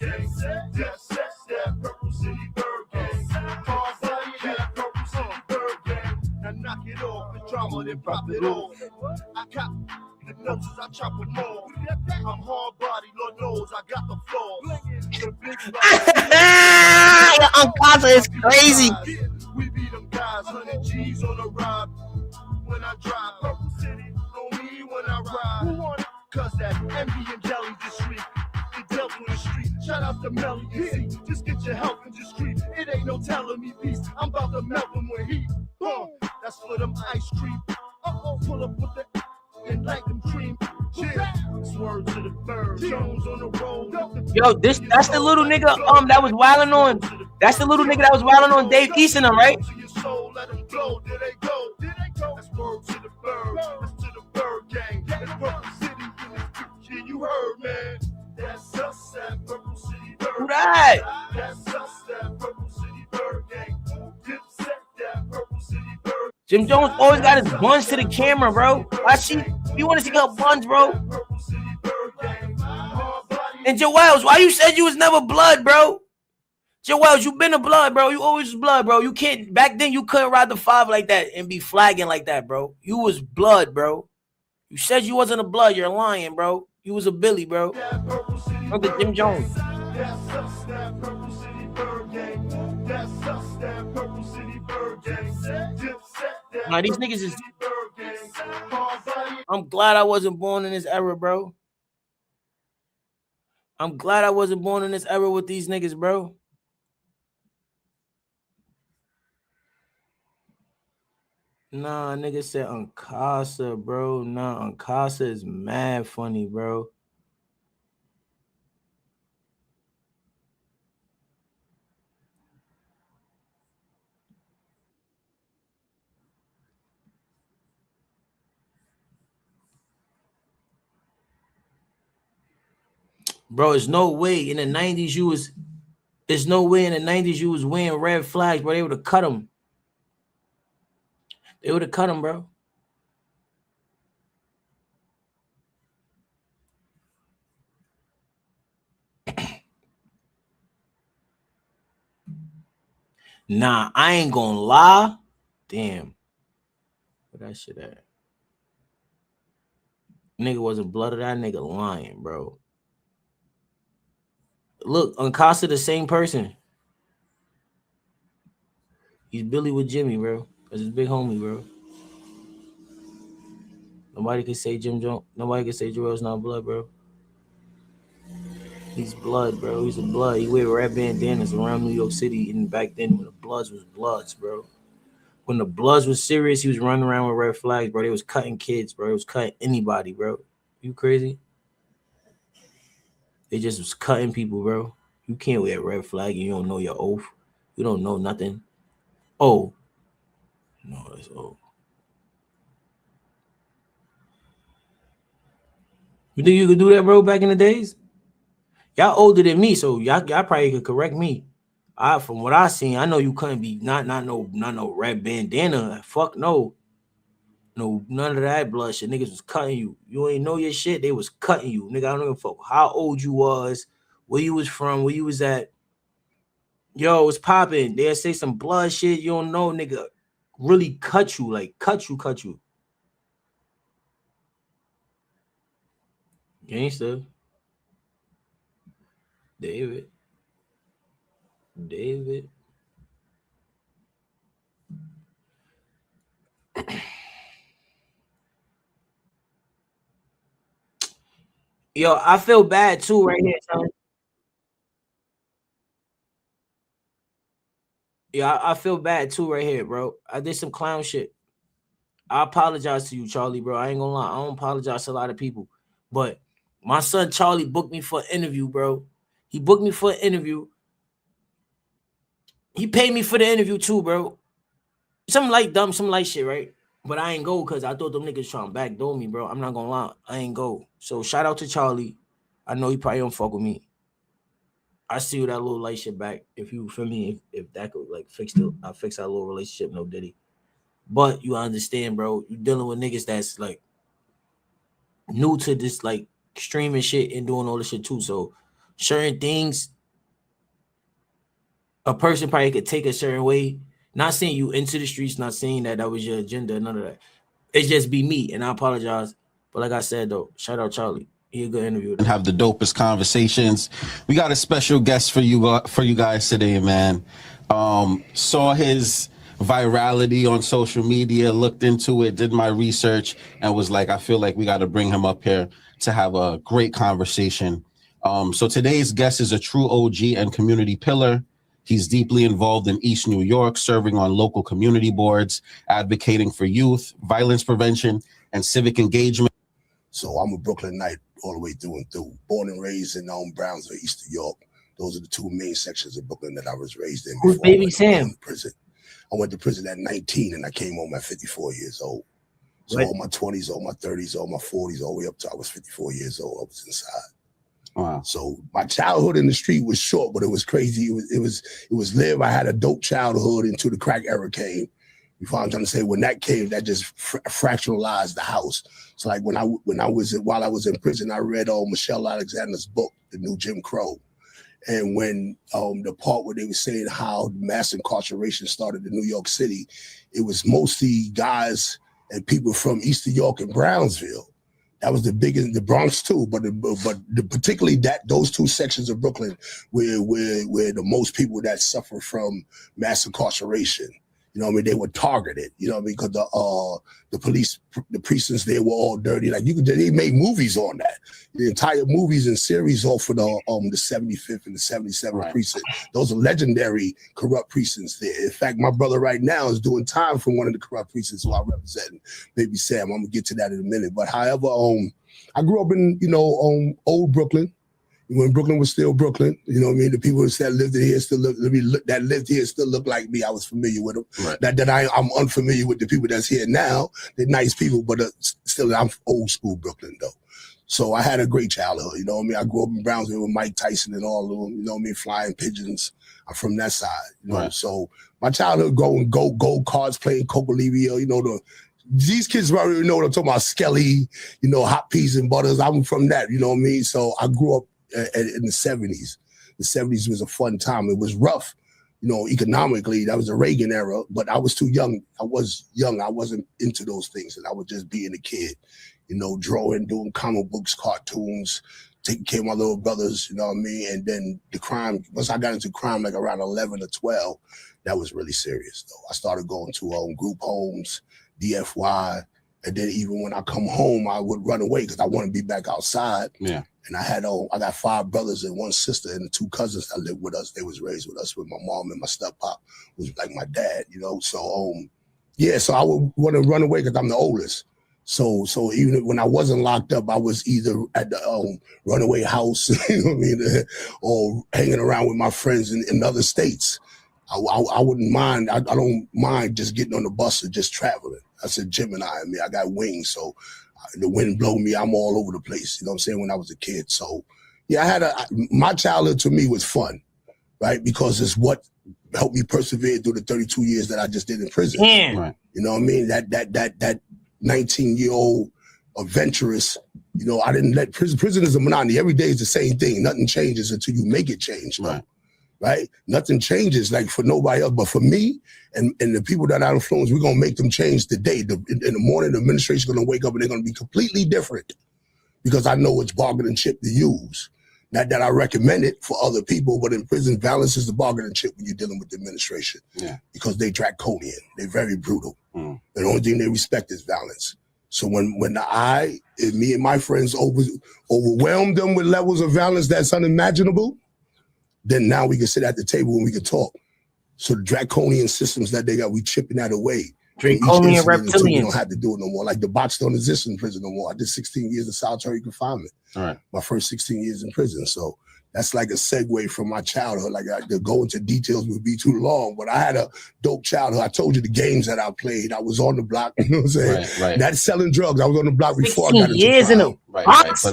gang. Dip set that Purple City Bird gang. Hard body that Purple City Bird gang. Now knock it off, the drama, then pop it off. I cop the noses, I chop them all. I'm hard body, Lord knows I got the flaws. The big Uncasa is crazy. We be them guys, 100 G's on the ride. When I drive, Purple City, know me when I ride. Cause that envy and jelly this street. It dealt with the street. Shout out to Melly and C. Just get your help in the street. It ain't no telling me peace. I'm about to melt them with heat. Boom. That's for them ice cream. Pull up with the and like them cream. Swerve to the bird. Jones on the road. Yo, that's the little nigga that was wilding on. That's the little nigga that was wilding on Dave East and them, right? Let them blow. Did they go? Did they go? That's word to the bird. That's to the bird gang. That's Purple City in this picture. You heard, man. That's us at Purple City Bird. Who that? That's us at Purple City Bird gang. Dip set that Purple City Bird. Jim Jones always got his buns to the camera, bro. Why you want to see her buns, bro? And Joe Wells, why you said you was never blood, bro? Joe Wells, you been a blood, bro. You always was blood, bro. You can't, back then you couldn't ride the 5 like that and be flagging like that, bro. You was blood, bro. You said you wasn't a blood. You're lying, bro. You was a Billy, bro. Look at Jim Jones. That's us that Purple City Bird gang. That's us that Purple City Bird gang. Dip set that Nah, these niggas is. Bird gang. I'm glad I wasn't born in this era, bro. I'm glad I wasn't born in this era with these niggas, bro. Nah, nigga said Uncasa, bro. Nah, Uncasa is mad funny, bro. Bro, there's no way in the 90s you was. There's no way in the 90s you was wearing red flags, bro. They would have cut him. They would have cut him, bro. Nah, I ain't gonna lie. Damn. Where that shit at? Nigga wasn't blood of that nigga lying, bro. Look, Uncasa the same person. He's Billy with Jimmy, bro. That's his big homie, bro. Nobody can say Jim Jones. Nobody can say Joel's not blood, bro. He's blood, bro. He's a blood. He wear red bandanas around New York City, and back then when the Bloods was Bloods, bro. When the Bloods was serious, he was running around with red flags, bro. They was cutting kids, bro. They was cutting anybody, bro. You crazy? They just was cutting people, bro. You can't wear a red flag and you don't know your oath. You don't know nothing. Oh. No, that's old. You think you could do that, bro, back in the days? Y'all older than me, so y'all probably could correct me. From what I seen, I know you couldn't be not no red bandana. Fuck no. No, none of that blood shit. Niggas was cutting you. You ain't know your shit. They was cutting you. Nigga, I don't give a fuck how old you was, where you was from, where you was at. Yo, it's popping. They'll say some blood shit. You don't know, nigga. Really cut you. Like, cut you. Gangster. David. Yo, I feel bad too right here, son. Yeah, I feel bad too right here, bro. I did some clown shit. I apologize to you, Charlie, bro. I ain't gonna lie. I don't apologize to a lot of people. But my son Charlie booked me for an interview, bro. He booked me for an interview. He paid me for the interview too, bro. Some light shit, right? But I ain't go because I thought them niggas trying to backdoor me, bro. I'm not gonna lie. I ain't go. So shout out to Charlie. I know he probably don't fuck with me. I see you that little light shit back. If you feel me, if that could like fix our little relationship, no diddy. But you understand, bro. You dealing with niggas that's like new to this like streaming shit and doing all this shit too. So certain things a person probably could take a certain way. Not saying you into the streets, not saying that was your agenda, none of that. It's just be me, and I apologize. But like I said, though, shout out Charlie. He a good interview. And have the dopest conversations. We got a special guest for you guys today, man. Saw his virality on social media, looked into it, did my research, and was like, I feel like we got to bring him up here to have a great conversation. So today's guest is a true OG and community pillar. He's deeply involved in East New York, serving on local community boards, advocating for youth, violence prevention, and civic engagement. So I'm a Brooklynite all the way through and through. Born and raised in Brownsville, East New York. Those are the two main sections of Brooklyn that I was raised in. Who's Baby Sam? Prison. I went to prison at 19 and I came home at 54 years old. So all my 20s, all my 30s, all my 40s, all the way up to I was 54 years old. I was inside. Wow. So my childhood in the street was short, but it was crazy. It was live. I had a dope childhood until the crack era came. You know what I'm trying to say? When that came, that just fractionalized the house. So like while I was in prison, I read Michelle Alexander's book, The New Jim Crow. And when the part where they were saying how mass incarceration started in New York City, it was mostly guys and people from East New York and Brownsville. That was the biggest, the Bronx too, but particularly those two sections of Brooklyn where the most people that suffer from mass incarceration. You know what I mean? They were targeted, you know what I mean? Because the police, the precincts there were all dirty. Like they made movies on that. The entire movies and series off of the 75th and the 77th precinct. Those are legendary corrupt precincts there. In fact, my brother right now is doing time from one of the corrupt precincts who I represent, Baby Sam. I'm gonna get to that in a minute. But however, I grew up in, old Brooklyn. When Brooklyn was still Brooklyn, you know what I mean? The people that lived here still look like me. I was familiar with them. Right. I'm unfamiliar with the people that's here now. They're nice people, but still I'm old school Brooklyn though. So I had a great childhood, you know what I mean? I grew up in Brownsville with Mike Tyson and all of them, you know what I mean? Flying pigeons. I'm from that side, you know. Right. So my childhood going go cards, playing Cocolivio, these kids probably know what I'm talking about, Skelly, hot peas and butters. I'm from that, you know what I mean? So I grew up in the 70s. The 70s was a fun time. It was rough, economically. That was the Reagan era, but I was too young. I was young. I wasn't into those things, and I was just being a kid, drawing, doing comic books, cartoons, taking care of my little brothers, you know what I mean? And then the crime, once I got into crime, like around 11 or 12, that was really serious, though. I started going to group homes, DFY, and then even when I come home, I would run away because I want to be back outside. Yeah. And I got 5 brothers and 1 sister and 2 cousins that lived with us. They was raised with us with my mom and my step-pop, who was like my dad, So, so I would want to run away because I'm the oldest. So even when I wasn't locked up, I was either at the runaway house, you know what I mean, or hanging around with my friends in other states. I wouldn't mind. I don't mind just getting on the bus and just traveling. That's a Gemini in me. I got wings, so the wind blow me. I'm all over the place. You know what I'm saying? When I was a kid. So yeah, my childhood to me was fun, right? Because it's what helped me persevere through the 32 years that I just did in prison. Damn. Right. You know what I mean? That 19-year-old adventurous, I didn't let prison is a monotony. Every day is the same thing. Nothing changes until you make it change. Right? Nothing changes like for nobody else, but for me and the people that I influence, we're going to make them change today. In the morning, the administration is going to wake up and they're going to be completely different because I know which bargaining chip to use. Not that I recommend it for other people, but in prison, violence is the bargaining chip when you're dealing with the administration. Yeah. Because they draconian. They're very brutal. The only thing they respect is violence. So when me and my friends overwhelmed them with levels of violence that's unimaginable, then now we can sit at the table and we can talk. So the draconian systems that they got, we chipping that away. Draconian reptilians. You don't have to do it no more. Like the bots don't exist in prison no more. I did 16 years of solitary confinement. All right. My first 16 years in prison. So that's like a segue from my childhood. Like to go into details would be too long, but I had a dope childhood. I told you the games that I played. I was on the block. You know what I'm saying? Right. Not selling drugs. I was on the block before I got into years in crime. a box.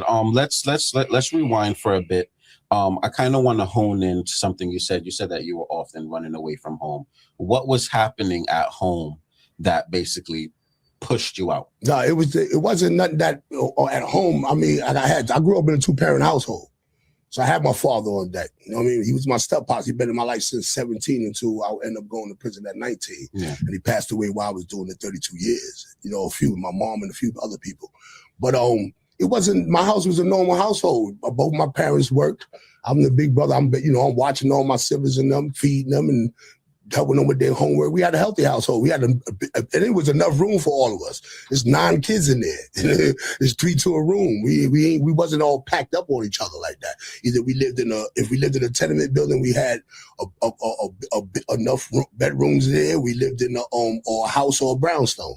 But let's rewind for a bit. I kind of want to hone in to something you said. You said that you were often running away from home. What was happening at home that basically pushed you out? No, it wasn't nothing that at home. I mean, I grew up in a 2-parent household. So I had my father on deck. You know what I mean? He was my step pops. He'd been in my life since 17 until I ended up going to prison at 19. Yeah. And he passed away while I was doing it 32 years. You know, my mom and a few other people. But it wasn't, my house was a normal household. Both my parents worked. I'm the big brother. I'm watching all my siblings and them, feeding them and helping them with their homework. We had a healthy household. We had and it was enough room for all of us. There's 9 kids in there. There's 3 to a room. We wasn't all packed up on each other like that. Either if we lived in a tenement building, we had enough bedrooms there. We lived in a house or a brownstone.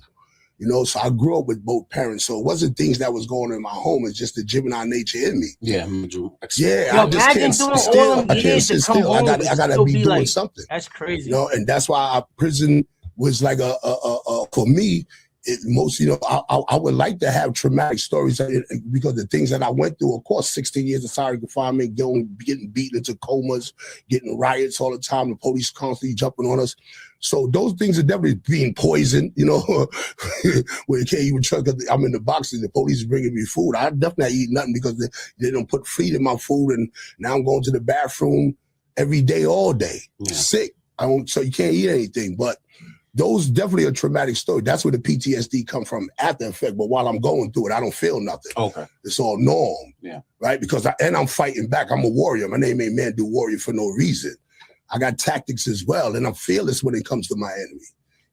You know, so I grew up with both parents. So it wasn't things that was going on in my home. It's just the Gemini nature in me. Yeah. I just can't sit still. I can't sit still. I gotta be doing something. That's crazy. You know, and that's why prison was like for me. I would like to have traumatic stories because the things that I went through, of course, 16 years of solitary confinement, getting beaten into comas, getting riots all the time, the police constantly jumping on us. So those things are definitely being poisoned, you know, where you can't even trust. I'm in the box and the police is bringing me food. I definitely eat nothing because they don't put feed in my food, and now I'm going to the bathroom every day, all day, sick. So you can't eat anything, but those definitely a traumatic story. That's where the PTSD come from after effect. But while I'm going through it, I don't feel nothing. Okay. It's all norm. Yeah. Right? Because I'm fighting back. I'm a warrior. My name ain't Man Do Warrior for no reason. I got tactics as well, and I'm fearless when it comes to my enemy.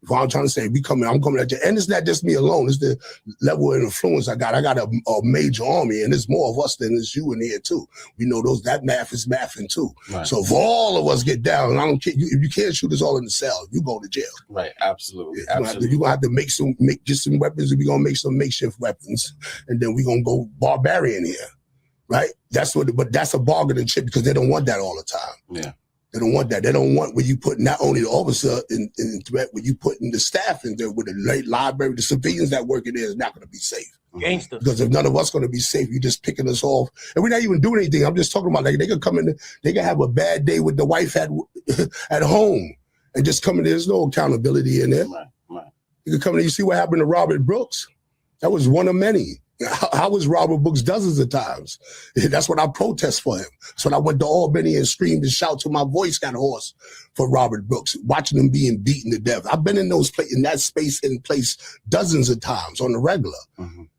If I'm trying to say, I'm coming at you. And it's not just me alone. It's the level of influence I got. I got a major army, and there's more of us than there's you in here, too. We know that math is mathing, too. Right. So if all of us get down, I don't care. If you can't shoot us all in the cell, you go to jail. Right, absolutely. You're going to have to get some weapons, and we're going to make some makeshift weapons, and then we're going to go barbarian here, right? But that's a bargaining chip because they don't want that all the time. Yeah. They don't want that. They don't want when you put not only the officer in threat, when you putting the staff in there with the library, the civilians that work in there is not going to be safe. Gangster. Because if none of us going to be safe, you're just picking us off. And we're not even doing anything. I'm just talking about like they could come in, they could have a bad day with the wife at home and just come in there. There's no accountability in there. Right. You could come in, you see what happened to Robert Brooks. That was one of many. I was Robert Brooks dozens of times. That's what I protest for him. So I went to Albany and screamed and shouted till my voice got hoarse for Robert Brooks, watching him being beaten to death. I've been in that space in place dozens of times on the regular,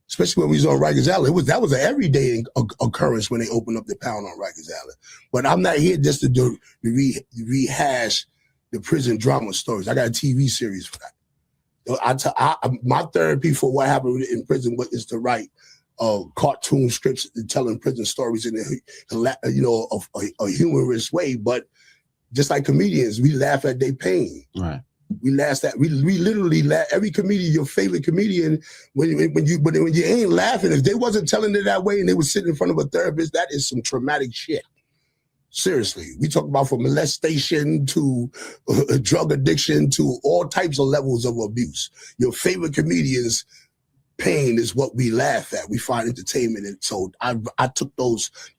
especially when we was on Rikers Island. That was an everyday occurrence when they opened up the pound on Rikers Island. But I'm not here just to rehash the prison drama stories. I got a TV series for that. My therapy for what happened in prison is to write cartoon scripts telling prison stories in a humorous way. But just like comedians, we laugh at their pain. Right. We literally laugh. Every comedian, your favorite comedian, when you ain't laughing, if they wasn't telling it that way and they was sitting in front of a therapist, that is some traumatic shit. Seriously, we talk about from molestation to drug addiction to all types of levels of abuse. Your favorite comedian's pain is what we laugh at. We find entertainment. And so I took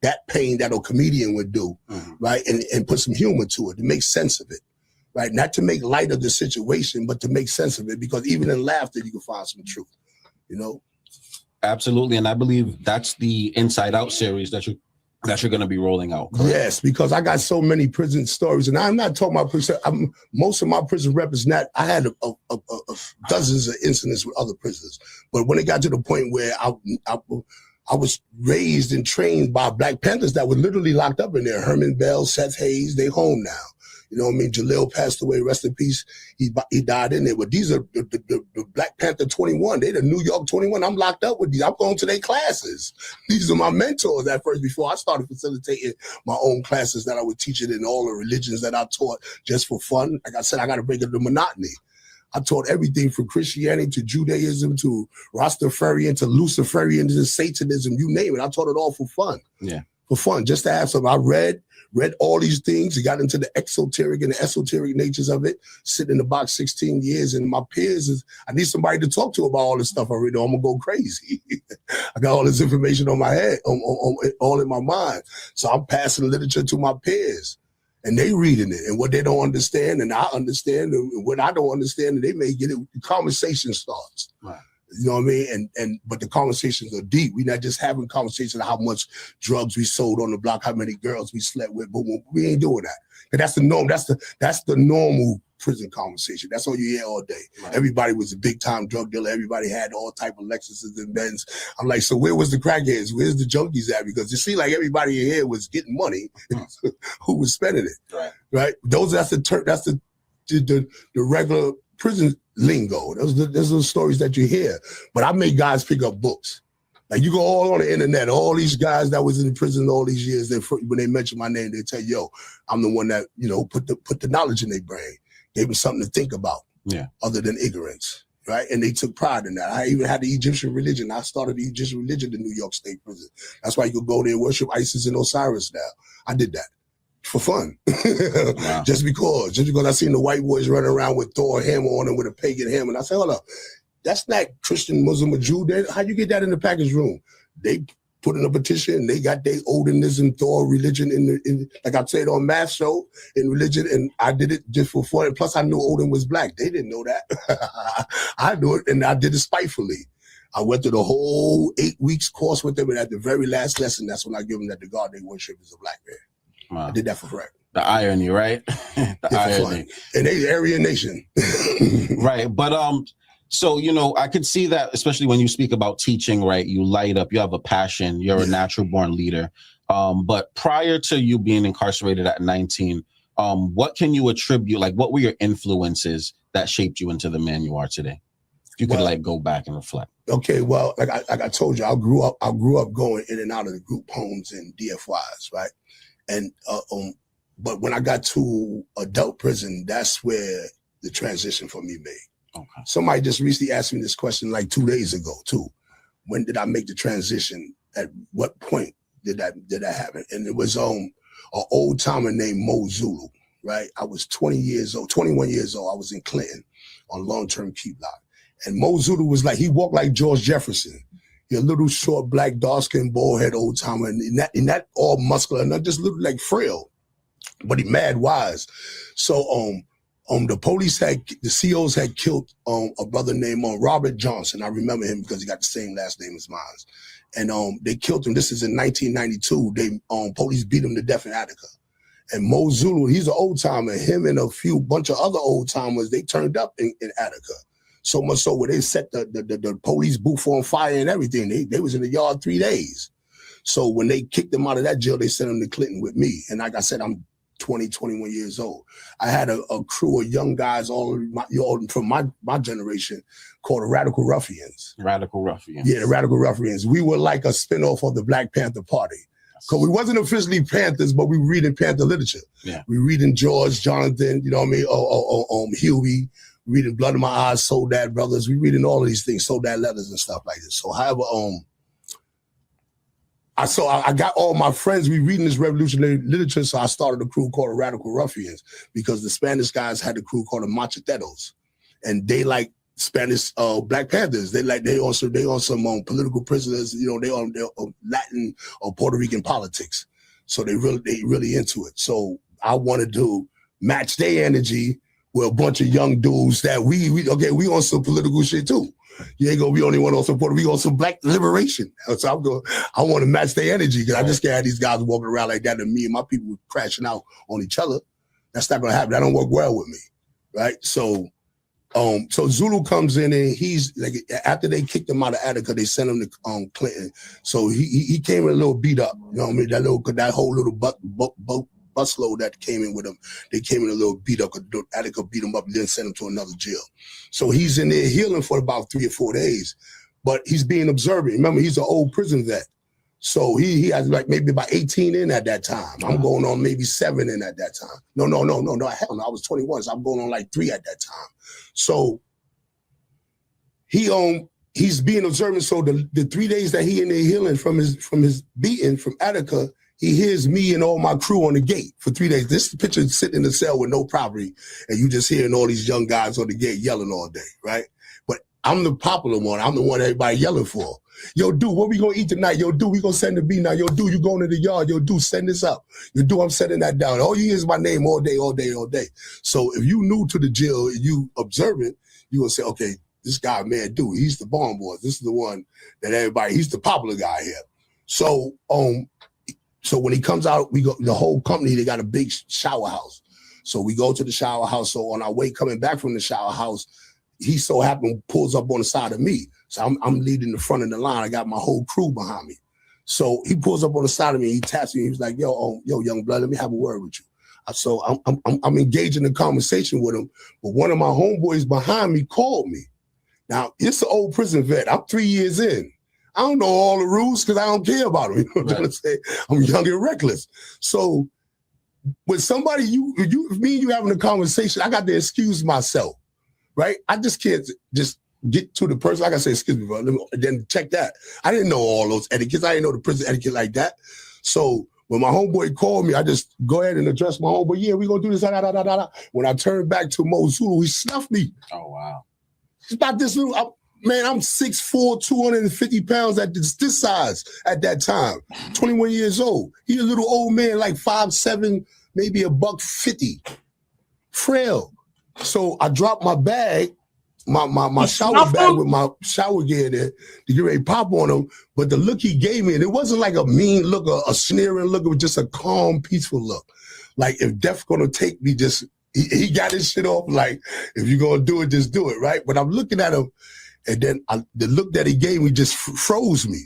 that pain that a comedian would do, right, and put some humor to it to make sense of it, right? Not to make light of the situation, but to make sense of it, because even in laughter, you can find some truth, you know? Absolutely, and I believe that's the Inside Out series that you're going to be rolling out, correct? Yes, because I got so many prison stories, and I'm not talking about prison. Most of my prison rep is not. I had dozens of incidents with other prisoners, but when it got to the point where I was raised and trained by Black Panthers that were literally locked up in there. Herman Bell, Seth Hayes, they home now. You know what I mean? Jalil passed away, rest in peace. He died in there. But these are the Black Panther 21. They the New York 21. I'm locked up with these. I'm going to their classes. These are my mentors at first before I started facilitating my own classes that I would teach it in all the religions that I taught just for fun. Like I said, I got to break up the monotony. I taught everything from Christianity to Judaism to Rastafarian to Luciferian to Satanism, you name it. I taught it all for fun. Yeah. For fun, just to have some. I read all these things. Got into the exoteric and the esoteric natures of it. Sitting in the box 16 years, and my peers I need somebody to talk to about all this stuff I read. I'm gonna go crazy. I got all this information on my head, all in my mind. So I'm passing literature to my peers, and they reading it, and what they don't understand, and I understand, and what I don't understand, and they may get it. The conversation starts. Right. You know what I mean? But the conversations are deep. We're not just having conversations of how much drugs we sold on the block, how many girls we slept with. But we ain't doing that. And that's the norm. That's the normal prison conversation. That's all you hear all day. Right. Everybody was a big time drug dealer. Everybody had all type of Lexuses and Benz. I'm like, so where was the crackheads? Where's the junkies at? Because it seemed like everybody in here was getting money. Who was spending it? Right. That's the regular prison lingo. Those are the stories that you hear. But I make guys pick up books. Like you go all on the internet, all these guys that was in prison all these years, when they mention my name, they tell you, yo, I'm the one that, put the knowledge in their brain. Gave them something to think about, other than ignorance, right? And they took pride in that. I even had the Egyptian religion. I started the Egyptian religion in New York State Prison. That's why you could go there and worship Isis and Osiris now. I did that for fun. Wow. Just because I seen the white boys running around with Thor hammer on them with a pagan hammer. And I said, hold up, that's not Christian, Muslim, or Jew. How'd you get that in the package room? They put in a petition and they got their Odinism, Thor religion in like I said on Math Show, in religion, and I did it just for fun. And plus I knew Odin was black. They didn't know that. I knew it, and I did it spitefully. I went through the whole 8 weeks course with them, and at the very last lesson, that's when I give them that the God they worship is a black man. Wow. I did that for free. The irony, right? The irony. And they Aryan Nation. Right, but so, I could see that, especially when you speak about teaching, right? You light up, you have a passion, you're a natural born leader. But prior to you being incarcerated at 19, what can you attribute, what were your influences that shaped you into the man you are today? If you could go back and reflect. Okay, well, like I told you, I grew up going in and out of the group homes and DFYs, right? And but when I got to adult prison, that's where the transition for me made. Okay. Somebody just recently asked me this question like 2 days ago too. When did I make the transition? At what point did that happen? And it was an old timer named Mo Zulu, right? I was 21 years old. I was in Clinton on long-term keep lock. And Mo Zulu was he walked like George Jefferson. He a little short, black, dark-skinned, bald-head old timer, and that all muscular, and not just looked like frail, but he mad wise. So the police the COs had killed a brother named Robert Johnson. I remember him because he got the same last name as mine. And they killed him. This is in 1992. Police beat him to death in Attica. And Mo Zulu, he's an old timer. Him and a bunch of other old timers, they turned up in Attica. So much so where they set the police booth on fire and everything. They was in the yard 3 days. So when they kicked him out of that jail, they sent him to Clinton with me. And like I said, I'm 21 years old. I had a crew of young guys, all from my generation, called the Radical Ruffians. Radical Ruffians. Yeah, the Radical Ruffians. We were like a spinoff of the Black Panther Party. Because we wasn't officially Panthers, but we were reading Panther literature. Yeah. We reading George, Jonathan, you know what I mean, Huey, reading Blood in My Eyes, Soledad Brothers. We reading all of these things, Soledad Letters and stuff like this. So however, I got all my friends, we reading this revolutionary literature, so I started a crew called the Radical Ruffians because the Spanish guys had a crew called the Macheteros. And they like Spanish Black Panthers. They on some political prisoners, they on Latin or Puerto Rican politics. So they really into it. So I wanted to match their energy with a bunch of young dudes that we on some political shit too. You ain't gonna be only one on some Puerto Rico, on some black liberation. So I want to match their energy because I just can't have these guys walking around like that and me and my people were crashing out on each other. That's not gonna happen. That don't work well with me, right? So Zulu comes in and he's like, after they kicked him out of Attica, they sent him to Clinton. So he came in a little beat up, you know what I mean? That whole little busload that came in with him, they came in a little beat up. Attica beat him up and then sent him to another jail. So he's in there healing for about 3 or 4 days, but he's being observant. Remember, he's an old prison vet. So he has like maybe about 18 in at that time. I'm going on maybe 7 in at that time. No, hell no, I was 21, so I'm going on like 3 at that time. So he's being observant. So the 3 days that he in there healing from his beating from Attica, he hears me and all my crew on the gate for 3 days. This picture is sitting in the cell with no property, and you just hearing all these young guys on the gate yelling all day, right? But I'm the popular one. I'm the one everybody yelling for. Yo, dude, what we gonna eat tonight? Yo, dude, we gonna send the B now. Yo, dude, you going to the yard? Yo, dude, send this up. Yo, dude, I'm sending that down. All you hear is my name all day. So if you new to the jail, you observant, you gonna say, okay, this guy, man, dude, he's the bomb boy. This is the one that everybody, he's the popular guy here. So so when he comes out, we go, the whole company, they got a big shower house. So we go to the shower house. So on our way coming back from the shower house, he so happened pulls up on the side of me. So I'm leading the front of the line. I got my whole crew behind me. So he pulls up on the side of me. He taps me. He was like, yo, young blood, let me have a word with you. So I'm engaging in conversation with him. But one of my homeboys behind me called me. Now, it's an old prison vet. I'm 3 years in. I don't know all the rules because I don't care about them. You know what I'm trying to say? I'm young and reckless. So when somebody, me and you having a conversation, I got to excuse myself, right? I just can't just get to the person. Like I say, excuse me, bro, and then check that. I didn't know all those etiquettes. I didn't know the prison etiquette like that. So when my homeboy called me, I just go ahead and address my homeboy. Yeah, we're going to do this. Da, da, da, da, da. When I turned back to Mo Zulu, he snuffed me. Oh, wow. It's about this little... Man, I'm 6'4", 250 pounds at this size at that time. 21 years old. He a little old man, like 5'7", maybe $150. Frail. So I dropped my bag, my shower bag with my shower gear there to get ready to pop on him. But the look he gave me, and it wasn't like a mean look or a sneering look. It was just a calm, peaceful look. Like if Death's gonna take me, just he got his shit off. Like if you're gonna do it, just do it, right? But I'm looking at him. And then the look that he gave me just froze me.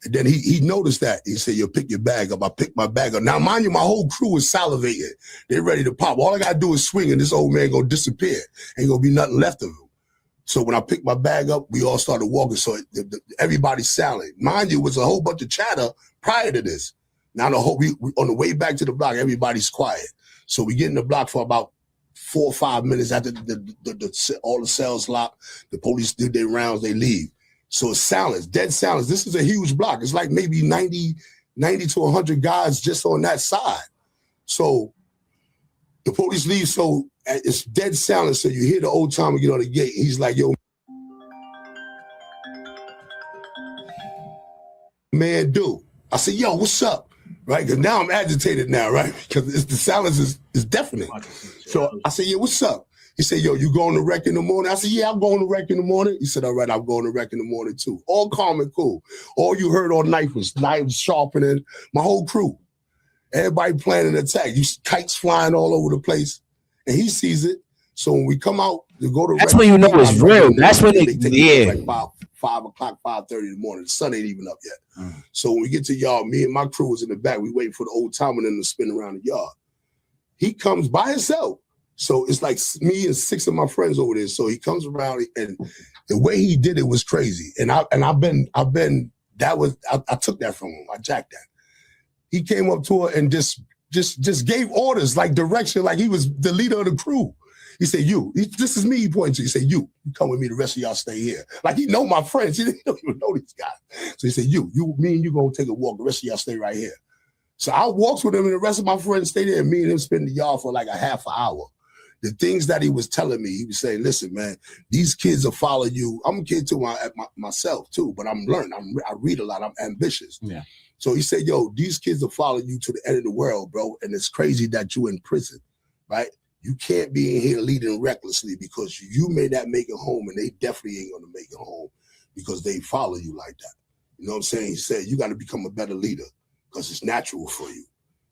And then he noticed that. He said, yo, pick your bag up. I picked my bag up. Now, mind you, my whole crew was salivating. They're ready to pop. All I got to do is swing and this old man going to disappear. Ain't going to be nothing left of him. So when I picked my bag up, we all started walking. So everybody's silent. Mind you, it was a whole bunch of chatter prior to this. Now, we on the way back to the block, everybody's quiet. So we get in the block for about 4 or 5 minutes after all the cells lock, the police do their rounds, they leave. So it's silence, dead silence. This is a huge block. It's like maybe 90 to 100 guys just on that side. So the police leave, so it's dead silence. So you hear the old timer get on the gate. He's like, yo, man, dude. I said, yo, what's up? Right? Because now I'm agitated now, right? Because the silence is deafening. So I said, yeah, what's up? He said, yo, you going to rec in the morning? I said, yeah, I'm going to rec in the morning. He said, all right, I'm going to rec in the morning too. All calm and cool. All you heard all night was knives sharpening, my whole crew. Everybody planning an attack. You see kites flying all over the place. And he sees it. So when we come out to go to rec. That's when you know it's real. That's when they take it like 5 o'clock, 5:30 in the morning. The sun ain't even up yet. So when we get to yard, me and my crew was in the back. We waiting for the old timer and them to spin around the yard. He comes by himself. So it's like me and 6 of my friends over there. So he comes around and the way he did it was crazy. And I took that from him. I jacked that. He came up to her and just gave orders, like direction, like he was the leader of the crew. He said, this is me, he pointed to. He said, you come with me, the rest of y'all stay here. Like he know my friends. He didn't even know these guys. So he said, me and you gonna take a walk. The rest of y'all stay right here. So I walked with him and the rest of my friends stayed there and me and him spent the yard for like a half an hour. The things that he was telling me, he was saying, listen, man, these kids will follow you. I'm a kid too, myself too, but I'm learning. I read a lot. I'm ambitious. Yeah. So he said, yo, these kids will follow you to the end of the world, bro. And it's crazy that you're in prison, right? You can't be in here leading recklessly because you may not make it home and they definitely ain't going to make it home because they follow you like that. You know what I'm saying? He said, you got to become a better leader because it's natural for you.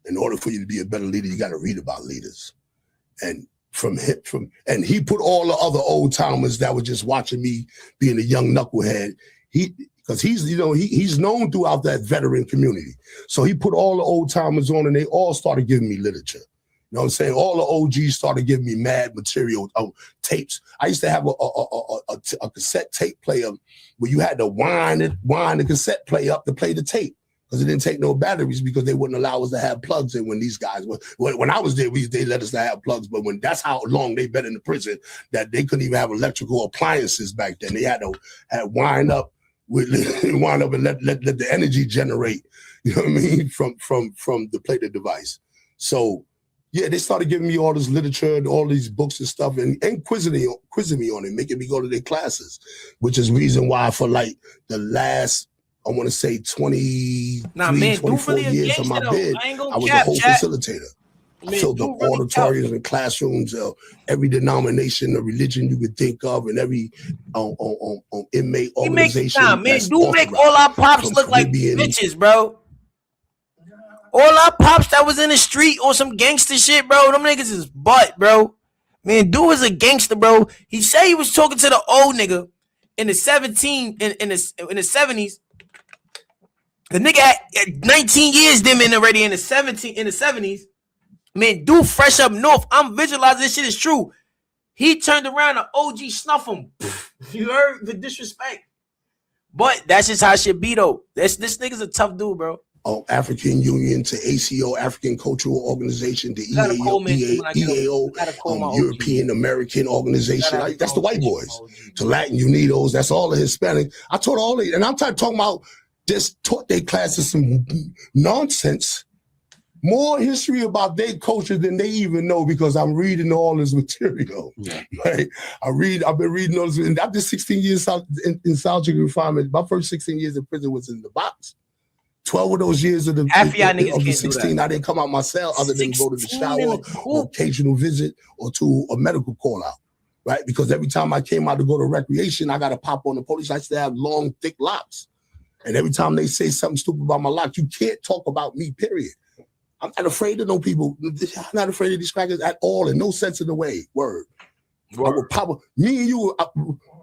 In order for you to be a better leader, you got to read about leaders. And and he put all the other old timers that were just watching me being a young knucklehead. Because he's known throughout that veteran community. So he put all the old timers on and they all started giving me literature. You know what I'm saying? All the OGs started giving me mad material, tapes. I used to have a cassette tape player where you had to wind the cassette player up to play the tape because it didn't take no batteries because they wouldn't allow us to have plugs in when these guys were. When I was there, they let us to have plugs, but when that's how long they've been in the prison that they couldn't even have electrical appliances back then. They had to wind up and let the energy generate, you know what I mean, from the play the device. So yeah, they started giving me all this literature and all these books and stuff and quizzing me on it, making me go to their classes, which is reason why for like the last, I want to say 24 years of my bid, I was a whole facilitator. filled up auditoriums and classrooms, every denomination of religion you could think of, and every inmate organization. Man, do make all our pops look like bitches, bro. All our pops that was in the street on some gangster shit, bro. Them niggas is butt, bro. Man, dude is a gangster, bro. He said he was talking to the old nigga in the 70s. The nigga had 19 years them in already in the 70s. Man, dude fresh up north. I'm visualizing this shit is true. He turned around and OG snuff him. You heard the disrespect. But that's just how shit be though. This nigga's a tough dude, bro. African Union to ACO, African Cultural Organization, to EAO, European American Organization. That's the white boys. To Latin Unidos, that's all the Hispanic. I taught all of it. And I'm talking about just taught their classes some nonsense. More history about their culture than they even know because I'm reading all this material. Yeah. Right? I've been reading all this. And I did 16 years in solitary confinement. My first 16 years in prison was in the box. 12 of those years of the 16, I didn't come out my cell other than go to the shower or occasional visit or to a medical call out, right? Because every time I came out to go to recreation, I got to pop on the police. I used to have long, thick locks. And every time they say something stupid about my lock, you can't talk about me, period. I'm not afraid of no people. I'm not afraid of these crackers at all, in no sense of the way. Word. I would me and you,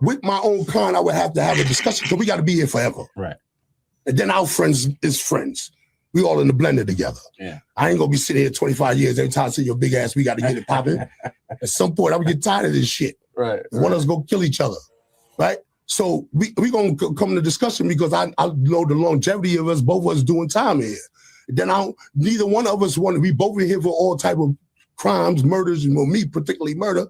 with my own kind, I would have to have a discussion because we got to be here forever. Right. And then our friends is friends. We all in the blender together. Yeah. I ain't gonna be sitting here 25 years every time I see your big ass, we gotta get it popping. At some point, I'm gonna get tired of this shit. Right. One of us go kill each other. Right? So we gonna come to discussion because I know the longevity of us, both of us doing time here. Then neither one of us want to be both in here for all type of crimes, murders, and me particularly murder.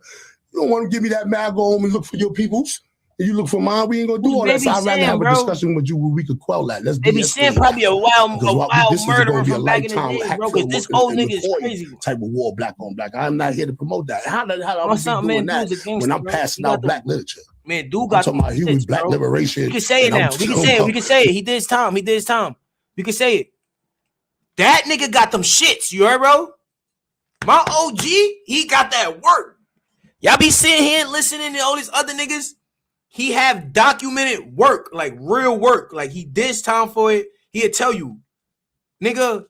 You don't want to give me that mad, go home and look for your peoples. You look for mine, we ain't gonna do all that. So I'd rather have a discussion with you where we could quell that. Let's Baby Sam probably a wild murderer from back in the day, bro. Because this old nigga is crazy. Type of war, black on black. I'm not here to promote that. How I'm doing that when I'm passing out black literature? Man, dude got talking about human black liberation. We can say it now. We can say it. He did his time. We can say it. That nigga got them shits. You heard, bro? My OG, he got that work. Y'all be sitting here listening to all these other niggas. He have documented work, like real work. Like he did his time for it. He'll tell you, nigga,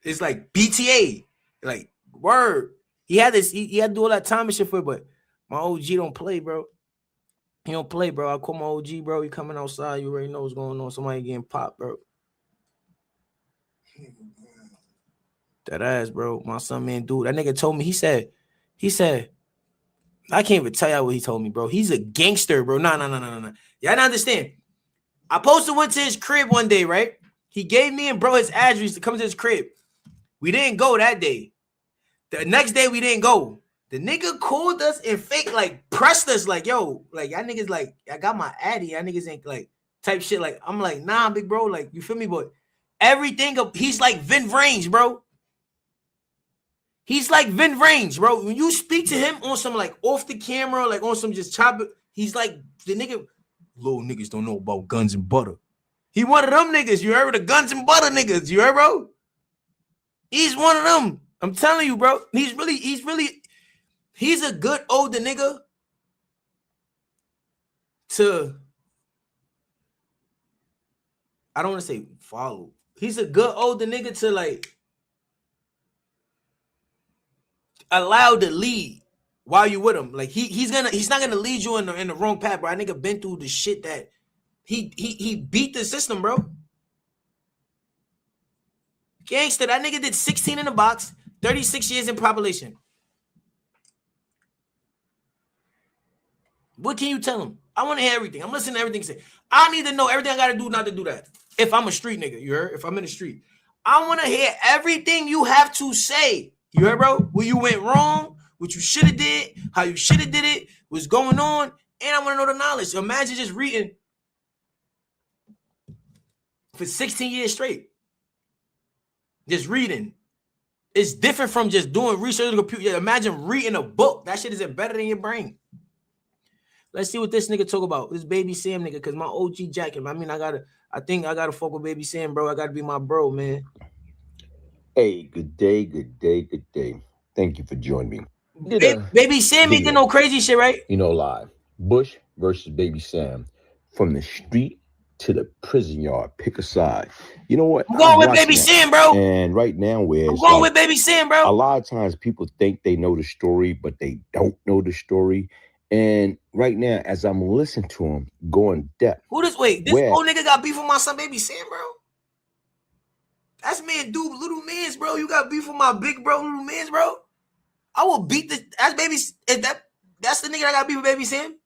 it's like BTA. Like, word. He had to do all that time and shit for it, but my OG don't play, bro. He don't play, bro. I call my OG, bro. He coming outside. You already know what's going on. Somebody getting popped, bro. That ass, bro. My son, man, dude. That nigga told me, he said, I can't even tell y'all what he told me, bro. He's a gangster, bro. No. Y'all don't understand. I posted went to his crib one day, right? He gave me and bro his address to come to his crib. We didn't go that day. The next day we didn't go. The nigga called us and fake like pressed us like, yo, like y'all niggas like, I got my addy. Y'all niggas ain't like type shit. Like, I'm like, nah, big bro. Like, you feel me? But everything, he's like Vin Range, bro. He's like Vin Range, bro. When you speak to him on some like off the camera, like on some just chop it, he's like the nigga. Little niggas don't know about guns and butter. He one of them niggas. You heard the guns and butter niggas. You heard, bro? He's one of them. I'm telling you, bro. He's a good older nigga to, I don't want to say follow. He's a good older nigga to like allow to lead while you with him. Like he's not gonna lead you in the wrong path, bro. I nigga been through the shit that he beat the system, bro. Gangster, that nigga did 16 in the box, 36 years in probation. What can you tell him? I want to hear everything. I'm listening to everything he say. I need to know everything I gotta do not to do that. If I'm a street nigga, you heard? If I'm in the street, I want to hear everything you have to say. You heard, bro? Where you went wrong, what you should have did, how you should have did it, what's going on, and I want to know the knowledge. Imagine just reading for 16 years straight. Just reading. It's different from just doing research on the computer. Imagine reading a book. That shit is embedded in your brain. Let's see what this nigga talk about. This Baby Sam nigga, because my OG jacket. I mean, I think I gotta fuck with Baby Sam, bro. I gotta be my bro, man. Hey, good day, good day, good day. Thank you for joining me. Baby Sam ain't did no crazy shit, right? Live. Bush versus Baby Sam. From the street to the prison yard. Pick a side. You know what? I'm going with Baby Sam, bro. And right now, where I'm going with Baby Sam, bro. A lot of times people think they know the story, but they don't know the story. And right now, as I'm listening to him, going depth. Who this? Wait, this old nigga got beef with my son, Baby Sam, bro. That's man, dude, little mans, bro. You got beef with my big bro, little mans, bro. I will beat the. That's Baby. That's the nigga that got beef with Baby Sam.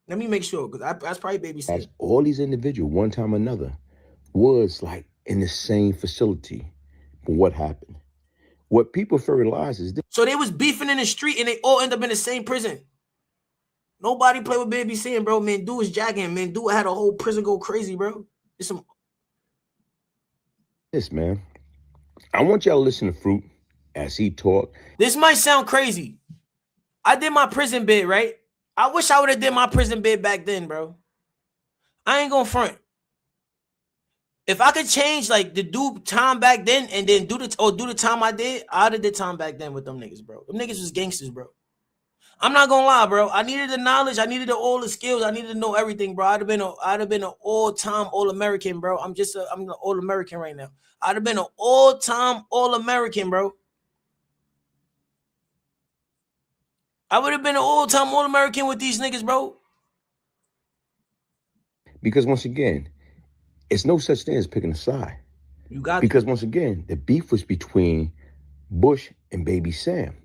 Let me make sure, because that's probably Baby Sam. As all these individuals, one time or another, was like in the same facility. But what happened? What people fail to realize is this. So they was beefing in the street and they all end up in the same prison. Nobody play with Baby Sam, bro. Man, dude was jacking. Man, dude had a whole prison go crazy, bro. It's some. This, man. I want y'all to listen to Fruit as he talk. This might sound crazy. I did my prison bid, right? I wish I would have did my prison bid back then, bro. I ain't gonna front. If I could change, like, the do time back then and then do the time I did, I'd have did time back then with them niggas, bro. Them niggas was gangsters, bro. I'm not gonna lie, bro. I needed the knowledge. I needed all the skills. I needed to know everything, bro. I'd have been an all-time All-American, bro. I'm an All-American right now. I'd have been an all-time All-American, bro. I would have been an all-time All-American with these niggas, bro. Because once again, it's no such thing as picking a side. You got because once again, the beef was between Bush and Baby Sam.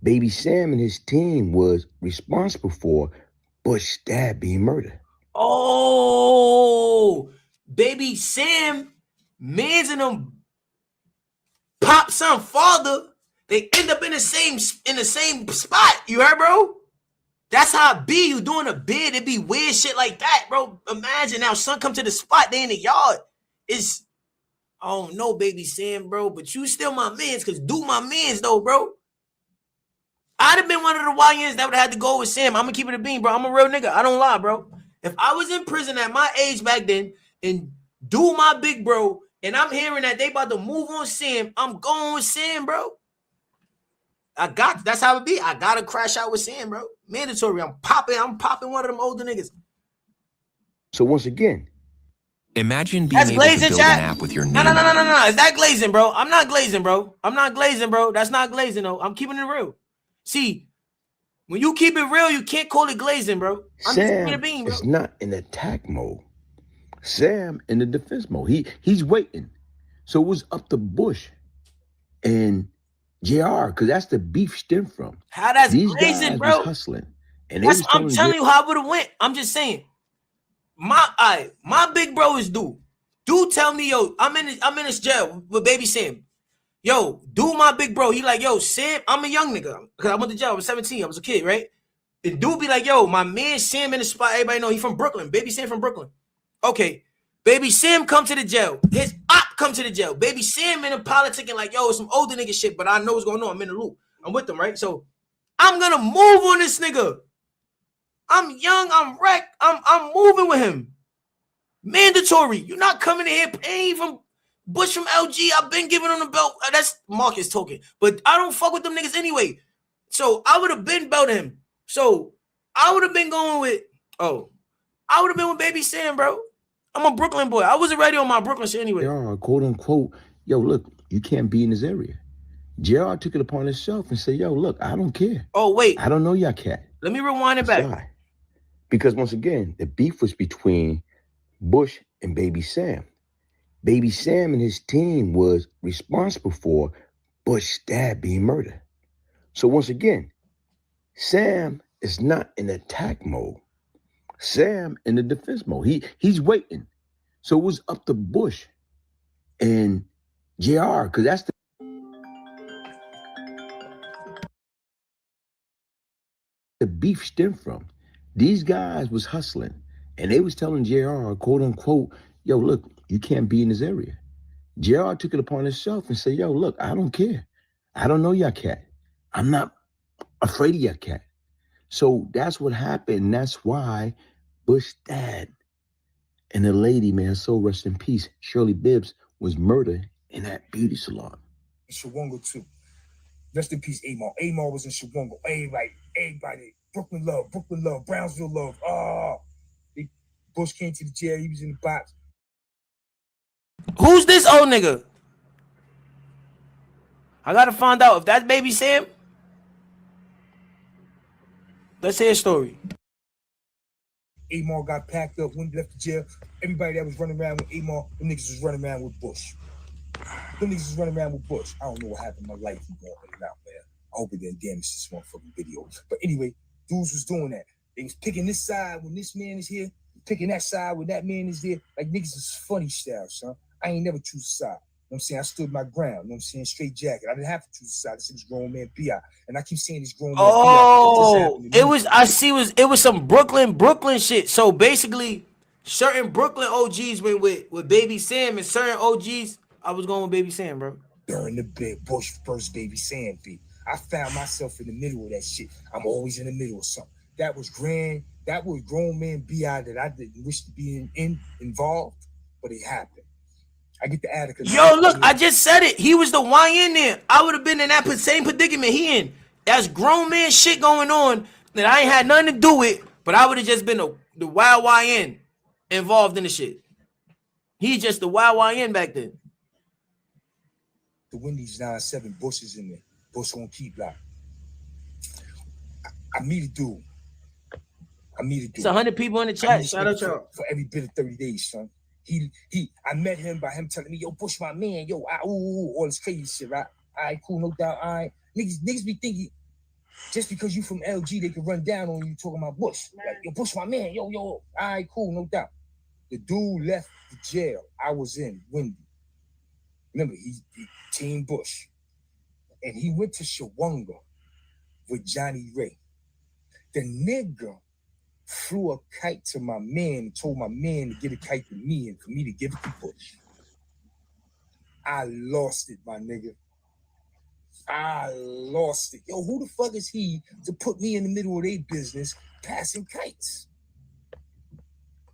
Baby Sam and his team was responsible for Bush's dad being murdered. Oh, Baby Sam, mans and them pop son father, they end up in the same spot. You heard, bro? That's how it be. You doing a bid, it be weird shit like that, bro. Imagine now, son come to the spot, they in the yard. It's, I don't know, Baby Sam, bro, but you still my mans, because do my mans, though, bro. I'd have been one of the YNs that would have had to go with Sam. I'm going to keep it a bean, bro. I'm a real nigga. I don't lie, bro. If I was in prison at my age back then and do my big bro, and I'm hearing that they about to move on Sam, I'm going with Sam, bro. That's how it be. I got to crash out with Sam, bro. Mandatory. I'm popping one of them older niggas. So once again, imagine being able to build an app with your name. No. Is that glazing, bro? I'm not glazing, bro. That's not glazing, though. I'm keeping it real. See, when you keep it real, you can't call it glazing, bro. I'm just keeping it bean, bro. It's not in attack mode. Sam in the defense mode. He's waiting. So it was up to Bush and JR, because that's the beef stem from. How that's these glazing, guys bro? Was hustling. And I'm telling you how I would have went. I'm just saying. My big bro is dude. Dude tell me, yo, I'm in this jail with Baby Sam. Yo, dude, my big bro, he like, yo, Sam, I'm a young nigga. Because I went to jail, I was 17, I was a kid, right? And dude be like, yo, my man Sam in the spot, everybody know he from Brooklyn. Baby Sam from Brooklyn. Okay, Baby Sam come to the jail. His op come to the jail. Baby Sam in the politicking like, yo, some older nigga shit, but I know what's going on. I'm in the loop. I'm with them, right? So I'm going to move on this nigga. I'm young, I'm wrecked. I'm moving with him. Mandatory. You're not coming in here paying from Bush from LG. I've been giving him the belt. That's Marcus talking. But I don't fuck with them niggas anyway. So I would have been belting him. So I would have been going with, I would have been with Baby Sam, bro. I'm a Brooklyn boy. I wasn't ready on my Brooklyn shit anyway. JR, quote unquote, yo, look, you can't be in this area. JR took it upon himself and said, yo, look, I don't care. Oh, wait. I don't know y'all cat. Let me rewind it back. Why? Because once again, the beef was between Bush and Baby Sam. Baby Sam and his team was responsible for Bush's dad being murdered. So once again, Sam is not in attack mode. Sam in the defense mode. He's waiting. So it was up to Bush and JR, because that's the beef stem from. These guys was hustling, and they was telling JR, quote unquote, yo, look, you can't be in this area. JR took it upon himself and said, yo, look, I don't care. I don't know y'all cat. I'm not afraid of y'all cat. So that's what happened. That's why Bush's dad and the lady, man, so rest in peace, Shirley Bibbs, was murdered in that beauty salon. Shawonga too. Rest in peace, Amar. Amar was in Shawonga. Everybody. Brooklyn love, Brownsville love. Bush came to the jail. He was in the box. Who's this old nigga? I gotta find out if that's Baby Sam. Let's hear a story. Amar got packed up when he left the jail. Everybody that was running around with Amar, them niggas was running around with Bush. I don't know what happened in my life. He going in and out, man. I hope it didn't damage this motherfucking video. But anyway, dudes was doing that. They was picking this side when this man is here, picking that side when that man is there. Like niggas is funny style, son. I ain't never choose a side. You know what I'm saying? I stood my ground. You know what I'm saying? Straight jacket. I didn't have to choose a side. This was grown man B.I. And I keep saying this grown man B.I. It was some Brooklyn shit. So basically, certain Brooklyn OGs went with Baby Sam, and certain OGs, I was going with Baby Sam, bro. During the big Bush first Baby Sam beat, I found myself in the middle of that shit. I'm always in the middle of something. That was grand. That was grown man B.I. that I didn't wish to be involved, but it happened. I get the Attica. Yo, look, I just said it. He was the YN there. I would have been in that same predicament he in. That's grown man shit going on that I ain't had nothing to do with, but I would have just been the wild YN involved in the shit. He's just the wild YN back then. The Wendy's 9-7 Bush is in there. Bush on Key Block. I meet a dude. It's 100 people in the chat. Shout out y'all. For every bit of 30 days, son. I met him by him telling me, yo, Bush, my man, yo, all this crazy shit, right? All right, cool, no doubt. All right. Niggas be thinking just because you from LG, they can run down on you talking about Bush. Like, yo, Bush, my man, yo. All right, cool, no doubt. The dude left the jail I was in, Wendy. Remember, he Team Bush. And he went to Shawonga with Johnny Ray. The nigga flew a kite to my man and told my man to get a kite to me and for me to give it to Bush. I lost it, my nigga. I lost it. Yo, who the fuck is he to put me in the middle of their business passing kites?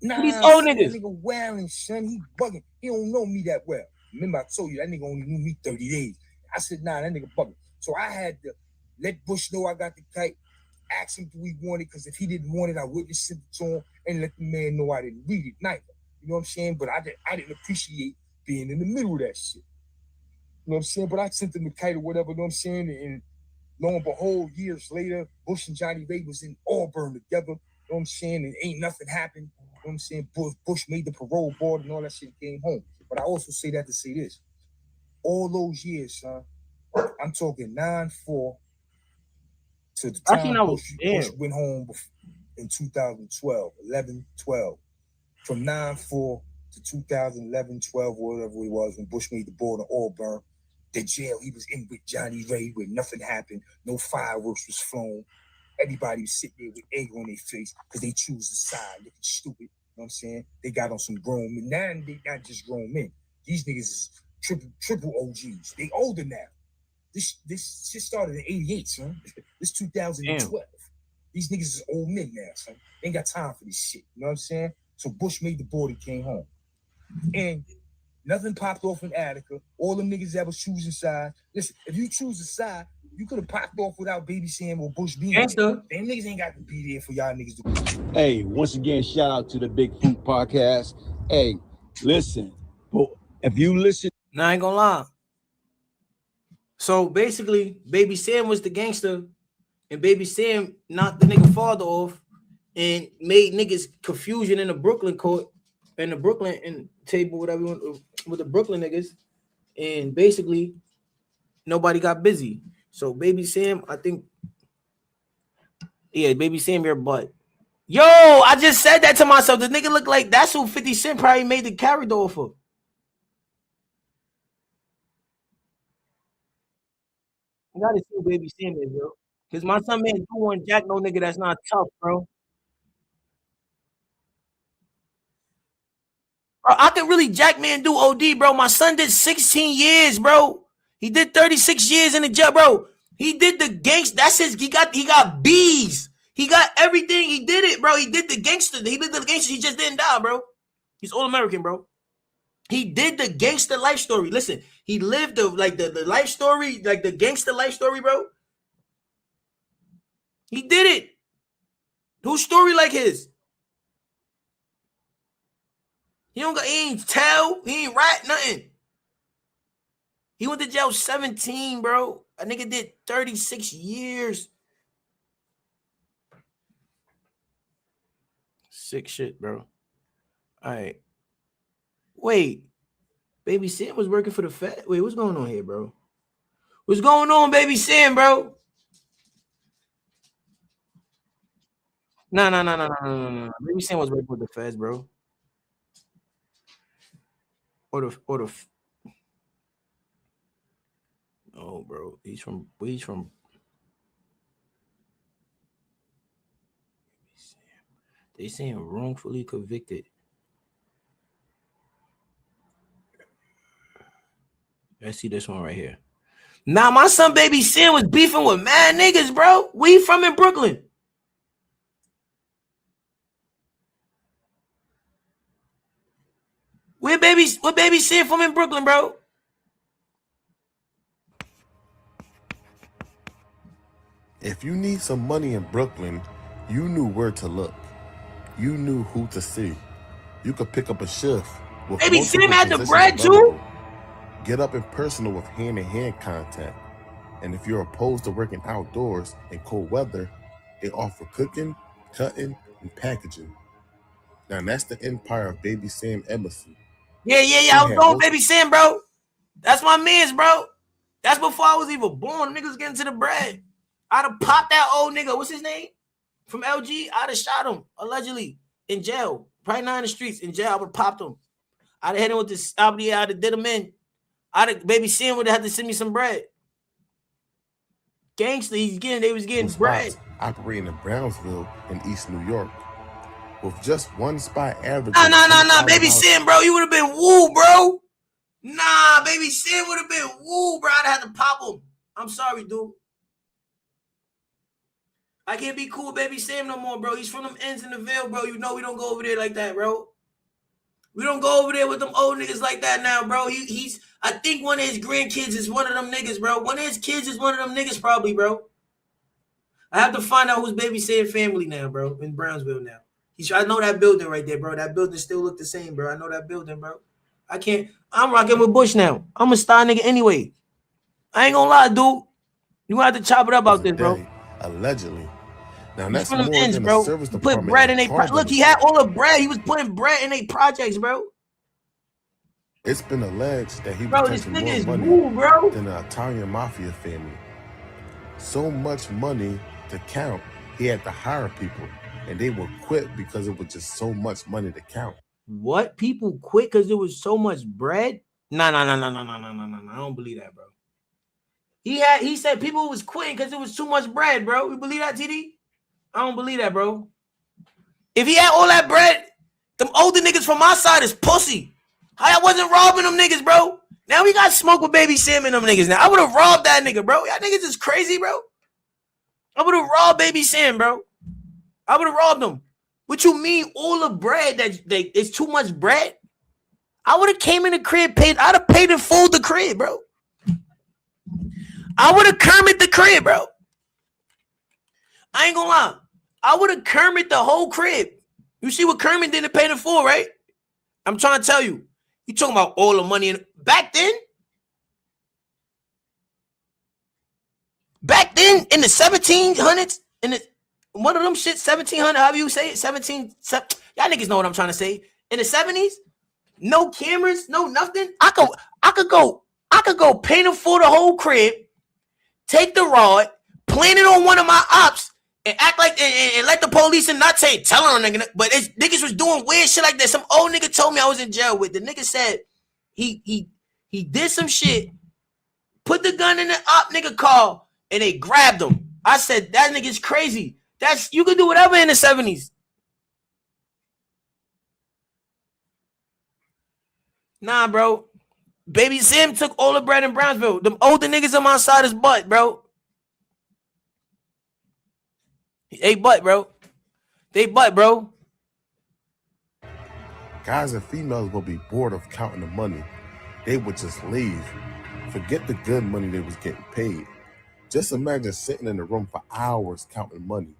Nah, these old niggas. That nigga wildin', son. He bugging. He don't know me that well. Remember, I told you that nigga only knew me 30 days. I said, nah, that nigga bugging. So I had to let Bush know I got the kite, ask him do he want it, because if he didn't want it, I wouldn't send it to him and let the man know I didn't read it neither. You know what I'm saying? But I didn't appreciate being in the middle of that shit. You know what I'm saying? But I sent him the kite or whatever, you know what I'm saying? And lo and behold, years later, Bush and Johnny Ray was in Auburn together, you know what I'm saying? And ain't nothing happened. You know what I'm saying? Bush made the parole board and all that shit, came home. But I also say that to say this. All those years, son, I'm talking 9-4 to the time Bush went home in 2012, 11-12. From 9-4 to 2011, 12, whatever it was, when Bush made the board in Auburn, the jail he was in with Johnny Ray, where nothing happened, no fireworks was flown. Everybody was sitting there with egg on their face because they choose the side, looking stupid. You know what I'm saying? They got on some grown men. Now they not just grown men. These niggas is triple OGs. They older now. This shit started in 88, son. This 2012. Damn. These niggas is old men now, son. They ain't got time for this shit. You know what I'm saying? So Bush made the board and came home. And nothing popped off in Attica. All them niggas that was choosing sides. Listen, if you choose a side, you could have popped off without Baby Sam or Bush being there. Them niggas ain't got to be there for y'all niggas to. Hey, once again, shout out to the Big Fruit Podcast. Hey, listen, if you listen. Nah, I ain't gonna lie. So basically, Baby Sam was the gangster, and Baby Sam knocked the nigga father off and made niggas confusion in the Brooklyn court, in the Brooklyn and table, whatever, with the Brooklyn niggas. And basically, nobody got busy. So Baby Sam, I think, yeah, Baby Sam, your butt. Yo, I just said that to myself. The nigga look like that's who 50 Cent probably made the character off of. You gotta see who Baby Sam is, bro. Because my son man do want jack no nigga that's not tough, bro. Bro, I could really jack man do OD, bro. My son did 16 years, bro. He did 36 years in the jail, bro. He did the gangster. That's his. He got B's. He got everything. He did it, bro. He did the gangster. He did the gangster. He just didn't die, bro. He's all American, bro. He did the gangster life story. Listen, He lived the life story, like the gangster life story, bro. He did it. Whose story like his? He ain't tell, he ain't rat, nothing. He went to jail 17, bro. A nigga did 36 years. Sick shit, bro. All right. Wait. Baby Sam was working for the Fed. Wait, what's going on here, bro? What's going on, Baby Sam, bro? No. Baby Sam was working with the Feds, bro. Oh, bro. He's from they saying wrongfully convicted. Let's see this one right here. Nah, my son Baby Sam was beefing with mad niggas, bro. Where you from in Brooklyn? What Baby Sam from in Brooklyn, bro? If you need some money in Brooklyn, you knew where to look. You knew who to see. You could pick up a shift. Baby Sam had the bread too? Get up in personal with hand-to-hand contact. And if you're opposed to working outdoors in cold weather, they offer cooking, cutting, and packaging. Now that's the empire of Baby Sam Emerson. Yeah. I was going Baby Sam, bro. That's my man's, bro. That's before I was even born. Niggas getting to the bread. I'd have popped that old nigga. What's his name? From LG. I'd have shot him, allegedly, in jail. Probably not in the streets. In jail, I would have popped him. I'd have hit him with this. I'd have did him in. Baby Sam would have had to send me some bread. Gangster, they was getting bread. Operating in Brownsville in East New York. With just one spot average. Nah. Baby Sam, bro, you would have been woo, bro. Nah, Baby Sam would have been woo, bro. I'd have had to pop him. I'm sorry, dude. I can't be cool with Baby Sam no more, bro. He's from them ends in the Ville, bro. You know we don't go over there like that, bro. We don't go over there with them old niggas like that now, bro. I think one of his grandkids is one of them niggas, bro. One of his kids is one of them niggas probably, bro. I have to find out who's Baby Sam family now, bro, in Brownsville now. I know that building right there, bro. That building still look the same, bro. I know that building, bro. I'm rocking with Bush now. I'm a star nigga anyway. I ain't gonna lie, dude. You gonna have to chop it up out this, bro. Allegedly. Now that's more than bro. a service Put department. bread in look, he had all the bread. He was putting bread in their projects, bro. It's been alleged that he Bro, was this taking nigga is more money woo, bro. than the Italian mafia family. So much money to count, he had to hire people, and they would quit because it was just so much money to count. What? People quit because there was so much bread? No. I don't believe that, bro. He said people was quitting because it was too much bread, bro. You believe that, TD? I don't believe that, bro. If he had all that bread, them older niggas from my side is pussy. I wasn't robbing them niggas, bro. Now we got smoke with Baby Sam and them niggas. Now I would have robbed that nigga, bro. Y'all niggas is crazy, bro. I would have robbed Baby Sam, bro. I would have robbed him. What you mean, all the bread it's too much bread? I would have came in the crib, I'd have paid in full the crib, bro. I would have Kermit the crib, bro. I ain't gonna lie. I would have Kermit the whole crib. You see what Kermit didn't pay in full, right? I'm trying to tell you. You talking about all the money back then in the 1700s, one of them shit, 1700, however you say it, 17. Y'all niggas know what I'm trying to say. In the 70s, no cameras, no nothing. I could go paint them for the whole crib, take the rod, plant it on one of my ops, and act like and let the police and not say tell on nigga. But niggas was doing weird shit like that. Some old nigga told me I was in jail with. The nigga said he did some shit, put the gun in the op nigga car, and they grabbed him. I said that nigga's crazy. You could do whatever in the 70s. Nah, bro. Baby Sam took all the bread in Brownsville. Them older niggas on my side is butt, bro. They butt, bro. They butt, bro. Guys and females will be bored of counting the money. They would just leave. Forget the good money they was getting paid. Just imagine sitting in the room for hours counting money,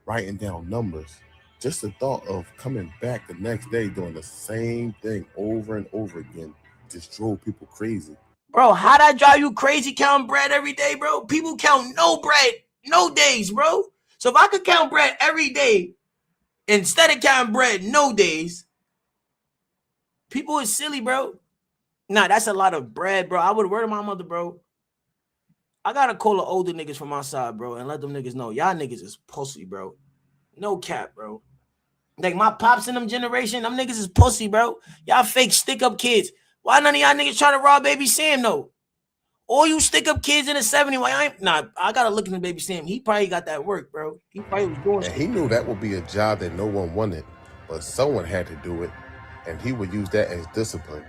writing down numbers. Just the thought of coming back the next day doing the same thing over and over again just drove people crazy. Bro, how that drive you crazy counting bread every day, bro? People count no bread, no days, bro. So if I could count bread every day instead of counting bread no days, people is silly, bro. Nah, that's a lot of bread, bro. I would word to my mother, bro. I gotta call the older niggas from my side, bro, and let them niggas know y'all niggas is pussy, bro. No cap, bro. Like my pops in them generation, them niggas is pussy, bro. Y'all fake stick up kids. Why none of y'all niggas try to rob Baby Sam though? All you stick up kids in the 70s. Why I gotta look into Baby Sam. He probably got that work, bro. He probably was doing. And he knew that would be a job that no one wanted, but someone had to do it, and he would use that as discipline.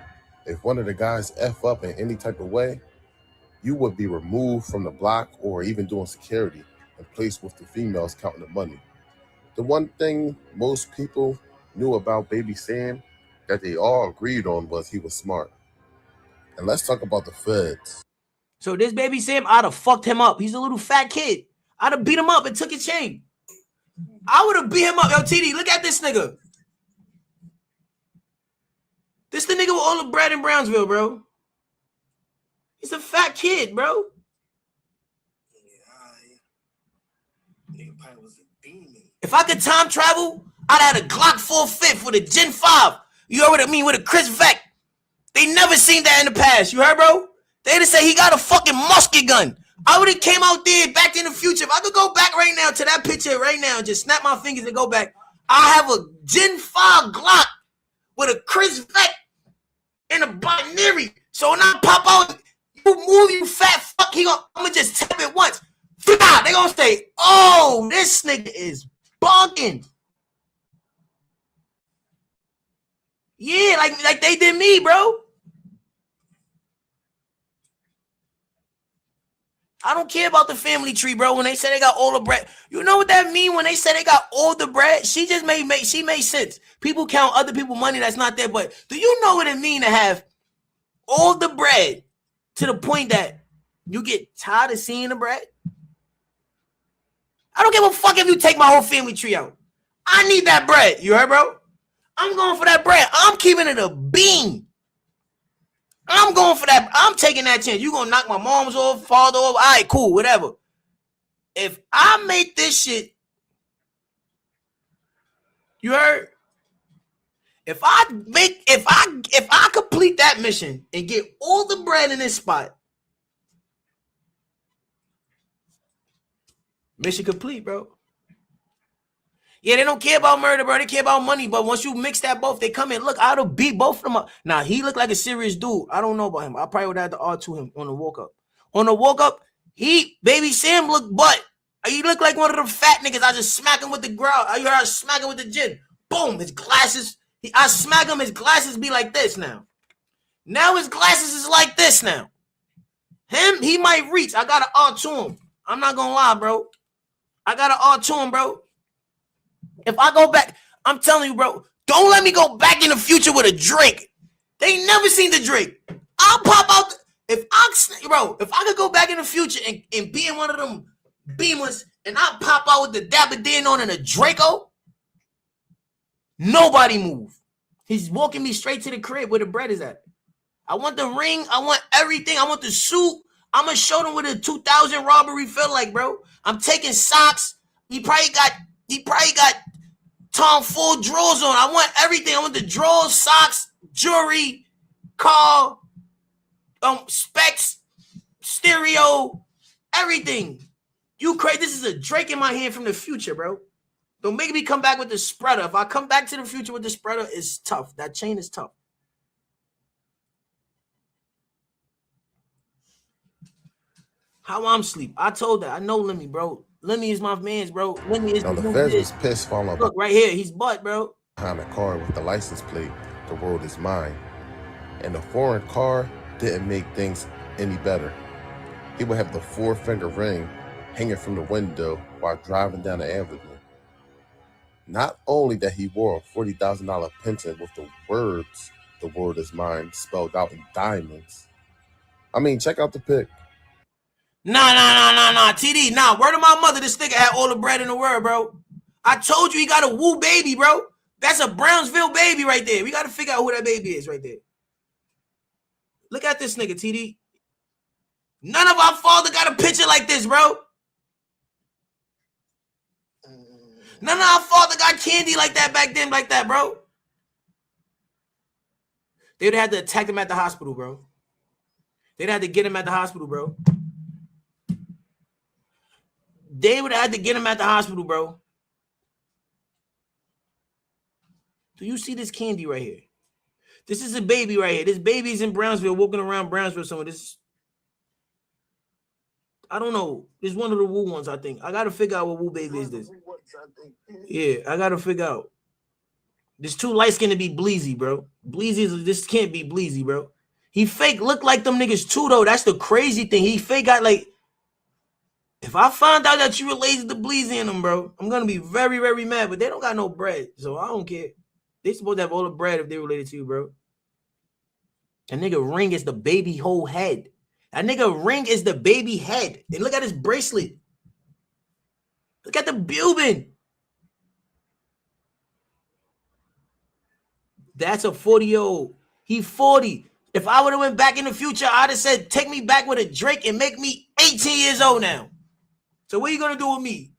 If one of the guys F up in any type of way, you would be removed from the block or even doing security and placed with the females counting the money. The one thing most people knew about Baby Sam that they all agreed on was he was smart. And let's talk about the feds. So this Baby Sam, I'd have fucked him up. He's a little fat kid. I'd have beat him up and took his chain. I would have beat him up. Yo, TD, look at this nigga. This the nigga with all the bread in Brownsville, bro. He's a fat kid, bro. If I could time travel, I'd have a Glock 4/5 with a Gen 5. You heard what I mean? With a Chris Vec. They never seen that in the past. You heard, bro? They just say he got a fucking musket gun. I would have came out there back in the future. If I could go back right now to that picture right now, just snap my fingers and go back, I have a Gen 5 Glock with a Chris Vec and a binary. So when I pop out, you move, you fat fuck, I'm gonna just tap it once. They gonna say, oh, this nigga is bonking. Yeah, like they did me, bro. I don't care about the family tree, bro. When they say they got all the bread, you know what that mean? When they say they got all the bread, she just made sense. People count other people's money that's not there, but do you know what it mean to have all the bread to the point that you get tired of seeing the bread? I don't give a fuck if you take my whole family tree out. I need that bread. You heard, bro? I'm going for that bread. I'm keeping it a bean. I'm going for that. I'm taking that chance. You gonna knock my mom's off, father off. All right, cool, whatever. If I make this shit, you heard? If I complete that mission and get all the bread in this spot, mission complete, bro. Yeah, they don't care about murder, bro. They care about money. But once you mix that both, they come in. Look, I would have beat both of them up. Now, he looked like a serious dude. I don't know about him. I probably would have to R2 him on the walk-up. On the walk-up, Baby Sam looked butt. He looked like one of them fat niggas. I just smack him with the ground. I heard I smack him with the gin. Boom, his glasses. I smack him, his glasses be like this now. Now his glasses is like this now. Him, he might reach. I got to R2 him. I'm not going to lie, bro. I got to R2 him, bro. If I go back, I'm telling you, bro, don't let me go back in the future with a Drake. They ain't never seen the Drake. I'll pop out. If I could go back in the future and be in one of them Beamers and I pop out with the Dapper Dan on and a Draco, nobody move. He's walking me straight to the crib where the bread is at. I want the ring. I want everything. I want the suit. I'm going to show them what a 2000 robbery feel like, bro. I'm taking socks. He probably got Tom Ford drawers on. I want everything. I want the drawers, socks, jewelry, car, specs, stereo, everything. You crazy? This is a Drake in my hand from the future, bro. Don't make me come back with the spreader. If I come back to the future with the spreader, it's tough. That chain is tough. How I'm sleep? I told that. I know Lemmy, bro. Lemmy is my man's, bro. Lemmy is Now the feds was pissed falling Look right here. He's butt, bro. behind a car with the license plate, "The world is mine." And the foreign car didn't make things any better. He would have the 4-finger ring hanging from the window while driving down the avenue. Not only that he wore a $40,000 pension with the words "The world is mine" spelled out in diamonds, I mean, check out the pic. Nah. TD, nah. Word of my mother, this nigga had all the bread in the world, bro. I told you he got a woo baby, bro. That's a Brownsville baby right there. We got to figure out who that baby is right there. Look at this nigga, TD. None of our father got a picture like this, bro. None of our father got candy like that back then, like that, bro. They would have had to attack him at the hospital, bro. They'd have to get him at the hospital, bro. They would have had to get him at the hospital, bro. Do you see this candy right here? This is a baby right here. This baby's in Brownsville, walking around Brownsville somewhere. This, I don't know. This is one of the woo ones, I think. I got to figure out what woo baby is this. Yeah, I got to figure out. This too light skin to be Bleezy, bro. Bleezy, this can't be Bleezy, bro. He fake look like them niggas too, though. That's the crazy thing. He fake got like, if I find out that you related to Bleezy in them, bro, I'm going to be very, very mad. But they don't got no bread, so I don't care. They supposed to have all the bread if they related to you, bro. That nigga ring is the baby whole head. That nigga ring is the baby head. And look at his bracelet. Look at the Bubin. That's a 40-year-old. He 40. If I would have went back in the future, I'd have said, take me back with a Drake and make me 18 years old now. So what are you going to do with me?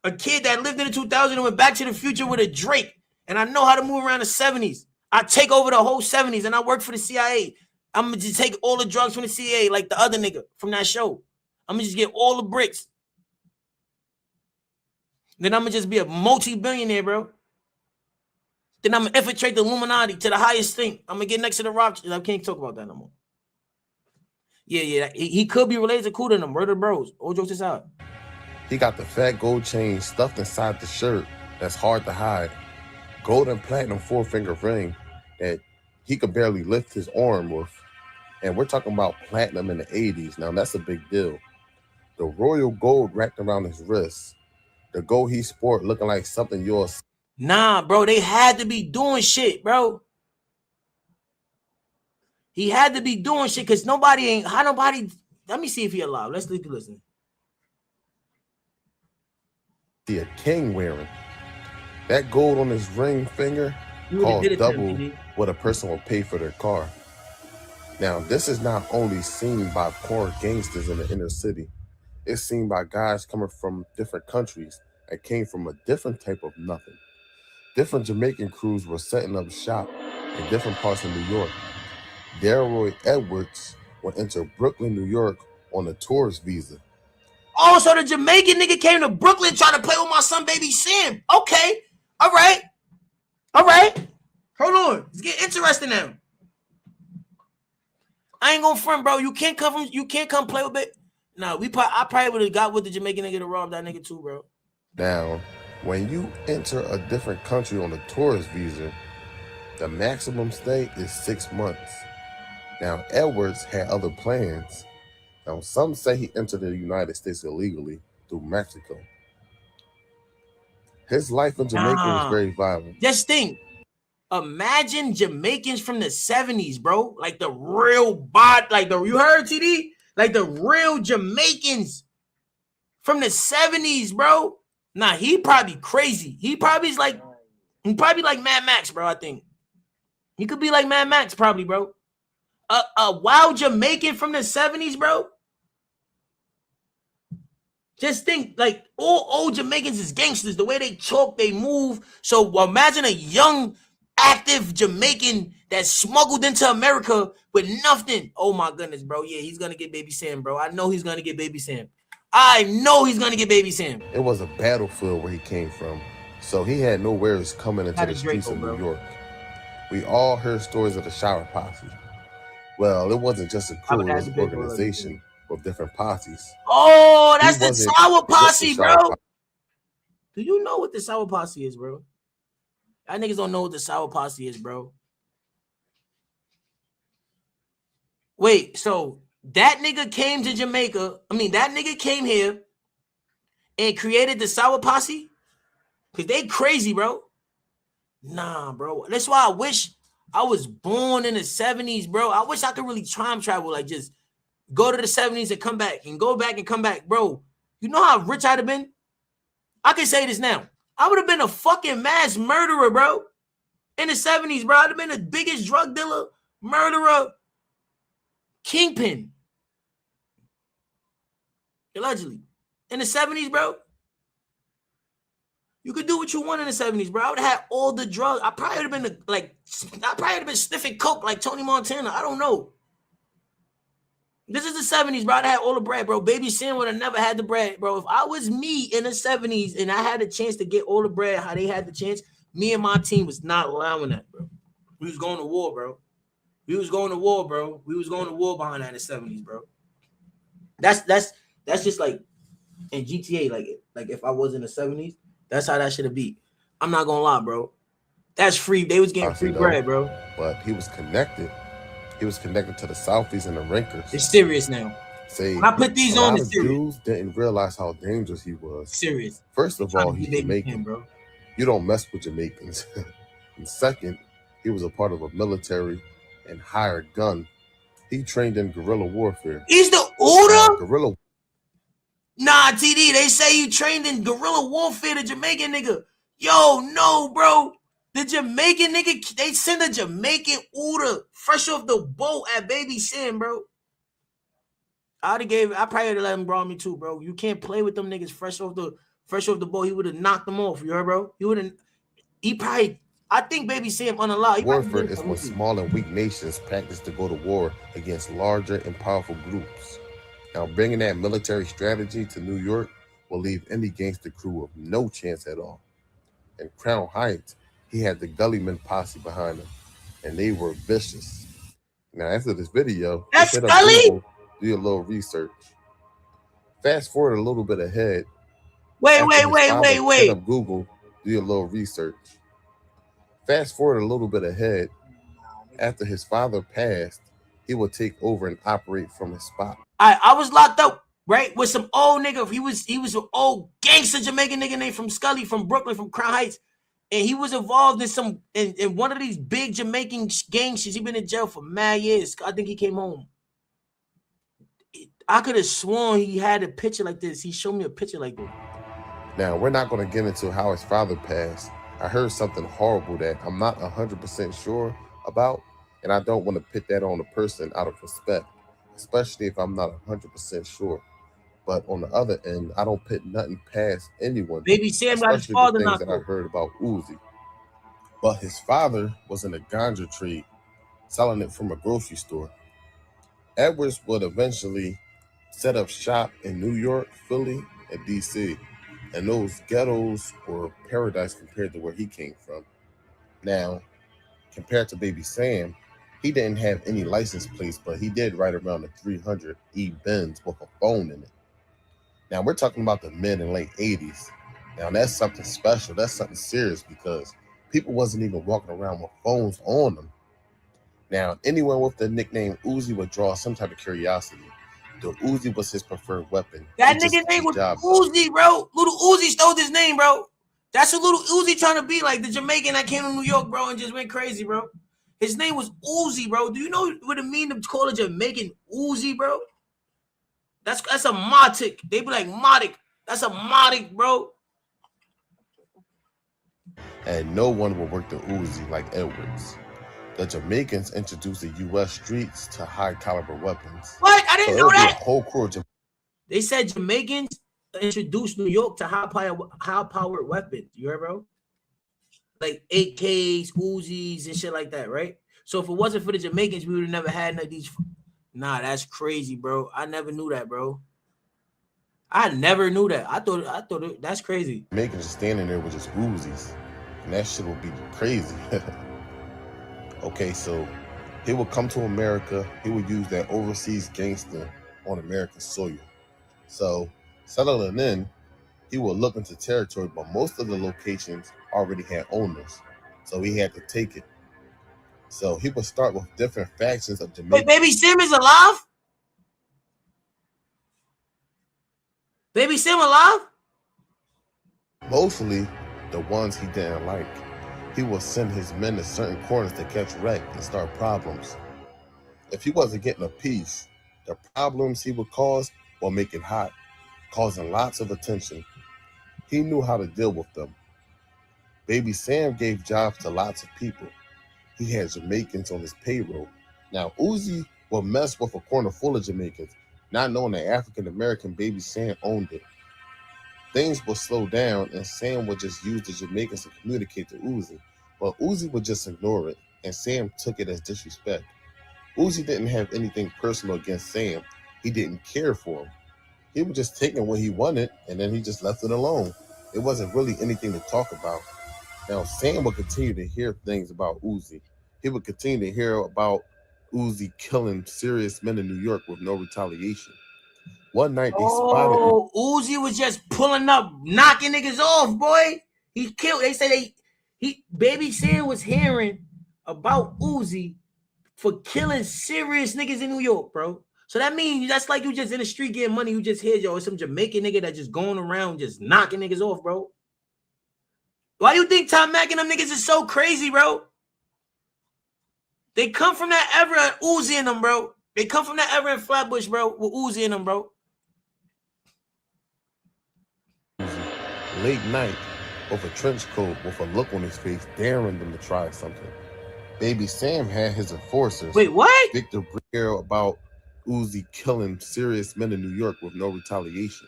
A kid that lived in the 2000s and went back to the future with a Drake. And I know how to move around the 70s. I take over the whole 70s and I work for the CIA. I'm going to just take all the drugs from the CIA like the other nigga from that show. I'm going to just get all the bricks. Then I'm going to just be a multi-billionaire, bro. Then I'm going to infiltrate the Illuminati to the highest thing. I'm going to get next to the Rothschilds. I can't talk about that no more. Yeah. He could be related to Kuda and them, Murder Bros. All jokes aside. He got the fat gold chain stuffed inside the shirt that's hard to hide. Gold and platinum 4-finger ring that he could barely lift his arm with. And we're talking about platinum in the 80s. Now, that's a big deal. The royal gold wrapped around his wrist. The gold he sport looking like something yours. Nah, bro, they had to be doing shit, bro. He had to be doing shit because nobody. Let me see if he alive. Let's listen. See a king wearing. That gold on his ring finger called double what a person will pay for their car. Now, this is not only seen by poor gangsters in the inner city. It's seen by guys coming from different countries that came from a different type of nothing. Different Jamaican crews were setting up shop in different parts of New York. Uzi Edwards would enter Brooklyn, New York on a tourist visa. Oh, so the Jamaican nigga came to Brooklyn trying to play with my son, baby Sam. Okay. All right. Hold on. It's getting interesting now. I ain't gonna front, bro. You can't come play with it. No, I probably would have got with the Jamaican nigga to rob that nigga too, bro. Now, when you enter a different country on a tourist visa, the maximum stay is 6 months. Now, Edwards had other plans. Now, some say he entered the United States illegally through Mexico. His life in Jamaica was very violent. Just think. Imagine Jamaicans from the 70s, bro. Like the real you heard, TD? Like the real Jamaicans from the 70s, bro. Nah, he probably crazy. He probably like Mad Max, bro, I think. He could be like Mad Max, probably, bro. A wild Jamaican from the 70s, bro. Just think, like, all old Jamaicans is gangsters. The way they talk, they move. So imagine a young, active Jamaican that smuggled into America with nothing. Oh, my goodness, bro. Yeah, he's going to get Baby Sam, bro. I know he's going to get Baby Sam. It was a battlefield where he came from. So he had nowhere coming into the streets of New York. We all heard stories of the Shower Posse. Well, it wasn't just a crew, it was an organization with different posses. Oh, that's the Sour Posse, bro. Do you know what the Sour Posse is, bro? Y'all niggas don't know what the Sour Posse is, bro. Wait, so that nigga came to Jamaica. That nigga came here and created the Sour Posse? Because they crazy, bro. Nah, bro. That's why I wish I was born in the 70s, bro. I wish I could really time travel, like just go to the 70s and come back and go back and come back, bro. You know how rich I'd have been? I can say this now. I would have been a fucking mass murderer, bro. In the 70s, bro. I'd have been the biggest drug dealer, murderer, kingpin. Allegedly. In the 70s, bro. You could do what you want in the 70s, bro. I would have had all the drugs. I probably would have been sniffing coke like Tony Montana. I don't know. This is the 70s, bro. I had all the bread, bro. Baby Sam would have never had the bread, bro. If I was me in the 70s and I had a chance to get all the bread, how they had the chance, me and my team was not allowing that, bro. We was going to war, bro. We was going to war, bro. We was going to war behind that in the 70s, bro. That's just like in GTA, like if I was in the 70s, that's how that should have be. I'm not gonna lie, bro. That's free. They was getting free bread, bro. But he was connected. He was connected to the Southies and the Rankers. It's serious now. Say, I put these on the serious. Dudes didn't realize how dangerous he was. Serious. First of all, he's Jamaican, bro. You don't mess with Jamaicans. And second, he was a part of a military and hired gun. He trained in guerrilla warfare. He's the order? Guerrilla. Nah, TD, they say you trained in guerrilla warfare, the Jamaican nigga. Yo, no, bro. The Jamaican nigga, they send a Jamaican order fresh off the boat at Baby Sam, bro. I probably would have let him brawl me too, bro. You can't play with them niggas fresh off the boat. He would have knocked them off, you heard, bro? I think Baby Sam unalive. Warfare is when small and weak nations practice to go to war against larger and powerful groups. Now, bringing that military strategy to New York will leave any gangster crew with no chance at all. In Crown Heights, he had the Gullyman posse behind him, and they were vicious. Now, after this video, that's Gully? Google, do a little research. Fast forward a little bit ahead. Wait. Up Google, do a little research. Fast forward a little bit ahead. After his father passed, he would take over and operate from his spot. I was locked up, right, with some old nigga. He was an old gangster Jamaican nigga named from Scully, from Brooklyn, from Crown Heights. And he was involved in one of these big Jamaican gang shits. He been in jail for mad years. I think he came home. I could have sworn he had a picture like this. He showed me a picture like this. Now, we're not going to get into how his father passed. I heard something horrible that I'm not 100% sure about, and I don't want to put that on a person out of respect, especially if I'm not 100% sure. But on the other end, I don't put nothing past anyone. Baby Sam got his father knocked that I heard about Uzi. But his father was in a ganja trade, selling it from a grocery store. Edwards would eventually set up shop in New York, Philly, and DC. And those ghettos were paradise compared to where he came from. Now, compared to Baby Sam, he didn't have any license plates, but he did ride around the 300 E-Benz with a phone in it. Now, we're talking about the mid and late 80s. Now, that's something special. That's something serious because people wasn't even walking around with phones on them. Now, anyone with the nickname Uzi would draw some type of curiosity. The Uzi was his preferred weapon. That nigga name was Uzi, bro. Little Uzi stole his name, bro. That's what Little Uzi trying to be like, the Jamaican that came to New York, bro, and just went crazy, bro. His name was Uzi, bro. Do you know what it mean to call a Jamaican Uzi, bro? That's a Matic. They be like Matic. That's a Matic, bro. And no one would work the Uzi like Edwards. The Jamaicans introduced the U.S. streets to high-caliber weapons. What? I didn't know that. Whole crew of they said Jamaicans introduced New York to high-powered weapons. You heard, bro? Like AKs, Uzis, and shit like that, right? So if it wasn't for the Jamaicans, we would have never had none of these. Nah, that's crazy, bro. I never knew that, bro. I never knew that. I thought that's crazy. Jamaicans just standing there with just Uzis, and that shit would be crazy. Okay, so he would come to America. He would use that overseas gangster on American soil. So settling in, he would look into territory, but most of the locations already had owners, so he had to take it. So he would start with different factions of Jamaica. Wait, Baby Sam is alive? Baby Sam alive? Mostly the ones he didn't like. He would send his men to certain corners to catch wreck and start problems. If he wasn't getting a piece, the problems he would cause or make it hot, causing lots of attention. He knew how to deal with them. Baby Sam gave jobs to lots of people. He had Jamaicans on his payroll. Now, Uzi would mess with a corner full of Jamaicans, not knowing that African-American Baby Sam owned it. Things would slow down, and Sam would just use the Jamaicans to communicate to Uzi. But Uzi would just ignore it, and Sam took it as disrespect. Uzi didn't have anything personal against Sam. He didn't care for him. He was just taking what he wanted, and then he just left it alone. It wasn't really anything to talk about. Now, Sam would continue to hear things about Uzi. He would continue to hear about Uzi killing serious men in New York with no retaliation. One night they spotted. Uzi was just pulling up, knocking niggas off, boy. He killed. They say Baby Sam was hearing about Uzi for killing serious niggas in New York, bro. So that means that's like you just in the street getting money. You just hear, yo, it's some Jamaican nigga that just going around just knocking niggas off, bro. Why you think Tom Mack and them niggas is so crazy, bro? They come from that era of Uzi in them, bro. They come from that era in Flatbush, bro, with Uzi in them, bro. Late night, with a trench coat with a look on his face, daring them to try something. Baby Sam had his enforcers. Wait, what? Victor Briere about Uzi killing serious men in New York with no retaliation.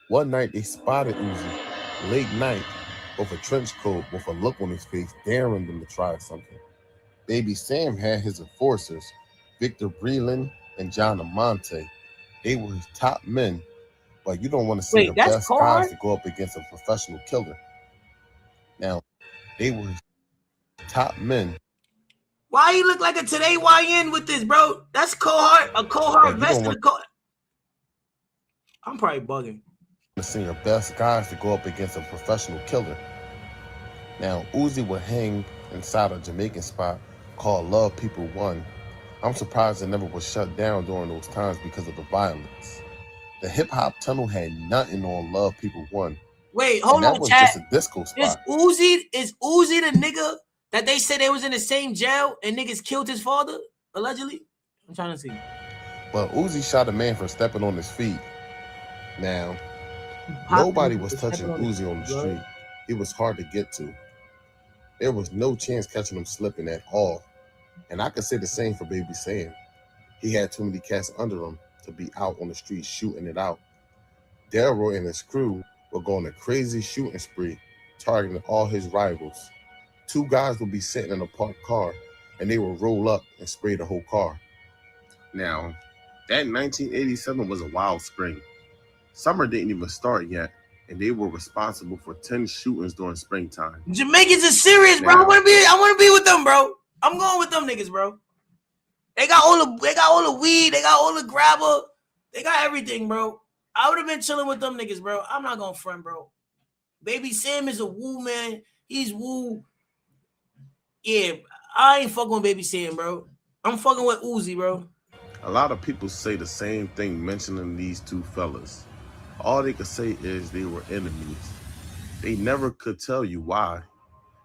One night they spotted Uzi, late night, with a trench coat with a look on his face, daring them to try something. Baby Sam had his enforcers, Victor Breland and John Amante. They were his top men, but you don't want to see the best guys to go up against a professional killer. Now, they were his top men. Why he look like a Today YN with this, bro? That's cohort, a cohort vest and a cohort. I'm probably bugging. To see your best guys to go up against a professional killer. Now, Uzi would hang inside a Jamaican spot called Love People One. I'm surprised it never was shut down during those times because of the violence. The hip hop tunnel had nothing on Love People One. Wait, hold on, was chat. just a disco spot. Is Uzi the nigga that they said they was in the same jail and niggas killed his father, allegedly? I'm trying to see. But Uzi shot a man for stepping on his feet. Now, nobody was touching Uzi on the street. He was hard to get to. There was no chance catching him slipping at all. And I could say the same for Baby Sam. He had too many cats under him to be out on the street shooting it out. Delroy and his crew were going a crazy shooting spree, targeting all his rivals. Two guys would be sitting in a parked car, and they would roll up and spray the whole car. Now, that 1987 was a wild spring. Summer didn't even start yet, and they were responsible for 10 shootings during springtime. Jamaicans are serious, bro. I want to be with them, bro. I'm going with them niggas, bro. They got all the weed, they got all the grabber, they got everything, bro. I would have been chilling with them niggas, bro. I'm not gonna front, bro. Baby Sam is a woo, man. He's woo. Yeah, I ain't fucking with Baby Sam, bro. I'm fucking with Uzi, bro. A lot of people say the same thing mentioning these two fellas. All they could say is they were enemies. They never could tell you why.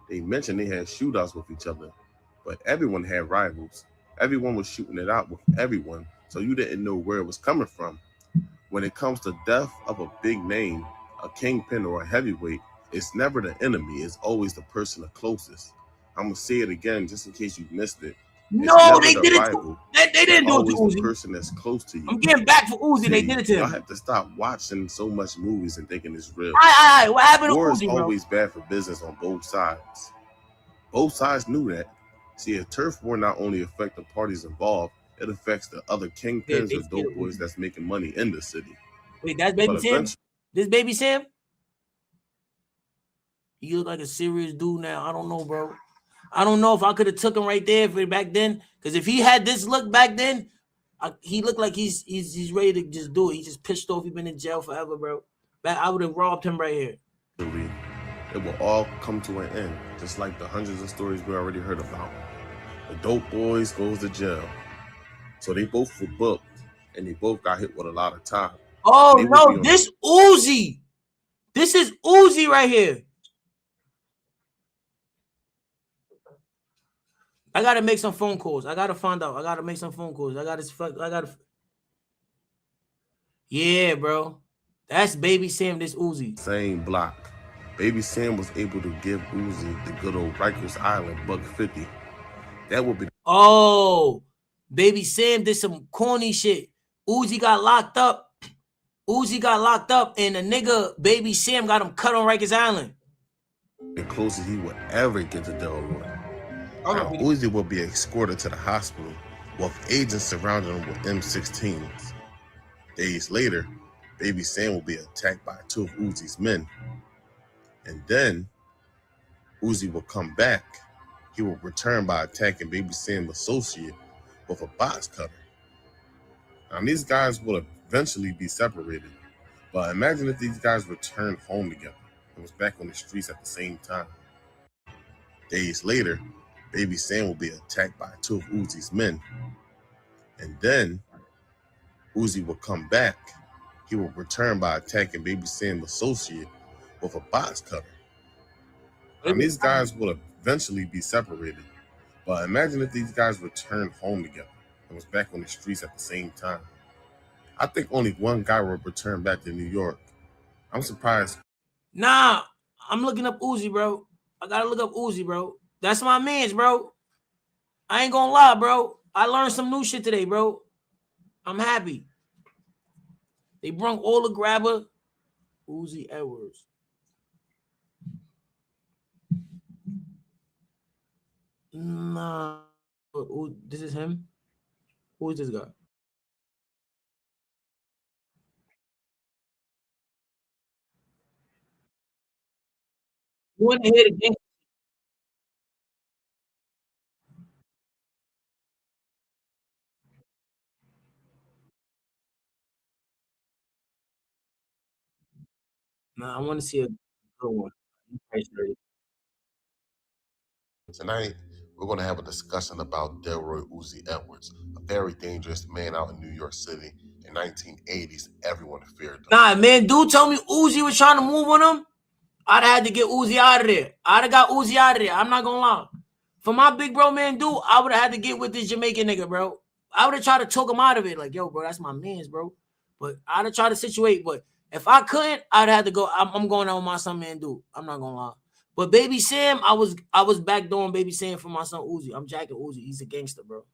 They mentioned they had shootouts with each other, but everyone had rivals. Everyone was shooting it out with everyone, so you didn't know where it was coming from. When it comes to death of a big name, a kingpin or a heavyweight, it's never the enemy, it's always the person the closest. I'm gonna say it again just in case you missed it. No, they did it. They didn't do it to Uzi. The person that's close to you. I'm getting back for Uzi. They did it to him. Y'all have to stop watching so much movies and thinking it's real. Aye. What happened to War Uzi, is bro? always bad for business on both sides. Both sides knew that. See, a turf war not only affects the parties involved, it affects the other kingpins or dope boys that's making money in the city. Wait, that's Baby Sam? This Baby Sam? He look like a serious dude now. I don't know, bro. I don't know if I could have took him right there for back then. Because if he had this look back then, he looked like he's ready to just do it. He just pissed off. He's been in jail forever, bro. I would have robbed him right here. It will all come to an end, just like the hundreds of stories we already heard about. The dope boys goes to jail. So they both were booked, and they both got hit with a lot of time. Oh, no, this Uzi. This is Uzi right here. I got to make some phone calls. I got to find out. I got to make some phone calls. I got to. Yeah, bro. That's Baby Sam, this Uzi. Same block. Baby Sam was able to give Uzi the good old Rikers Island $150. That would be. Oh, Baby Sam did some corny shit. Uzi got locked up. And the nigga Baby Sam got him cut on Rikers Island. The closest he would ever get to Delroy. Now, Uzi will be escorted to the hospital with agents surrounding him with M16s. Days later, Baby Sam will be attacked by 2 of Uzi's men. And then, Uzi will come back. He will return by attacking Baby Sam's associate with a box cutter. Now, these guys will eventually be separated. But imagine if these guys returned home together and was back on the streets at the same time. Days later, Baby Sam will be attacked by 2 of Uzi's men. And then, Uzi will come back. He will return by attacking Baby Sam's associate with a box cutter. Now, these guys will eventually be separated. But imagine if these guys returned home together and was back on the streets at the same time. I think only one guy will return back to New York. I'm surprised. Nah, I'm looking up Uzi, bro. I gotta look up Uzi, bro. That's my mans, bro. I ain't gonna lie, bro. I learned some new shit today, bro. I'm happy. They brung all the grabber. Uzi Edwards. Nah. This is him? Who is this guy? You want to hear the game? Nah, I want to see a good one. Tonight, we're going to have a discussion about Delroy Uzi Edwards, a very dangerous man out in New York City. In 1980s, everyone feared him. Nah, man, dude told me Uzi was trying to move on him. I'd have had to get Uzi out of there. I'd have got Uzi out of there. I'm not going to lie. For my big bro, man, dude, I would have had to get with this Jamaican nigga, bro. I would have tried to talk him out of it. Like, yo, bro, that's my mans, bro. But I'd have tried to situate. But if I couldn't, I'd have to go. I'm going out with my son, man, dude. I'm not going to lie. But Baby Sam, I was backdooring Baby Sam for my son Uzi. I'm jacking Uzi. He's a gangster, bro.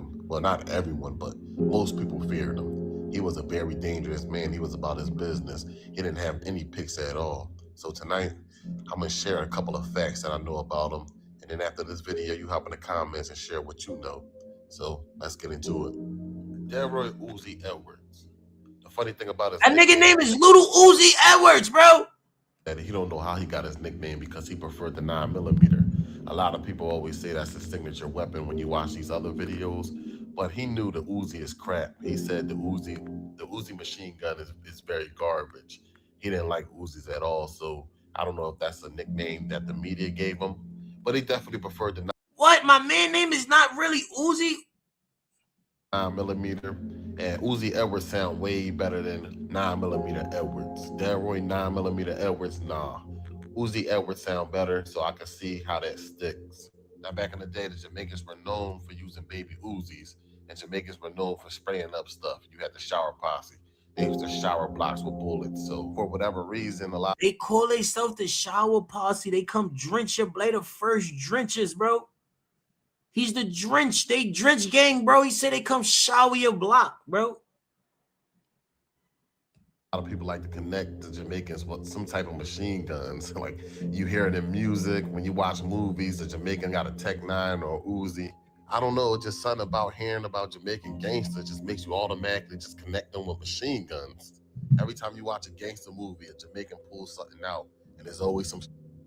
Well, not everyone, but most people feared him. He was a very dangerous man. He was about his business. He didn't have any picks at all. So tonight, I'm going to share a couple of facts that I know about him. And then after this video, you hop in the comments and share what you know. So let's get into it. Delroy Uzi Edwards. The funny thing about his that nigga name is Little Uzi Edwards, bro. That he don't know how he got his nickname because he preferred the 9mm. A lot of people always say that's his signature weapon when you watch these other videos, but he knew the Uzi is crap. He said the Uzi machine gun is very garbage. He didn't like Uzis at all, so I don't know if that's a nickname that the media gave him, but he definitely preferred the What? My man name is not really Uzi? 9mm, and Uzi Edwards sound way better than 9mm Edwards. Delroy 9mm Edwards, nah. Uzi Edwards sound better, so I can see how that sticks. Now, back in the day, the Jamaicans were known for using baby Uzis, and Jamaicans were known for spraying up stuff. You had the shower posse. They used to shower blocks with bullets. So for whatever reason, they call themselves the shower posse. They come drench your blade of first drenches, bro. He's the drench. They drench gang, bro. He said they come shower your block, bro. A lot of people like to connect the Jamaicans with some type of machine guns. Like you hear it in music, when you watch movies, the Jamaican got a Tech 9 or Uzi. I don't know, it's just something about hearing about Jamaican gangsters just makes you automatically just connect them with machine guns. Every time you watch a gangster movie, a Jamaican pulls something out, and there's always some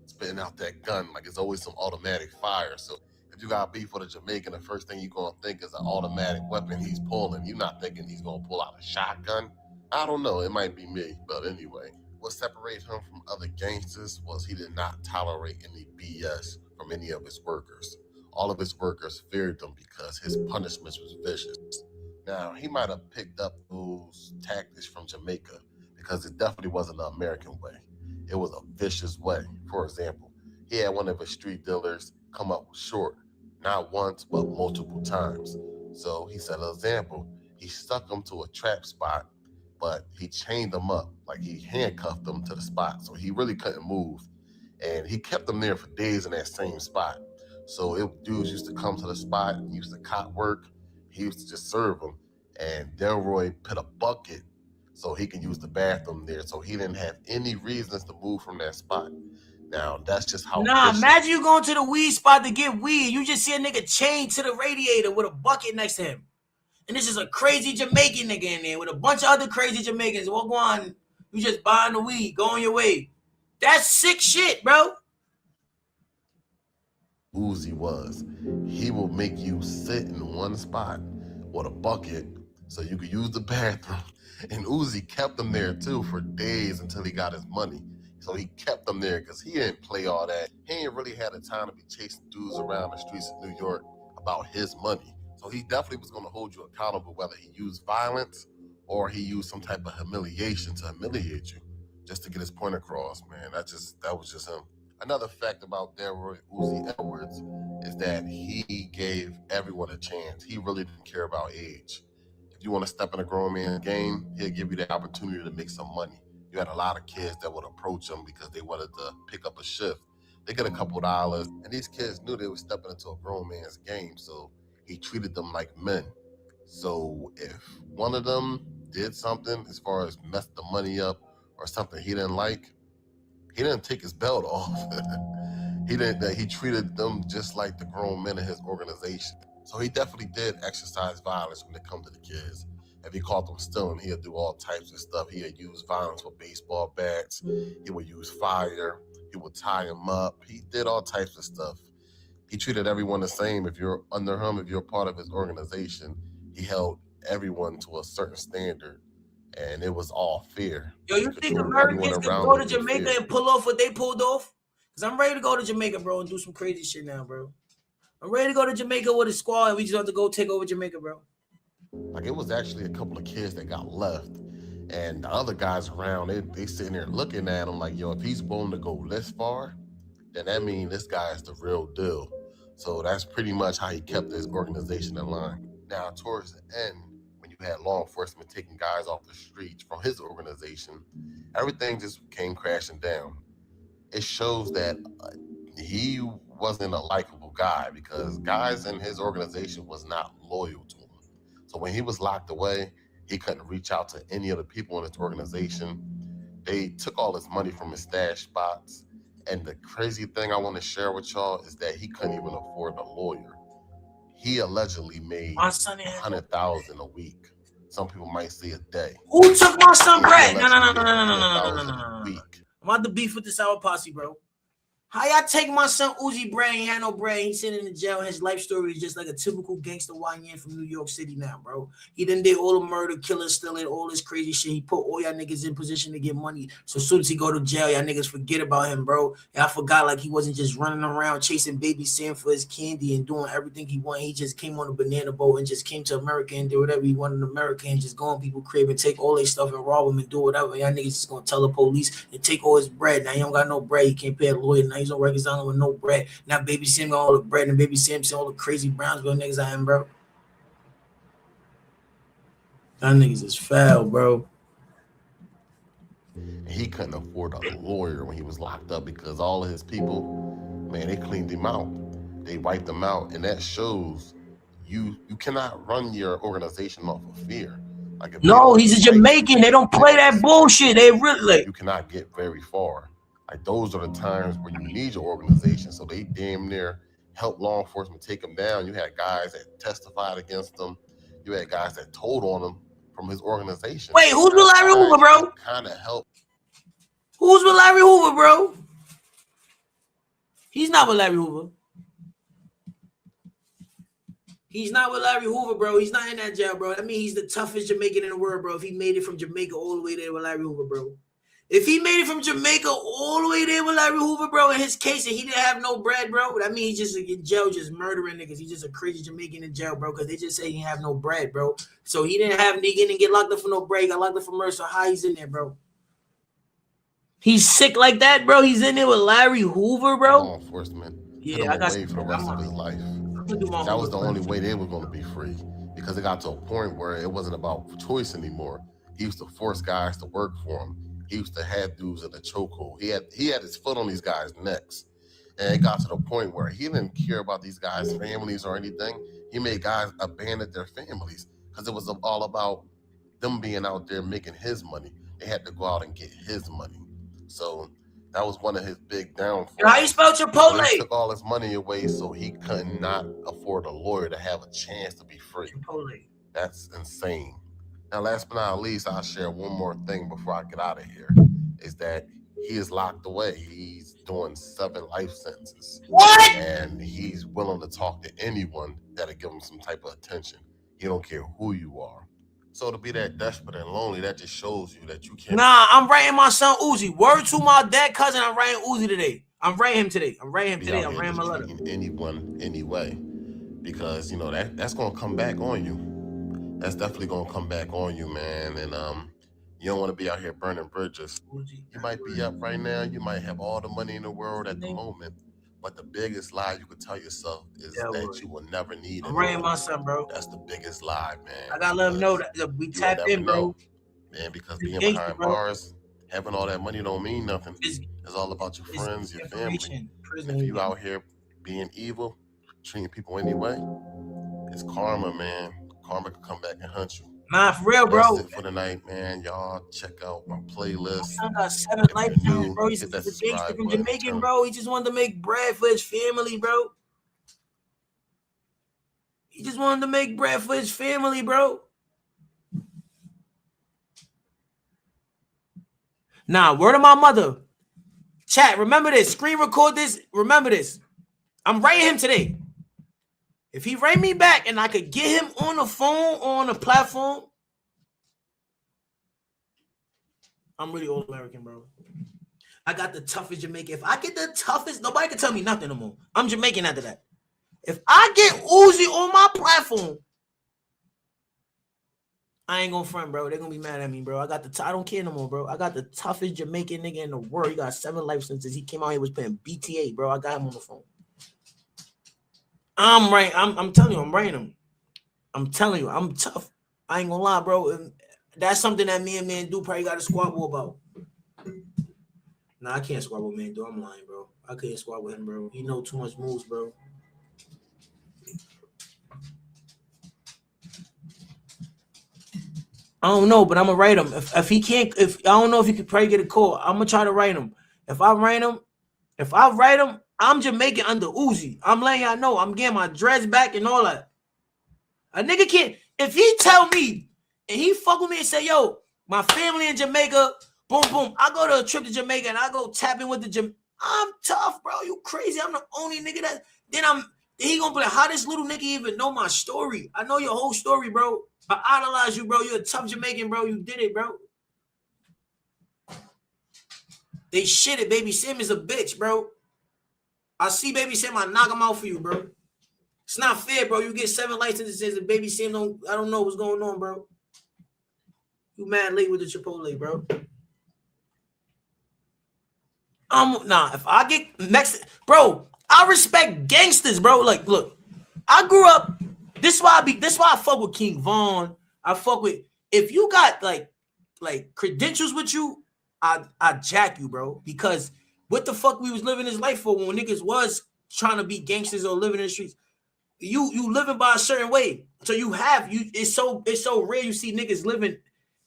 spitting out that gun, like it's always some automatic fire. So if you got beef with a Jamaican, the first thing you're gonna think is an automatic weapon he's pulling. You're not thinking he's gonna pull out a shotgun. I don't know, it might be me, but anyway. What separated him from other gangsters was he did not tolerate any BS from any of his workers. All of his workers feared him because his punishments was vicious. Now, he might have picked up those tactics from Jamaica because it definitely wasn't the American way. It was a vicious way. For example, he had one of his street dealers come up short, not once, but multiple times. So he set an example. He stuck him to a trap spot, but he chained them up, like he handcuffed them to the spot, so he really couldn't move. And he kept them there for days in that same spot. So dudes used to come to the spot, and used to cop work. He used to just serve them. And Delroy put a bucket so he can use the bathroom there, so he didn't have any reasons to move from that spot. Now, that's just how. Nah, imagine you going to the weed spot to get weed. You just see a nigga chained to the radiator with a bucket next to him. And this is a crazy Jamaican nigga in there with a bunch of other crazy Jamaicans. What go on? You just buying the weed, go on your way. That's sick shit, bro. Uzi was. He will make you sit in one spot with a bucket so you could use the bathroom. And Uzi kept them there too for days until he got his money. So he kept them there because he didn't play all that. He ain't really had the time to be chasing dudes around the streets of New York about his money. So he definitely was going to hold you accountable, whether he used violence or he used some type of humiliation to humiliate you just to get his point across, man. That was just him. Another fact about Delroy Uzi Edwards is that he gave everyone a chance. He really didn't care about age. If you want to step in a grown man's game, he'll give you the opportunity to make some money. You had a lot of kids that would approach him because they wanted to pick up a shift. They get a couple dollars, and these kids knew they were stepping into a grown man's game, so he treated them like men. So if one of them did something as far as messed the money up or something he didn't like, he didn't take his belt off. He treated them just like the grown men in his organization. So he definitely did exercise violence when it comes to the kids. If he caught them stealing, he'd do all types of stuff. He'd use violence with baseball bats. He would use fire. He would tie them up. He did all types of stuff. He treated everyone the same. If you're under him, if you're part of his organization, he held everyone to a certain standard, and it was all fair. Yo, you think Americans can go to Jamaica and pull off what they pulled off? Because I'm ready to go to Jamaica, bro, and do some crazy shit now, bro. I'm ready to go to Jamaica with a squad, and we just have to go take over Jamaica, bro. Like, it was actually a couple of kids that got left, and the other guys around, they sitting there looking at him like, yo, if he's willing to go this far, then that means this guy is the real deal. So that's pretty much how he kept his organization in line. Now, towards the end, when you had law enforcement taking guys off the streets from his organization, everything just came crashing down. It shows that he wasn't a likable guy because guys in his organization was not loyal to him. So when he was locked away, he couldn't reach out to any of the people in his organization. They took all his money from his stash spots. And the crazy thing I want to share with y'all is that he couldn't even afford a lawyer. He allegedly made $100,000 a week. Some people might say a day. Who took my son bread? No. I'm about to beef with the Sour Posse, bro. How y'all take my son Uzi bread? He had no bread. He's sitting in the jail. His life story is just like a typical gangster YN from New York City now, bro. He done did all the murder, killing, stealing, all this crazy shit. He put all y'all niggas in position to get money. So as soon as he go to jail, y'all niggas forget about him, bro. Y'all forgot like he wasn't just running around chasing baby Sam for his candy and doing everything he wanted. He just came on a banana boat and just came to America and did whatever he wanted in America and just go on people's crib and take all their stuff and rob them and do whatever. Y'all niggas just gonna tell the police and take all his bread. Now he don't got no bread. He can't pay a lawyer. Now he's on Rikers Island with no bread. Now baby Sam got all the bread and baby Sam seen all the crazy Brownsville niggas I am, bro. That niggas is foul, bro. He couldn't afford a lawyer when he was locked up because all of his people, man, they cleaned him out. They wiped him out, and that shows you cannot run your organization off of fear. Like no, he's a Jamaican. They don't play that bullshit. They really. You cannot get very far. Like those are the times where you need your organization. So they damn near helped law enforcement take him down. You had guys that testified against him. You had guys that told on him from his organization. Wait, who's with Larry Hoover, bro? Kind of helped. Who's with Larry Hoover, bro? He's not with Larry Hoover. He's not with Larry Hoover, bro. He's not in that jail, bro. I mean, he's the toughest Jamaican in the world, bro. If he made it from Jamaica all the way there with Larry Hoover, bro. If he made it from Jamaica all the way there with Larry Hoover, bro, in his case, and he didn't have no bread, bro, that means he's just in jail, just murdering niggas. He's just a crazy Jamaican in jail, bro, because they just say he didn't have no bread, bro. So he didn't get locked up for no bread. He got locked up for murder. So how he's in there, bro? He's sick like that, bro. He's in there with Larry Hoover, bro. Law enforcement. Yeah, I got away for the rest of his life. That was the only way they were going to be free because it got to a point where it wasn't about choice anymore. He used to force guys to work for him. He used to have dudes in the chokehold. He had his foot on these guys' necks. And it got to the point where he didn't care about these guys' families or anything. He made guys abandon their families because it was all about them being out there making his money. They had to go out and get his money. So that was one of his big downfalls. How you spell Chipotle? They took all his money away so he could not afford a lawyer to have a chance to be free. Chipotle. That's insane. Now, last but not least, I'll share one more thing before I get out of here, is that he is locked away. He's doing 7 life sentences. What? And he's willing to talk to anyone that'll give him some type of attention. He don't care who you are. So to be that desperate and lonely, that just shows you that you can't. Nah, I'm writing my son Uzi. Word to my dead cousin, I'm writing Uzi today. I'm writing him today. I'm writing my letter. Anyone, anyway, because you know that's gonna come back on you. That's definitely gonna come back on you, man. And you don't want to be out here burning bridges. You might be up right now. You might have all the money in the world at the moment. But the biggest lie you could tell yourself is that you will never need it. I'm writing my son, bro. That's the biggest lie, man. I gotta let him know that we tapped in, bro. Man, because being behind bars, having all that money don't mean nothing. It's all about your friends, your family. If you out here being evil, treating people anyway, it's karma, man. Karma can come back and hunt you. Nah, for real, bro. That's it for tonight, man. Y'all check out my playlist. I got 7 life sentences, bro. He's a gangster from Jamaican, bro. He just wanted to make bread for his family, bro. He just wanted to make bread for his family, bro. Nah, word of my mother. Chat, remember this. Screen record this. Remember this. I'm writing him today. If he write me back and I could get him on the phone or on the platform, I'm really old American, bro. I got the toughest Jamaican. If I get the toughest, nobody can tell me nothing no more. I'm Jamaican after that. If I get Uzi on my platform, I ain't gonna front, bro. They're gonna be mad at me, bro. I don't care no more, bro. I got the toughest Jamaican nigga in the world. He got 7 life sentences. He came out here was playing BTA, bro. I got him on the phone. I'm right. I'm telling you, I'm writing him. I'm telling you, I'm tough. I ain't gonna lie, bro. And that's something that me and Man Do probably got a squabble about. Nah, I can't squabble with Man Do. I'm lying, bro. I can't squabble with him, bro. He know too much moves, bro. I don't know, but I'm gonna write him. If he can't, if I don't know if he could probably get a call, I'm gonna try to write him. If I write him, I'm Jamaican under Uzi. I'm letting y'all know I'm getting my dreads back and all that. A nigga can't, if he tell me and he fuck with me and say, yo, my family in Jamaica, boom, boom. I go to a trip to Jamaica and I go tap in with the I'm tough, bro. You crazy. I'm the only nigga that then he gonna be like, how this little nigga even know my story? I know your whole story, bro. I idolize you, bro. You're a tough Jamaican, bro. You did it, bro. They shit it. Baby Sam is a bitch, bro. I see Baby Sam, I knock him out for you, bro. It's not fair, bro. You get 7 licenses and Baby Sam I don't know what's going on, bro. You mad late with the Chipotle, bro. If I get next, bro, I respect gangsters, bro. Like, look, I grew up. This is why I fuck with King Von. I fuck with, if you got like credentials with you, I jack you, bro. Because what the fuck we was living this life for when niggas was trying to be gangsters or living in the streets? You living by a certain way. So it's so rare you see niggas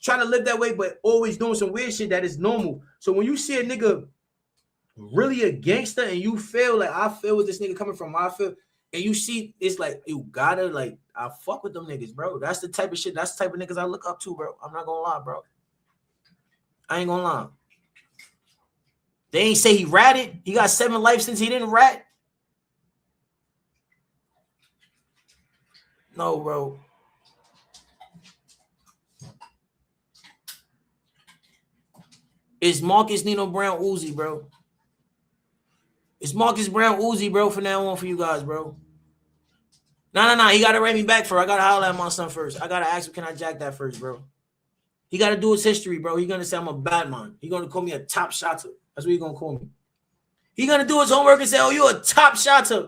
trying to live that way, but always doing some weird shit that is normal. So when you see a nigga really a gangster and you feel like I feel where this nigga coming from, I feel, and you see it's like you gotta like I fuck with them niggas, bro. That's the type of shit. That's the type of niggas I look up to, bro. I'm not gonna lie, bro. I ain't gonna lie. They ain't say he ratted. He got 7 life since he didn't rat. No, bro. It's Marcus Nino Brown Uzi, bro. It's Marcus Brown Uzi, bro, from now on for you guys, bro. No. He got to write me back first. I got to holler at my son first. I got to ask him, can I jack that first, bro? He got to do his history, bro. He's going to say I'm a bad man. He's going to call me a top shotter. That's what he's going to call me. He's going to do his homework and say, oh, you're a top shotter.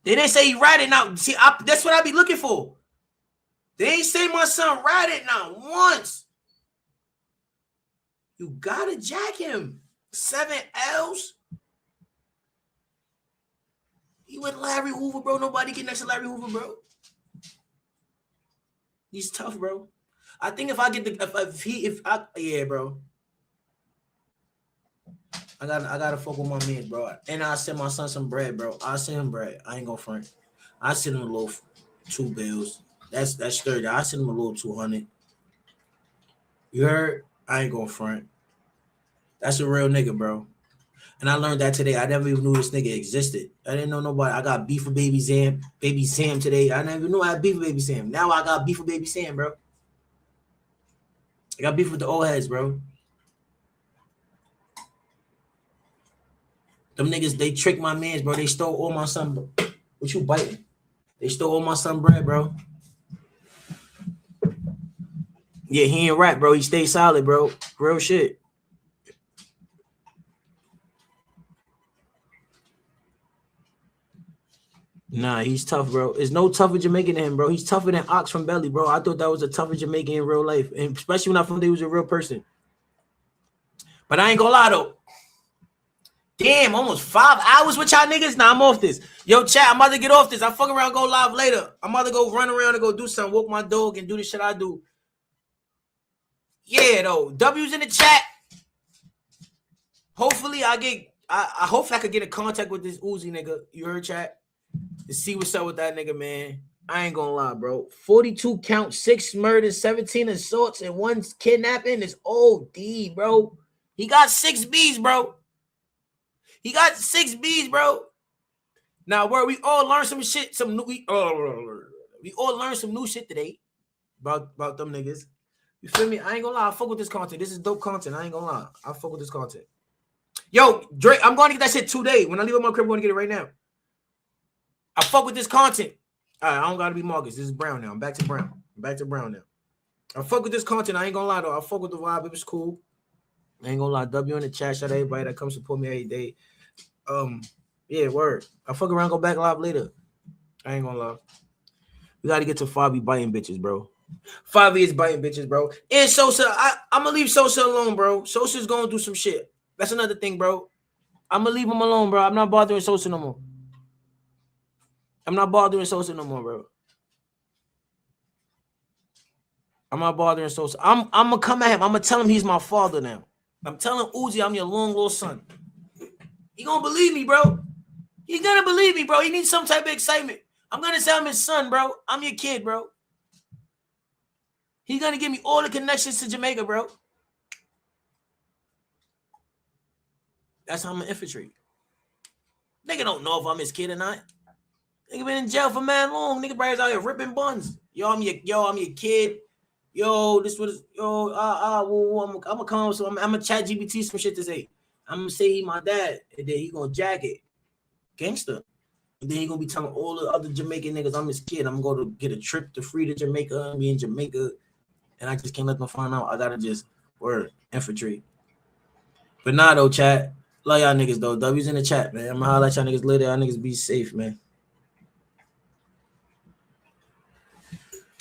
They didn't say he ratted. Now, see, that's what I be looking for. They ain't say my son ratted not once. You gotta jack him. 7 L's. He with Larry Hoover, bro. Nobody get next to Larry Hoover, bro. He's tough, bro. I think if I get the yeah, bro. I gotta fuck with my man, bro. And I send my son some bread, bro. I send him bread. I ain't gonna front. I send him a little 2 bills. That's 30. I send him a little 200. You heard? I ain't gonna front. That's a real nigga, bro. And I learned that today. I never even knew this nigga existed. I didn't know nobody. I got beef for Baby Sam today. I never even knew I had beef with Baby Sam. Now I got beef with Baby Sam, bro. I got beef with the old heads, bro. Them niggas, they tricked my mans, bro. They stole all my son. What you biting? They stole all my son bread, bro. Yeah, he ain't rap, bro. He stayed solid, bro. Real shit. Nah, he's tough, bro. There's no tougher Jamaican than him, bro. He's tougher than Ox from Belly, bro. I thought that was a tougher Jamaican in real life, and especially when I found he was a real person. But I ain't gonna lie, though. Damn, almost 5 hours with y'all niggas? Nah, I'm off this. Yo, chat, I'm about to get off this. I fuck around, go live later. I'm about to go run around and go do something, walk my dog, and do the shit I do. Yeah, though. W's in the chat. Hopefully, hopefully I could get in contact with this Uzi nigga. You heard, chat? To see what's up with that nigga, man. I ain't gonna lie, bro. 42 counts, 6 murders, 17 assaults, and 1 kidnapping is OD, bro. He got 6 B's, bro. He got 6 B's, bro. Now, where we all learned some shit, we all learned some new shit today about them niggas. You feel me? I ain't gonna lie. I fuck with this content. This is dope content. I ain't gonna lie. I fuck with this content. Yo, Drake, I'm going to get that shit today. When I leave my crib, I'm going to get it right now. I fuck with this content. All right, I don't got to be Marcus. This is Brown now. I'm back to Brown. now. I fuck with this content. I ain't gonna lie, though. I fuck with the vibe. It was cool. I ain't gonna lie. W in the chat. Shout out everybody that comes support me every day. Yeah, word. I fuck around, go back live later. I ain't gonna lie. We got to get to Fabi biting bitches, bro. Fabi is biting bitches, bro. And Sosa, I'm going to leave Sosa alone, bro. Sosa's going to do some shit. That's another thing, bro. I'm going to leave him alone, bro. I'm not bothering Sosa no more. I'm not bothering Sosa no more, bro. I'm not bothering Sosa. I'm going to come at him. I'm going to tell him he's my father now. I'm telling Uzi I'm your long little son. He going to believe me, bro. He's going to believe me, bro. He needs some type of excitement. I'm going to say I'm his son, bro. I'm your kid, bro. He's going to give me all the connections to Jamaica, bro. That's how I'm going to infiltrate. Nigga don't know if I'm his kid or not. Nigga been in jail for man long. Nigga Brian's out here ripping buns. I'm your kid. Yo, this was I'm gonna come. So I'm gonna chat GBT some shit to say. I'm gonna say he my dad, and then he gonna jack it, gangster. And then he gonna be telling all the other Jamaican niggas I'm his kid. I'm gonna get a trip to free to Jamaica. Me in Jamaica, and I just can't let them find out. I gotta just infiltrate. But nah, though, chat. Love y'all niggas though. W's in the chat, man. I'm gonna holler at y'all niggas later. Y'all niggas be safe, man.